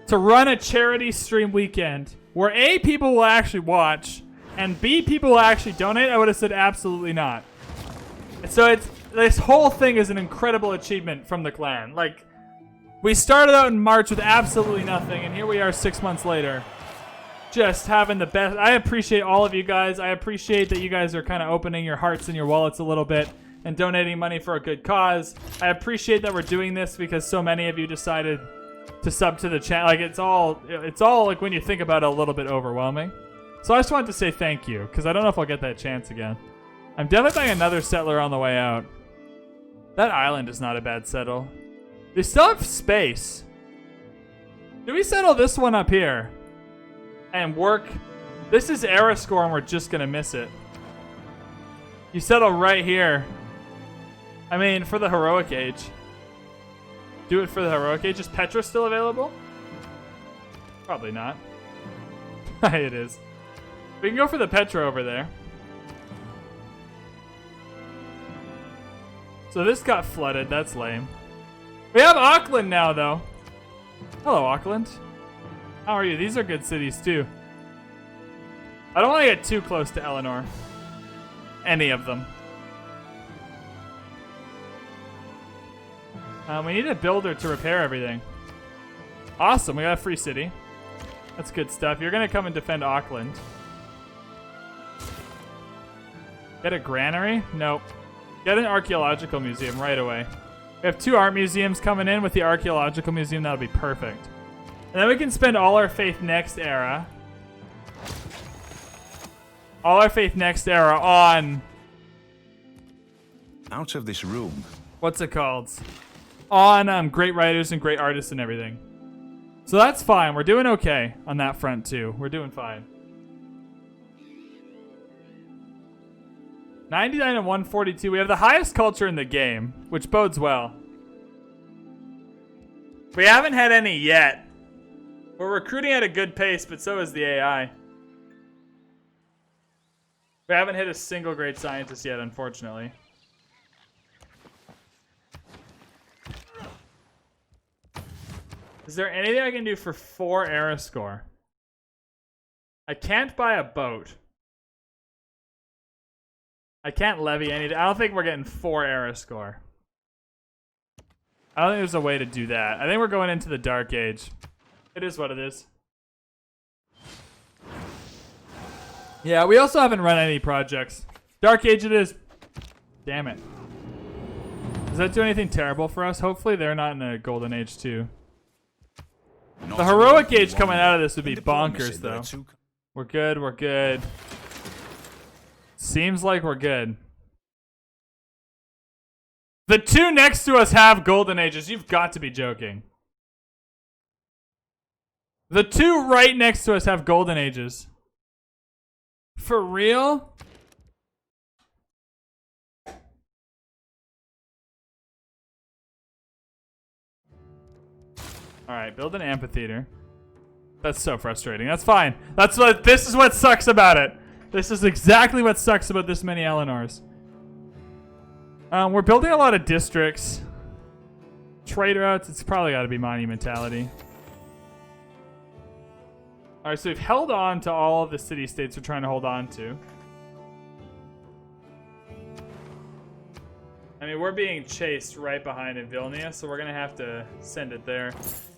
to run a charity stream weekend where A, people will actually watch, and B, people will actually donate? I would have said absolutely not. So this whole thing is an incredible achievement from the clan. Like, we started out in March with absolutely nothing, and here we are 6 months later, just having the best. I appreciate all of you guys. I appreciate that you guys are kind of opening your hearts and your wallets a little bit and donating money for a good cause. I appreciate that we're doing this because so many of you decided to sub to the channel. Like, it's all like, when you think about it, a little bit overwhelming. So I just wanted to say thank you, because I don't know if I'll get that chance again. I'm definitely buying another settler on the way out. That island is not a bad settle. They still have space. Do we settle this one up here and work? This is era score and we're just gonna miss it. You settle right here. I mean, for the heroic age. Do it for the heroic age. Is Petra still available? Probably not. It is. We can go for the Petra over there. So this got flooded. That's lame. We have Auckland now, though. Hello, Auckland. How are you? These are good cities, too. I don't want to get too close to Eleanor. Any of them. We need a builder to repair everything. Awesome, we got a free city. That's good stuff. You're going to come and defend Auckland. Get a granary? Nope. Get an archaeological museum right away. We have 2 art museums coming in. With the archaeological museum, that'll be perfect. And then we can spend all our faith next era. All our faith next era on... Out of this room. What's it called? On great writers and great artists and everything. So that's fine. We're doing okay on that front, too. We're doing fine. 99 and 142. We have the highest culture in the game, which bodes well. We haven't had any yet. We're recruiting at a good pace, but so is the AI. We haven't hit a single great scientist yet, unfortunately. Is there anything I can do for 4 era score? I can't buy a boat. I can't levy anything. I don't think we're getting 4 era score. I don't think there's a way to do that. I think we're going into the Dark Age. It is what it is. Yeah, we also haven't run any projects. Dark Age it is. Damn it. Does that do anything terrible for us? Hopefully they're not in a Golden Age too. The Heroic Age coming out of this would be bonkers, though. We're good, we're good. Seems like we're good. The 2 next to us have Golden Ages. You've got to be joking. The 2 right next to us have Golden Ages. For real? Alright, build an amphitheater. That's so frustrating. That's fine. This is what sucks about it. This is exactly what sucks about this many Eleanors. We're building a lot of districts. Trade routes, it's probably got to be monumentality. Alright, so we've held on to all of the city-states we're trying to hold on to. I mean, we're being chased right behind in Vilnius, so we're gonna have to send it there.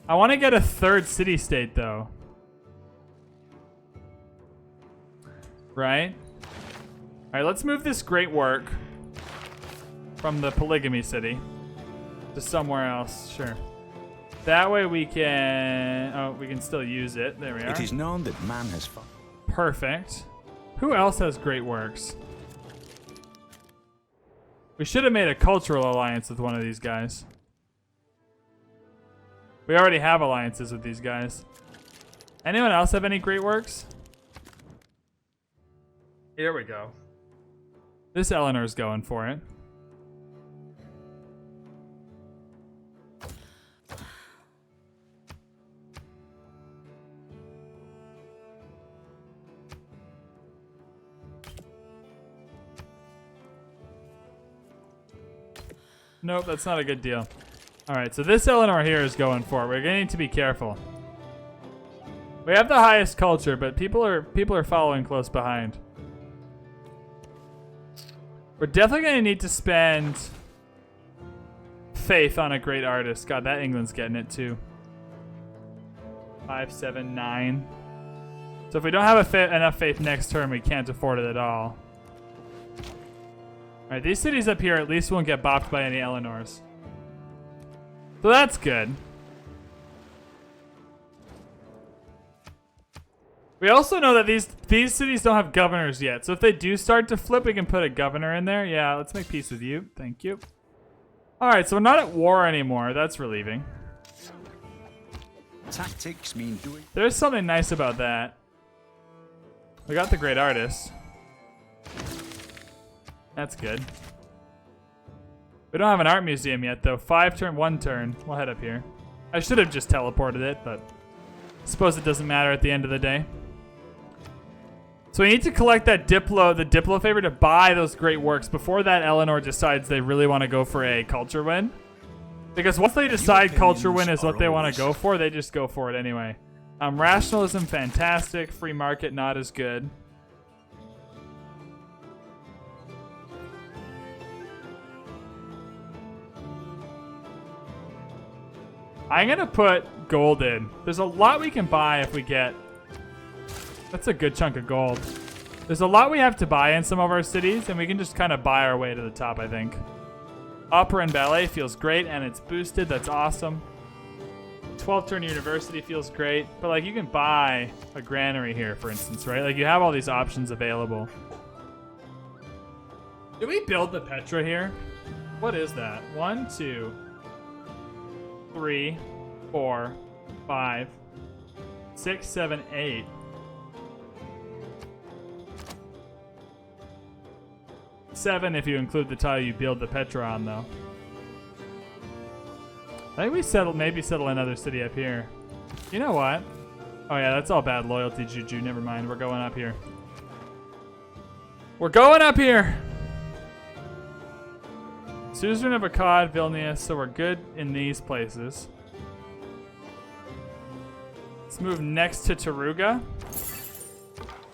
I want to get a third city-state, though. Right? Alright, let's move this great work from the polygamy city to somewhere else. Sure. That way we can... Oh, we can still use it. There we are. It is known that man has Perfect. Who else has great works? We should have made a cultural alliance with one of these guys. We already have alliances with these guys. Anyone else have any great works? Here we go. This Eleanor's going for it. Nope, that's not a good deal. Alright, so this Eleanor here is going for it. We're going to need to be careful. We have the highest culture, but people are following close behind. We're definitely going to need to spend faith on a great artist. God, that England's getting it too. 5, 7, 9. So if we don't have enough faith next turn, we can't afford it at all. Alright, these cities up here at least won't get bopped by any Eleanors. So that's good. We also know that these cities don't have governors yet. So if they do start to flip, we can put a governor in there. Yeah, let's make peace with you. Thank you. Alright, so we're not at war anymore. That's relieving. tactics mean doing. There's something nice about that. We got the great artist. That's good. We don't have an art museum yet, though. 5 turn, 1 turn. We'll head up here. I should have just teleported it, but I suppose it doesn't matter at the end of the day. So we need to collect that the Diplo favor to buy those great works before that Eleanor decides they really want to go for a culture win. Because once they decide culture win is what they want to go for, they just go for it anyway. Rationalism, fantastic. Free market, not as good. I'm going to put gold in. There's a lot we can buy if we get... That's a good chunk of gold. There's a lot we have to buy in some of our cities, and we can just kind of buy our way to the top, I think. Opera and ballet feels great, and it's boosted. That's awesome. 12-turn university feels great. But, like, you can buy a granary here, for instance, right? Like, you have all these options available. Did we build the Petra here? What is that? 1, 2... 3, 4, 5, 6, 7, 8. Seven if you include the tile you build the Petra on, though. I think we maybe settle another city up here. You know what? Oh yeah, that's all bad loyalty juju. Never mind. We're going up here. We're going up here! Suzerain of Akkad, Vilnius, so we're good in these places. Let's move next to Taruga.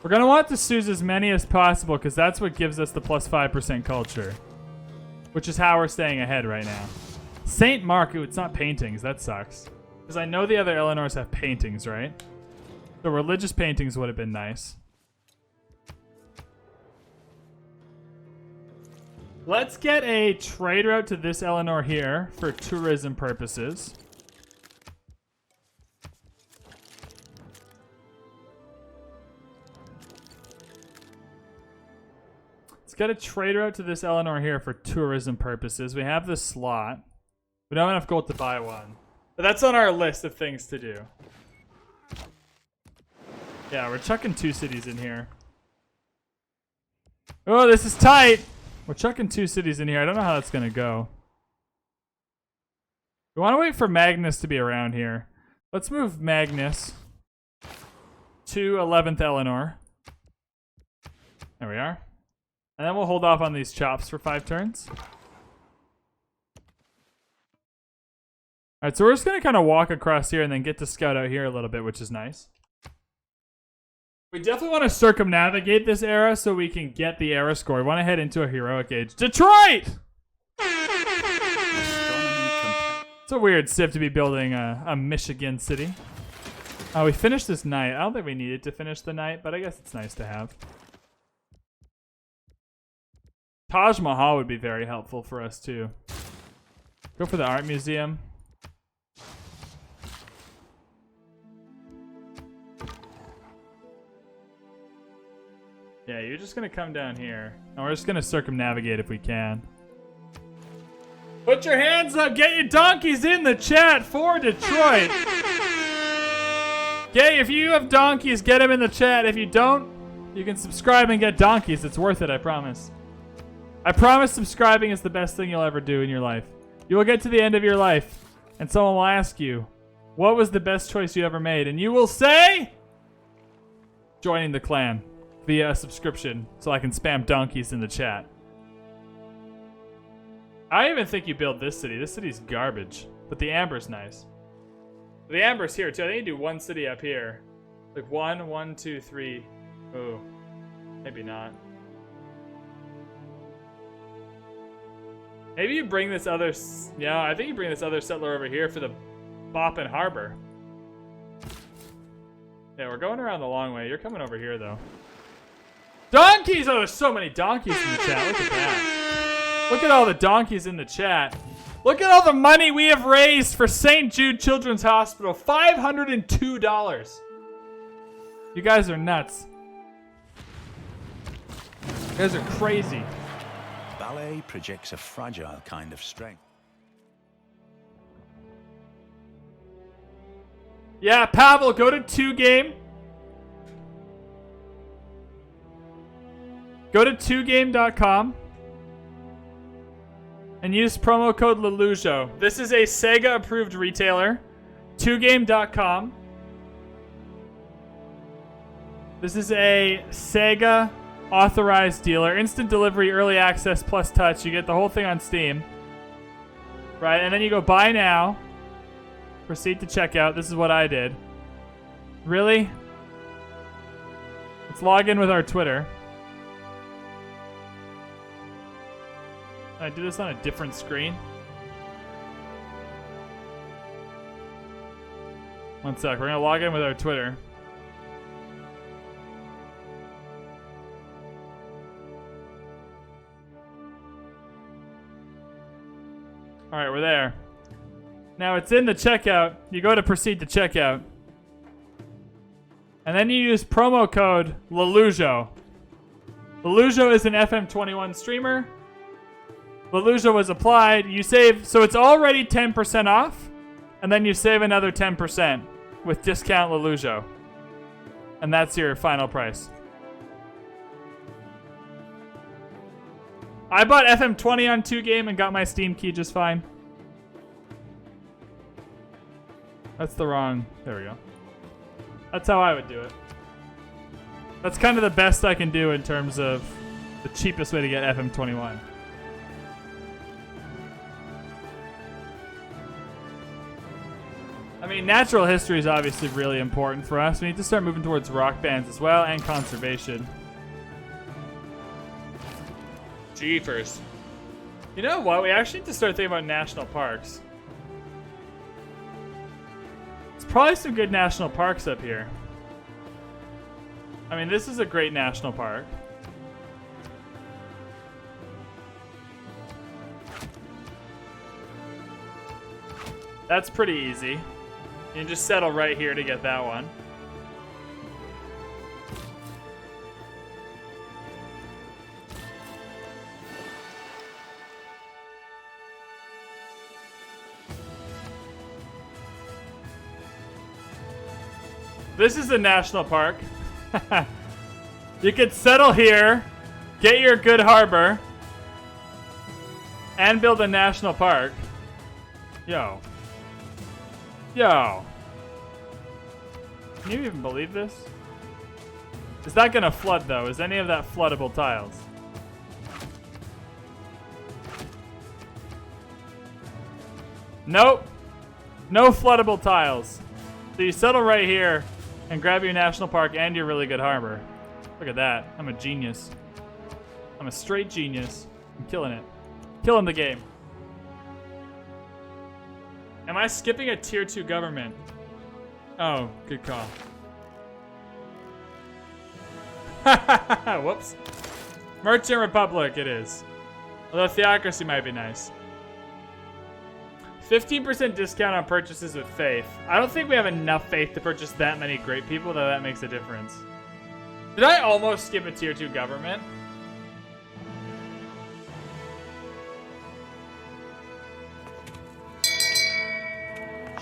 We're going to want to Suz as many as possible because that's what gives us the plus 5% culture. Which is how we're staying ahead right now. St. Mark, ooh, it's not paintings. That sucks. Because I know the other Eleanors have paintings, right? So religious paintings would have been nice. Let's get a trade route to this Eleanor here for tourism purposes. Let's get a trade route to this Eleanor here for tourism purposes. We have the slot. We don't have enough gold to buy one. But that's on our list of things to do. Yeah, we're chucking 2 cities in here. Oh, this is tight! We're chucking 2 cities in here. I don't know how that's going to go. We want to wait for Magnus to be around here. Let's move Magnus to 11th Eleanor. There we are. And then we'll hold off on these chops for 5 turns. Alright, so we're just going to kind of walk across here and then get to scout out here a little bit, which is nice. We definitely want to circumnavigate this era so we can get the era score. We want to head into a heroic age. Detroit! It's a weird civ to be building a Michigan city. Oh, we finished this night. I don't think we needed to finish the night, but I guess it's nice to have. Taj Mahal would be very helpful for us too. Go for the art museum. Yeah, you're just gonna come down here. And we're just gonna circumnavigate if we can. Put your hands up, get your donkeys in the chat for Detroit. Okay, if you have donkeys, get them in the chat. If you don't, you can subscribe and get donkeys. It's worth it, I promise. I promise subscribing is the best thing you'll ever do in your life. You will get to the end of your life, and someone will ask you, what was the best choice you ever made? And you will say, joining the clan via a subscription so I can spam donkeys in the chat. I even think you build this city. This city's garbage, but the amber's nice. The amber's here too. I think you do one city up here. Like 1, 2, 3. Oh, maybe not. Maybe you bring this other... Yeah, I think you bring this other settler over here for the Boppin' Harbor. Yeah, we're going around the long way. You're coming over here, though. Donkeys! Oh, there's so many donkeys in the chat. Look at that. Look at all the donkeys in the chat. Look at all the money we have raised for St. Jude Children's Hospital. $502. You guys are nuts. You guys are crazy. Ballet projects a fragile kind of strength. Yeah, Pavel, go to 2game. Go to 2game.com and use promo code Lelujo. This is a Sega approved retailer. 2game.com. This is a Sega authorized dealer. Instant delivery, early access, plus touch. You get the whole thing on Steam. Right, and then you go buy now. Proceed to checkout. This is what I did. Really? Let's log in with our Twitter. I do this on a different screen. One sec. We're going to log in with our Twitter. All right, we're there. Now it's in the checkout. You go to proceed to checkout. And then you use promo code Lelujo. Lelujo is an FM21 streamer. Lelujo was applied. You save, so it's already 10% off. And then you save another 10% with discount Lelujo. And that's your final price. I bought FM20 on 2game and got my Steam key just fine. That's the wrong... There we go. That's how I would do it. That's kind of the best I can do in terms of the cheapest way to get FM21. I mean, natural history is obviously really important for us. We need to start moving towards rock bands as well, and conservation. Jeepers. You know what? We actually need to start thinking about national parks. There's probably some good national parks up here. I mean, this is a great national park. That's pretty easy. You can just settle right here to get that one. This is a national park. You could settle here, get your good harbor, and build a national park. Yo. Yo. Can you even believe this? Is that gonna flood though? Is any of that floodable tiles? Nope. No floodable tiles. So you settle right here and grab your national park and your really good harbor. Look at that. I'm a genius. I'm a straight genius. I'm killing it. Killing the game. Am I skipping a tier 2 government? Oh, good call. Whoops. Merchant Republic it is. Although theocracy might be nice. 15% discount on purchases with faith. I don't think we have enough faith to purchase that many great people, though that makes a difference. Did I almost skip a tier 2 government?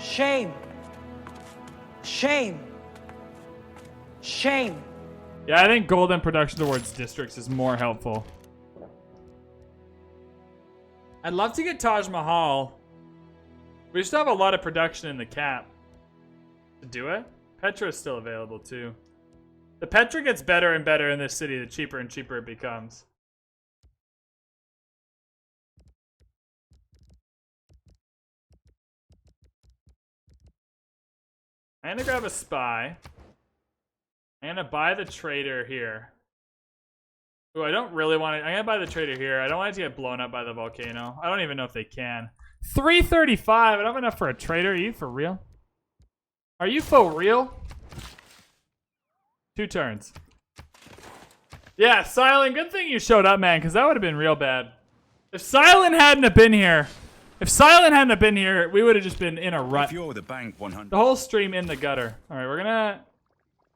Shame. Shame. Shame. Yeah, I think golden production towards districts is more helpful. I'd love to get Taj Mahal. We still have a lot of production in the cap to do it. Petra is still available too. The Petra gets better and better in this city the cheaper and cheaper it becomes. I'm gonna grab a spy. I'm gonna buy the trader here. Ooh, I don't really want to. I'm gonna buy the trader here. I don't want it to get blown up by the volcano. I don't even know if they can. 335. I don't have enough for a trader. Are you for real? Are you for real? 2 turns. Yeah, Silent. Good thing you showed up, man, because that would have been real bad. If Silent hadn't have been here, we would have just been in a rut. If you're the bank 100. The whole stream in the gutter. All right, we're gonna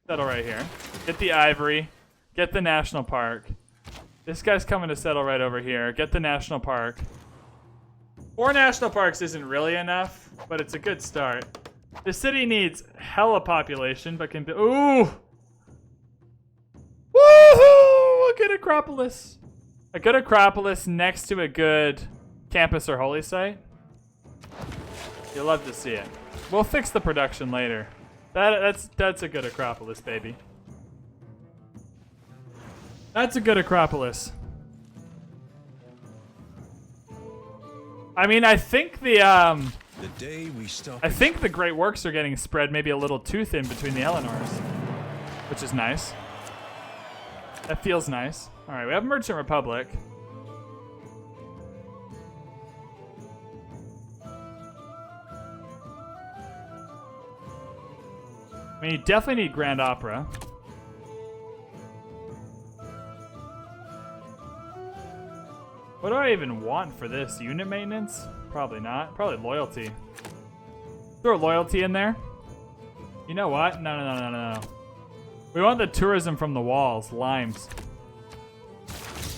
settle right here. Get the ivory. Get the national park. This guy's coming to settle right over here. Get the national park. 4 national parks isn't really enough, but it's a good start. The city needs hella population, but can be. Ooh! Woohoo! A good Acropolis. A good Acropolis next to a good campus or holy site. You'll love to see it. We'll fix the production later. That's a good Acropolis, baby. That's a good Acropolis. I mean, I think the day we stop. I think the great works are getting spread maybe a little too thin between the Eleanors, which is nice. That feels nice. All right, we have Merchant Republic. I mean, you definitely need Grand Opera. What do I even want for this? Unit maintenance? Probably not. Probably loyalty. Throw loyalty in there. You know what? No. We want the tourism from the walls. Limes.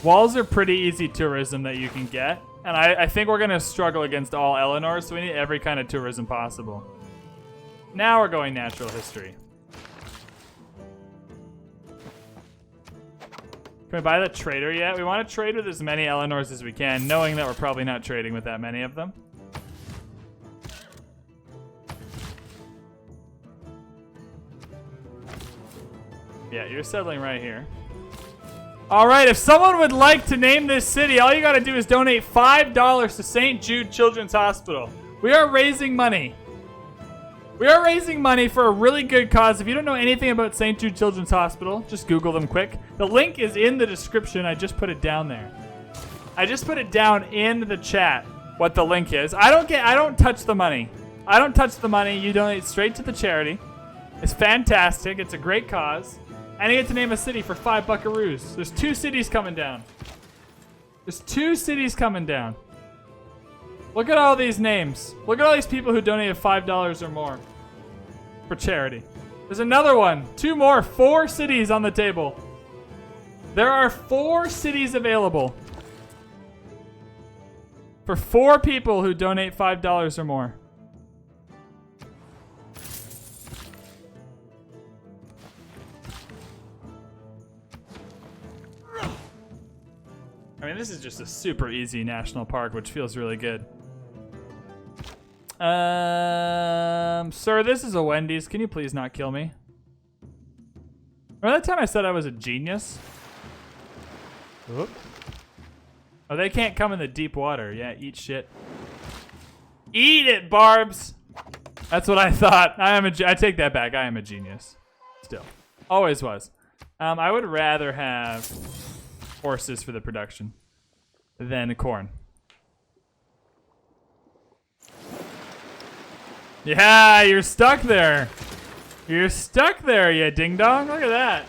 Walls are pretty easy tourism that you can get. And I think we're going to struggle against all Eleanors, so we need every kind of tourism possible. Now we're going natural history. Can we buy the trader yet? We want to trade with as many Eleanors as we can, knowing that we're probably not trading with that many of them. Yeah, you're settling right here. Alright, if someone would like to name this city, all you gotta do is donate $5 to St. Jude Children's Hospital. We are raising money. We are raising money for a really good cause. If you don't know anything about St. Jude Children's Hospital, just Google them quick. The link is in the description. I just put it down there. I just put it down in the chat what the link is. I don't touch the money. I don't touch the money. You donate straight to the charity. It's fantastic. It's a great cause. And you get to name a city for 5 buckaroos. There's 2 cities coming down. There's 2 cities coming down. Look at all these names. Look at all these people who donated $5 or more for charity. There's another one. 2 more. 4 cities on the table. There are 4 cities available for 4 people who donate $5 or more. I mean, this is just a super easy national park, which feels really good. Sir, this is a Wendy's. Can you please not kill me? Remember that time I said I was a genius? Whoop. Oh, they can't come in the deep water. Yeah, eat shit. Eat it, Barbs! That's what I thought. I take that back. I am a genius. Still. Always was. I would rather have horses for the production than corn. Yeah, you're stuck there. You're stuck there, you ding dong. Look at that.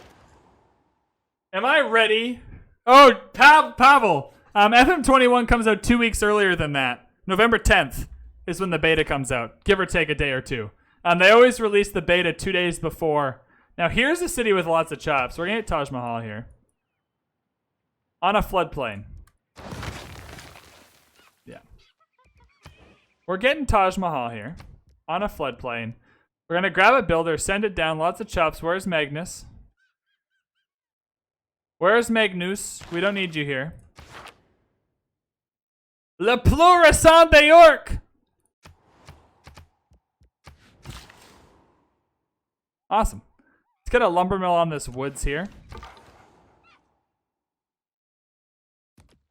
Am I ready? Oh, Pavel. FM21 comes out 2 weeks earlier than that. November 10th is when the beta comes out, give or take a day or two. They always release the beta 2 days before. Now, here's a city with lots of chops. We're going to get Taj Mahal here. On a floodplain. Yeah. We're getting Taj Mahal here. On a floodplain. We're going to grab a builder, send it down. Lots of chops. Where's Magnus? Where's Magnus? We don't need you here. Le Plurissant de York! Awesome. Let's get a lumber mill on this woods here.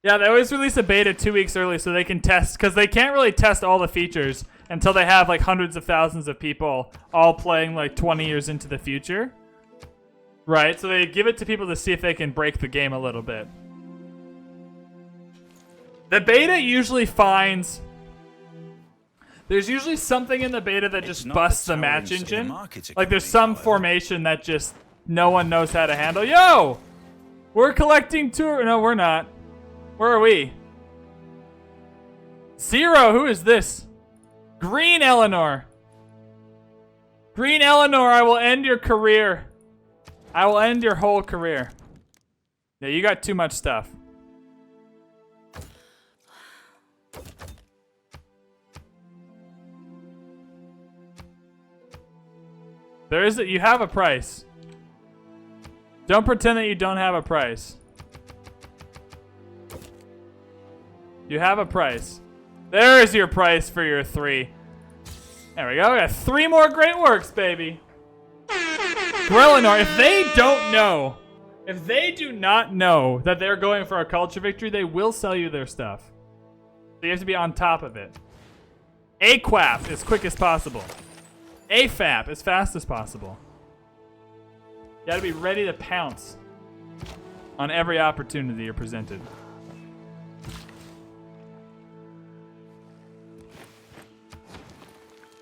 Yeah, they always release a beta 2 weeks early so they can test, because they can't really test all the features until they have like hundreds of thousands of people all playing like 20 years into the future. Right, so they give it to people to see if they can break the game a little bit. The beta usually finds... There's usually something in the beta that just busts the match engine. Like there's some formation that just no one knows how to handle. Yo! We're collecting tour... No, we're not. Where are we? 0, who is this? Green Eleanor. Green Eleanor, I will end your career. I will end your whole career. Yeah, you got too much stuff. You have a price. Don't pretend that you don't have a price. You have a price. There is your price for your 3. There we go. We got 3 more great works, baby. Grellinor, if they don't know, if they do not know that they're going for a culture victory, they will sell you their stuff. So you have to be on top of it. AQAP as quick as possible. AFAP as fast as possible. You gotta be ready to pounce on every opportunity you're presented.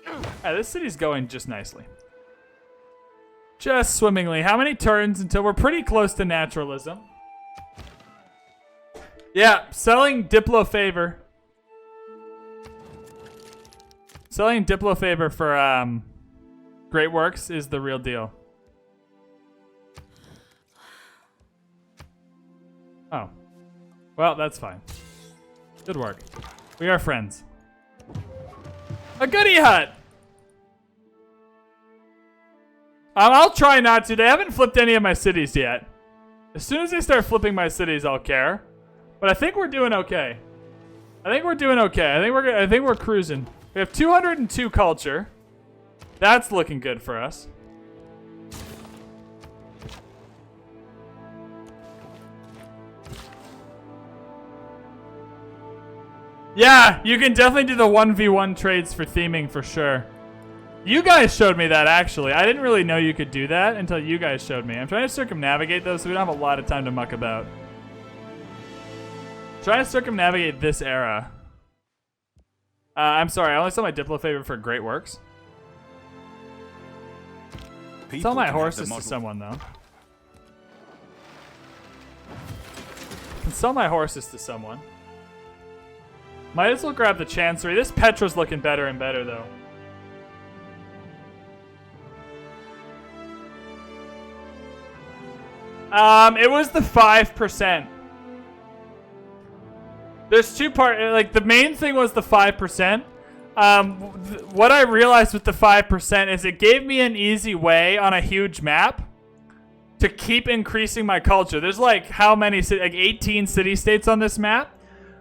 Alright, this city's going just nicely. Just swimmingly. How many turns until we're pretty close to naturalism? Yeah, selling Diplo favor. Selling Diplo favor for great works is the real deal. Oh. Well, that's fine. Good work. We are friends. A goodie hut! I'll try not to. They haven't flipped any of my cities yet. As soon as they start flipping my cities, I'll care. But I think we're doing okay. I think we're cruising. We have 202 culture. That's looking good for us. Yeah, you can definitely do the 1v1 trades for theming for sure. You guys showed me that, actually. I didn't really know you could do that until you guys showed me. I'm trying to circumnavigate those so we don't have a lot of time to muck about. Trying to circumnavigate this era. I'm sorry, I only saw my Diplo favor for great works. Sell my horses to someone, though. Can sell my horses to someone. Might as well grab the Chancery. This Petra's looking better and better, though. It was the 5%. There's two parts. Like, the main thing was the 5%. What I realized with the 5% is it gave me an easy way on a huge map to keep increasing my culture. There's like how many, like 18 city-states on this map,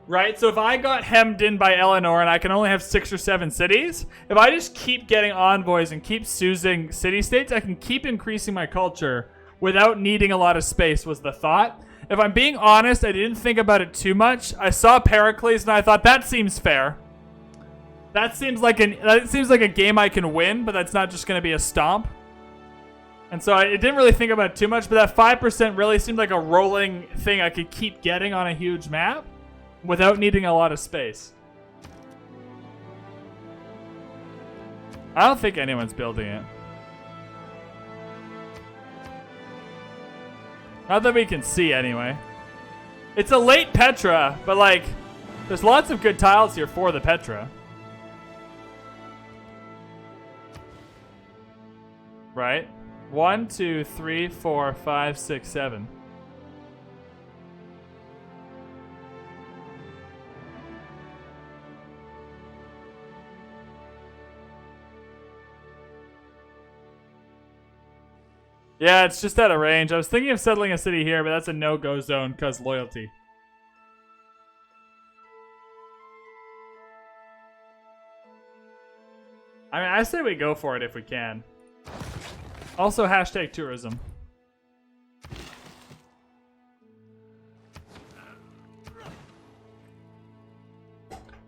right? So if I got hemmed in by Eleanor and I can only have 6 or 7 cities, if I just keep getting envoys and keep choosing city-states, I can keep increasing my culture without needing a lot of space, was the thought. If I'm being honest, I didn't think about it too much. I saw Pericles and I thought, that seems fair. That seems like a game I can win, but that's not just going to be a stomp. And so I didn't really think about it too much, but that 5% really seemed like a rolling thing I could keep getting on a huge map without needing a lot of space. I don't think anyone's building it. Not that we can see, anyway. It's a late Petra, but, like, there's lots of good tiles here for the Petra. Right? 1, 2, 3, 4, 5, 6, 7. Yeah, it's just out of range. I was thinking of settling a city here, but that's a no-go zone because loyalty. I mean, I say we go for it if we can. Also, hashtag tourism.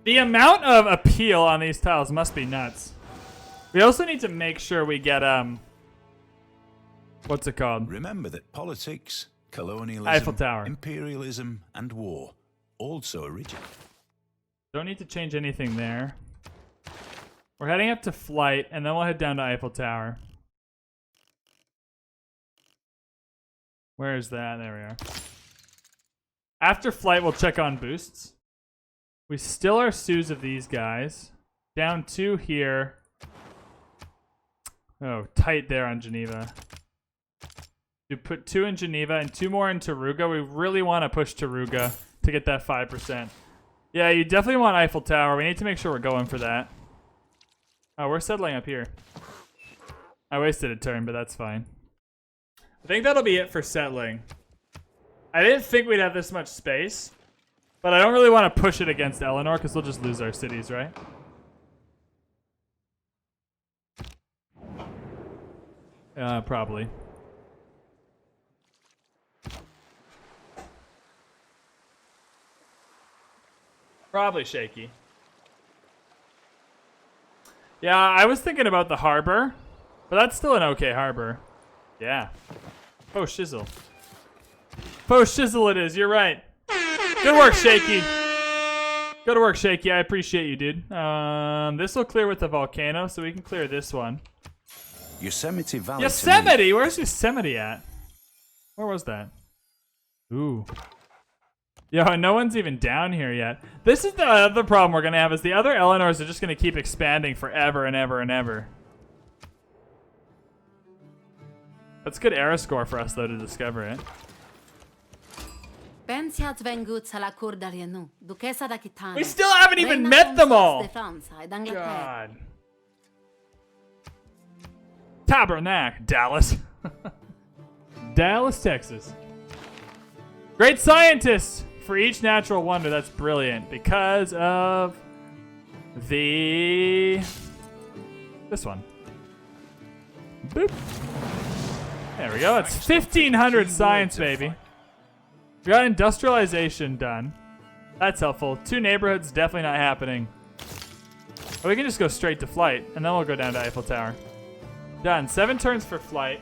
The amount of appeal on these tiles must be nuts. We also need to make sure we get, what's it called? Remember that politics, colonialism, Eiffel Tower. imperialism, and war also originate. Don't need to change anything there. We're heading up to flight, and then we'll head down to Eiffel Tower. Where is that? There we are. After flight, we'll check on boosts. We still are Sues of these guys. Down 2 here. Oh, tight there on Geneva. You put 2 in Geneva and 2 more in Taruga. We really want to push Taruga to get that 5%. Yeah, you definitely want Eiffel Tower. We need to make sure we're going for that. Oh, we're settling up here. I wasted a turn, but that's fine. I think that'll be it for settling. I didn't think we'd have this much space, but I don't really want to push it against Eleanor because we'll just lose our cities, right? Probably. Probably shaky. Yeah, I was thinking about the harbor, but that's still an okay harbor. Yeah. Oh, shizzle. Oh, shizzle it is. You're right. Good work, Shaky. Good work, Shaky. I appreciate you, dude. This will clear with the volcano, so we can clear this one. Yosemite Valley. Yosemite? Where's Yosemite at? Where was that? Ooh. Yo, no one's even down here yet. This is the other problem we're going to have is the other Eleanors are just going to keep expanding forever and ever and ever. That's good era score for us, though, to discover it. Pensi a Svenguzza la Cour d'Alienu, Duchessa d'Aquitania. We still haven't even Reina met them all! Consorte de Franza ed Inghilterra. God. Tabernacle, Dallas. Dallas, Texas. Great scientists for each natural wonder. That's brilliant because of this one. Boop. There we go. It's 1,500 science, baby. We got industrialization done. That's helpful. 2 neighborhoods, definitely not happening. Or we can just go straight to flight, and then we'll go down to Eiffel Tower. Done. 7 turns for flight.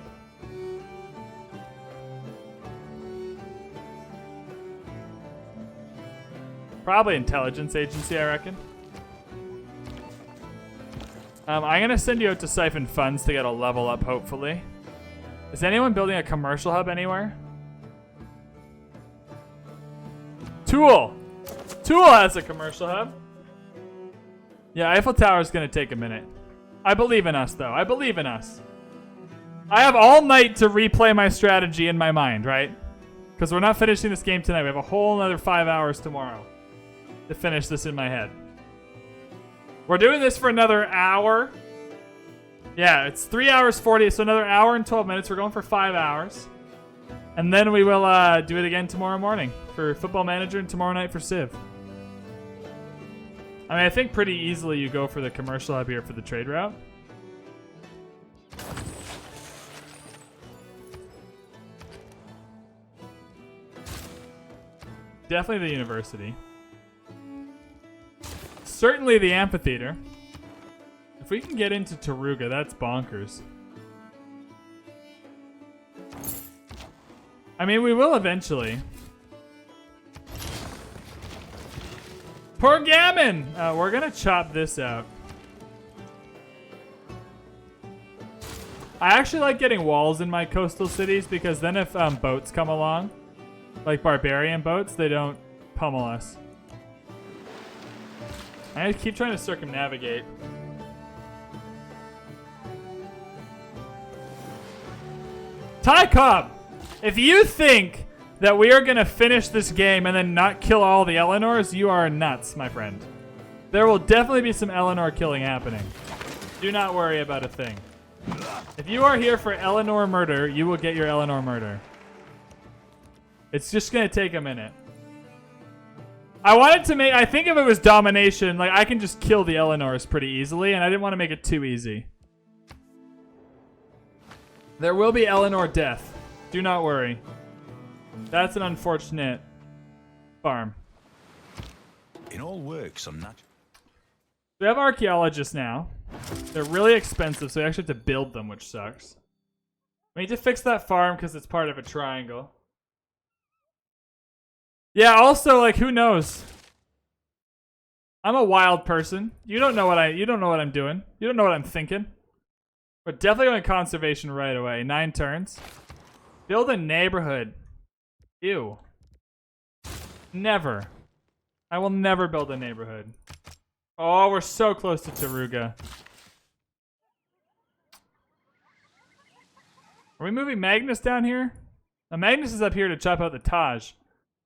Probably intelligence agency, I reckon. I'm going to send you out to siphon funds to get a level up, hopefully. Is anyone building a commercial hub anywhere? Tool! Tool has a commercial hub. Yeah, Eiffel Tower is going to take a minute. I believe in us, though. I believe in us. I have all night to replay my strategy in my mind, right? Because we're not finishing this game tonight. We have a whole another 5 hours tomorrow to finish this in my head. We're doing this for another hour. Yeah, it's 3 hours 40, so another hour and 12 minutes. We're going for 5 hours. And then we will do it again tomorrow morning for Football Manager and tomorrow night for Civ. I mean, I think pretty easily you go for the commercial hub here for the trade route. Definitely the university. Certainly the amphitheater. If we can get into Taruga, that's bonkers. I mean, we will eventually. Poor Gammon! We're gonna chop this out. I actually like getting walls in my coastal cities because then if boats come along, like barbarian boats, they don't pummel us. I keep trying to circumnavigate. Ty Cobb, if you think that we are going to finish this game and then not kill all the Eleanors, you are nuts, my friend. There will definitely be some Eleanor killing happening. Do not worry about a thing. If you are here for Eleanor murder, you will get your Eleanor murder. It's just going to take a minute. I wanted to make... I think if it was domination, like I can just kill the Eleanors pretty easily, and I didn't want to make it too easy. There will be Eleanor death. Do not worry. That's an unfortunate farm. It all works on that. We have archaeologists now. They're really expensive, so we actually have to build them, which sucks. We need to fix that farm because it's part of a triangle. Yeah, also, like, who knows? I'm a wild person. You don't know what I'm doing. You don't know what I'm thinking. We're definitely going conservation right away. 9 turns. Build a neighborhood. Ew. Never. I will never build a neighborhood. Oh, we're so close to Taruga. Are we moving Magnus down here? Now, Magnus is up here to chop out the Taj.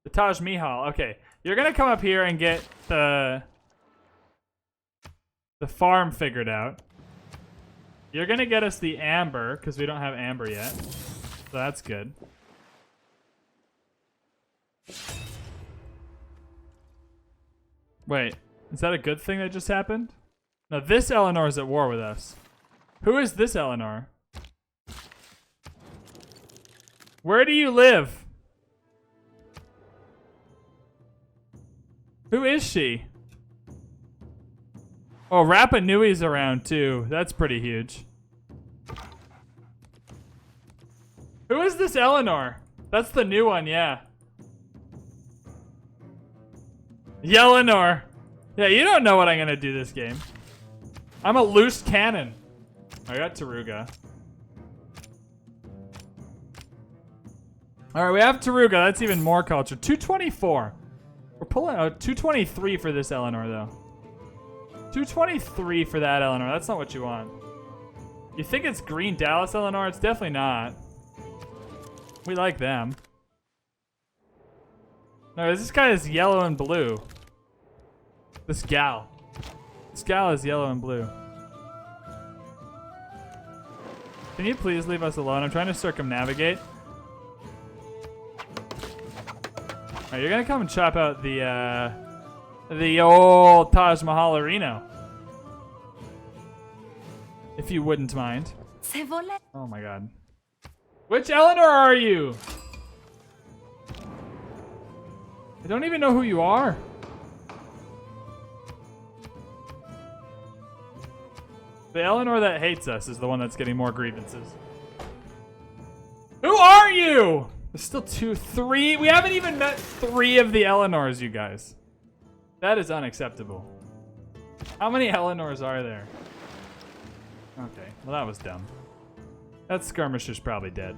The Taj Mahal. Okay. You're going to come up here and get the farm figured out. You're going to get us the amber, because we don't have amber yet. So that's good. Wait, is that a good thing that just happened? No, this Eleanor is at war with us. Who is this Eleanor? Where do you live? Who is she? Oh, Rapa Nui's around too. That's pretty huge. Who is this Eleanor? That's the new one, yeah. Yelenor. Yeah, you don't know what I'm gonna do this game. I'm a loose cannon. I got Taruga. Alright, we have Taruga. That's even more culture. 224. We're pulling out 223 for this Eleanor, though. 223 for that Eleanor. That's not what you want. You think it's green Dallas Eleanor? It's definitely not. We like them. No, this guy is yellow and blue. This gal. This gal is yellow and blue. Can you please leave us alone? I'm trying to circumnavigate. Alright, you're gonna come and chop out the old Taj Mahal Arena. If you wouldn't mind. Oh my god. Which Eleanor are you? I don't even know who you are. The Eleanor that hates us is the one that's getting more grievances. Who are you? There's still 2, 3. We haven't even met 3 of the Eleanors, you guys. That is unacceptable. How many Eleanors are there? Okay, well that was dumb. That skirmisher's probably dead.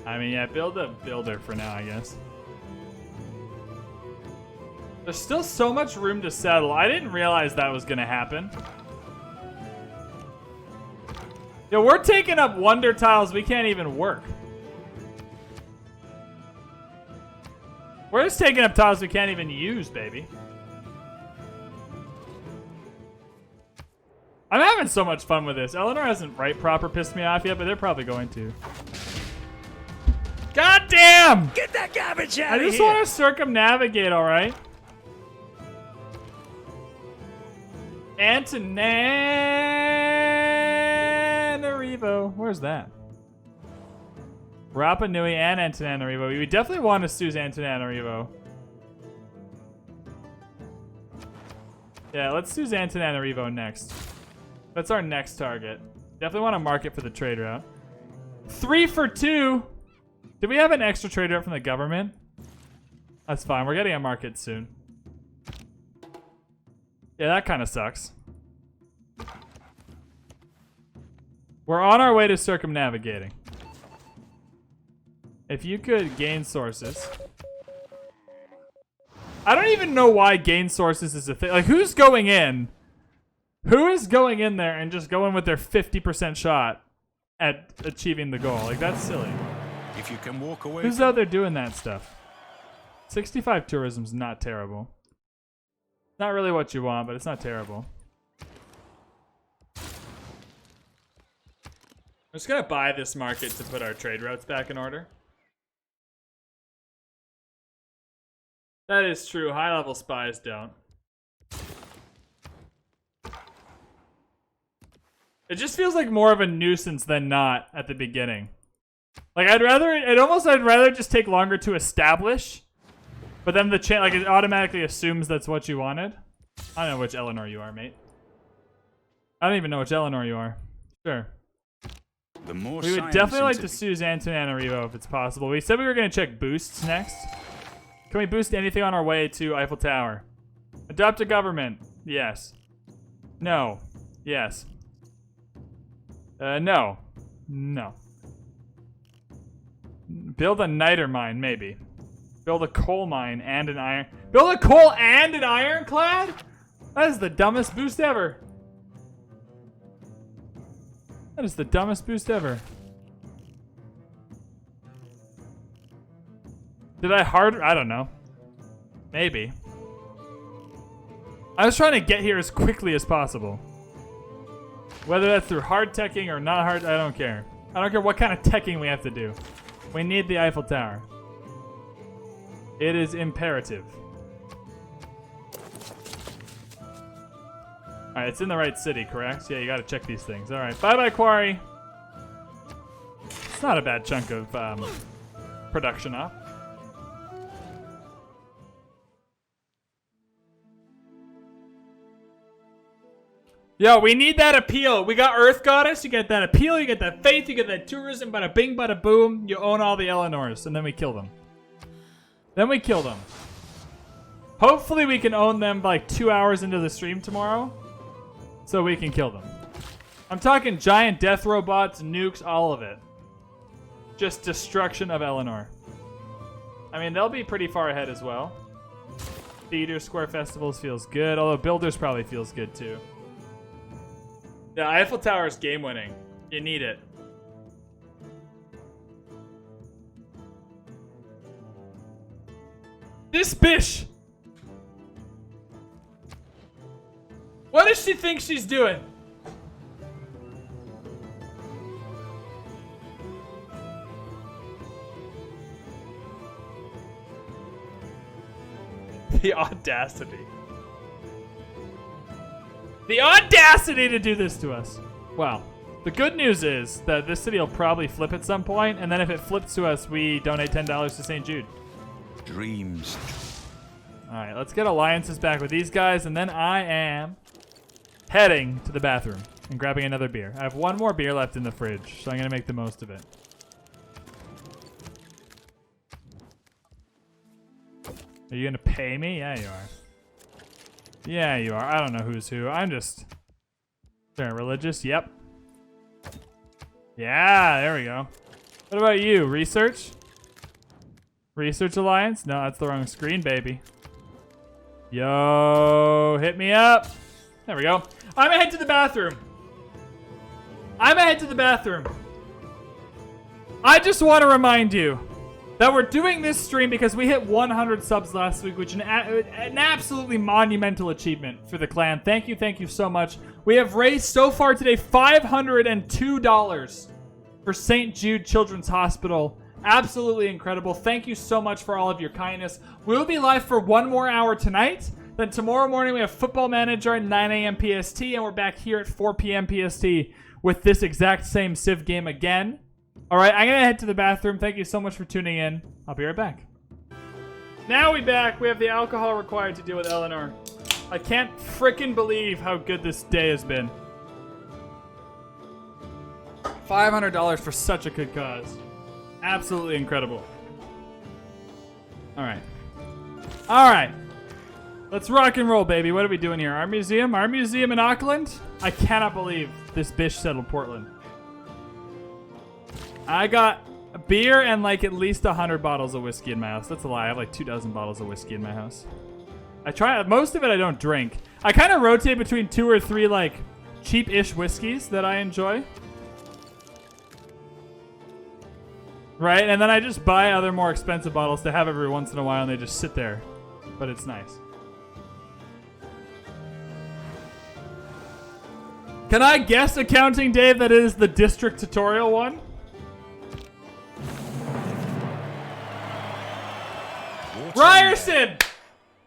I mean, yeah, build a builder for now, I guess. There's still so much room to settle. I didn't realize that was going to happen. Yo, we're taking up wonder tiles we can't even work. We're just taking up tiles we can't even use, baby. I'm having so much fun with this. Eleanor hasn't right proper pissed me off yet, but they're probably going to. God damn! Get that garbage out of here! I just want to circumnavigate, alright? Antananarivo. Where's that? Rapa Nui and Antananarivo. We definitely want to Suze Antananarivo. Yeah, let's Suze Antananarivo next. That's our next target. Definitely want to mark it for the trade route. 3 for 2. Did we have an extra trade route from the government? That's fine. We're getting a market soon. Yeah, that kind of sucks. We're on our way to circumnavigating. If you could gain sources. I don't even know why gain sources is a thing. Like, who's going in? Who is going in there and just going with their 50% shot at achieving the goal? Like, that's silly. If you can walk away. Who's out there doing that stuff? 65 tourism's not terrible. Not really what you want, but it's not terrible. I'm just gonna buy this market to put our trade routes back in order. That is true. High-level spies don't. It just feels like more of a nuisance than not at the beginning. Like, I'd rather just take longer to establish, but then like it automatically assumes that's what you wanted. I don't know which Eleanor you are, mate. I don't even know which Eleanor you are. Sure. The more We would definitely like to choose Antananarivo if it's possible. We said we were going to check boosts next. Can we boost anything on our way to Eiffel Tower? Adopt a government. Yes. No. Yes. No. No. Build a niter mine, maybe. Build a coal mine and an iron. Build a coal and an ironclad? That is the dumbest boost ever. That is the dumbest boost ever. Did I I don't know. Maybe. I was trying to get here as quickly as possible. Whether that's through hard teching or not hard, I don't care. I don't care what kind of teching we have to do. We need the Eiffel Tower. It is imperative. Alright, it's in the right city, correct? Yeah, you gotta check these things. Alright, bye-bye, Quarry. It's not a bad chunk of production off. Yo, we need that appeal. We got Earth Goddess. You get that appeal. You get that faith. You get that tourism. Bada bing, bada boom. You own all the Eleanors. And then we kill them. Hopefully we can own them like 2 hours into the stream tomorrow. So we can kill them. I'm talking giant death robots, nukes, all of it. Just destruction of Eleanor. I mean, they'll be pretty far ahead as well. Theater Square Festivals feels good. Although Builders probably feels good too. The Eiffel Tower is game winning. You need it. This bitch! What does she think she's doing? The audacity. The audacity to do this to us. Well, the good news is that this city will probably flip at some point, and then if it flips to us, we donate $10 to St. Jude. Dreams. Alright, let's get alliances back with these guys, and then I am heading to the bathroom and grabbing another beer. I have one more beer left in the fridge, so I'm going to make the most of it. Are you going to pay me? Yeah, you are. Yeah, you are. I don't know who's who. I'm just... Sure, religious? Yep. Yeah, there we go. What about you? Research? Research Alliance? No, that's the wrong screen, baby. Yo, hit me up. There we go. I'm gonna head to the bathroom. I just want to remind you that we're doing this stream because we hit 100 subs last week, which is an absolutely monumental achievement for the clan. Thank you so much. We have raised so far today $502 for St. Jude Children's Hospital. Absolutely incredible. Thank you so much for all of your kindness. We'll be live for 1 more hour tonight. Then tomorrow morning we have Football Manager at 9 a.m. PST, and we're back here at 4 p.m. PST with this exact same Civ game again. All right, I'm going to head to the bathroom. Thank you so much for tuning in. I'll be right back. Now we back. We have the alcohol required to deal with Eleanor. I can't frickin' believe how good this day has been. $500 for such a good cause. Absolutely incredible. All right. All right. Let's rock and roll, baby. What are we doing here? Our museum? Our museum in Auckland? I cannot believe this bitch settled Portland. I got a beer and like at least 100 bottles of whiskey in my house. That's a lie. I have like 24 bottles of whiskey in my house. I try, most of it I don't drink. I kind of rotate between 2 or 3 like cheap-ish whiskeys that I enjoy. Right? And then I just buy other more expensive bottles to have every once in a while and they just sit there. But it's nice. Can I guess, Accounting Dave, that it is the district tutorial one? Ryerson!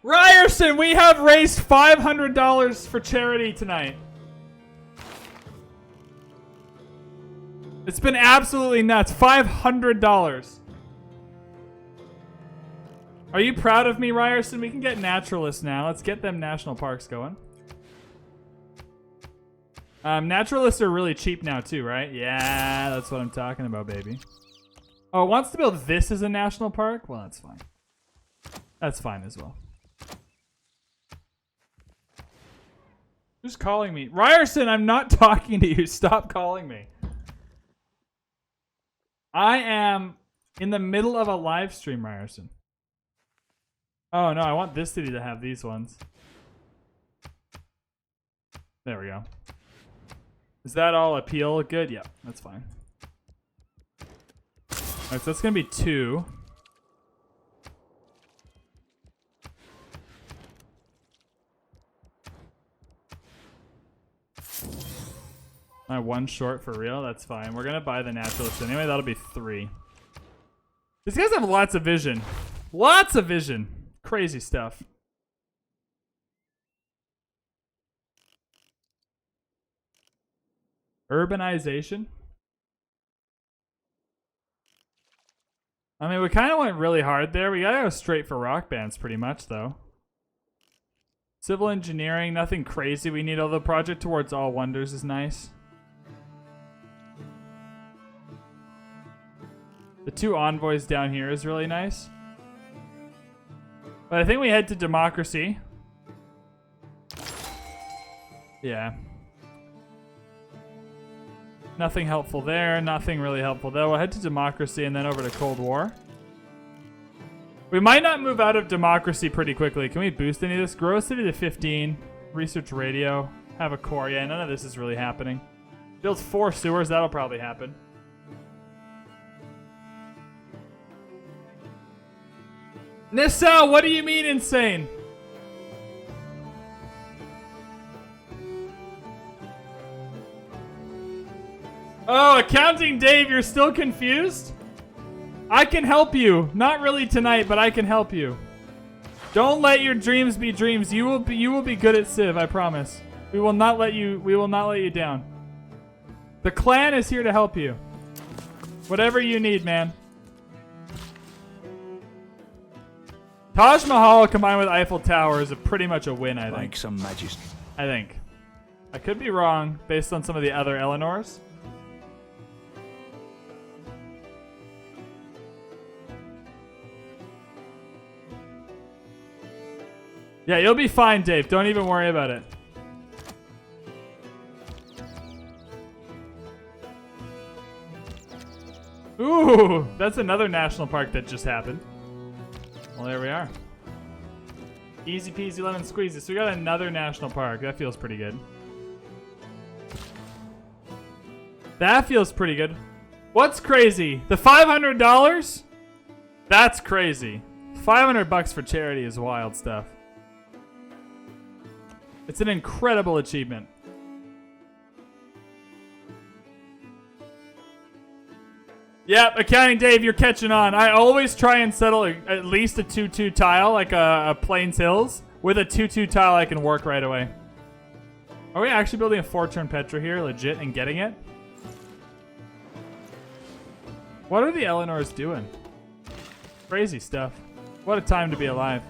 Ryerson, we have raised $500 for charity tonight. It's been absolutely nuts. $500. Are you proud of me, Ryerson? We can get naturalists now. Let's get them national parks going. Naturalists are really cheap now too, right? Yeah, that's what I'm talking about, baby. Oh, it wants to build this as a national park? Well, that's fine. That's fine as well. Who's calling me? Ryerson, I'm not talking to you. Stop calling me. I am in the middle of a live stream, Ryerson. Oh, no, I want this city to have these ones. There we go. Is that all appeal? Good? Yeah, that's fine. Alright, so that's going to be 2. Am I 1 short for real? That's fine. We're going to buy the naturalist anyway. That'll be 3. These guys have lots of vision. Lots of vision. Crazy stuff. Urbanization. I mean, we kind of went really hard there. We gotta go straight for rock bands pretty much, though. Civil engineering, nothing crazy we need, although Project Towards All Wonders is nice. The 2 envoys down here is really nice. But I think we head to democracy. Yeah. Nothing helpful there. Nothing really helpful though. We'll head to democracy and then over to Cold War. We might not move out of democracy pretty quickly. Can we boost any of this? Grow city to 15. Research radio. Have a core. Yeah, none of this is really happening. Build 4 sewers. That'll probably happen. Nissau, what do you mean insane? Oh, Accounting Dave, you're still confused? I can help you. Not really tonight, but I can help you. Don't let your dreams be dreams. You will be good at Civ, I promise. We will not let you down. The clan is here to help you. Whatever you need, man. Taj Mahal combined with Eiffel Tower is pretty much a win, I think. Like some majesty. I think. I could be wrong based on some of the other Eleanors. Yeah, you'll be fine, Dave. Don't even worry about it. Ooh, that's another national park that just happened. Well, there we are. Easy peasy lemon squeezy. So we got another national park. That feels pretty good. That feels pretty good. What's crazy? The $500? That's crazy. $500 for charity is wild stuff. It's an incredible achievement. Yep, Accounting Dave, you're catching on. I always try and settle at least a 2-2 tile, like a Plains Hills. With a 2-2 tile, I can work right away. Are we actually building a 4-turn Petra here, legit, and getting it? What are the Eleanors doing? Crazy stuff. What a time to be alive.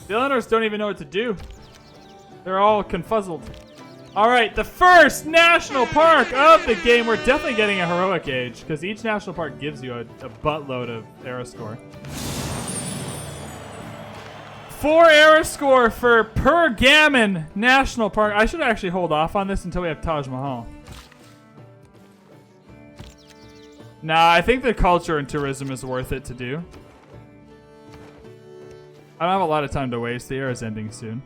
The Eleanors don't even know what to do. They're all confuzzled. All right, the first national park of the game. We're definitely getting a heroic age because each national park gives you a buttload of era score. 4 era score for Pergamon National Park. I should actually hold off on this until we have Taj Mahal. Nah, I think the culture and tourism is worth it to do. I don't have a lot of time to waste. The era's ending soon.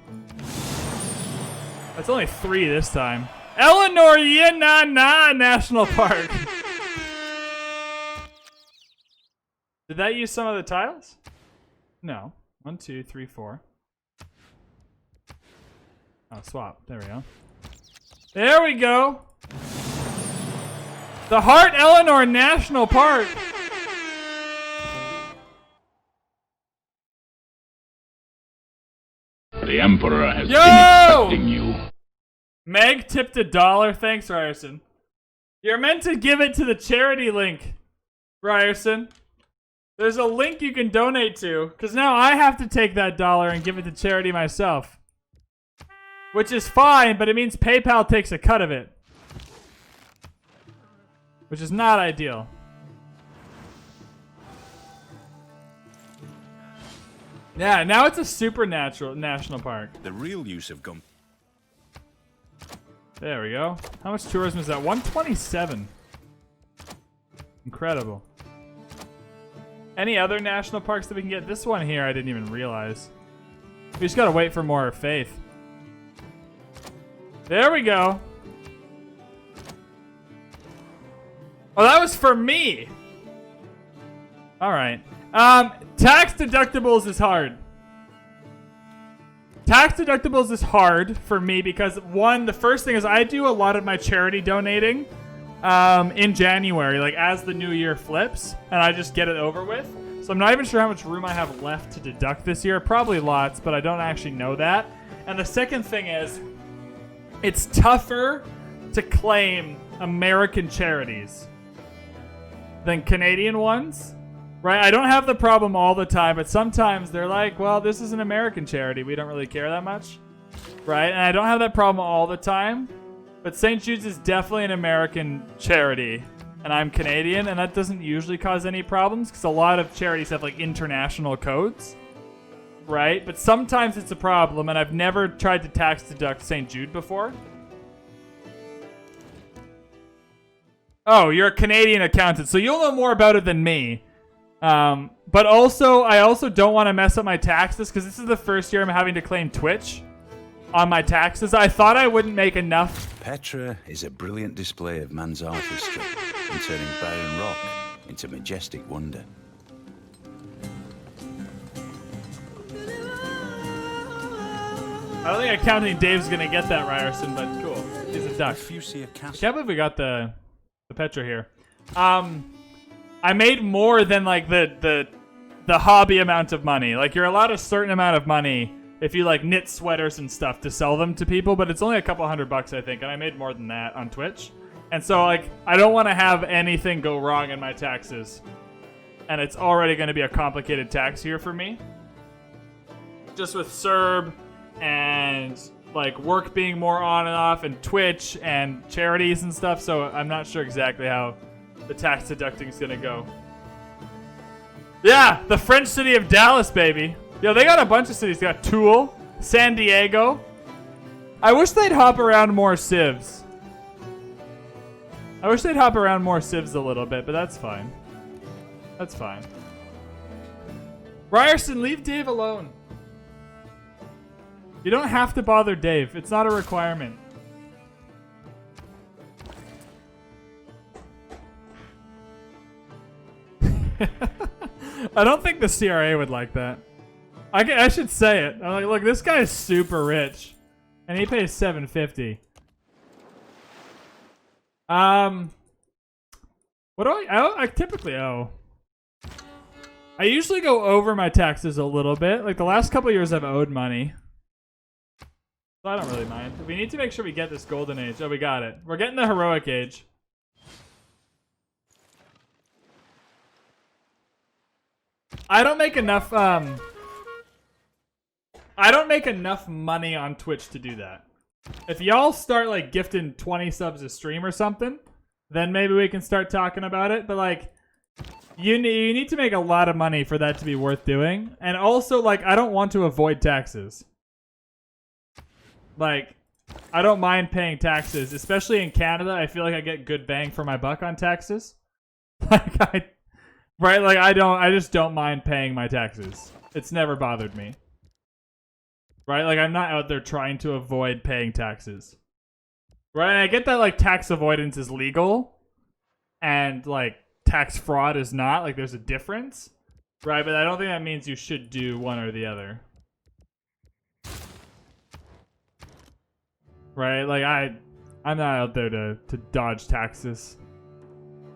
That's only 3 this time. Eleanor Yenana National Park. Did that use some of the tiles? No. 1, 2, 3, 4. Oh, swap. There we go. There we go. The Heart Eleanor National Park. The Emperor has Yo! been expecting you. Meg tipped $1. Thanks, Ryerson. You're meant to give it to the charity link, Ryerson. There's a link you can donate to, because now I have to take that $1 and give it to charity myself. Which is fine, but it means PayPal takes a cut of it. Which is not ideal. Yeah, now it's a supernatural national park. The real use of gum. There we go. How much tourism is that? 127. Incredible. Any other national parks that we can get? This one here, I didn't even realize. We just gotta wait for more faith. There we go. Oh, that was for me. All right. Tax deductibles is hard. Tax deductibles is hard for me because, one, the first thing is I do a lot of my charity donating in January, like as the new year flips, and I just get it over with. So I'm not even sure how much room I have left to deduct this year. Probably lots, but I don't actually know that. And the second thing is, it's tougher to claim American charities than Canadian ones, right? I don't have the problem all the time, but sometimes they're like, well, this is an American charity. We don't really care that much, right? And I don't have that problem all the time, but St. Jude's is definitely an American charity, and I'm Canadian, and that doesn't usually cause any problems because a lot of charities have like international codes, right? But sometimes it's a problem, and I've never tried to tax deduct St. Jude before. Oh, you're a Canadian accountant, so you'll know more about it than me. But also, I also don't want to mess up my taxes because this is the first year I'm having to claim Twitch on my taxes. I thought I wouldn't make enough. Petra is a brilliant display of man's artistry in turning barren rock into majestic wonder. I don't think Accounting Dave's going to get that, Ryerson, but cool. He's a duck. If you see a I castle, can't believe we got the Petra here. I made more than like the hobby amount of money. Like you're allowed a certain amount of money if you like knit sweaters and stuff to sell them to people, but it's only a couple $100 I think, and I made more than that on Twitch. And so like I don't want to have anything go wrong in my taxes. And it's already going to be a complicated tax year for me. Just with CERB and like work being more on and off and Twitch and charities and stuff, so I'm not sure exactly how the tax deducting is gonna go. Yeah, the French city of Dallas, baby. Yo, they got a bunch of cities. They got Toul, San Diego. I wish they'd hop around more civs. I wish they'd hop around more civs a little bit, but that's fine. That's fine. Ryerson, leave Dave alone. You don't have to bother Dave. It's not a requirement. I don't think the CRA would like that. I should say it. I'm like, look, this guy is super rich, and he pays $750. What do I typically owe? I usually go over my taxes a little bit. Like the last couple years, I've owed money. So I don't really mind. We need to make sure we get this golden age. Oh, we got it. We're getting the heroic age. I don't make enough money on Twitch to do that. If y'all start like gifting 20 subs a stream or something, then maybe we can start talking about it. But like, you need to make a lot of money for that to be worth doing. And also, like, I don't want to avoid taxes. Like, I don't mind paying taxes, especially in Canada. I feel like I get good bang for my buck on taxes. Like, I just don't mind paying my taxes. It's never bothered me. Right? Like, I'm not out there trying to avoid paying taxes. Right? And I get that, like, tax avoidance is legal. And, like, tax fraud is not. Like, there's a difference. Right? But I don't think that means you should do one or the other. Right? Like, I'm not out there to dodge taxes.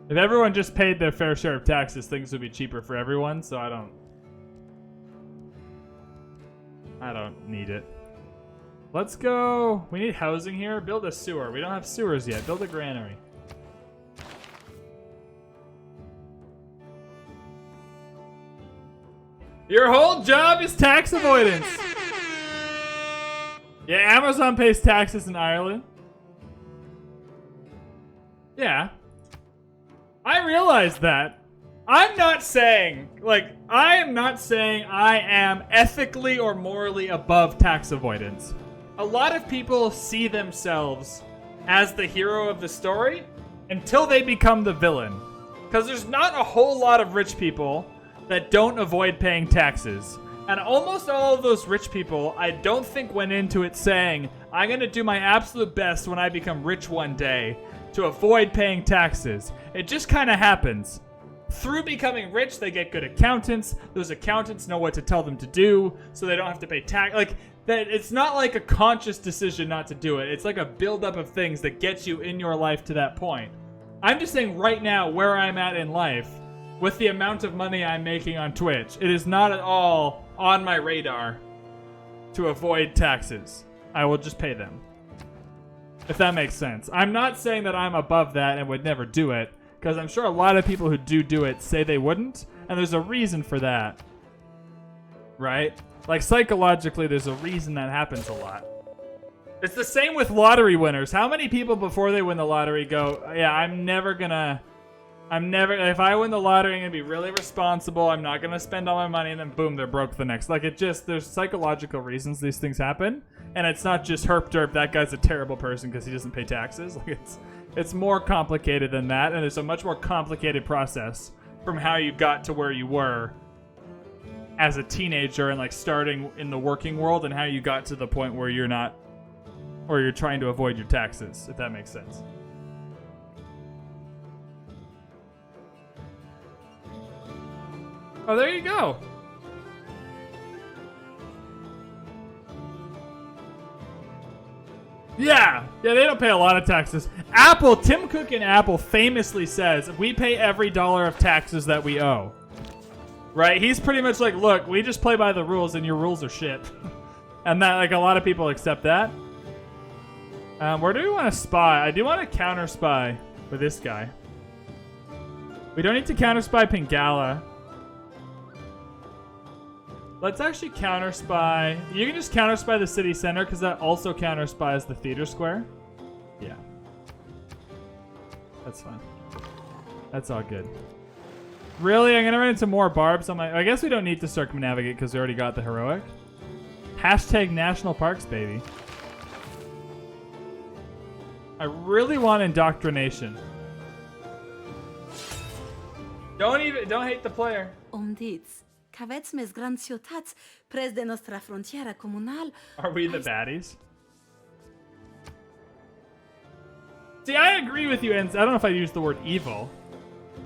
If everyone just paid their fair share of taxes, things would be cheaper for everyone, so I don't need it. Let's go. We need housing here. Build a sewer. We don't have sewers yet. Build a granary. Your whole job is tax avoidance. Yeah, Amazon pays taxes in Ireland. Yeah. I realize that. I am not saying I am ethically or morally above tax avoidance. A lot of people see themselves as the hero of the story until they become the villain. Because there's not a whole lot of rich people that don't avoid paying taxes. And almost all of those rich people, I don't think went into it saying, I'm going to do my absolute best when I become rich one day to avoid paying taxes. It just kind of happens. Through becoming rich, they get good accountants. Those accountants know what to tell them to do, so they don't have to pay tax. Like, that, it's not like a conscious decision not to do it. It's like a buildup of things that gets you in your life to that point. I'm just saying right now, where I'm at in life, with the amount of money I'm making on Twitch, it is not at all on my radar to avoid taxes. I will just pay them. If that makes sense. I'm not saying that I'm above that and would never do it, because I'm sure a lot of people who do it say they wouldn't, and there's a reason for that. Right? Like, psychologically, there's a reason that happens a lot. It's the same with lottery winners. How many people before they win the lottery go, yeah, if I win the lottery, I'm going to be really responsible. I'm not going to spend all my money, and then boom, they're broke the next. Like, there's psychological reasons these things happen. And it's not just herp derp, that guy's a terrible person because he doesn't pay taxes. Like, it's more complicated than that. And it's a much more complicated process from how you got to where you were as a teenager and like starting in the working world and how you got to the point where you're trying to avoid your taxes, if that makes sense. Oh, there you go. Yeah, they don't pay a lot of taxes. Tim Cook in Apple famously says, we pay every dollar of taxes that we owe. Right? He's pretty much like, look, we just play by the rules and your rules are shit. And that, like, a lot of people accept that. Where do we want to spy? I do want to counter spy with this guy. We don't need to counter spy Pingala. Let's actually counter spy. You can just counter spy the city center because that also counter spies the theater square. Yeah. That's fine. That's all good. Really? I'm going to run into more barbs on my... I guess we don't need to circumnavigate because we already got the heroic. Hashtag national parks, baby. I really want indoctrination. Don't hate the player. Diți că aveți mezgranțiotați preț de nostra frontieră comunal. Are we the baddies? See, I agree with you, and I don't know if I use the word evil,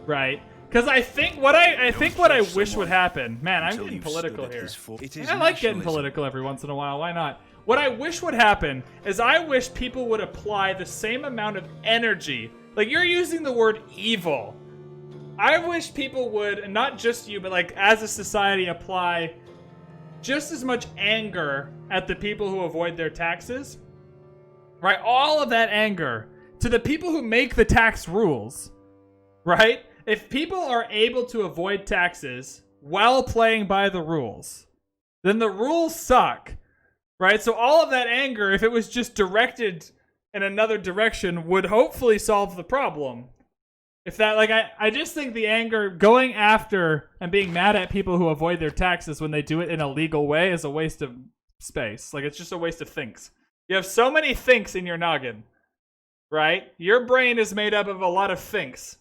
right? Because I think what I wish would happen. Man, I'm getting political here. I like getting political every once in a while. Why not? What I wish would happen is I wish people would apply the same amount of energy. Like, you're using the word evil. I wish people would, and not just you, but like as a society, apply just as much anger at the people who avoid their taxes. Right? All of that anger to the people who make the tax rules. Right? If people are able to avoid taxes while playing by the rules, then the rules suck. right? So all of that anger, if it was just directed in another direction, would hopefully solve the problem. If that, like, I just think the anger going after and being mad at people who avoid their taxes when they do it in a legal way is a waste of space. Like, it's just a waste of thinks. You have so many thinks in your noggin, right? Your brain is made up of a lot of thinks.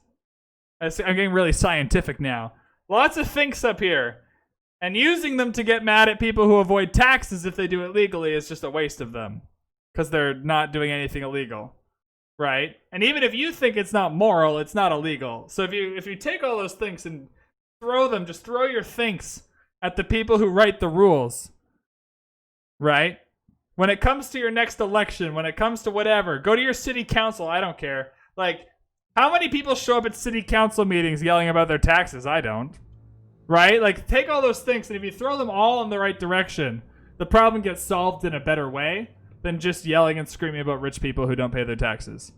I'm getting really scientific now. Lots of thinks up here. And using them to get mad at people who avoid taxes if they do it legally is just a waste of them. Because they're not doing anything illegal. Right? And even if you think it's not moral, it's not illegal. So if you take all those things and just throw your thinks at the people who write the rules. Right? When it comes to your next election, when it comes to whatever, go to your city council, I don't care. Like, how many people show up at city council meetings yelling about their taxes? I don't. Right? Like, take all those things, and if you throw them all in the right direction, the problem gets solved in a better way than just yelling and screaming about rich people who don't pay their taxes.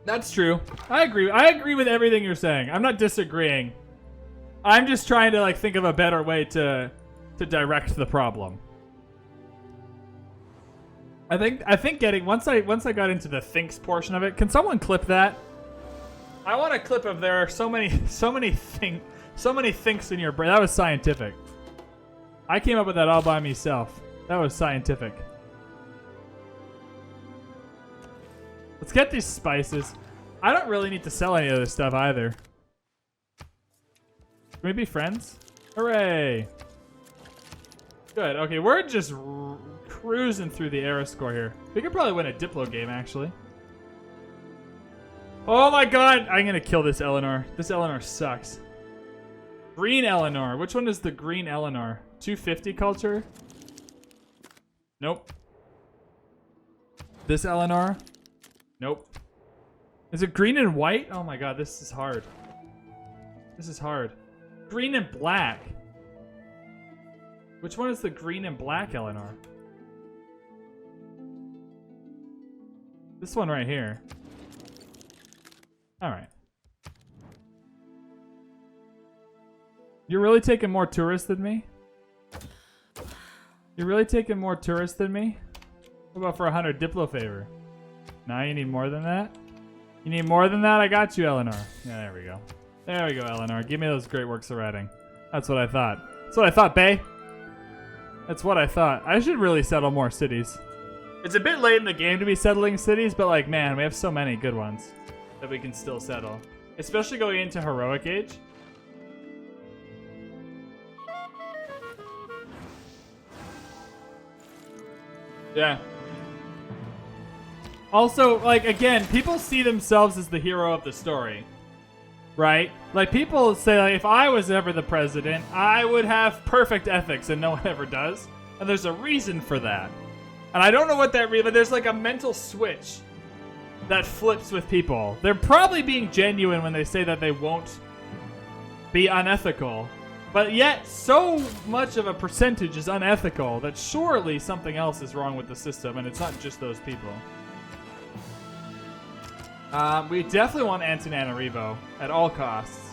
That's true. I agree. I agree with everything you're saying. I'm not disagreeing. I'm just trying to like think of a better way to direct the problem. I think getting once I got into the thinks portion of it, can someone clip that? I want a clip of there are so many thinks in your brain. That was scientific. I came up with that all by myself. That was scientific. Let's get these spices. I don't really need to sell any of this stuff either. Can we be friends? Hooray! Good. Okay, we're just cruising through the era score here. We could probably win a Diplo game, actually. Oh my god! I'm gonna kill this Eleanor. This Eleanor sucks. Green Eleanor. Which one is the green Eleanor? 250 culture? Nope. This Eleanor? Nope. Is it green and white? Oh my god, this is hard. This is hard. Green and black. Which one is the green and black Eleanor? This one right here. Alright. You're really taking more tourists than me? You're really taking more tourists than me? What about for 100 Diplo favor? Now you need more than that? You need more than that? I got you, Eleanor. Yeah, there we go. There we go, Eleanor. Give me those great works of writing. That's what I thought. That's what I thought, bae. That's what I thought. I should really settle more cities. It's a bit late in the game to be settling cities, but like, man, we have so many good ones that we can still settle. Especially going into Heroic Age. Yeah. Also, like, again, people see themselves as the hero of the story. Right? Like, people say, like, if I was ever the president, I would have perfect ethics, and no one ever does. And there's a reason for that. And I don't know what that reason, but there's like a mental switch that flips with people. They're probably being genuine when they say that they won't be unethical. But yet, so much of a percentage is unethical that surely something else is wrong with the system, and it's not just those people. We definitely want Antananarivo at all costs.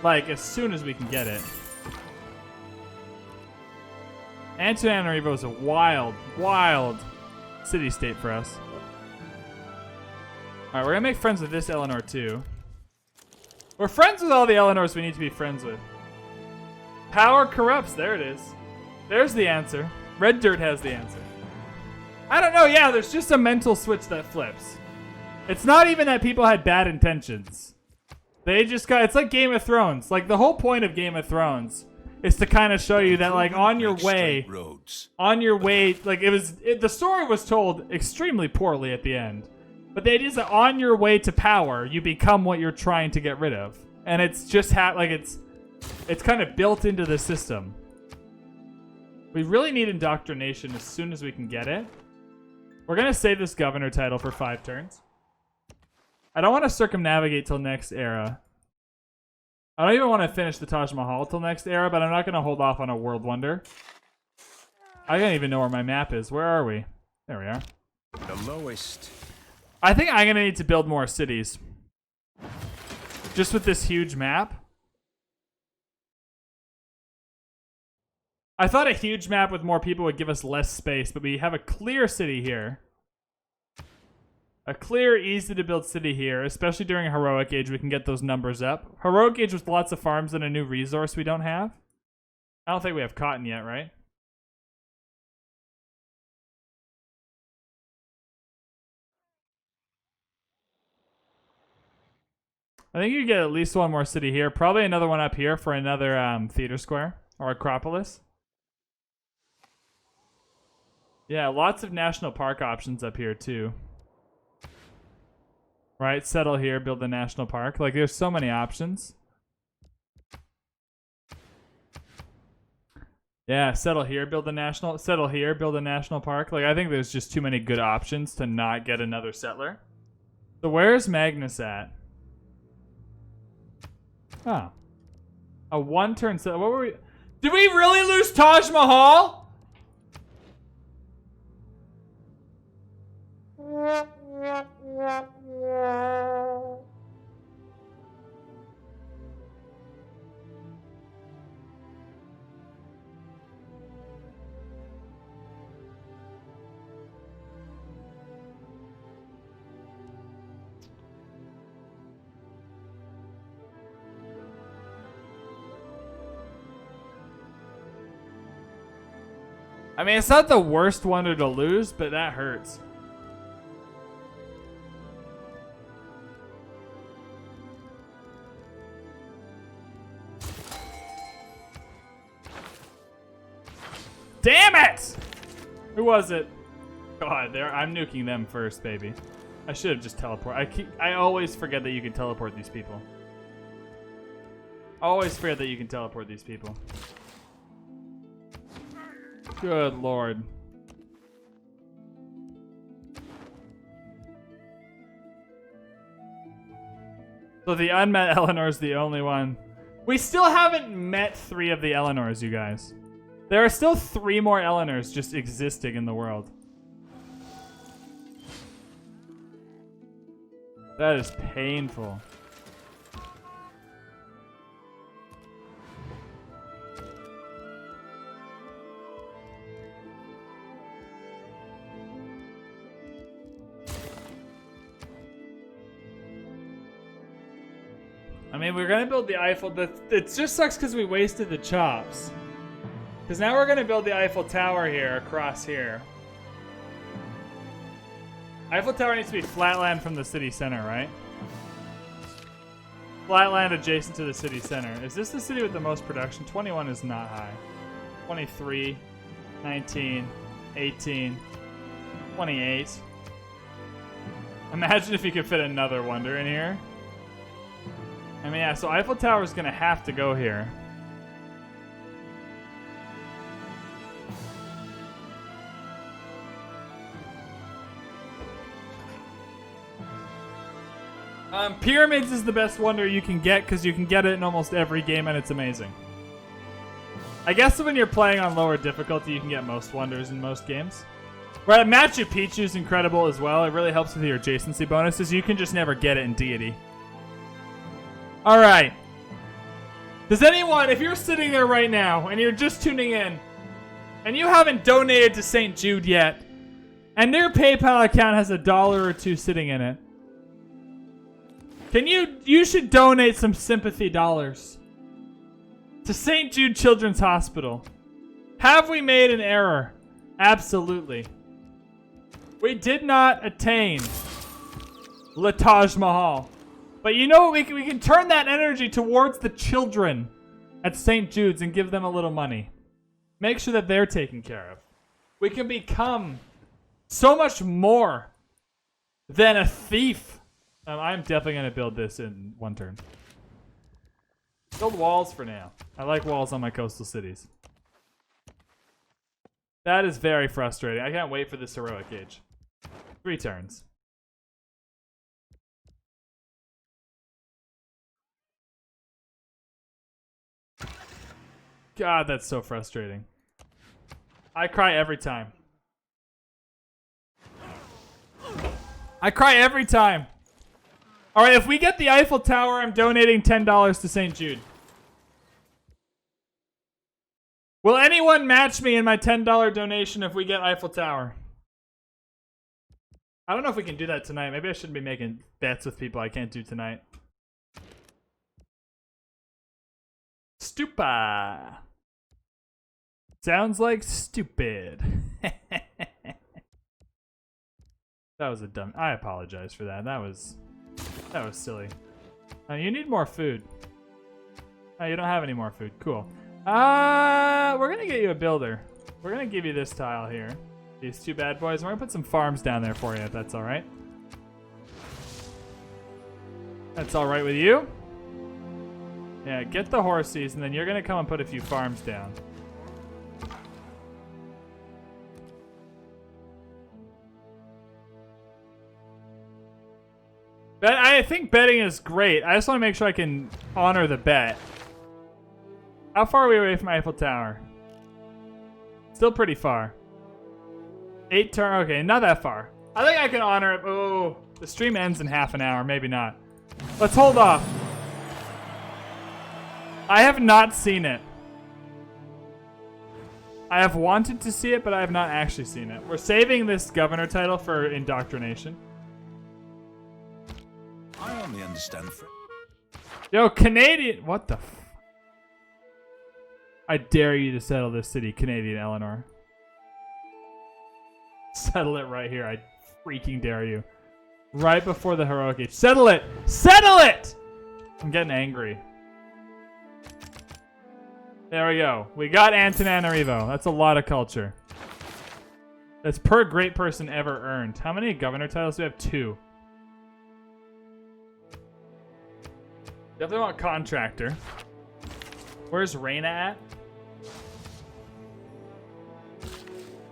Like, as soon as we can get it. Antananarivo is a wild, wild city-state for us. Alright, we're gonna make friends with this Eleanor, too. We're friends with all the Eleanors we need to be friends with. Power corrupts. There it is. There's the answer. Red Dirt has the answer. I don't know. Yeah, there's just a mental switch that flips. It's not even that people had bad intentions. They just got... It's like Game of Thrones. Like, the whole point of Game of Thrones is to kind of show you that, like, on your way... Like, the story was told extremely poorly at the end. But the idea is that on your way to power, you become what you're trying to get rid of. And it's just it's kind of built into the system. We really need indoctrination as soon as we can get it. We're going to save this governor title for 5 turns. I don't want to circumnavigate till next era. I don't even want to finish the Taj Mahal till next era, but I'm not going to hold off on a world wonder. I don't even know where my map is. Where are we? There we are. The lowest. I think I'm going to need to build more cities. Just with this huge map. I thought a huge map with more people would give us less space, but we have a clear city here. A clear, easy to build city here, especially during a heroic age. We can get those numbers up. Heroic age with lots of farms and a new resource we don't have. I don't think we have cotton yet, right? I think you get at least one more city here. Probably another one up here for another theater square or Acropolis. Yeah, lots of national park options up here too. Right, settle here, build a national park. Like, there's so many options. Yeah, settle here, build a national. Settle here, build a national park. Like, I think there's just too many good options to not get another settler. So where's Magnus at? Oh, a one-turn settler. What were we? Did we really lose Taj Mahal? I mean, it's not the worst wonder to lose, but that hurts. Damn it! Who was it? God, I'm nuking them first, baby. I should have just teleported. I always forget that you can teleport these people. Always forget that you can teleport these people. Good lord. So the unmet Eleanor is the only one. We still haven't met 3 of the Eleanors, you guys. There are still 3 more Eleanors just existing in the world. That is painful. I mean, we're gonna build the Eiffel. It just sucks because we wasted the chops. Because now we're gonna build the Eiffel Tower here, across here. Eiffel Tower needs to be flatland from the city center, right? Flatland adjacent to the city center. Is this the city with the most production? 21 is not high. 23, 19, 18, 28. Imagine if you could fit another wonder in here. I mean, yeah, so Eiffel Tower is going to have to go here. Pyramids is the best wonder you can get because you can get it in almost every game and it's amazing. I guess when you're playing on lower difficulty, you can get most wonders in most games. Right, Machu Picchu is incredible as well. It really helps with your adjacency bonuses. You can just never get it in Deity. All right. Does anyone, if you're sitting there right now and you're just tuning in and you haven't donated to St. Jude yet and their PayPal account has $1 or $2 sitting in it, you should donate some sympathy dollars to St. Jude Children's Hospital. Have we made an error? Absolutely. We did not attain Le Taj Mahal. But you know what? We can turn that energy towards the children at St. Jude's and give them a little money. Make sure that they're taken care of. We can become so much more than a thief. I'm definitely going to build this in one turn. Build walls for now. I like walls on my coastal cities. That is very frustrating. I can't wait for this heroic age. 3 turns. God, that's so frustrating. I cry every time. I cry every time. All right, if we get the Eiffel Tower, I'm donating $10 to St. Jude. Will anyone match me in my $10 donation if we get Eiffel Tower? I don't know if we can do that tonight. Maybe I shouldn't be making bets with people I can't do tonight. Stupa. Sounds like stupid. That was a dumb... I apologize for that. That was silly. You need more food. Oh, you don't have any more food. Cool. We're gonna get you a builder. We're gonna give you this tile here. These two bad boys. We're gonna put some farms down there for you, if that's alright. That's alright with you? Yeah, get the horsies, and then you're gonna come and put a few farms down. I think betting is great. I just want to make sure I can honor the bet. How far are we away from Eiffel Tower? Still pretty far. 8 turn. Okay, not that far. I think I can honor it. Oh, the stream ends in half an hour. Maybe not. Let's hold off. I have not seen it. I have wanted to see it, but I have not actually seen it. We're saving this governor title for indoctrination. I only understand. Yo, Canadian. What the? I dare you to settle this city, Canadian Eleanor. Settle it right here. I freaking dare you. Right before the heroic age. Settle it! Settle it! I'm getting angry. There we go. We got Antananarivo. That's a lot of culture. That's per great person ever earned. How many governor titles do we have? 2. Definitely want contractor. Where's Reina at?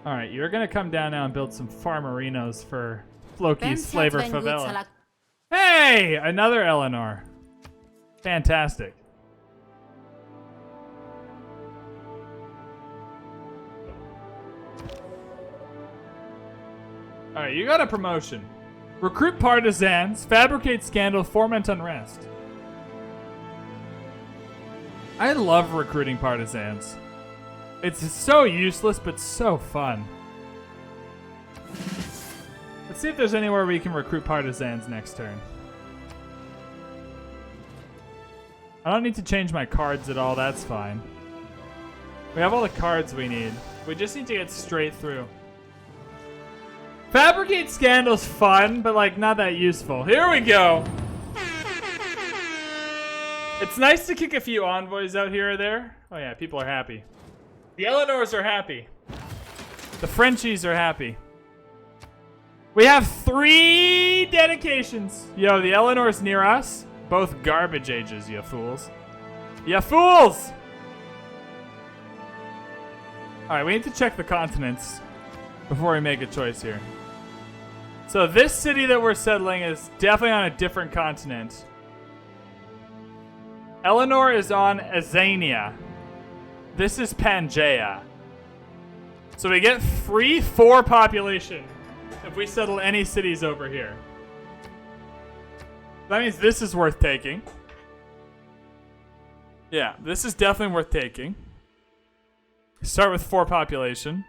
Alright, you're gonna come down now and build some farmerinos for Floki's Flavor Favela. Hey! Another Eleanor. Fantastic. Alright, you got a promotion. Recruit partisans, fabricate scandal, foment unrest. I love recruiting partisans. It's so useless, but so fun. Let's see if there's anywhere we can recruit partisans next turn. I don't need to change my cards at all, that's fine. We have all the cards we need. We just need to get straight through. Fabricate Scandal's fun, but like not that useful. Here we go. It's nice to kick a few envoys out here or there. Oh yeah, people are happy. The Eleanors are happy. The Frenchies are happy. We have 3 dedications. Yo, the Eleanors near us, both garbage ages, you fools. You fools! Alright, we need to check the continents before we make a choice here. So this city that we're settling is definitely on a different continent. Eleanor is on Azania. This is Pangaea. So we get free 4 population if we settle any cities over here. That means this is worth taking. Yeah, this is definitely worth taking. Start with 4 population.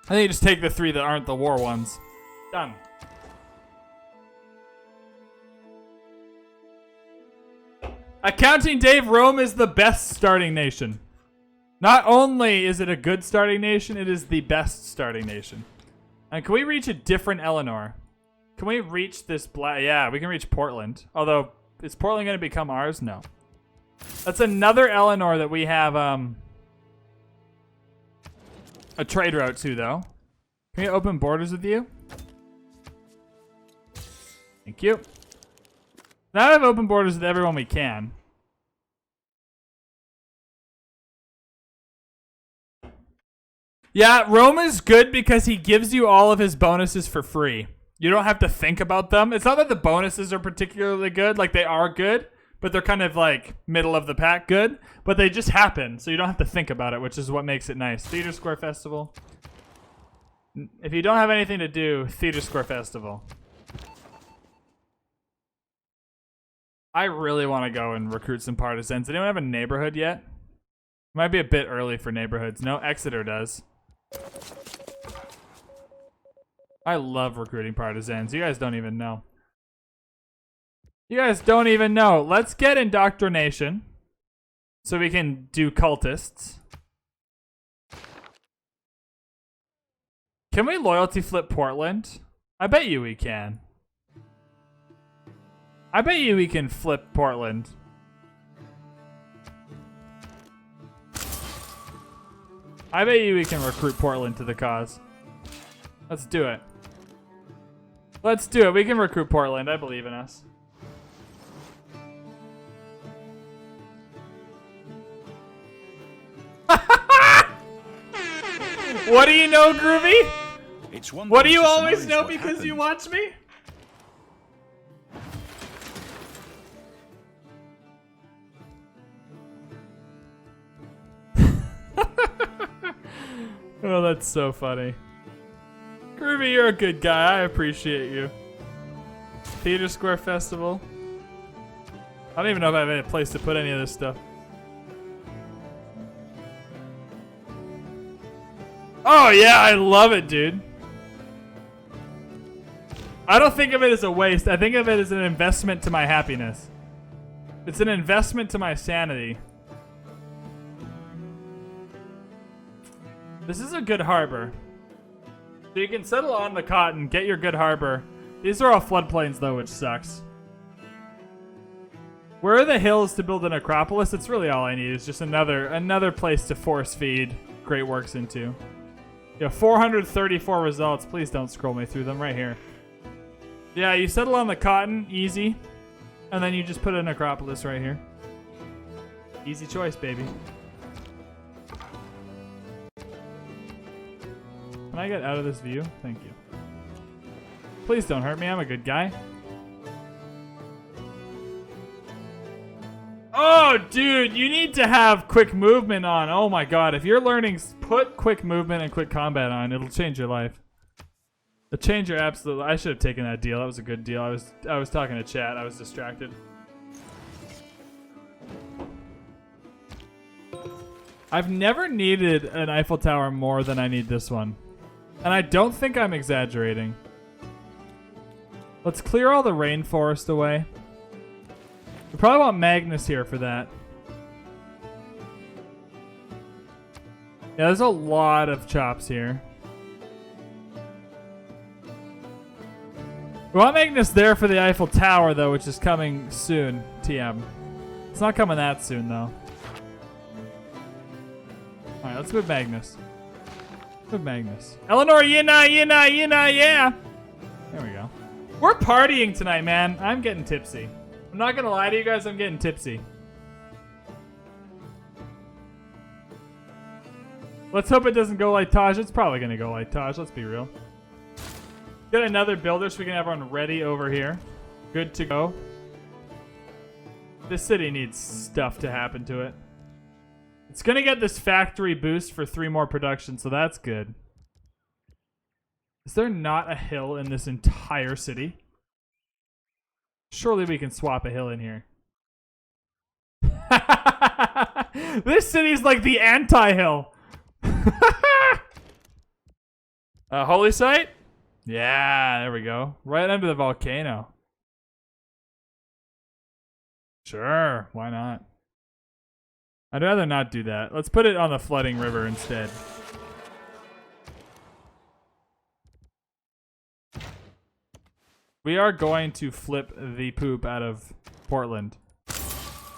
I think you just take the 3 that aren't the war ones. Done. Accounting Dave, Rome is the best starting nation. Not only is it a good starting nation, it is the best starting nation. And can we reach a different Eleanor? Can we reach this yeah, we can reach Portland. Although, is Portland going to become ours? No. That's another Eleanor that we have a trade route to, though. Can we open borders with you? Thank you. Now I have open borders with everyone we can. Yeah, Rome is good because he gives you all of his bonuses for free. You don't have to think about them. It's not that the bonuses are particularly good. Like, they are good, but they're kind of like middle of the pack good. But they just happen, so you don't have to think about it, which is what makes it nice. Theater Square Festival. If you don't have anything to do, Theater Square Festival. I really want to go and recruit some partisans. Anyone have a neighborhood yet? Might be a bit early for neighborhoods. No, Exeter does. I love recruiting partisans. You guys don't even know. You guys don't even know. Let's get indoctrination so we can do cultists. Can we loyalty flip Portland? I bet you we can. I bet you we can flip Portland. I bet you we can recruit Portland to the cause. Let's do it. Let's do it. We can recruit Portland. I believe in us. What do you know, Groovy? What do you always know because you watch me? Oh, that's so funny. Groovy, you're a good guy. I appreciate you. Theater Square Festival. I don't even know if I have any place to put any of this stuff. Oh yeah, I love it, dude. I don't think of it as a waste. I think of it as an investment to my happiness. It's an investment to my sanity. This is a good harbor. So you can settle on the cotton, get your good harbor. These are all floodplains though, which sucks. Where are the hills to build an acropolis? It's really all I need. It's just another place to force feed great works into. Yeah, 434 results. Please don't scroll me through them right here. Yeah, you settle on the cotton, easy. And then you just put an acropolis right here. Easy choice, baby. Can I get out of this view? Thank you. Please don't hurt me. I'm a good guy. Oh, dude, you need to have quick movement on. Oh my god, if you're learning, put quick movement and quick combat on. It'll change your life. It'll change your absolute. I should have taken that deal. That was a good deal. I was talking to chat. I was distracted. I've never needed an Eiffel Tower more than I need this one. And I don't think I'm exaggerating. Let's clear all the rainforest away. We probably want Magnus here for that. Yeah, there's a lot of chops here. We want Magnus there for the Eiffel Tower, though, which is coming soon. TM. It's not coming that soon, though. Alright, let's move Magnus. Move Magnus. Eleanor, yeah! There we go. We're partying tonight, man. I'm getting tipsy. I'm not gonna lie to you guys, I'm getting tipsy. Let's hope it doesn't go like Taj. It's probably gonna go like Taj, let's be real. Get another builder so we can have everyone ready over here. Good to go. This city needs stuff to happen to it. It's gonna get this factory boost for 3 more production, so that's good. Is there not a hill in this entire city? Surely we can swap a hill in here. This city's like the anti-hill. Holy site? Yeah, there we go. Right under the volcano. Sure, why not? I'd rather not do that. Let's put it on the flooding river instead. We are going to flip the poop out of Portland.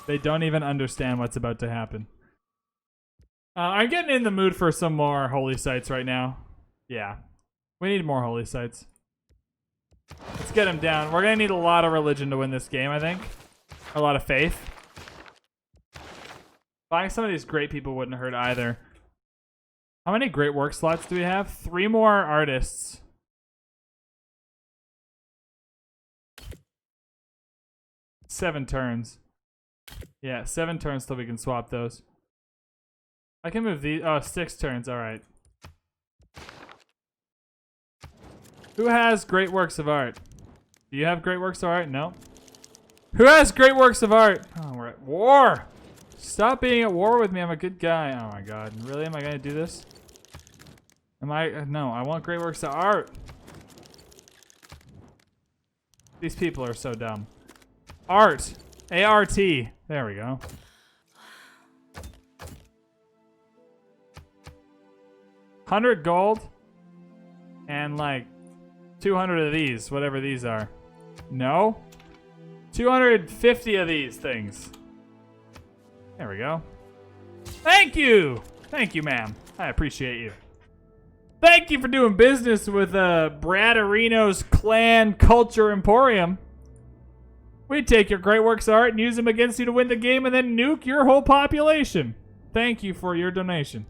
They don't even understand what's about to happen. I'm getting in the mood for some more holy sites right now. Yeah. We need more holy sites. Let's get them down. We're going to need a lot of religion to win this game, I think. A lot of faith. Buying some of these great people wouldn't hurt either. How many great work slots do we have? 3 more artists. Seven turns. Yeah, 7 turns till we can swap those. I can move these. Oh, 6 turns. All right. Who has great works of art? Do you have great works of art? No. Who has great works of art? Oh, we're at war. Stop being at war with me. I'm a good guy. Oh my god. Really? Am I going to do this? Am I? No, I want great works of art. These people are so dumb. Art. A-R-T. There we go. $100 gold. And like 200 of these. Whatever these are. No? 250 of these things. There we go. Thank you! Thank you, ma'am. I appreciate you. Thank you for doing business with Bradarino's Clan Culture Emporium. We take your great works of art and use them against you to win the game and then nuke your whole population. Thank you for your donation.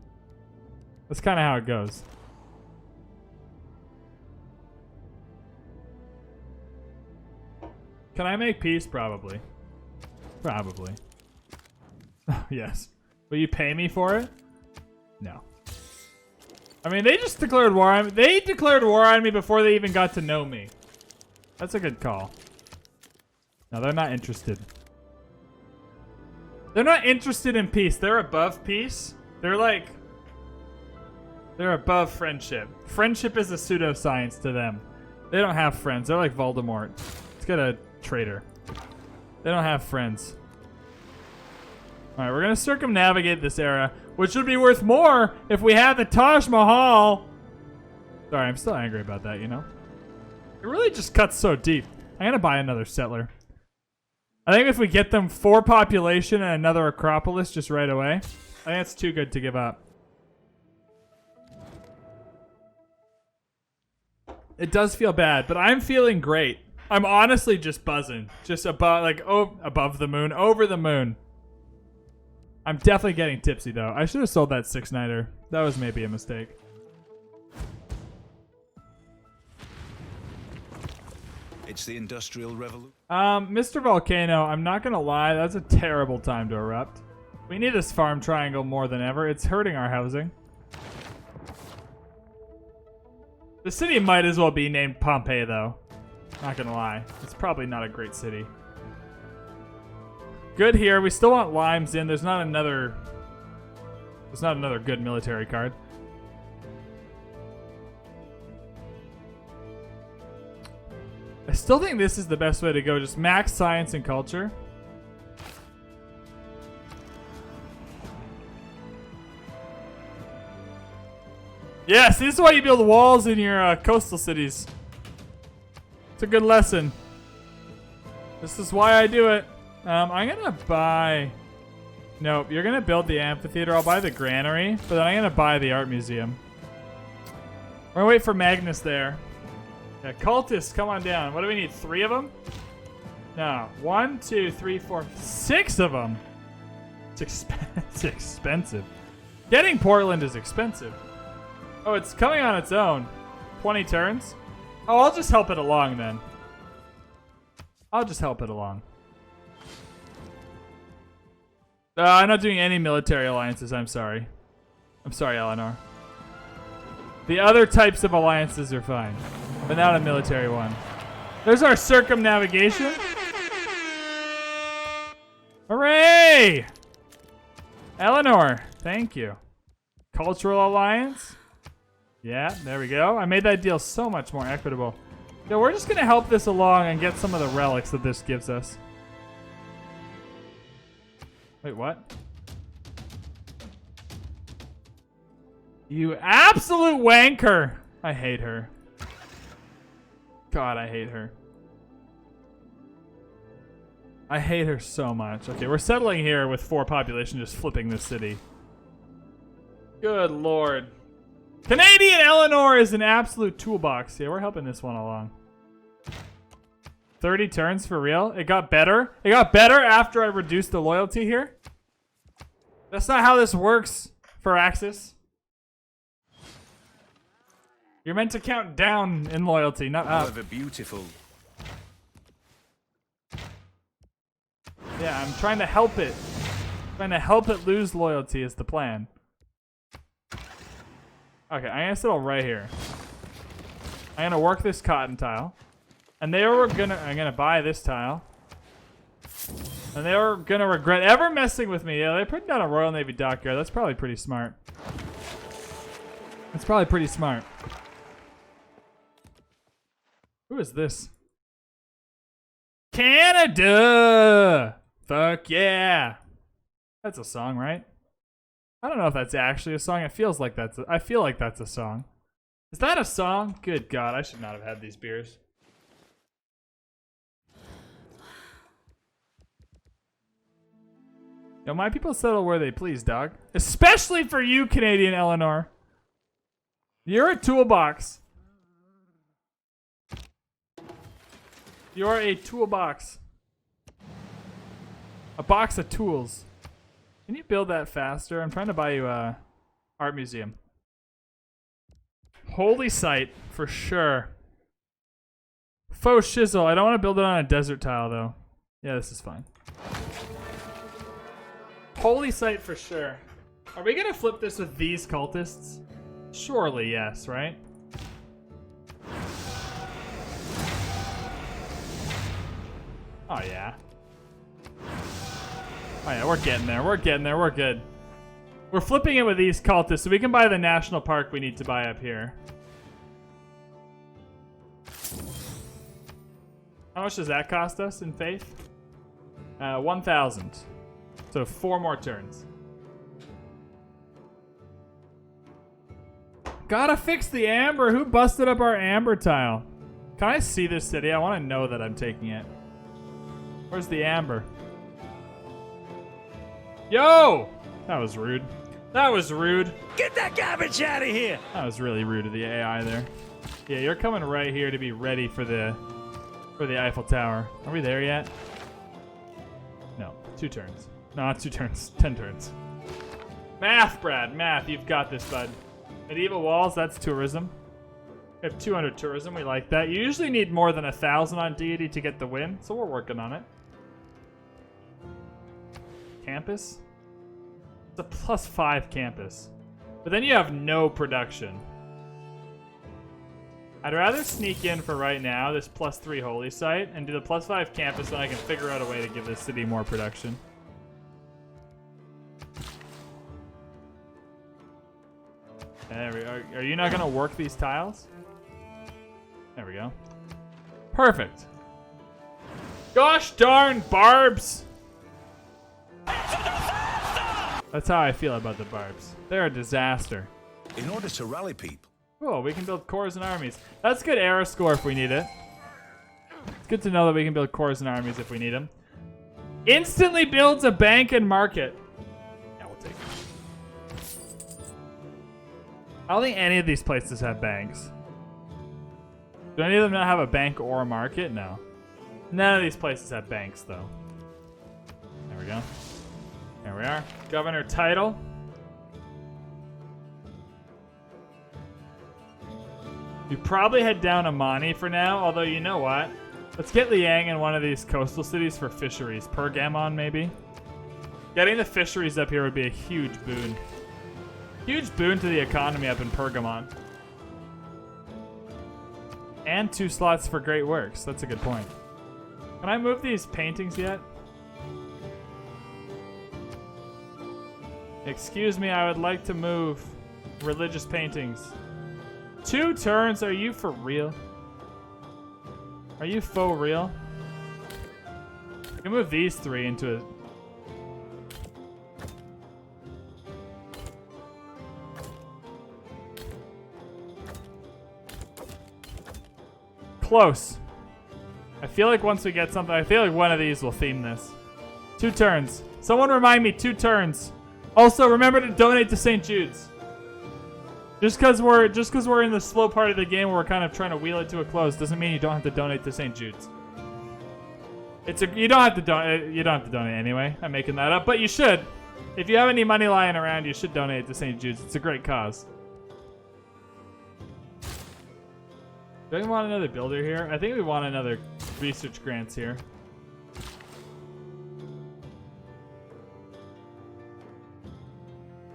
That's kind of how it goes. Can I make peace? Probably. Probably. Yes. Will you pay me for it? No. I mean, they just declared war on me. They declared war on me before they even got to know me. That's a good call. No, they're not interested. They're not interested in peace. They're above peace. They're like... They're above friendship. Friendship is a pseudoscience to them. They don't have friends. They're like Voldemort. Let's get a traitor. They don't have friends. Alright, we're going to circumnavigate this era, which would be worth more if we had the Taj Mahal. Sorry, I'm still angry about that, you know? It really just cuts so deep. I'm going to buy another settler. I think if we get them 4 population and another Acropolis just right away, I think that's too good to give up. It does feel bad, but I'm feeling great. I'm honestly just buzzing. Just above, like, above the moon, over the moon. I'm definitely getting tipsy, though. I should have sold that 6-nighter. That was maybe a mistake. It's the Industrial Revolution. Mr. Volcano, I'm not gonna lie, that's a terrible time to erupt. We need this farm triangle more than ever. It's hurting our housing. The city might as well be named Pompeii, though. Not gonna lie. It's probably not a great city. Good here. We still want limes in. There's not another good military card. I still think this is the best way to go. Just max science and culture. Yes, this is why you build walls in your coastal cities. It's a good lesson. This is why I do it. I'm gonna buy... Nope, you're gonna build the amphitheater. I'll buy the granary, but then I'm gonna buy the art museum. We're gonna wait for Magnus there. Yeah, cultists, come on down. What do we need? 3 of them? No. 1, 2, 3, 4, 6 of them. It's expensive. Getting Portland is expensive. Oh, it's coming on its own. 20 turns? Oh, I'll just help it along then. I'll just help it along. I'm not doing any military alliances, I'm sorry. I'm sorry, Eleanor. The other types of alliances are fine, but not a military one. There's our circumnavigation. Hooray! Eleanor, thank you. Cultural alliance. Yeah, there we go. I made that deal so much more equitable. Yeah, we're just going to help this along and get some of the relics that this gives us. Wait, what? You absolute wanker! I hate her. God, I hate her. I hate her so much. Okay, we're settling here with 4 population, just flipping this city. Good lord. Canadian Eleanor is an absolute toolbox. Yeah, we're helping this one along. 30 turns for real? It got better? It got better after I reduced the loyalty here? That's not how this works, Firaxis. You're meant to count down in loyalty, not up. However beautiful. Yeah, I'm trying to help it. Trying to help it lose loyalty is the plan. Okay, I'm gonna settle right here. I'm gonna work this cotton tile. And I'm gonna buy this tile. And they are gonna regret ever messing with me. Yeah, they're putting down a Royal Navy dockyard. That's probably pretty smart. That's probably pretty smart. Who is this? Canada! Fuck yeah! That's a song, right? I don't know if that's actually a song. It feels like I feel like that's a song. Is that a song? Good God, I should not have had these beers. Yo, my people settle where they please, dog. Especially for you, Canadian Eleanor. You're a toolbox. You're a toolbox. A box of tools. Can you build that faster? I'm trying to buy you a art museum. Holy site, for sure. Faux shizzle. I don't want to build it on a desert tile, though. Yeah, this is fine. Holy site for sure. Are we gonna flip this with these cultists? Surely yes, right? Oh yeah. Oh yeah, we're getting there. We're getting there. We're good. We're flipping it with these cultists, so we can buy the national park we need to buy up here. How much does that cost us in faith? 1,000. So 4 more turns. Gotta fix the amber. Who busted up our amber tile? Can I see this city? I want to know that I'm taking it. Where's the amber? Yo! That was rude. That was rude. Get that garbage out of here! That was really rude of the AI there. Yeah, you're coming right here to be ready for the Eiffel Tower. Are we there yet? No, 2 turns. No, not 2 turns. 10 turns. Math, Brad. Math. You've got this, bud. Medieval walls. That's tourism. We have 200 tourism. We like that. You usually need more than 1,000 on Deity to get the win, so we're working on it. Campus. It's a +5 campus. But then you have no production. I'd rather sneak in for right now this +3 holy site and do the +5 campus, then I can figure out a way to give this city more production. There we are. Are you not going to work these tiles? There we go. Perfect. Gosh darn barbs! That's how I feel about the barbs. They're a disaster. In order to rally people. Cool, we can build corps and armies. That's good era score if we need it. It's good to know that we can build corps and armies if we need them. Instantly builds a bank and market. Yeah, we'll take it. I don't think any of these places have banks. Do any of them not have a bank or a market? No. None of these places have banks, though. There we go. There we are. Governor title. We probably head down Amani for now, although you know what? Let's get Liang in one of these coastal cities for fisheries. Pergamon, maybe? Getting the fisheries up here would be a huge boon. Huge boon to the economy up in Pergamon. And 2 slots for great works. That's a good point. Can I move these paintings yet? Excuse me, I would like to move religious paintings. 2 turns? Are you for real? Are you faux real? You can move these 3 into a... Close. I feel like once we get something, I feel like one of these will theme this. 2 turns. Someone remind me, 2 turns. Also, remember to donate to St. Jude's. Just because we're in the slow part of the game where we're kind of trying to wheel it to a close doesn't mean you don't have to donate to St. Jude's. You don't have to donate anyway. I'm making that up, but you should. If you have any money lying around, you should donate to St. Jude's. It's a great cause. Do we want another builder here? I think we want another research grants here.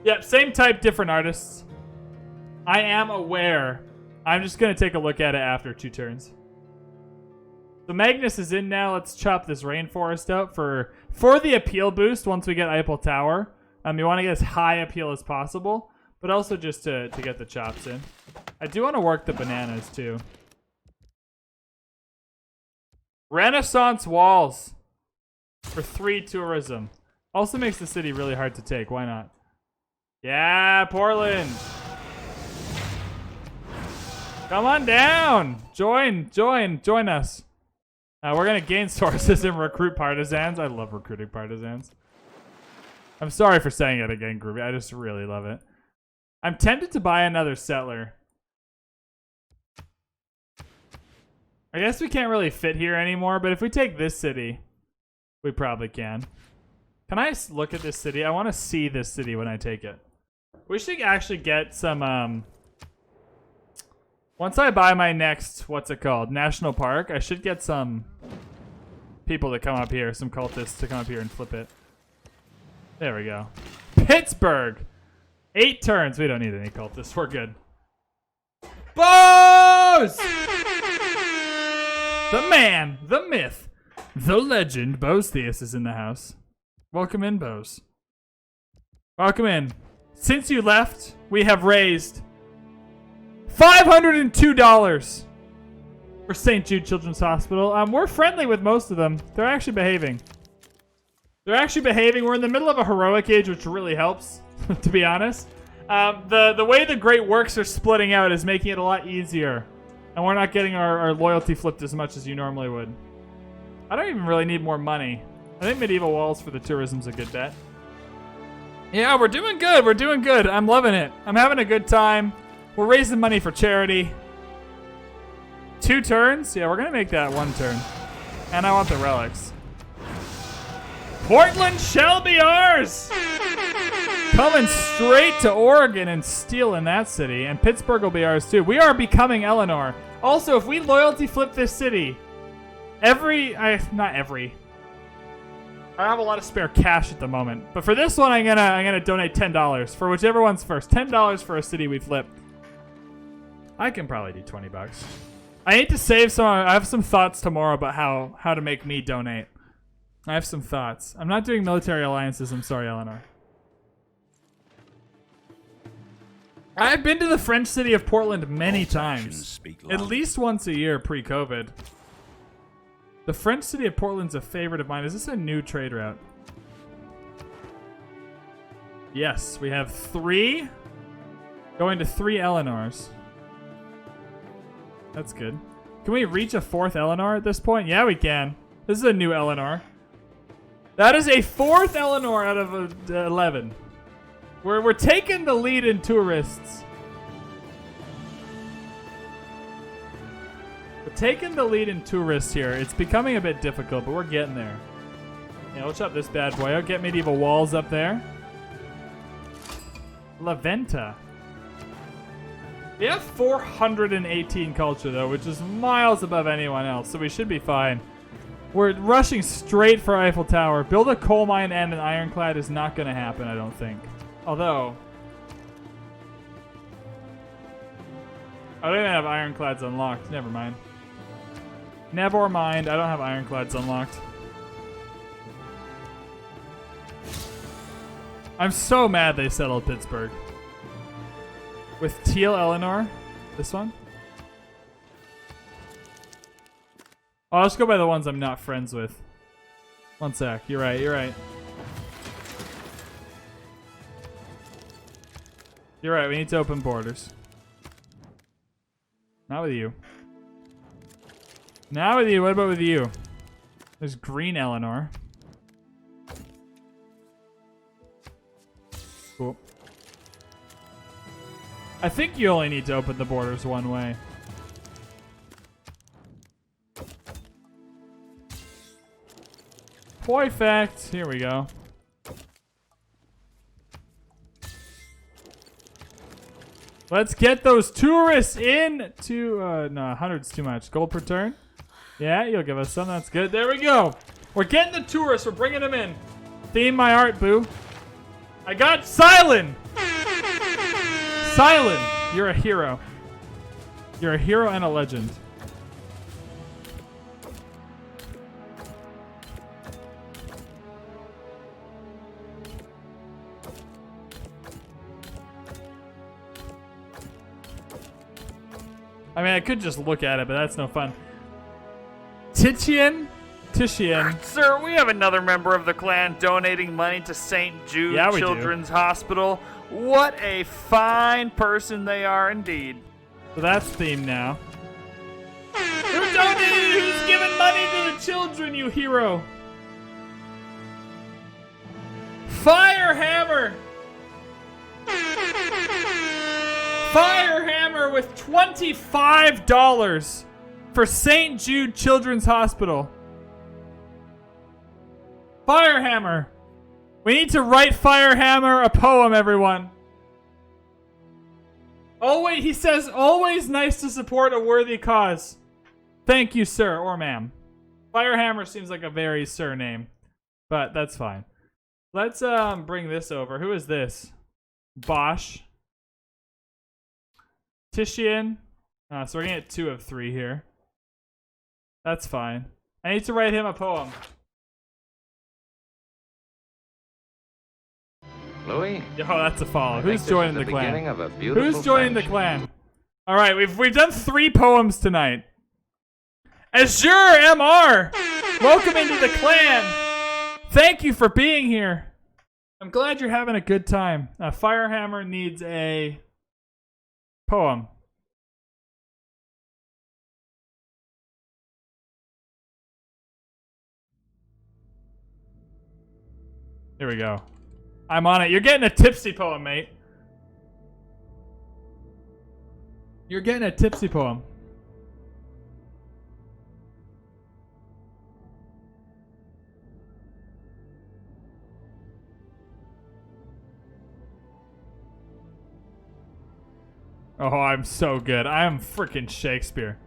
Yep, same type, different artists. I am aware. I'm just going to take a look at it after 2 turns. So Magnus is in now. Let's chop this rainforest out for the appeal boost once we get Eiffel Tower. You want to get as high appeal as possible, but also just to get the chops in. I do want to work the bananas too. Renaissance walls for 3 tourism. Also makes the city really hard to take. Why not? Yeah, Portland. Come on down. Join us. We're going to gain sources and recruit partisans. I love recruiting partisans. I'm sorry for saying it again, Groovy. I just really love it. I'm tempted to buy another settler. I guess we can't really fit here anymore, but if we take this city, we probably can. Can I look at this city? I want to see this city when I take it. We should actually get some, once I buy my next, what's it called, national park, I should get some people to come up here, some cultists to come up here and flip it. There we go. Pittsburgh! 8 turns. We don't need any cultists. We're good. Bose! The man, the myth, the legend, Bose Theus is in the house. Welcome in, Bose. Welcome in. Since you left, we have raised $502 for St. Jude Children's Hospital. We're friendly with most of them. They're actually behaving. We're in the middle of a heroic age, which really helps, to be honest. The way the great works are splitting out is making it a lot easier. And we're not getting our loyalty flipped as much as you normally would. I don't even really need more money. I think medieval walls for the tourism's a good bet. Yeah, we're doing good. I'm loving it. I'm having a good time. We're raising money for charity. 2 turns? Yeah, we're going to make that 1 turn. And I want the relics. Portland shall be ours! Coming straight to Oregon and stealing that city. And Pittsburgh will be ours too. We are becoming Eleanor. Also, if we loyalty flip this city, not every. I have a lot of spare cash at the moment. But for this one, I'm gonna donate $10 for whichever one's first. $10 for a city we flip. I can probably do $20. I need to save some. I have some thoughts tomorrow about how to make me donate. I have some thoughts. I'm not doing military alliances. I'm sorry, Eleanor. I've been to the French city of Portland many times. At least once a year pre-COVID. The French city of Portland's a favorite of mine. Is this a new trade route? Yes, we have 3 going to 3 Eleanors. That's good. Can we reach a 4th Eleanor at this point? Yeah, we can. This is a new Eleanor. That is a 4th Eleanor out of 11. We're taking the lead in tourists. We're taking the lead in tourists here. It's becoming a bit difficult, but we're getting there. Yeah, we'll chop this bad boy out. Get medieval walls up there. La Venta. We have 418 culture, though, which is miles above anyone else, so we should be fine. We're rushing straight for Eiffel Tower. Build a coal mine and an ironclad is not going to happen, I don't think. Although, I don't even have ironclads unlocked. Never mind. Never mind. I don't have ironclads unlocked. I'm so mad they settled Pittsburgh. With Teal Eleanor. This one. Oh, let's go by the ones I'm not friends with. One sec. You're right. You're right, we need to open borders. Not with you. Not with you, what about with you? There's Green Eleanor. Cool. I think you only need to open the borders one way. Perfect. Here we go. Let's get those tourists in to, no, 100's too much. Gold per turn? Yeah, you'll give us some. That's good. There we go. We're getting the tourists. We're bringing them in. Theme my art, boo. I got Silent. Silent. You're a hero. You're a hero and a legend. I mean, I could just look at it, but that's no fun. Titian. Sir, we have another member of the clan donating money to St. Jude Children's Hospital. What a fine person they are indeed. So that's themed now. Who donated? Who's giving money to the children, you hero? Firehammer! Firehammer with $25 for St. Jude Children's Hospital. Firehammer. We need to write Firehammer a poem, everyone. Always, he says, always nice to support a worthy cause. Thank you, sir or ma'am. Firehammer seems like a very sir name, but that's fine. Let's bring this over. Who is this? Bosch. Titian. So we're gonna get 2 of 3 here. That's fine. I need to write him a poem. Louis? Oh, that's a follow. Who's joining the clan? Who's joining the clan? All right, we've done 3 poems tonight. Azure MR, welcome into the clan. Thank you for being here. I'm glad you're having a good time. Firehammer needs a poem. Here we go. I'm on it. You're getting a tipsy poem, mate. You're getting a tipsy poem. Oh, I'm so good. I am freaking Shakespeare.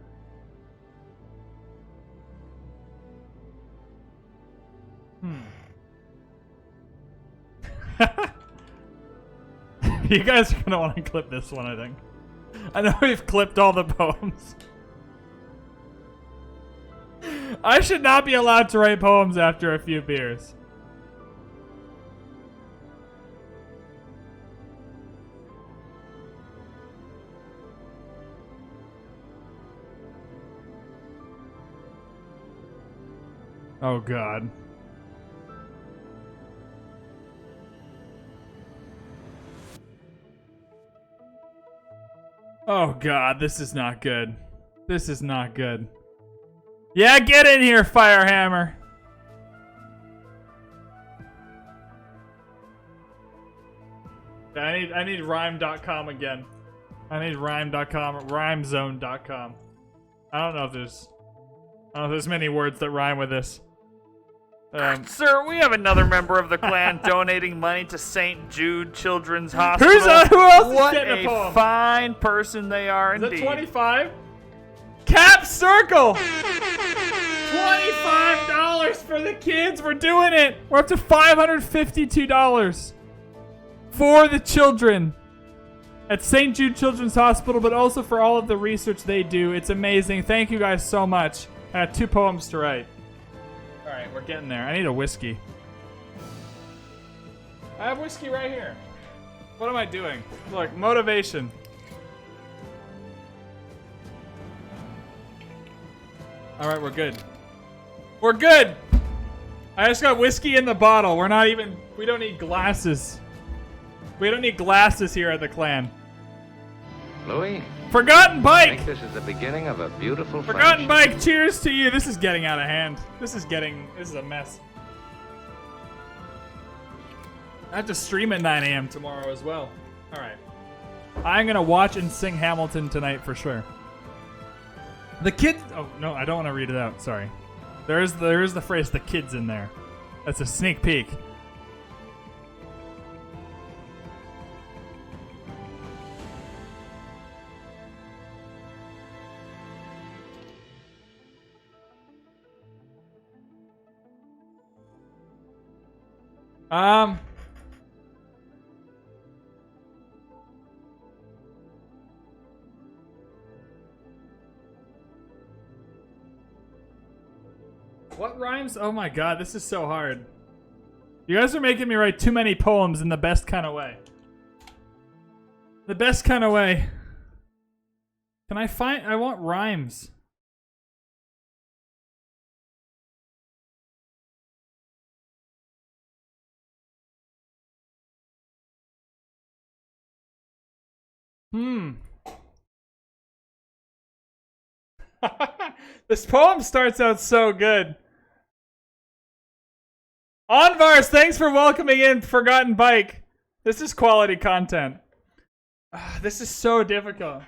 You guys are going to want to clip this one, I think. I know we've clipped all the poems. I should not be allowed to write poems after a few beers. Oh, God. Oh, God, this is not good. This is not good. Yeah, get in here, Firehammer. I need rhyme.com again. I need rhyme.com, rhymezone.com. I don't know if there's many words that rhyme with this. Sir, we have another member of the clan donating money to St. Jude Children's Hospital. Who else is what getting a poem? Fine person they are Is indeed. that 25? Cap Circle! $25 for the kids. We're doing it. We're up to $552 for the children at St. Jude Children's Hospital, but also for all of the research they do. It's amazing. Thank you guys so much. I got 2 poems to write. All right, we're getting there. I need a whiskey. I have whiskey right here. What am I doing? Look, motivation. All right, we're good. We're good. I just got whiskey in the bottle. We don't need glasses. We don't need glasses here at the clan. Louis? Forgotten I Bike! think this is the beginning of a beautiful Forgotten friendship. Bike, cheers to you. This is getting out of hand. This is a mess. I have to stream at 9 a.m. tomorrow as well. All right. I'm going to watch and sing Hamilton tonight for sure. The kids... Oh, no, I don't want to read it out. Sorry. There is the phrase, the kids, in there. That's a sneak peek. What rhymes? Oh my god, this is so hard. You guys are making me write too many poems in the best kind of way. The best kind of way. Can I find... I want rhymes. This poem starts out so good. Onvars, thanks for welcoming in Forgotten Bike. This is quality content. This is so difficult.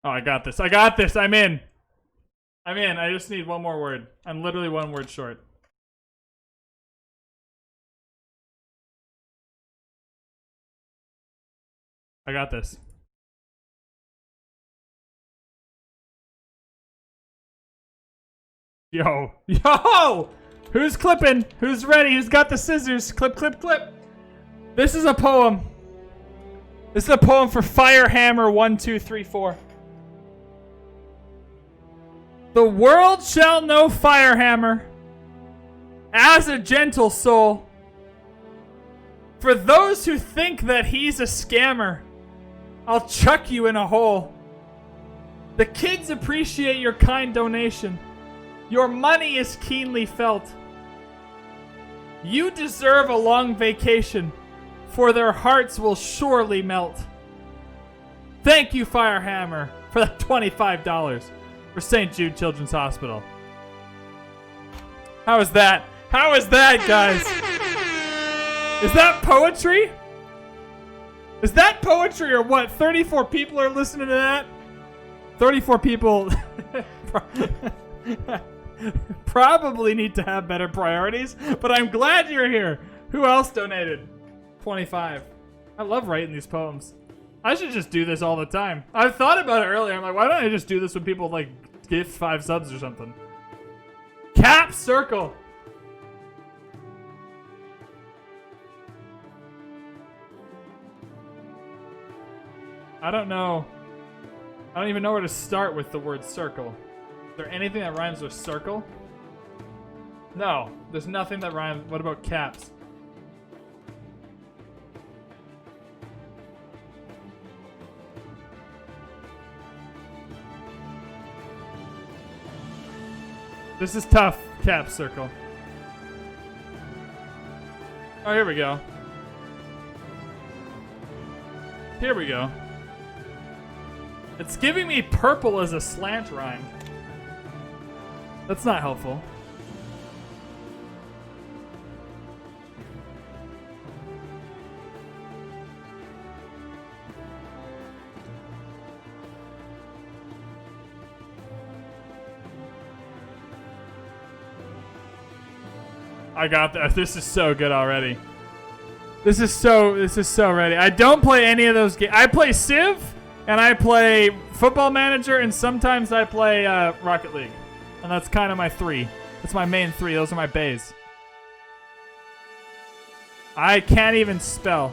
Oh, I got this. I got this. I'm in. I'm in. I just need one more word. I'm literally one word short. I got this. Yo. Yo! Who's clipping? Who's ready? Who's got the scissors? Clip, clip, clip. This is a poem. This is a poem for Firehammer 1234. The world shall know Firehammer as a gentle soul. For those who think that he's a scammer, I'll chuck you in a hole. The kids appreciate your kind donation. Your money is keenly felt. You deserve a long vacation, for their hearts will surely melt. Thank you, Firehammer, for that $25 for St. Jude Children's Hospital. How is that? How is that, guys? Is that poetry? Is that poetry or what? 34 people are listening to that? 34 people probably need to have better priorities, but I'm glad you're here. Who else donated? 25. I love writing these poems. I should just do this all the time. I've thought about it earlier. I'm like, why don't I just do this when people like give 5 subs or something? Cap circle. I don't know. I don't even know where to start with the word circle. Is there anything that rhymes with circle? No, there's nothing that rhymes. What about caps? This is tough, cap circle. Oh, here we go. Here we go. It's giving me purple as a slant rhyme. That's not helpful. I got that. This is so good already. This is so ready. I don't play any of those games. I play Civ, and I play Football Manager, and sometimes I play Rocket League. And that's kind of my 3. That's my main 3. Those are my bays. I can't even spell.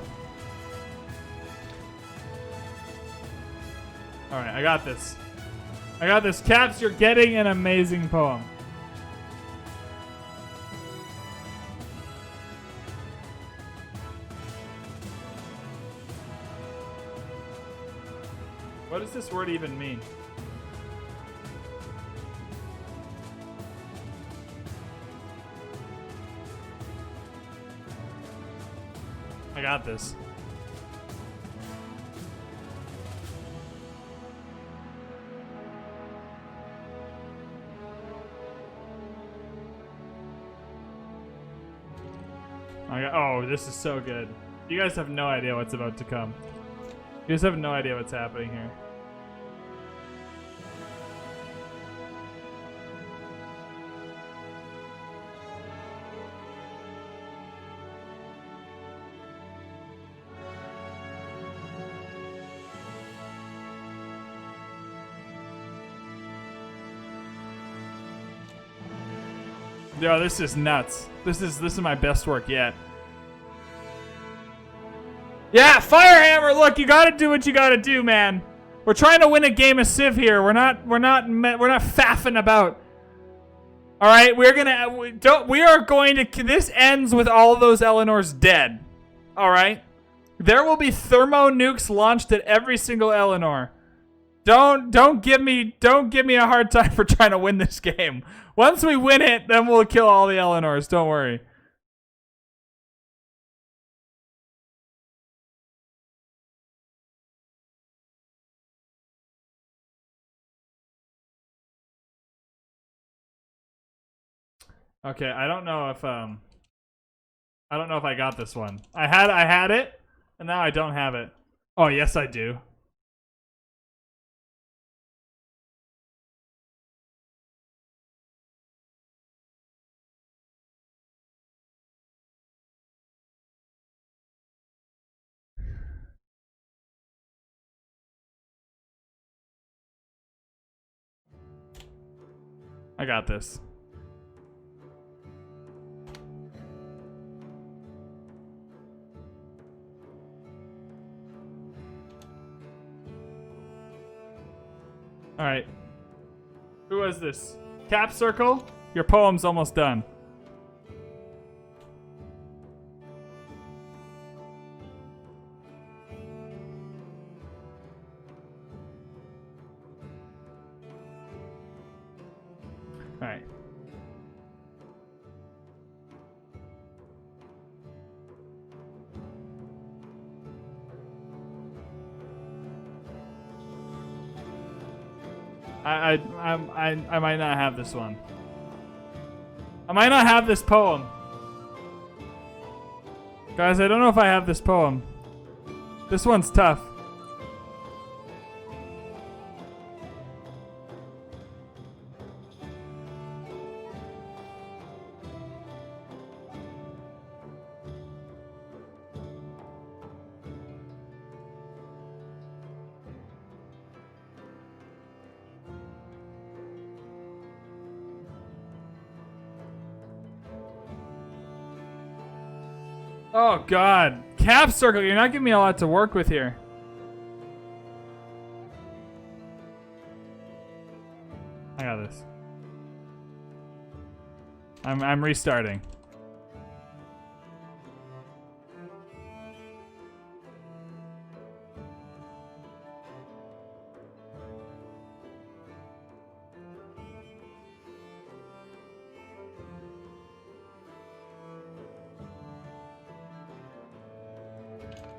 Alright, I got this. I got this. Caps, you're getting an amazing poem. What does this word even mean? I got this. Oh, this is so good. You guys have no idea what's about to come. You guys have no idea what's happening here. Yo, this is nuts. This is my best work yet. Yeah, Firehammer, look, you gotta do what you gotta do, man. We're trying to win a game of Civ here. We're not faffing about. All right, we are going to. This ends with all of those Eleanors dead. All right, there will be thermo nukes launched at every single Eleanor. Don't give me a hard time for trying to win this game. Once we win it, then we'll kill all the Eleanors. Don't worry. Okay, I don't know if I got this one. I had it, and now I don't have it. Oh, yes I do. I got this. All right. Who was this? Cap Circle? Your poem's almost done. All right. I might not have this one. I might not have this poem. Guys, I don't know if I have this poem. This one's tough. Oh God, Cap Circle, you're not giving me a lot to work with here. I got this. I'm restarting.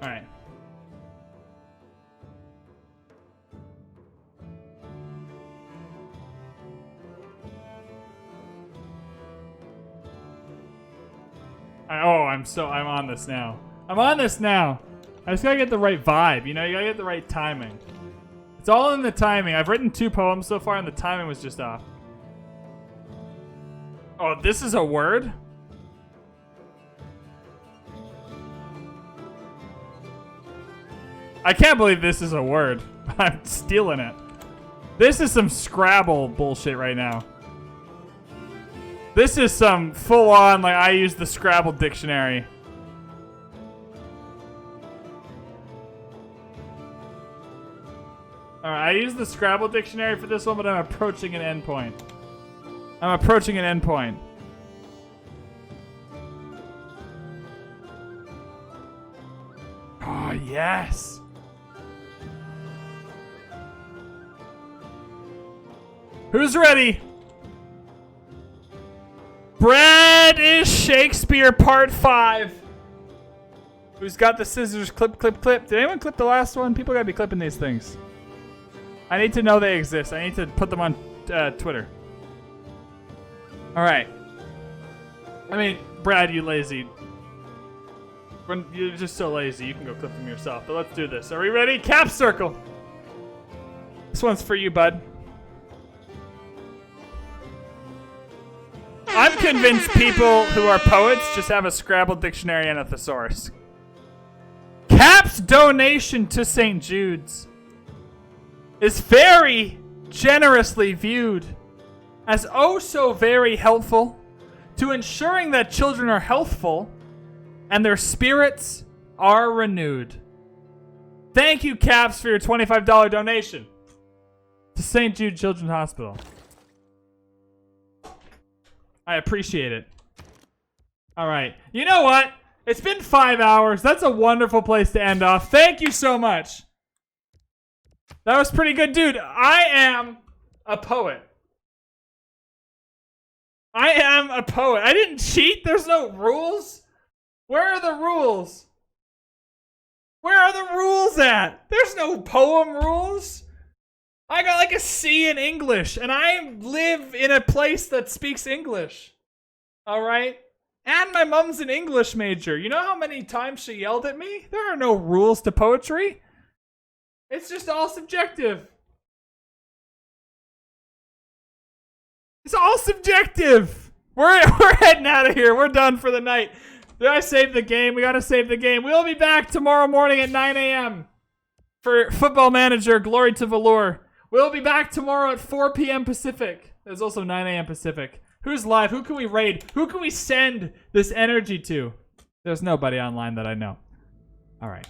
All right. I'm on this now. I'm on this now. I just gotta get the right vibe, you know? You gotta get the right timing. It's all in the timing. I've written 2 poems so far and the timing was just off. Oh, this is a word? I can't believe this is a word. I'm stealing it. This is some Scrabble bullshit right now. This is some full-on, like, I use the Scrabble dictionary. Alright, I use the Scrabble dictionary for this one, but I'm approaching an endpoint. I'm approaching an endpoint. Oh, yes! Who's ready? Brad is Shakespeare Part 5. Who's got the scissors? Clip, clip, clip. Did anyone clip the last one? People gotta be clipping these things. I need to know they exist. I need to put them on Twitter. Alright. I mean, Brad, you lazy. When you're just so lazy, you can go clip them yourself. But let's do this. Are we ready? Cap Circle. This one's for you, bud. I'm convinced people who are poets just have a Scrabble dictionary and a thesaurus. Cap's donation to St. Jude's is very generously viewed as oh so very helpful to ensuring that children are healthful and their spirits are renewed. Thank you, Caps, for your $25 donation to St. Jude Children's Hospital. I appreciate it. All right. You know what? It's been 5 hours. That's a wonderful place to end off. Thank you so much. That was pretty good, dude. I am a poet. I am a poet. I didn't cheat. There's no rules. Where are the rules? Where are the rules at? There's no poem rules. I got like a C in English, and I live in a place that speaks English. All right? And my mom's an English major. You know how many times she yelled at me? There are no rules to poetry. It's just all subjective. It's all subjective. We're heading out of here. We're done for the night. Did I save the game? We gotta save the game. We'll be back tomorrow morning at 9 a.m. for Football Manager Glory to Velour. We'll be back tomorrow at 4 p.m. Pacific. There's also 9 a.m. Pacific. Who's live? Who can we raid? Who can we send this energy to? There's nobody online that I know. All right.